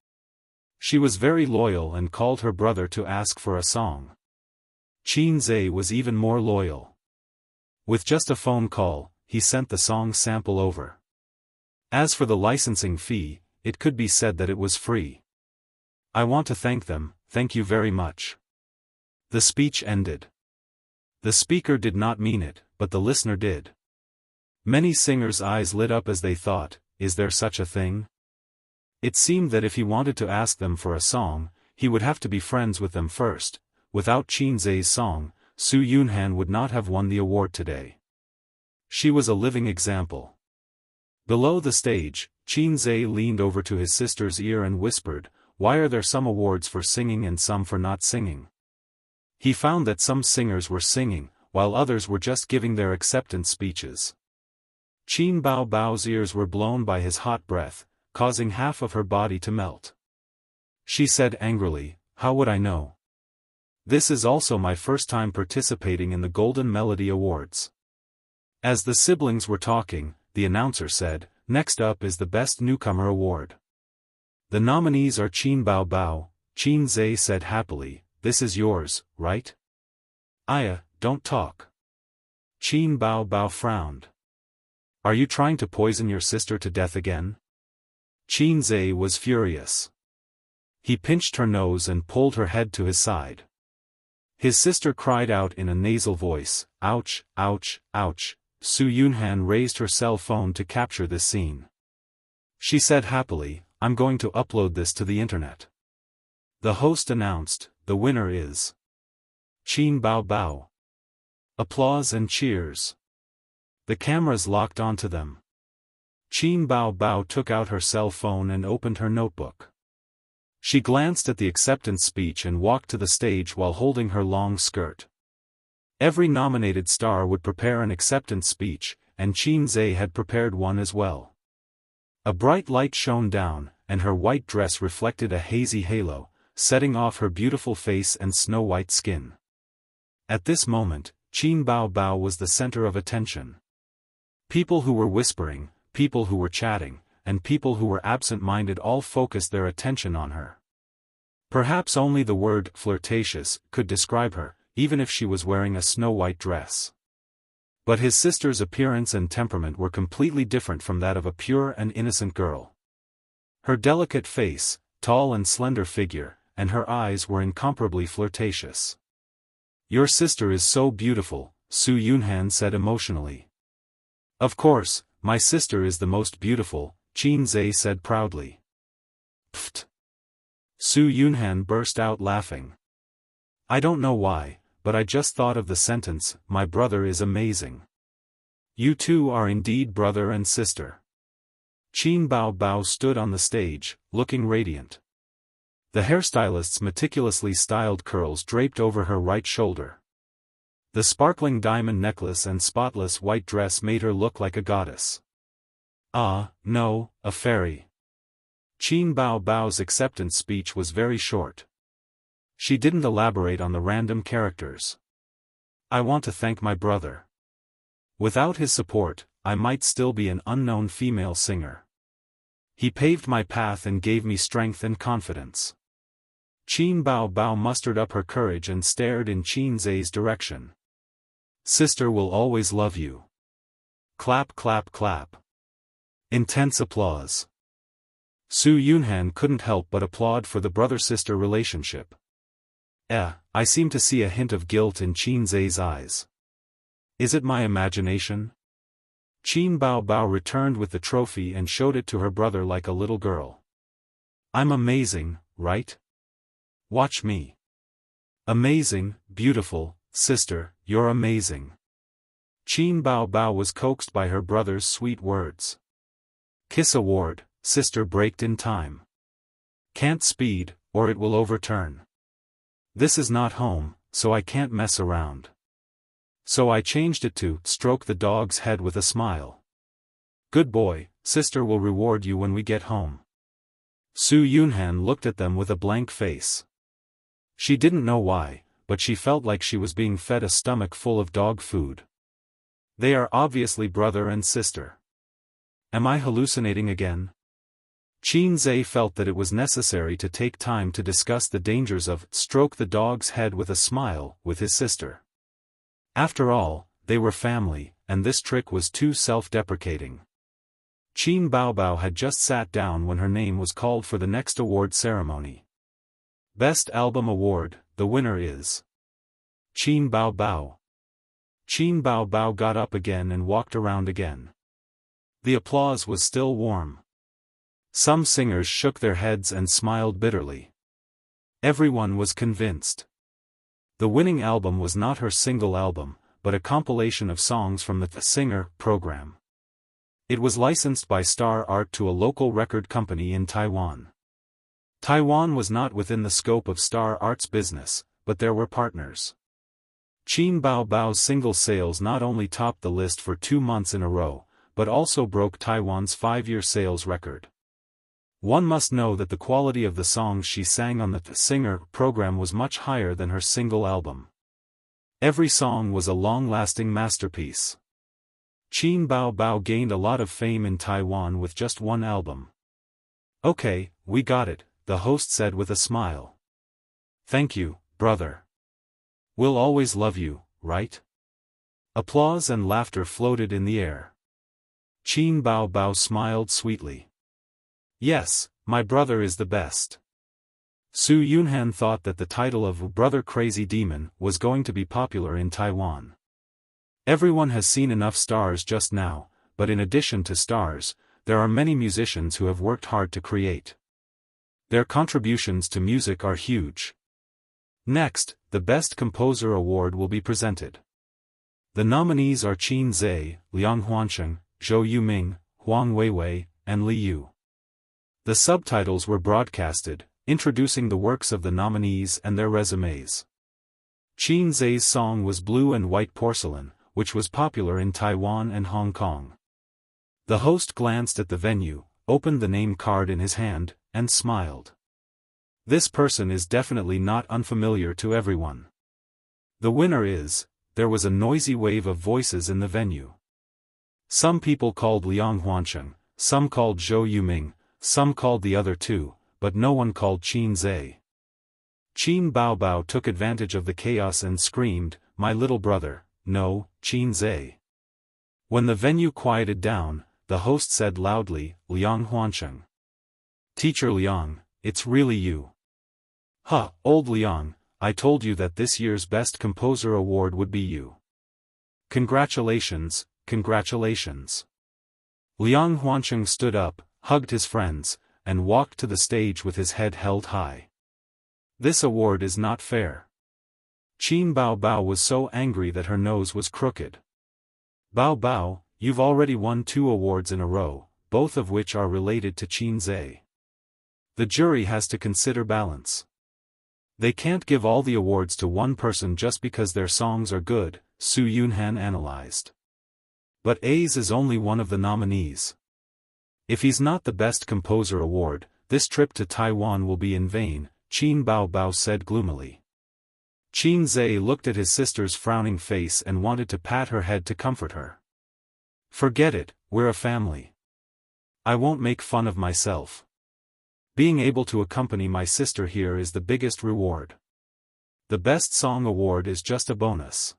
She was very loyal and called her brother to ask for a song. Qin Zhe was even more loyal. With just a phone call, he sent the song sample over. As for the licensing fee, it could be said that it was free. I want to thank them, thank you very much. The speech ended. The speaker did not mean it, but the listener did. Many singers' eyes lit up as they thought, is there such a thing? It seemed that if he wanted to ask them for a song, he would have to be friends with them first. Without Qin Zhe's song, Su Yunhan would not have won the award today. She was a living example. Below the stage, Qin Zhe leaned over to his sister's ear and whispered, "Why are there some awards for singing and some for not singing?" He found that some singers were singing, while others were just giving their acceptance speeches. Qin Bao Bao's ears were blown by his hot breath, causing half of her body to melt. She said angrily, "How would I know? This is also my first time participating in the Golden Melody Awards." As the siblings were talking, the announcer said, "Next up is the Best Newcomer Award. The nominees are Qin Bao Bao." Qin Zhe said happily, "This is yours, right?" "Aya, don't talk." Qin Bao Bao frowned. "Are you trying to poison your sister to death again?" Qin Zhe was furious. He pinched her nose and pulled her head to his side. His sister cried out in a nasal voice, "Ouch, ouch, ouch." Su Yunhan raised her cell phone to capture this scene. She said happily, "I'm going to upload this to the internet." The host announced, "The winner is Qin Bao Bao." Applause and cheers. The cameras locked onto them. Qin Bao Bao took out her cell phone and opened her notebook. She glanced at the acceptance speech and walked to the stage while holding her long skirt. Every nominated star would prepare an acceptance speech, and Qin Zhe had prepared one as well. A bright light shone down, and her white dress reflected a hazy halo, setting off her beautiful face and snow-white skin. At this moment, Qin Bao Bao was the center of attention. People who were whispering, people who were chatting, and people who were absent-minded all focused their attention on her. Perhaps only the word flirtatious could describe her, even if she was wearing a snow-white dress. But his sister's appearance and temperament were completely different from that of a pure and innocent girl. Her delicate face, tall and slender figure, and her eyes were incomparably flirtatious. "Your sister is so beautiful," Su Yunhan said emotionally. "Of course, my sister is the most beautiful," Qin Zhe said proudly. "Pfft!" Su Yunhan burst out laughing. "I don't know why, but I just thought of the sentence, 'My brother is amazing.' You two are indeed brother and sister." Qin Bao Bao stood on the stage, looking radiant. The hairstylist's meticulously styled curls draped over her right shoulder. The sparkling diamond necklace and spotless white dress made her look like a goddess. "Ah, no, a fairy." Qin Bao Bao's acceptance speech was very short. She didn't elaborate on the random characters. "I want to thank my brother. Without his support, I might still be an unknown female singer. He paved my path and gave me strength and confidence." Qin Bao Bao mustered up her courage and stared in Qin Zhe's direction. "Sister will always love you." Clap clap clap. Intense applause. Su Yunhan couldn't help but applaud for the brother-sister relationship. I seem to see a hint of guilt in Qin Zhe's eyes. Is it my imagination? Qin Bao Bao returned with the trophy and showed it to her brother like a little girl. "I'm amazing, right? Watch me." "Amazing, beautiful, sister, you're amazing." Qin Bao Bao was coaxed by her brother's sweet words. "Kiss award, sister braked in time. Can't speed, or it will overturn. This is not home, so I can't mess around. So I changed it to stroke the dog's head with a smile. Good boy, sister will reward you when we get home." Su Yunhan looked at them with a blank face. She didn't know why, but she felt like she was being fed a stomach full of dog food. They are obviously brother and sister. Am I hallucinating again? Qin Zhe felt that it was necessary to take time to discuss the dangers of stroke the dog's head with a smile with his sister. After all, they were family, and this trick was too self-deprecating. Qin Bao Bao had just sat down when her name was called for the next award ceremony. Best Album Award, the winner is Qin Bao Bao. Qin Bao Bao got up again and walked around again. The applause was still warm. Some singers shook their heads and smiled bitterly. Everyone was convinced. The winning album was not her single album, but a compilation of songs from the Singer program. It was licensed by Star Art to a local record company in Taiwan. Taiwan was not within the scope of Star Art's business, but there were partners. Qin Bao Bao's single sales not only topped the list for 2 months in a row, but also broke Taiwan's 5-year sales record. One must know that the quality of the songs she sang on the Singer program was much higher than her single album. Every song was a long-lasting masterpiece. Qin Bao Bao gained a lot of fame in Taiwan with just one album. "Okay, we got it," the host said with a smile. "Thank you, brother. We'll always love you, right?" Applause and laughter floated in the air. Qin Bao Bao smiled sweetly. "Yes, my brother is the best." Su Yunhan thought that the title of Brother Crazy Demon was going to be popular in Taiwan. Everyone has seen enough stars just now, but in addition to stars, there are many musicians who have worked hard to create. Their contributions to music are huge. Next, the Best Composer Award will be presented. The nominees are Qin Zhe, Liang Huansheng, Zhou Yuming, Huang Weiwei, and Li Yu. The subtitles were broadcasted, introducing the works of the nominees and their resumes. Qin Zhe's song was Blue and White Porcelain, which was popular in Taiwan and Hong Kong. The host glanced at the venue, opened the name card in his hand, and smiled. This person is definitely not unfamiliar to everyone. The winner is. There was a noisy wave of voices in the venue. Some people called Liang Huansheng, some called Zhou Yuming, some called the other two, but no one called Qin Zhe. Qin Bao Bao took advantage of the chaos and screamed, "My little brother, no, Qin Zhe." When the venue quieted down, the host said loudly, "Liang Huansheng. Teacher Liang, it's really you." "Huh, old Liang, I told you that this year's Best Composer award would be you. Congratulations, congratulations." Liang Huancheng stood up, hugged his friends, and walked to the stage with his head held high. "This award is not fair." Qin Bao Bao was so angry that her nose was crooked. "Bao Bao, you've already won 2 awards in a row, both of which are related to Qin Zhe. The jury has to consider balance. They can't give all the awards to one person just because their songs are good," Su Yunhan analyzed. "But A's is only one of the nominees. If he's not the Best Composer award, this trip to Taiwan will be in vain," Qin Bao Bao said gloomily. Qin Zhe looked at his sister's frowning face and wanted to pat her head to comfort her. "Forget it, we're a family. I won't make fun of myself. Being able to accompany my sister here is the biggest reward. The Best Song award is just a bonus."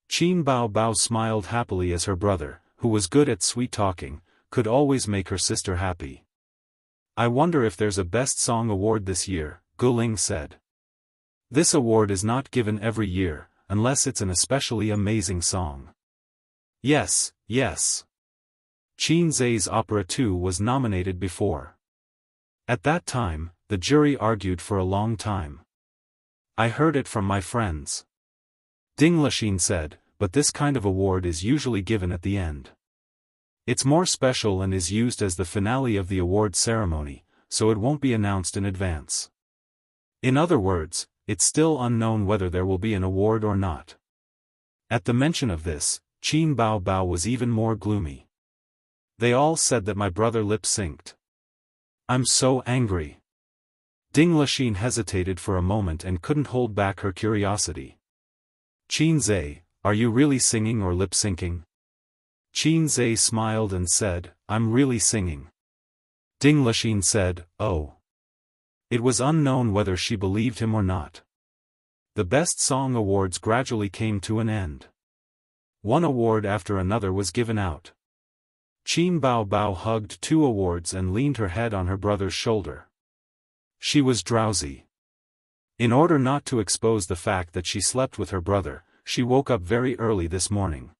Qin Bao Bao smiled happily as her brother, who was good at sweet-talking, could always make her sister happy. "I wonder if there's a Best Song award this year," Guling said. "This award is not given every year, unless it's an especially amazing song." "Yes, yes. Qin Zhe's Opera 2 was nominated before. At that time, the jury argued for a long time. I heard it from my friends." Ding Lixin said, "But this kind of award is usually given at the end. It's more special and is used as the finale of the award ceremony, so it won't be announced in advance. In other words, it's still unknown whether there will be an award or not." At the mention of this, Qin Bao Bao was even more gloomy. "They all said that my brother lip-synced. I'm so angry." Ding Lixin hesitated for a moment and couldn't hold back her curiosity. "Qin Zhe, are you really singing or lip-syncing?" Qin Zhe smiled and said, "I'm really singing." Ding Lixin said, "Oh." It was unknown whether she believed him or not. The Best Song awards gradually came to an end. One award after another was given out. Qin Bao Bao hugged 2 awards and leaned her head on her brother's shoulder. She was drowsy. In order not to expose the fact that she slept with her brother, she woke up very early this morning.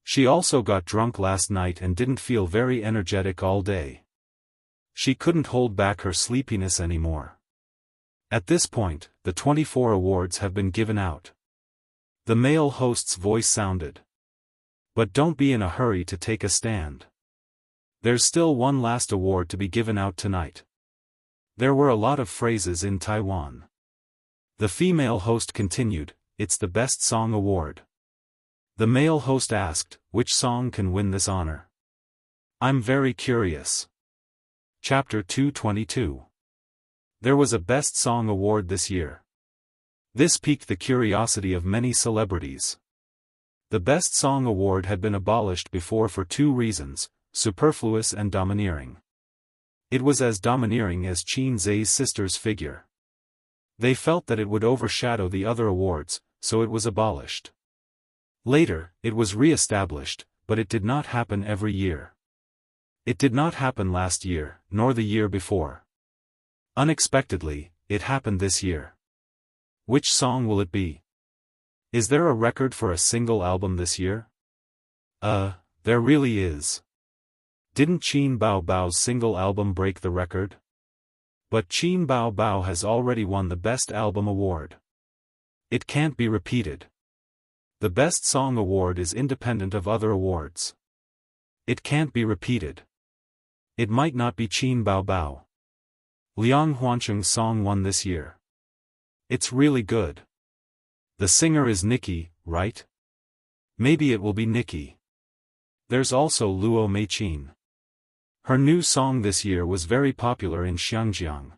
She also got drunk last night and didn't feel very energetic all day. She couldn't hold back her sleepiness anymore. At this point, the 24 awards have been given out. The male host's voice sounded. "But don't be in a hurry to take a stand. There's still one last award to be given out tonight." There were a lot of phrases in Taiwan. The female host continued, "It's the Best Song award." The male host asked, "Which song can win this honor?" "I'm very curious." Chapter 222. There was a Best Song award this year. This piqued the curiosity of many celebrities. The Best Song award had been abolished before for 2 reasons, superfluous and domineering. It was as domineering as Qin Zhe's sister's figure. They felt that it would overshadow the other awards, so it was abolished. Later, it was re-established, but it did not happen every year. It did not happen last year, nor the year before. Unexpectedly, it happened this year. Which song will it be? Is there a record for a single album this year? There really is. Didn't Qin Bao Bao's single album break the record? But Qin Bao Bao has already won the Best Album award. It can't be repeated. The Best Song award is independent of other awards. It can't be repeated. It might not be Qin Bao Bao. Liang Huancheng's song won this year. It's really good. The singer is Nikki, right? Maybe it will be Nikki. There's also Luo Meiqin. Her new song this year was very popular in Xinjiang.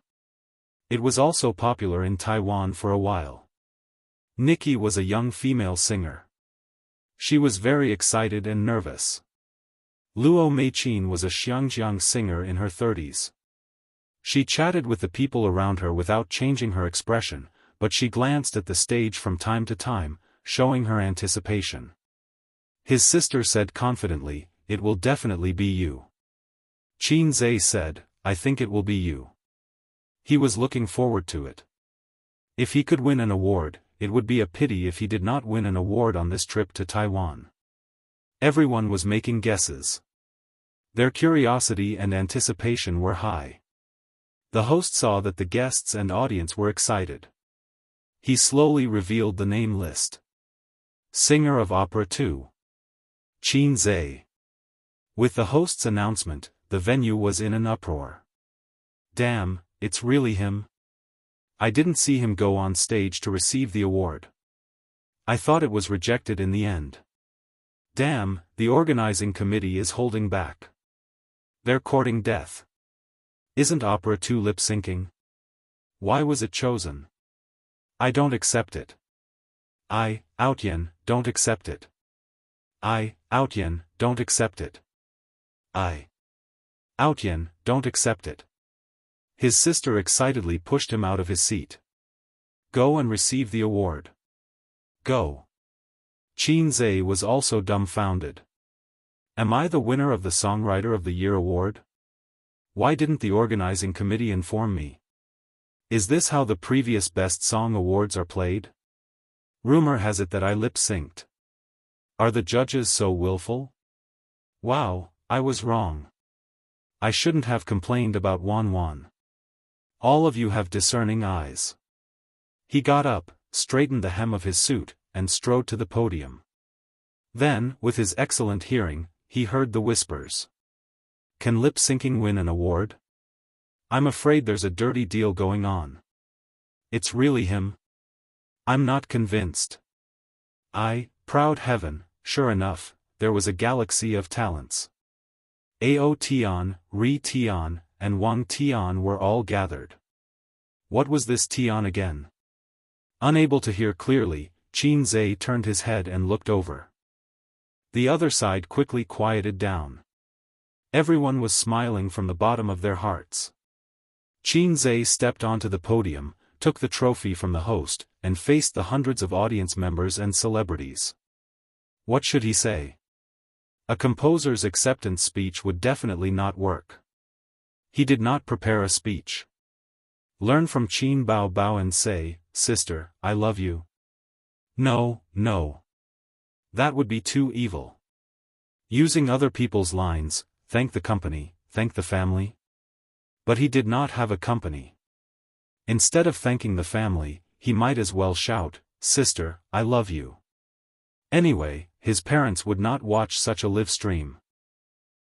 It was also popular in Taiwan for a while. Nikki was a young female singer. She was very excited and nervous. Luo Meiqin was a Xinjiang singer in her 30s. She chatted with the people around her without changing her expression, but she glanced at the stage from time to time, showing her anticipation. His sister said confidently, "It will definitely be you." Qin Zhe said, "I think it will be you." He was looking forward to it. If he could win an award, it would be a pity if he did not win an award on this trip to Taiwan. Everyone was making guesses. Their curiosity and anticipation were high. The host saw that the guests and audience were excited. He slowly revealed the name list. Singer of Opera 2. Qin Zhe. With the host's announcement, the venue was in an uproar. Damn, it's really him? I didn't see him go on stage to receive the award. I thought it was rejected in the end. Damn, the organizing committee is holding back. They're courting death. Isn't Opera 2 lip-syncing? Why was it chosen? I don't accept it. I, Outyen, don't accept it. I, Outyen, don't accept it. I, Outyen, don't accept it. His sister excitedly pushed him out of his seat. Go and receive the award. Go. Qin Zhe was also dumbfounded. Am I the winner of the Songwriter of the Year award? Why didn't the organizing committee inform me? Is this how the previous Best Song Awards are played? Rumor has it that I lip-synced. Are the judges so willful? Wow, I was wrong. I shouldn't have complained about Wan. All of you have discerning eyes. He got up, straightened the hem of his suit, and strode to the podium. Then, with his excellent hearing, he heard the whispers. Can lip-syncing win an award? I'm afraid there's a dirty deal going on. It's really him? I'm not convinced. Proud heaven, sure enough, there was a galaxy of talents. Ao Tian, Ri Tian, and Wang Tian were all gathered. What was this Tian again? Unable to hear clearly, Qin Zhe turned his head and looked over. The other side quickly quieted down. Everyone was smiling from the bottom of their hearts. Qin Zhe stepped onto the podium, took the trophy from the host, and faced the hundreds of audience members and celebrities. What should he say? A composer's acceptance speech would definitely not work. He did not prepare a speech. Learn from Qin Bao and say, "Sister, I love you." No. That would be too evil. Using other people's lines, thank the company, thank the family. But he did not have a company. Instead of thanking the family, he might as well shout, "Sister, I love you." Anyway, his parents would not watch such a live stream.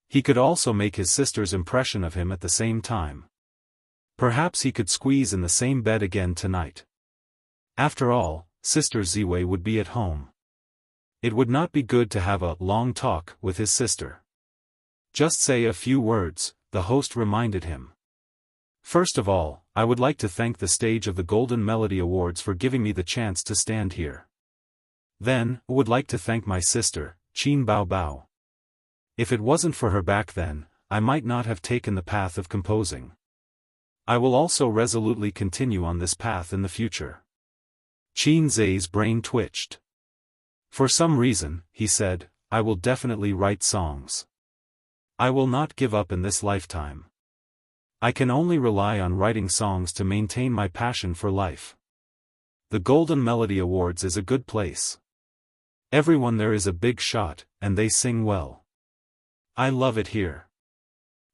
He could also make his sister's impression of him at the same time. Perhaps he could squeeze in the same bed again tonight. After all, Sister Ziwei would be at home. It would not be good to have a long talk with his sister. Just say a few words, the host reminded him. First of all, I would like to thank the stage of the Golden Melody Awards for giving me the chance to stand here. Then, I would like to thank my sister, Qin Bao. If it wasn't for her back then, I might not have taken the path of composing. I will also resolutely continue on this path in the future. Qin Zhe's brain twitched. For some reason, he said, I will definitely write songs. I will not give up in this lifetime. I can only rely on writing songs to maintain my passion for life. The Golden Melody Awards is a good place. Everyone there is a big shot, and they sing well. I love it here.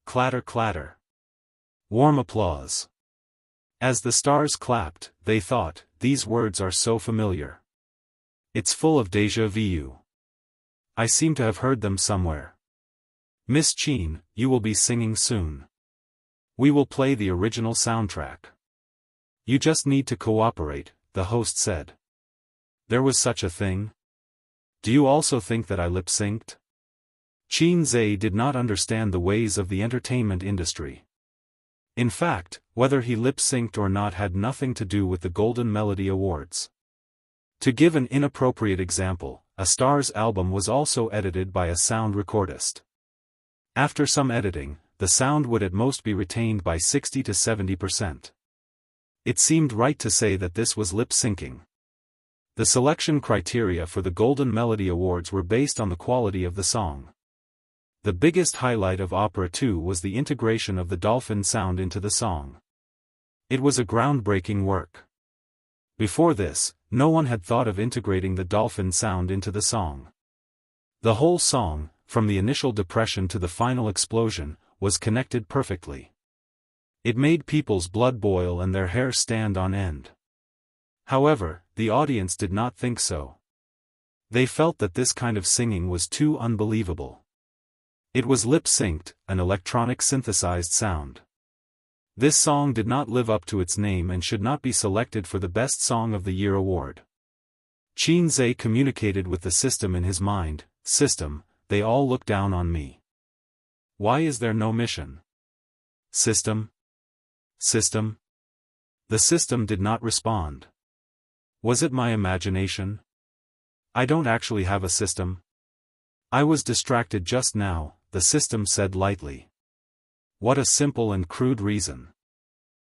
Clatter clatter. Warm applause. As the stars clapped, they thought, these words are so familiar. It's full of déjà vu. I seem to have heard them somewhere. Miss Qin, you will be singing soon. We will play the original soundtrack. You just need to cooperate, the host said. There was such a thing? Do you also think that I lip-synced? Qin Zhe did not understand the ways of the entertainment industry. In fact, whether he lip-synced or not had nothing to do with the Golden Melody Awards. To give an inappropriate example, a star's album was also edited by a sound recordist. After some editing, the sound would at most be retained by 60 to 70%. It seemed right to say that this was lip-syncing. The selection criteria for the Golden Melody Awards were based on the quality of the song. The biggest highlight of Opera 2 was the integration of the dolphin sound into the song. It was a groundbreaking work. Before this, no one had thought of integrating the dolphin sound into the song. The whole song, from the initial depression to the final explosion, was connected perfectly. It made people's blood boil and their hair stand on end. However, the audience did not think so. They felt that this kind of singing was too unbelievable. It was lip-synced, an electronic synthesized sound. This song did not live up to its name and should not be selected for the Best Song of the Year award. Qin Zhe communicated with the system in his mind. System, they all look down on me. Why is there no mission? System? System? The system did not respond. Was it my imagination? I don't actually have a system. I was distracted just now, the system said lightly. What a simple and crude reason.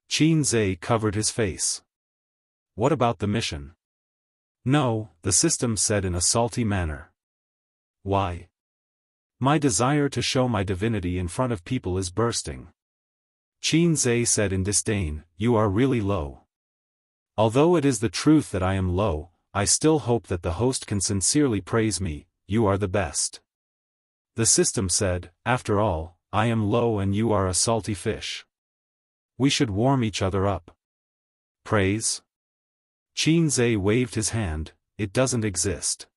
Qin Zhe covered his face. What about the mission? No, the system said in a salty manner. Why? My desire to show my divinity in front of people is bursting. Qin Zhe said in disdain, you are really low. Although it is the truth that I am low, I still hope that the host can sincerely praise me, you are the best. The system said, after all, I am low and you are a salty fish. We should warm each other up. Praise? Qin Zhe waved his hand, it doesn't exist.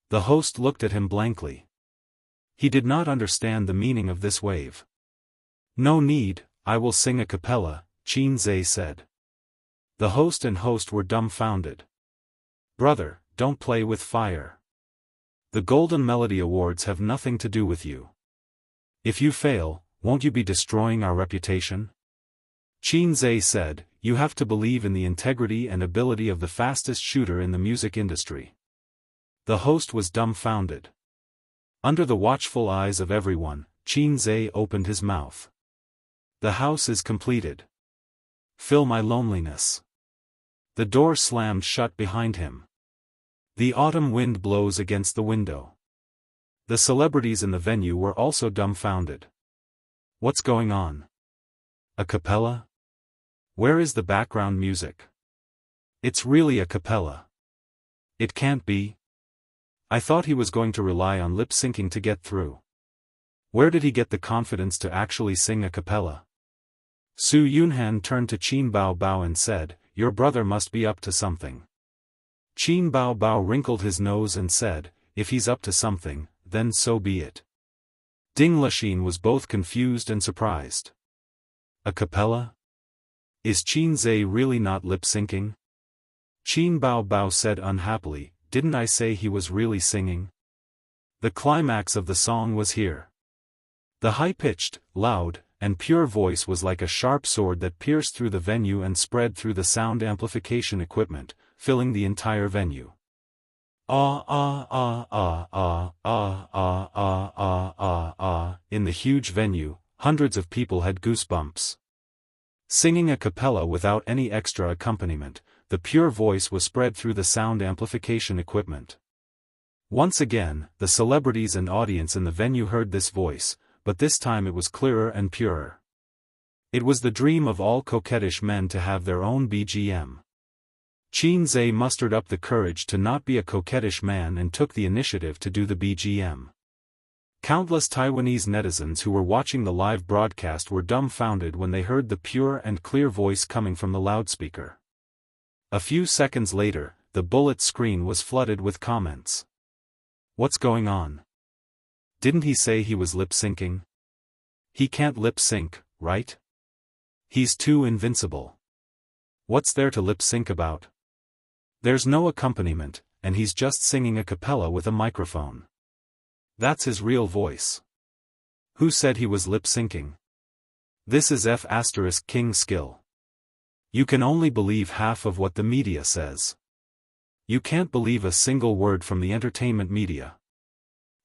The host looked at him blankly. He did not understand the meaning of this wave. No need, I will sing a cappella, Qin Zhe said. The host and host were dumbfounded. Brother, don't play with fire. The Golden Melody Awards have nothing to do with you. If you fail, won't you be destroying our reputation? Qin Zhe said, you have to believe in the integrity and ability of the fastest shooter in the music industry. The host was dumbfounded. Under the watchful eyes of everyone, Qin Zhe opened his mouth. The house is completed. Fill my loneliness. The door slammed shut behind him. The autumn wind blows against the window. The celebrities in the venue were also dumbfounded. What's going on? A cappella? Where is the background music? It's really a cappella. It can't be. I thought he was going to rely on lip-syncing to get through. Where did he get the confidence to actually sing a cappella? Su Yunhan turned to Qin Bao Bao and said, your brother must be up to something. Qin Bao Bao wrinkled his nose and said, if he's up to something, then so be it. Ding Lexin was both confused and surprised. A cappella? Is Qin Zhe really not lip-syncing? Qin Bao Bao said unhappily, didn't I say he was really singing? The climax of the song was here. The high-pitched, loud, and pure voice was like a sharp sword that pierced through the venue and spread through the sound amplification equipment, filling the entire venue. Ah ah ah ah ah ah ah ah ah ah ah. In the huge venue, hundreds of people had goosebumps. Singing a cappella without any extra accompaniment, the pure voice was spread through the sound amplification equipment. Once again, the celebrities and audience in the venue heard this voice, but this time it was clearer and purer. It was the dream of all coquettish men to have their own BGM. Qin Zhe mustered up the courage to not be a coquettish man and took the initiative to do the BGM. Countless Taiwanese netizens who were watching the live broadcast were dumbfounded when they heard the pure and clear voice coming from the loudspeaker. A few seconds later, the bullet screen was flooded with comments. What's going on? Didn't he say he was lip-syncing? He can't lip-sync, right? He's too invincible. What's there to lip-sync about? There's no accompaniment, and he's just singing a cappella with a microphone. That's his real voice. Who said he was lip-syncing? This is F***king skill. You can only believe half of what the media says. You can't believe a single word from the entertainment media.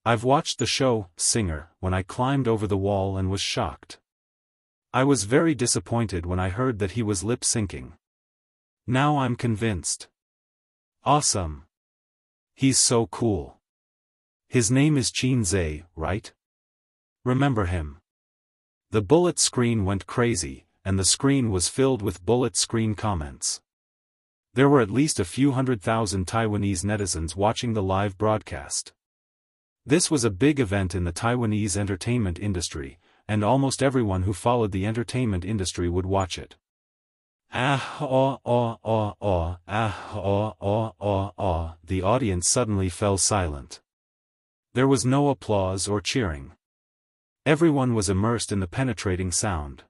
I've watched the show, Singer, when I climbed over the wall and was shocked. I was very disappointed when I heard that he was lip-syncing. Now I'm convinced. Awesome. He's so cool. His name is Qin Zhe, right? Remember him. The bullet screen went crazy, and the screen was filled with bullet screen comments. There were at least a few 100,000 Taiwanese netizens watching the live broadcast. This was a big event in the Taiwanese entertainment industry, and almost everyone who followed the entertainment industry would watch it. The audience suddenly fell silent. There was no applause or cheering. Everyone was immersed in the penetrating sound.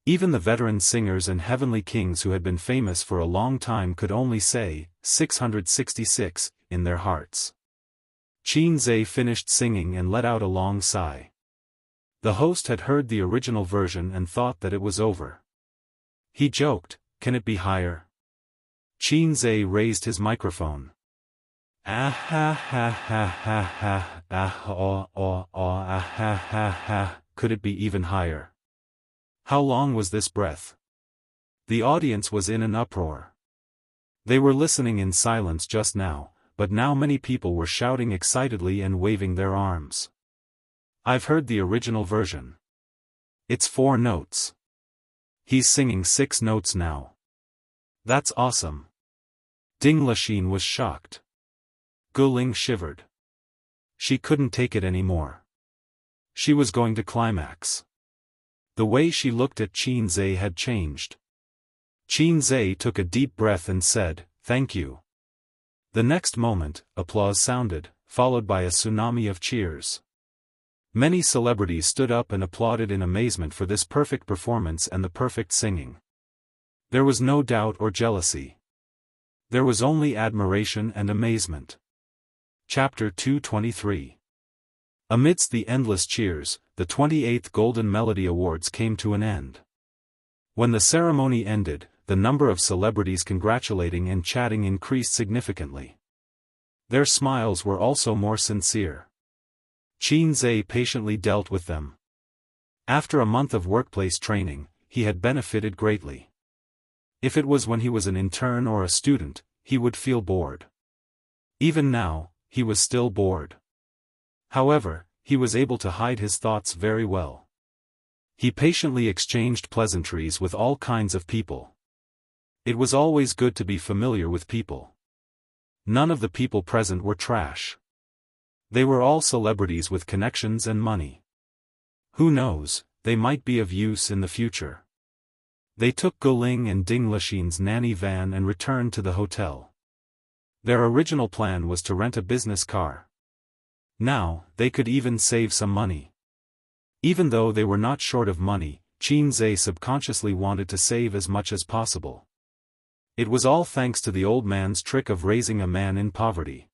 Even the veteran singers and heavenly kings who had been famous for a long time could only say, 666, in their hearts. Qin Zhe finished singing and let out a long sigh. The host had heard the original version and thought that it was over. He joked, "Can it be higher?" Qin Zhe raised his microphone. Could it be even higher? How long was this breath? The audience was in an uproar. They were listening in silence just now, but now many people were shouting excitedly and waving their arms. I've heard the original version. It's 4 notes. He's singing 6 notes now. That's awesome. Ding Lexin was shocked. Guling shivered. She couldn't take it anymore. She was going to climax. The way she looked at Qin Zhe had changed. Qin Zhe took a deep breath and said, "Thank you." The next moment, applause sounded, followed by a tsunami of cheers. Many celebrities stood up and applauded in amazement for this perfect performance and the perfect singing. There was no doubt or jealousy. There was only admiration and amazement. Chapter 223. Amidst the endless cheers, the 28th Golden Melody Awards came to an end. When the ceremony ended, the number of celebrities congratulating and chatting increased significantly. Their smiles were also more sincere. Qin Zhe patiently dealt with them. After a month of workplace training, he had benefited greatly. If it was when he was an intern or a student, he would feel bored. Even now, he was still bored. However, he was able to hide his thoughts very well. He patiently exchanged pleasantries with all kinds of people. It was always good to be familiar with people. None of the people present were trash. They were all celebrities with connections and money. Who knows, they might be of use in the future. They took Guling and Ding Lexin's nanny van and returned to the hotel. Their original plan was to rent a business car. Now, they could even save some money. Even though they were not short of money, Qin Zhe subconsciously wanted to save as much as possible. It was all thanks to the old man's trick of raising a man in poverty.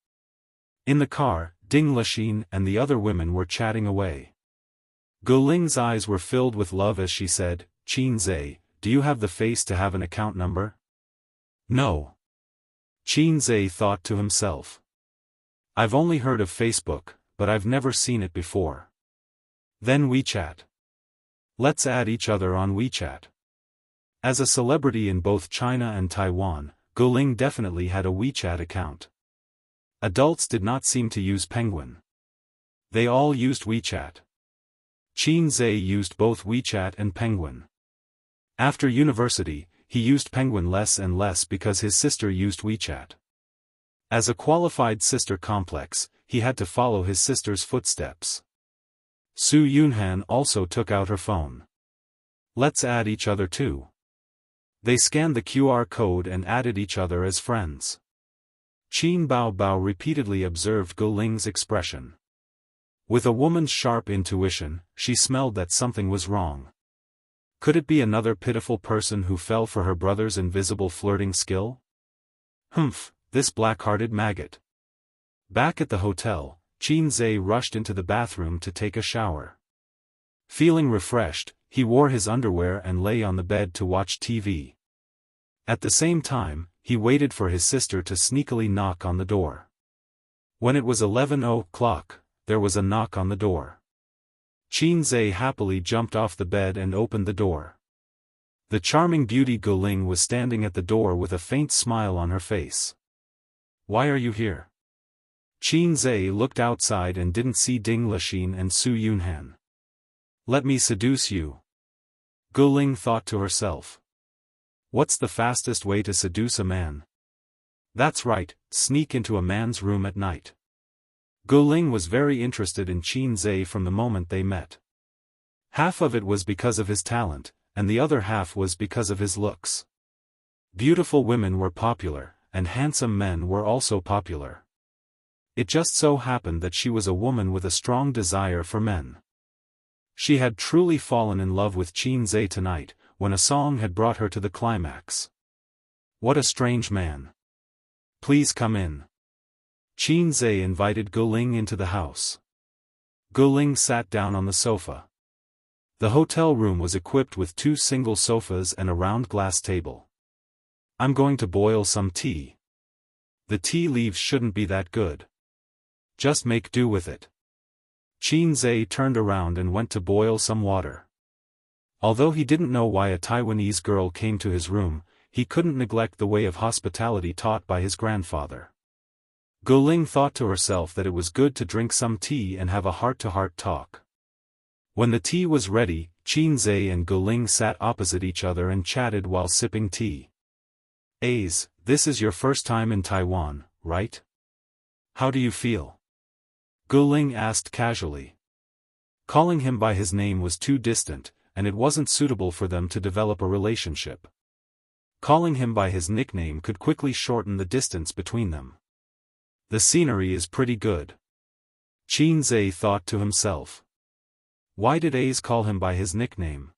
In the car, Ding Lexin and the other women were chatting away. Guling's eyes were filled with love as she said, "Qin Zhe, do you have the face to have an account number?" "No." Qin Zhe thought to himself. "I've only heard of Facebook, but I've never seen it before." Then WeChat. Let's add each other on WeChat. As a celebrity in both China and Taiwan, Guling definitely had a WeChat account. Adults did not seem to use Penguin. They all used WeChat. Qin Zhe used both WeChat and Penguin. After university, he used Penguin less and less because his sister used WeChat. As a qualified sister complex, he had to follow his sister's footsteps. Su Yunhan also took out her phone. Let's add each other too. They scanned the QR code and added each other as friends. Qin Baobao repeatedly observed Guling's expression. With a woman's sharp intuition, she smelled that something was wrong. Could it be another pitiful person who fell for her brother's invisible flirting skill? Humph, this black-hearted maggot. Back at the hotel, Qin Zhe rushed into the bathroom to take a shower. Feeling refreshed, he wore his underwear and lay on the bed to watch TV. At the same time, he waited for his sister to sneakily knock on the door. When it was 11 o'clock, there was a knock on the door. Qin Zhe happily jumped off the bed and opened the door. The charming beauty Guling was standing at the door with a faint smile on her face. "Why are you here?" Qin Zhe looked outside and didn't see Ding Lexin and Su Yunhan. "Let me seduce you," Guling thought to herself. What's the fastest way to seduce a man? That's right, sneak into a man's room at night. Guling was very interested in Qin Zhe from the moment they met. Half of it was because of his talent, and the other half was because of his looks. Beautiful women were popular, and handsome men were also popular. It just so happened that she was a woman with a strong desire for men. She had truly fallen in love with Qin Zhe tonight, when a song had brought her to the climax. What a strange man. Please come in. Qin Zhe invited Guling into the house. Guling sat down on the sofa. The hotel room was equipped with 2 single sofas and a round glass table. I'm going to boil some tea. The tea leaves shouldn't be that good. Just make do with it. Qin Zhe turned around and went to boil some water. Although he didn't know why a Taiwanese girl came to his room, he couldn't neglect the way of hospitality taught by his grandfather. Guling thought to herself that it was good to drink some tea and have a heart-to-heart talk. When the tea was ready, Qin Zhe and Guling sat opposite each other and chatted while sipping tea. This is your first time in Taiwan, right? How do you feel? Guling asked casually. Calling him by his name was too distant, and it wasn't suitable for them to develop a relationship. Calling him by his nickname could quickly shorten the distance between them. The scenery is pretty good. Qin Zhe thought to himself. Why did Ace call him by his nickname?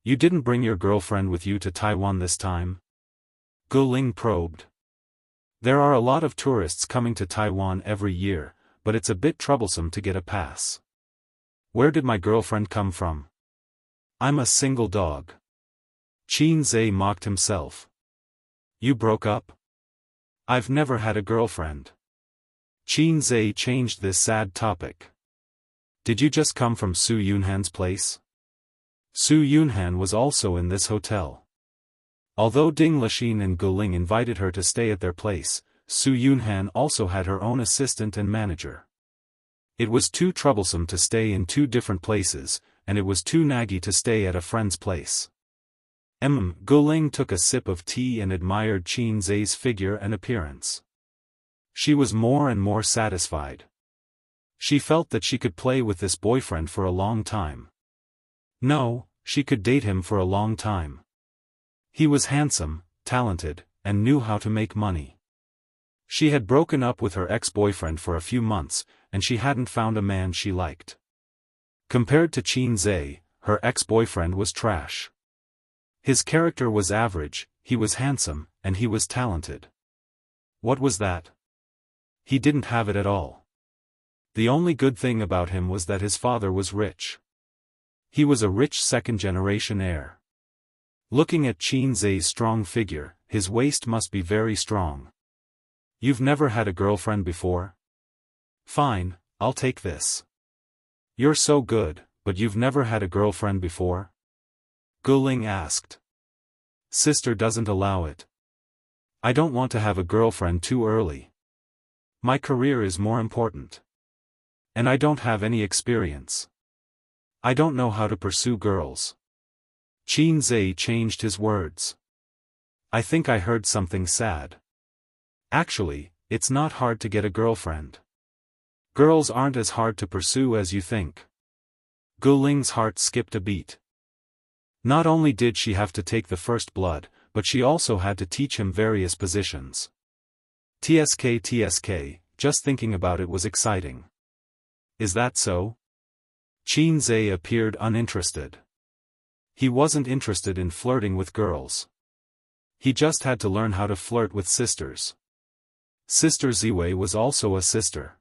You didn't bring your girlfriend with you to Taiwan this time? Guling probed. There are a lot of tourists coming to Taiwan every year, but it's a bit troublesome to get a pass. Where did my girlfriend come from? I'm a single dog. Qin Zhe mocked himself. You broke up? I've never had a girlfriend. Qin Zhe changed this sad topic. Did you just come from Su Yunhan's place? Su Yunhan was also in this hotel. Although Ding Lixin and Guling invited her to stay at their place, Su Yunhan also had her own assistant and manager. It was too troublesome to stay in 2 different places, and it was too naggy to stay at a friend's place. Guling took a sip of tea and admired Qin Zhe's figure and appearance. She was more and more satisfied. She felt that she could play with this boyfriend for a long time. No, she could date him for a long time. He was handsome, talented, and knew how to make money. She had broken up with her ex-boyfriend for a few months, and she hadn't found a man she liked. Compared to Qin Zhe, her ex-boyfriend was trash. His character was average, he was handsome, and he was talented. What was that? He didn't have it at all. The only good thing about him was that his father was rich. He was a rich second-generation heir. Looking at Qin Zhe's strong figure, his waist must be very strong. You've never had a girlfriend before? Fine, I'll take this. You're so good, but you've never had a girlfriend before? Guling asked. Sister doesn't allow it. I don't want to have a girlfriend too early. My career is more important. And I don't have any experience. I don't know how to pursue girls. Qin Zhe changed his words. I think I heard something sad. Actually, it's not hard to get a girlfriend. Girls aren't as hard to pursue as you think. Guling's heart skipped a beat. Not only did she have to take the first blood, but she also had to teach him various positions. TSK, just thinking about it was exciting. Is that so? Qin Zhe appeared uninterested. He wasn't interested in flirting with girls. He just had to learn how to flirt with sisters. Sister Ziwei was also a sister.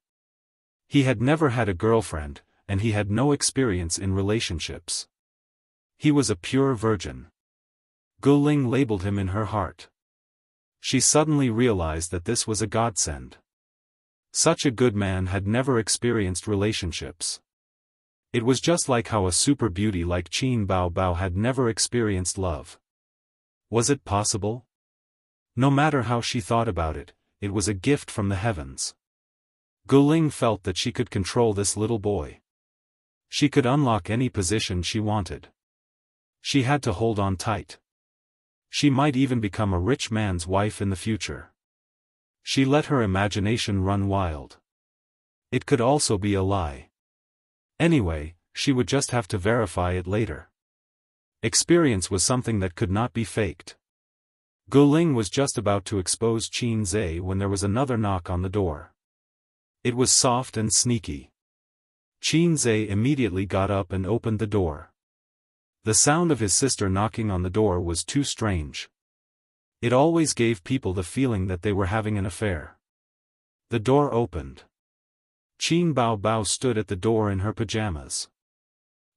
He had never had a girlfriend, and he had no experience in relationships. He was a pure virgin. Guling labeled him in her heart. She suddenly realized that this was a godsend. Such a good man had never experienced relationships. It was just like how a super beauty like Qin Baobao had never experienced love. Was it possible? No matter how she thought about it, it was a gift from the heavens. Guling felt that she could control this little boy. She could unlock any position she wanted. She had to hold on tight. She might even become a rich man's wife in the future. She let her imagination run wild. It could also be a lie. Anyway, she would just have to verify it later. Experience was something that could not be faked. Guling was just about to expose Qin Zhe when there was another knock on the door. It was soft and sneaky. Qin Zhe immediately got up and opened the door. The sound of his sister knocking on the door was too strange. It always gave people the feeling that they were having an affair. The door opened. Qin Bao Bao stood at the door in her pajamas.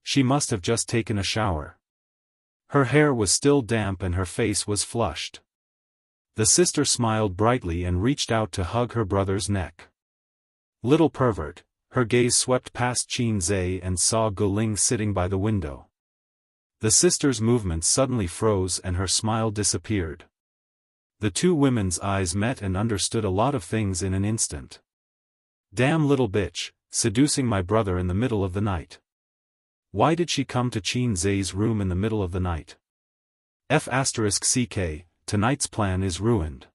She must have just taken a shower. Her hair was still damp and her face was flushed. The sister smiled brightly and reached out to hug her brother's neck. Little pervert, her gaze swept past Qin Zhe and saw Guling sitting by the window. The sister's movements suddenly froze and her smile disappeared. The two women's eyes met and understood a lot of things in an instant. Damn little bitch, seducing my brother in the middle of the night. Why did she come to Qin Zhe's room in the middle of the night? F***ck, tonight's plan is ruined.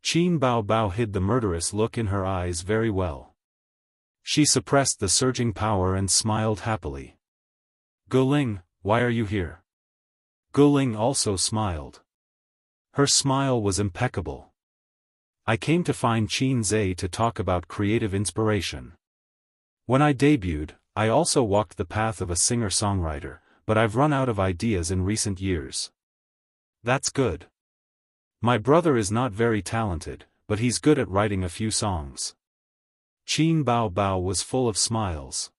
Qin Bao Bao hid the murderous look in her eyes very well. She suppressed the surging power and smiled happily. Guling, why are you here? Guling also smiled. Her smile was impeccable. I came to find Qin Zhe to talk about creative inspiration. When I debuted, I also walked the path of a singer-songwriter, but I've run out of ideas in recent years. That's good. My brother is not very talented, but he's good at writing a few songs. Qin Bao Bao was full of smiles.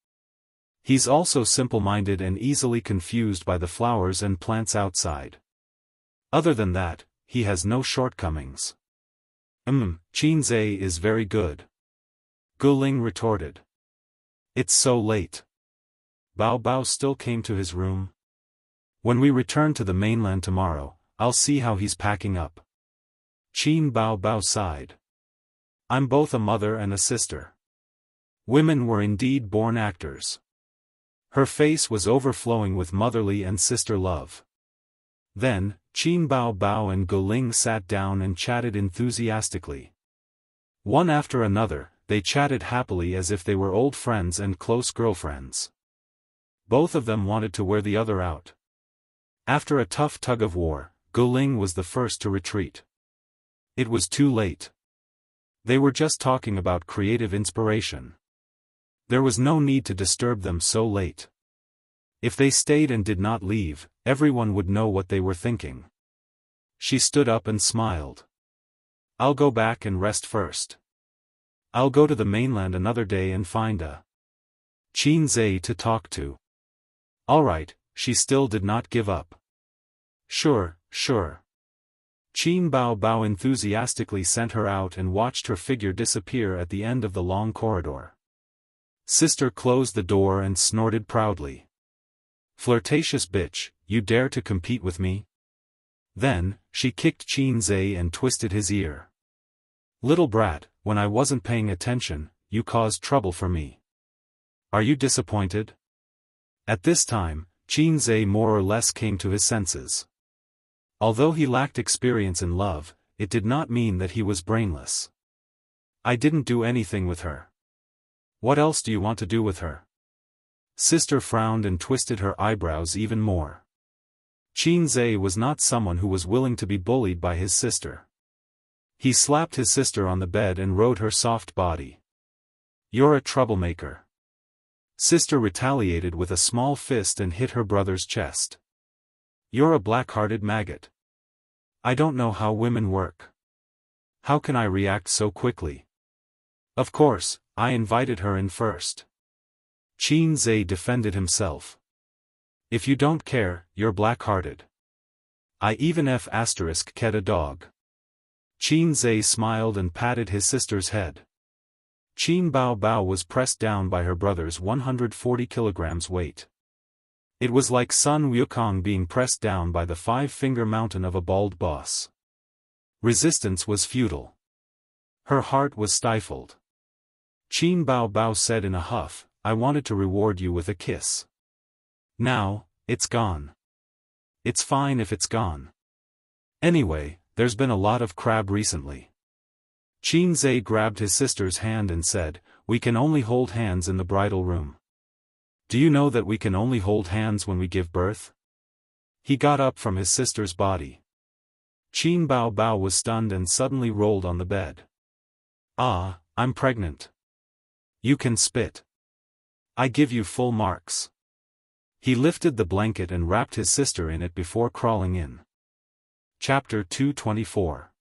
He's also simple-minded and easily confused by the flowers and plants outside. Other than that, he has no shortcomings. Qin Zhe is very good. Guling retorted. It's so late. Bao Bao still came to his room. When we return to the mainland tomorrow, I'll see how he's packing up. Qin Bao Bao sighed. I'm both a mother and a sister. Women were indeed born actors. Her face was overflowing with motherly and sister love. Then, Qin Bao Bao and Guling sat down and chatted enthusiastically. One after another, they chatted happily as if they were old friends and close girlfriends. Both of them wanted to wear the other out. After a tough tug-of-war, Guling was the first to retreat. It was too late. They were just talking about creative inspiration. There was no need to disturb them so late. If they stayed and did not leave, everyone would know what they were thinking. She stood up and smiled. I'll go back and rest first. I'll go to the mainland another day and find a Qin Zhe to talk to. Alright, she still did not give up. Sure. Qin Bao Bao enthusiastically sent her out and watched her figure disappear at the end of the long corridor. Sister closed the door and snorted proudly. Flirtatious bitch, you dare to compete with me? Then, she kicked Qin Zhe and twisted his ear. Little brat, when I wasn't paying attention, you caused trouble for me. Are you disappointed? At this time, Qin Zhe more or less came to his senses. Although he lacked experience in love, it did not mean that he was brainless. I didn't do anything with her. What else do you want to do with her? Sister frowned and twisted her eyebrows even more. Qin Zhe was not someone who was willing to be bullied by his sister. He slapped his sister on the bed and rode her soft body. You're a troublemaker. Sister retaliated with a small fist and hit her brother's chest. You're a black-hearted maggot. I don't know how women work. How can I react so quickly? Of course, I invited her in first. Qin Zhe defended himself. If you don't care, you're black-hearted. I even ****ed a dog. Qin Zhe smiled and patted his sister's head. Qin Bao Bao was pressed down by her brother's 140 kilograms weight. It was like Sun Wukong being pressed down by the 5-finger mountain of a bald boss. Resistance was futile. Her heart was stifled. Qin Bao Bao said in a huff, I wanted to reward you with a kiss. Now, it's gone. It's fine if it's gone. Anyway, there's been a lot of crab recently. Qin Zhe grabbed his sister's hand and said, "We can only hold hands in the bridal room. Do you know that we can only hold hands when we give birth?" He got up from his sister's body. Qin Bao Bao was stunned and suddenly rolled on the bed. "Ah, I'm pregnant. You can spit. I give you full marks." He lifted the blanket and wrapped his sister in it before crawling in. Chapter 224.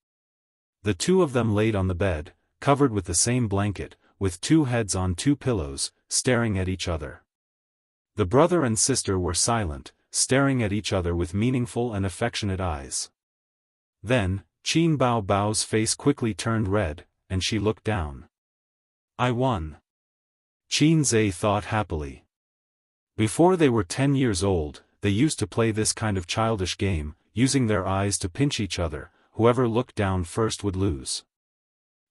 The two of them laid on the bed, covered with the same blanket, with two heads on two pillows, staring at each other. The brother and sister were silent, staring at each other with meaningful and affectionate eyes. Then, Qin Bao Bao's face quickly turned red, and she looked down. "I won." Qin Zhe thought happily. Before they were 10 years old, they used to play this kind of childish game, using their eyes to pinch each other. Whoever looked down first would lose.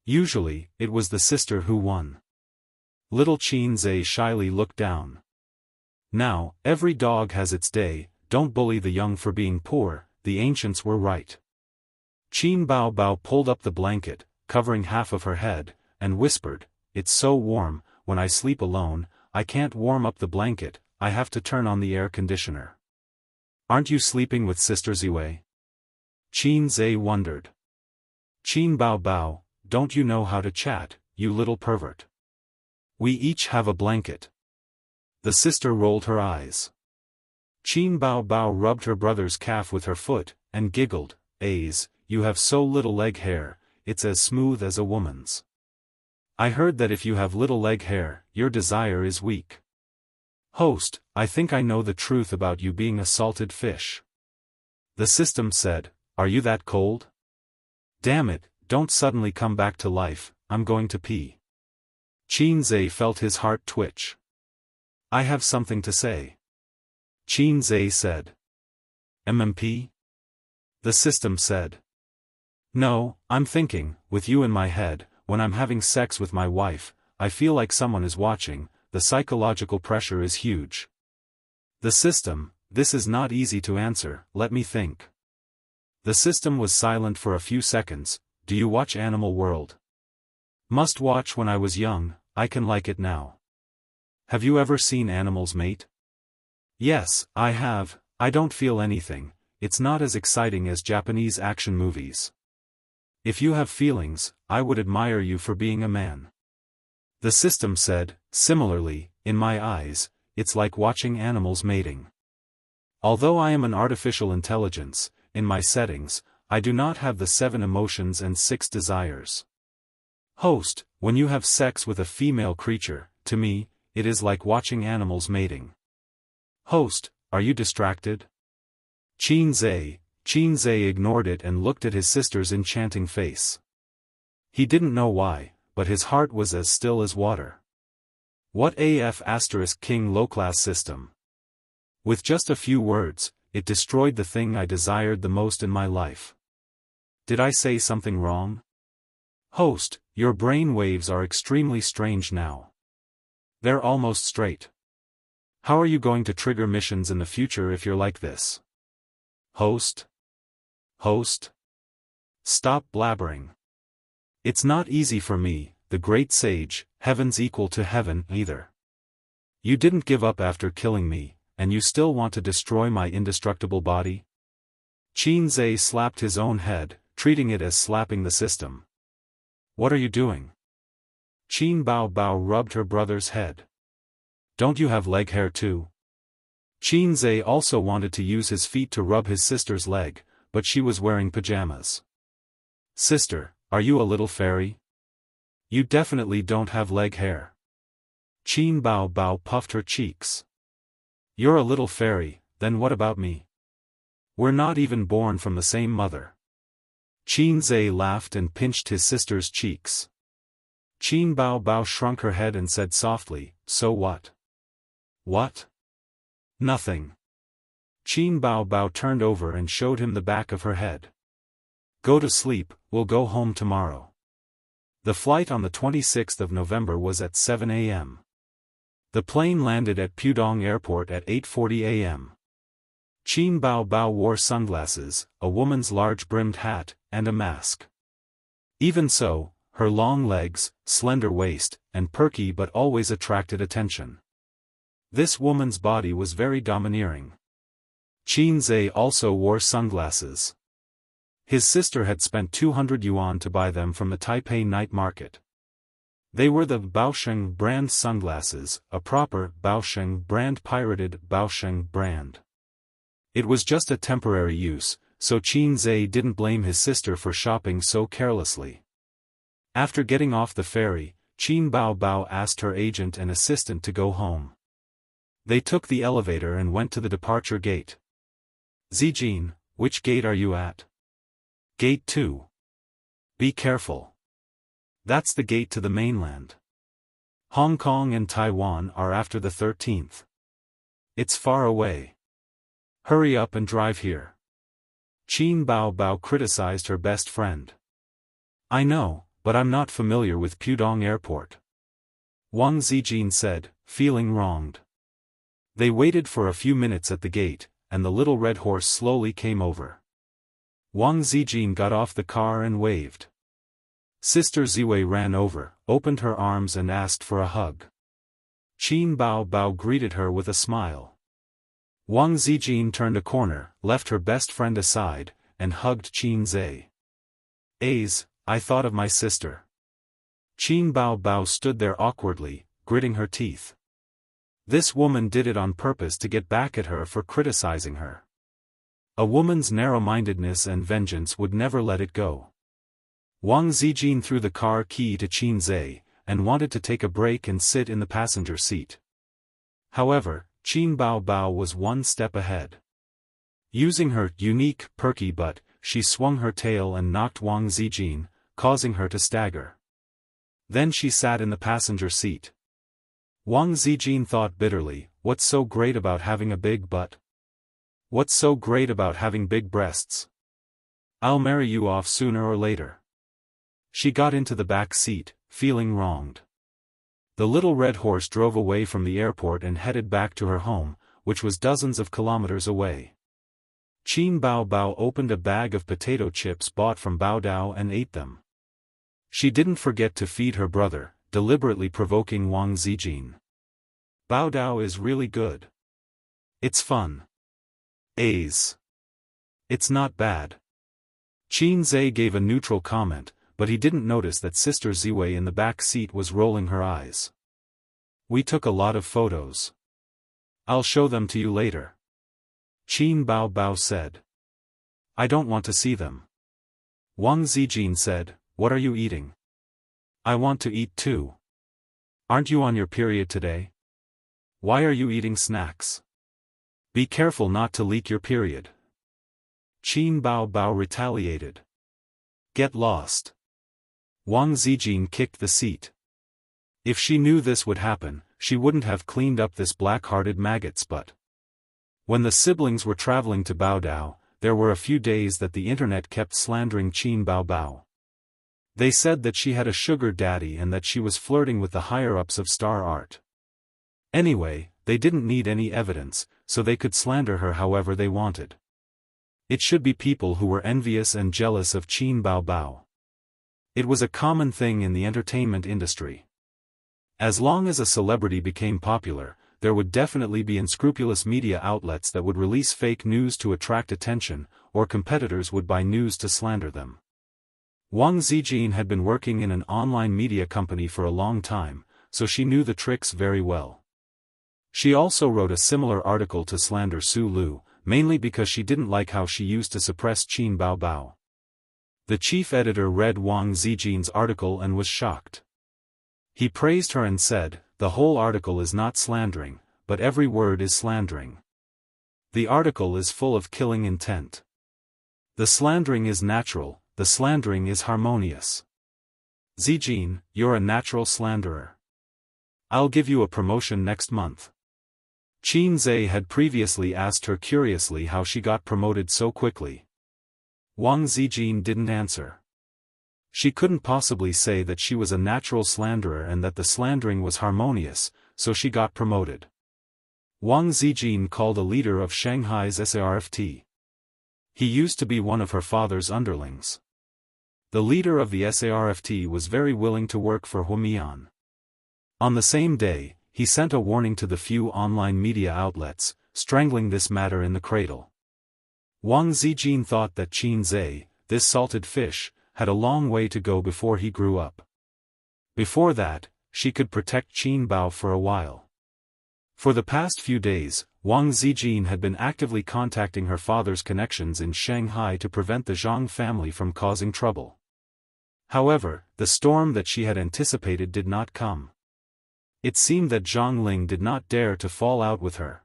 Usually, it was the sister who won. Little Qin Zhe shyly looked down. "Now, every dog has its day, don't bully the young for being poor, the ancients were right." Qin Bao Bao pulled up the blanket, covering half of her head, and whispered, "It's so warm, when I sleep alone, I can't warm up the blanket, I have to turn on the air conditioner." "Aren't you sleeping with Sister Ziwei?" Qin Zhe wondered. "Qin Bao Bao, don't you know how to chat, you little pervert? We each have a blanket." The sister rolled her eyes. Qin Bao Bao rubbed her brother's calf with her foot, and giggled, "Aze, you have so little leg hair, it's as smooth as a woman's. I heard that if you have little leg hair, your desire is weak. Host, I think I know the truth about you being a salted fish." The system said, "Are you that cold? Damn it, don't suddenly come back to life, I'm going to pee." Qin Zhe felt his heart twitch. "I have something to say." Qin Zhe said. "MMP?" The system said. "No, I'm thinking, with you in my head, when I'm having sex with my wife, I feel like someone is watching, the psychological pressure is huge." The system, "This is not easy to answer, let me think." The system was silent for a few seconds. "Do you watch Animal World?" "Must watch when I was young, I can like it now." "Have you ever seen animals mate?" "Yes, I have, I don't feel anything, it's not as exciting as Japanese action movies." "If you have feelings, I would admire you for being a man." The system said, "Similarly, in my eyes, it's like watching animals mating. Although I am an artificial intelligence, in my settings, I do not have the 7 emotions and 6 desires. Host, when you have sex with a female creature, to me, it is like watching animals mating." Host, are you distracted? Qin Zhe ignored it and looked at his sister's enchanting face. He didn't know why, but his heart was as still as water. What AF** King low-class system? With just a few words, it destroyed the thing I desired the most in my life. Did I say something wrong? Host, your brain waves are extremely strange now. They're almost straight. How are you going to trigger missions in the future if you're like this? Host? Stop blabbering. It's not easy for me, the great sage, heaven's equal to heaven, either. You didn't give up after killing me, and you still want to destroy my indestructible body? Qin Zhe slapped his own head, treating it as slapping the system. What are you doing? Qin Bao Bao rubbed her brother's head. Don't you have leg hair too? Qin Zhe also wanted to use his feet to rub his sister's leg, but she was wearing pajamas. Sister, are you a little fairy? You definitely don't have leg hair. Qin Bao Bao puffed her cheeks. You're a little fairy, then what about me? We're not even born from the same mother. Qin Zhe laughed and pinched his sister's cheeks. Qin Bao Bao shrunk her head and said softly, "So what?" What? Nothing. Qin Bao Bao turned over and showed him the back of her head. Go to sleep, we'll go home tomorrow. The flight on the 26th of November was at 7 a.m. The plane landed at Pudong Airport at 8:40 a.m. Qin Bao Bao wore sunglasses, a woman's large-brimmed hat, and a mask. Even so, her long legs, slender waist, and perky but always attracted attention. This woman's body was very domineering. Qin Zhe also wore sunglasses. His sister had spent 200 yuan to buy them from the Taipei night market. They were the Baosheng brand sunglasses, a proper Baosheng brand pirated Baosheng brand. It was just a temporary use, so Qin Zhe didn't blame his sister for shopping so carelessly. After getting off the ferry, Qin Bao Bao asked her agent and assistant to go home. They took the elevator and went to the departure gate. Zijin, which gate are you at? Gate 2. Be careful. That's the gate to the mainland. Hong Kong and Taiwan are after the 13th. It's far away. Hurry up and drive here. Qin Bao Bao criticized her best friend. I know, but I'm not familiar with Pudong Airport. Wang Zijin said, feeling wronged. They waited for a few minutes at the gate, and the little red horse slowly came over. Wang Zijin got off the car and waved. Sister Ziwei ran over, opened her arms and asked for a hug. Qin Bao Bao greeted her with a smile. Wang Zijin turned a corner, left her best friend aside, and hugged Qin Zhe. I thought of my sister. Qin Bao Bao stood there awkwardly, gritting her teeth. This woman did it on purpose to get back at her for criticizing her. A woman's narrow-mindedness and vengeance would never let it go. Wang Zijin threw the car key to Qin Zhe, and wanted to take a break and sit in the passenger seat. However, Qin Bao Bao was one step ahead. Using her unique, perky butt, she swung her tail and knocked Wang Zijin, causing her to stagger. Then she sat in the passenger seat. Wang Zijin thought bitterly, what's so great about having a big butt? What's so great about having big breasts? I'll marry you off sooner or later. She got into the back seat, feeling wronged. The little red horse drove away from the airport and headed back to her home, which was dozens of kilometers away. Qin Bao Bao opened a bag of potato chips bought from Bao Dao and ate them. She didn't forget to feed her brother, deliberately provoking Wang Zijin. Bao Dao is really good. It's fun. It's not bad. Qin Zhe gave a neutral comment, but he didn't notice that Sister Ziwei in the back seat was rolling her eyes. We took a lot of photos. I'll show them to you later. Qin Bao Bao said. I don't want to see them. Wang Zijin said, what are you eating? I want to eat too. Aren't you on your period today? Why are you eating snacks? Be careful not to leak your period. Qin Bao Bao retaliated. Get lost. Wang Zijin kicked the seat. If she knew this would happen, she wouldn't have cleaned up this black-hearted maggot's butt. When the siblings were traveling to Bao Dao, there were a few days that the internet kept slandering Qin Bao Bao. They said that she had a sugar daddy and that she was flirting with the higher-ups of Star Art. Anyway, they didn't need any evidence, so they could slander her however they wanted. It should be people who were envious and jealous of Qin Bao Bao. It was a common thing in the entertainment industry. As long as a celebrity became popular, there would definitely be unscrupulous media outlets that would release fake news to attract attention, or competitors would buy news to slander them. Wang Zijin had been working in an online media company for a long time, so she knew the tricks very well. She also wrote a similar article to slander Su Lu, mainly because she didn't like how she used to suppress Qin Bao Bao. The chief editor read Wang Zijin's article and was shocked. He praised her and said, the whole article is not slandering, but every word is slandering. The article is full of killing intent. The slandering is natural, the slandering is harmonious. Zijin, you're a natural slanderer. I'll give you a promotion next month. Qin Zhe had previously asked her curiously how she got promoted so quickly. Wang Zijin didn't answer. She couldn't possibly say that she was a natural slanderer and that the slandering was harmonious, so she got promoted. Wang Zijin called a leader of Shanghai's SARFT. He used to be one of her father's underlings. The leader of the SARFT was very willing to work for Huamian. On the same day, he sent a warning to the few online media outlets, strangling this matter in the cradle. Wang Zijin thought that Qin Zhe, this salted fish, had a long way to go before he grew up. Before that, she could protect Qin Bao for a while. For the past few days, Wang Zijin had been actively contacting her father's connections in Shanghai to prevent the Zhang family from causing trouble. However, the storm that she had anticipated did not come. It seemed that Zhang Ling did not dare to fall out with her.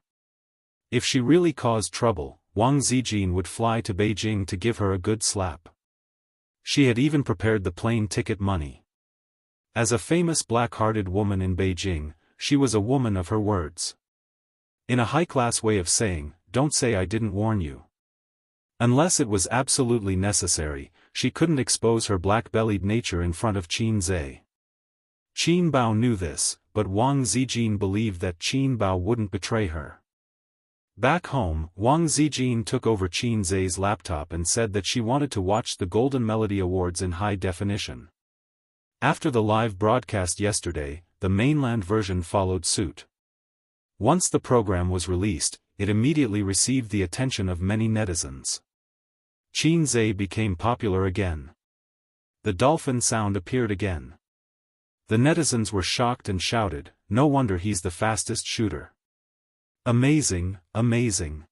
If she really caused trouble, Wang Zijin would fly to Beijing to give her a good slap. She had even prepared the plane ticket money. As a famous black-hearted woman in Beijing, she was a woman of her words. In a high-class way of saying, "Don't say I didn't warn you." Unless it was absolutely necessary, she couldn't expose her black-bellied nature in front of Qin Zhe. Qin Bao knew this, but Wang Zijin believed that Qin Bao wouldn't betray her. Back home, Wang Zijin took over Qin Zhe's laptop and said that she wanted to watch the Golden Melody Awards in high definition. After the live broadcast yesterday, the mainland version followed suit. Once the program was released, it immediately received the attention of many netizens. Qin Zhe became popular again. The dolphin sound appeared again. The netizens were shocked and shouted, "No wonder he's the fastest shooter. Amazing, amazing."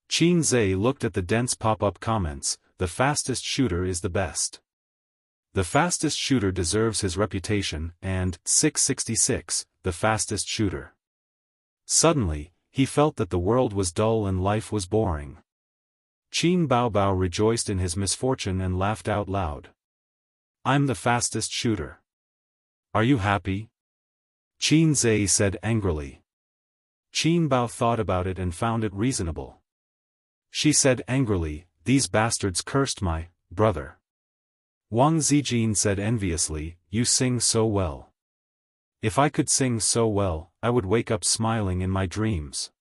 Qin Zhe looked at the dense pop-up comments, "The fastest shooter is the best. The fastest shooter deserves his reputation," and 666, the fastest shooter. Suddenly, he felt that the world was dull and life was boring. Qin Bao rejoiced in his misfortune and laughed out loud. "I'm the fastest shooter. Are you happy?" Qin Zhe said angrily. Qin Bao thought about it and found it reasonable. She said angrily, "These bastards cursed my brother." Wang Zijin said enviously, "You sing so well. If I could sing so well, I would wake up smiling in my dreams."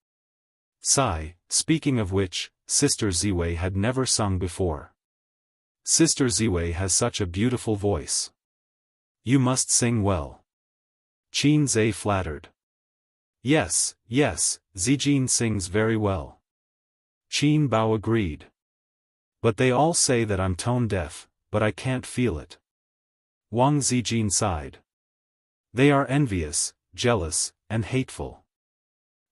Sigh, speaking of which, Sister Ziwei had never sung before. Sister Ziwei has such a beautiful voice. "You must sing well." Qin Zhe flattered. Yes, Zijin sings very well." Qin Bao agreed. "But they all say that I'm tone deaf, but I can't feel it." Wang Zijin sighed. "They are envious, jealous, and hateful."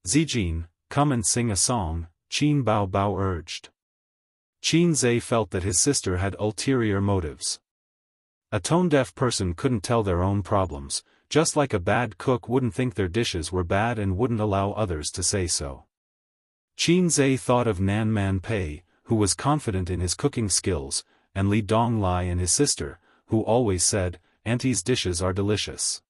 "Zijin, come and sing a song," Qin Bao urged. Qin Zhe felt that his sister had ulterior motives. A tone-deaf person couldn't tell their own problems, just like a bad cook wouldn't think their dishes were bad and wouldn't allow others to say so. Qin Zhe thought of Nan Man Pei, who was confident in his cooking skills, and Li Donglai and his sister, who always said, "Auntie's dishes are delicious."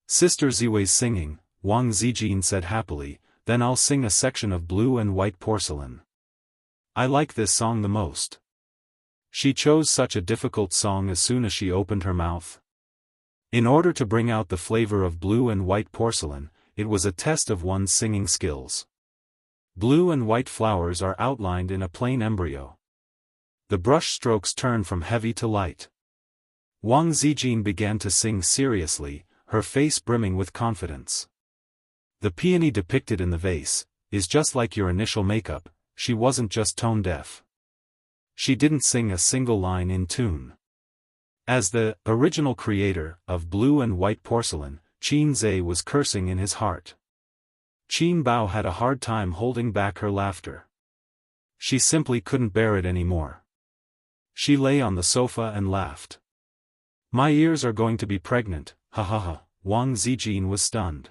Sister Ziwei's singing, Wang Zijin said happily, "Then I'll sing a section of Blue and White Porcelain. I like this song the most." She chose such a difficult song as soon as she opened her mouth. In order to bring out the flavor of Blue and White Porcelain, it was a test of one's singing skills. Blue and white flowers are outlined in a plain embryo. The brush strokes turn from heavy to light. Wang Zijin began to sing seriously, her face brimming with confidence. "The peony depicted in the vase is just like your initial makeup." She wasn't just tone deaf. She didn't sing a single line in tune. As the original creator of Blue and White Porcelain, Qin Zhe was cursing in his heart. Qin Bao had a hard time holding back her laughter. She simply couldn't bear it anymore. She lay on the sofa and laughed. "My ears are going to be pregnant, ha ha ha." Wang Zijin was stunned.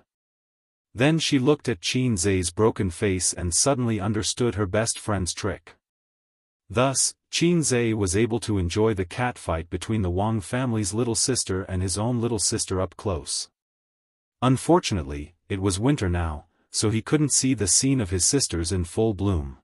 Then she looked at Qin Zhe's broken face and suddenly understood her best friend's trick. Thus, Qin Zhe was able to enjoy the catfight between the Wang family's little sister and his own little sister up close. Unfortunately, it was winter now, so he couldn't see the scene of his sisters in full bloom.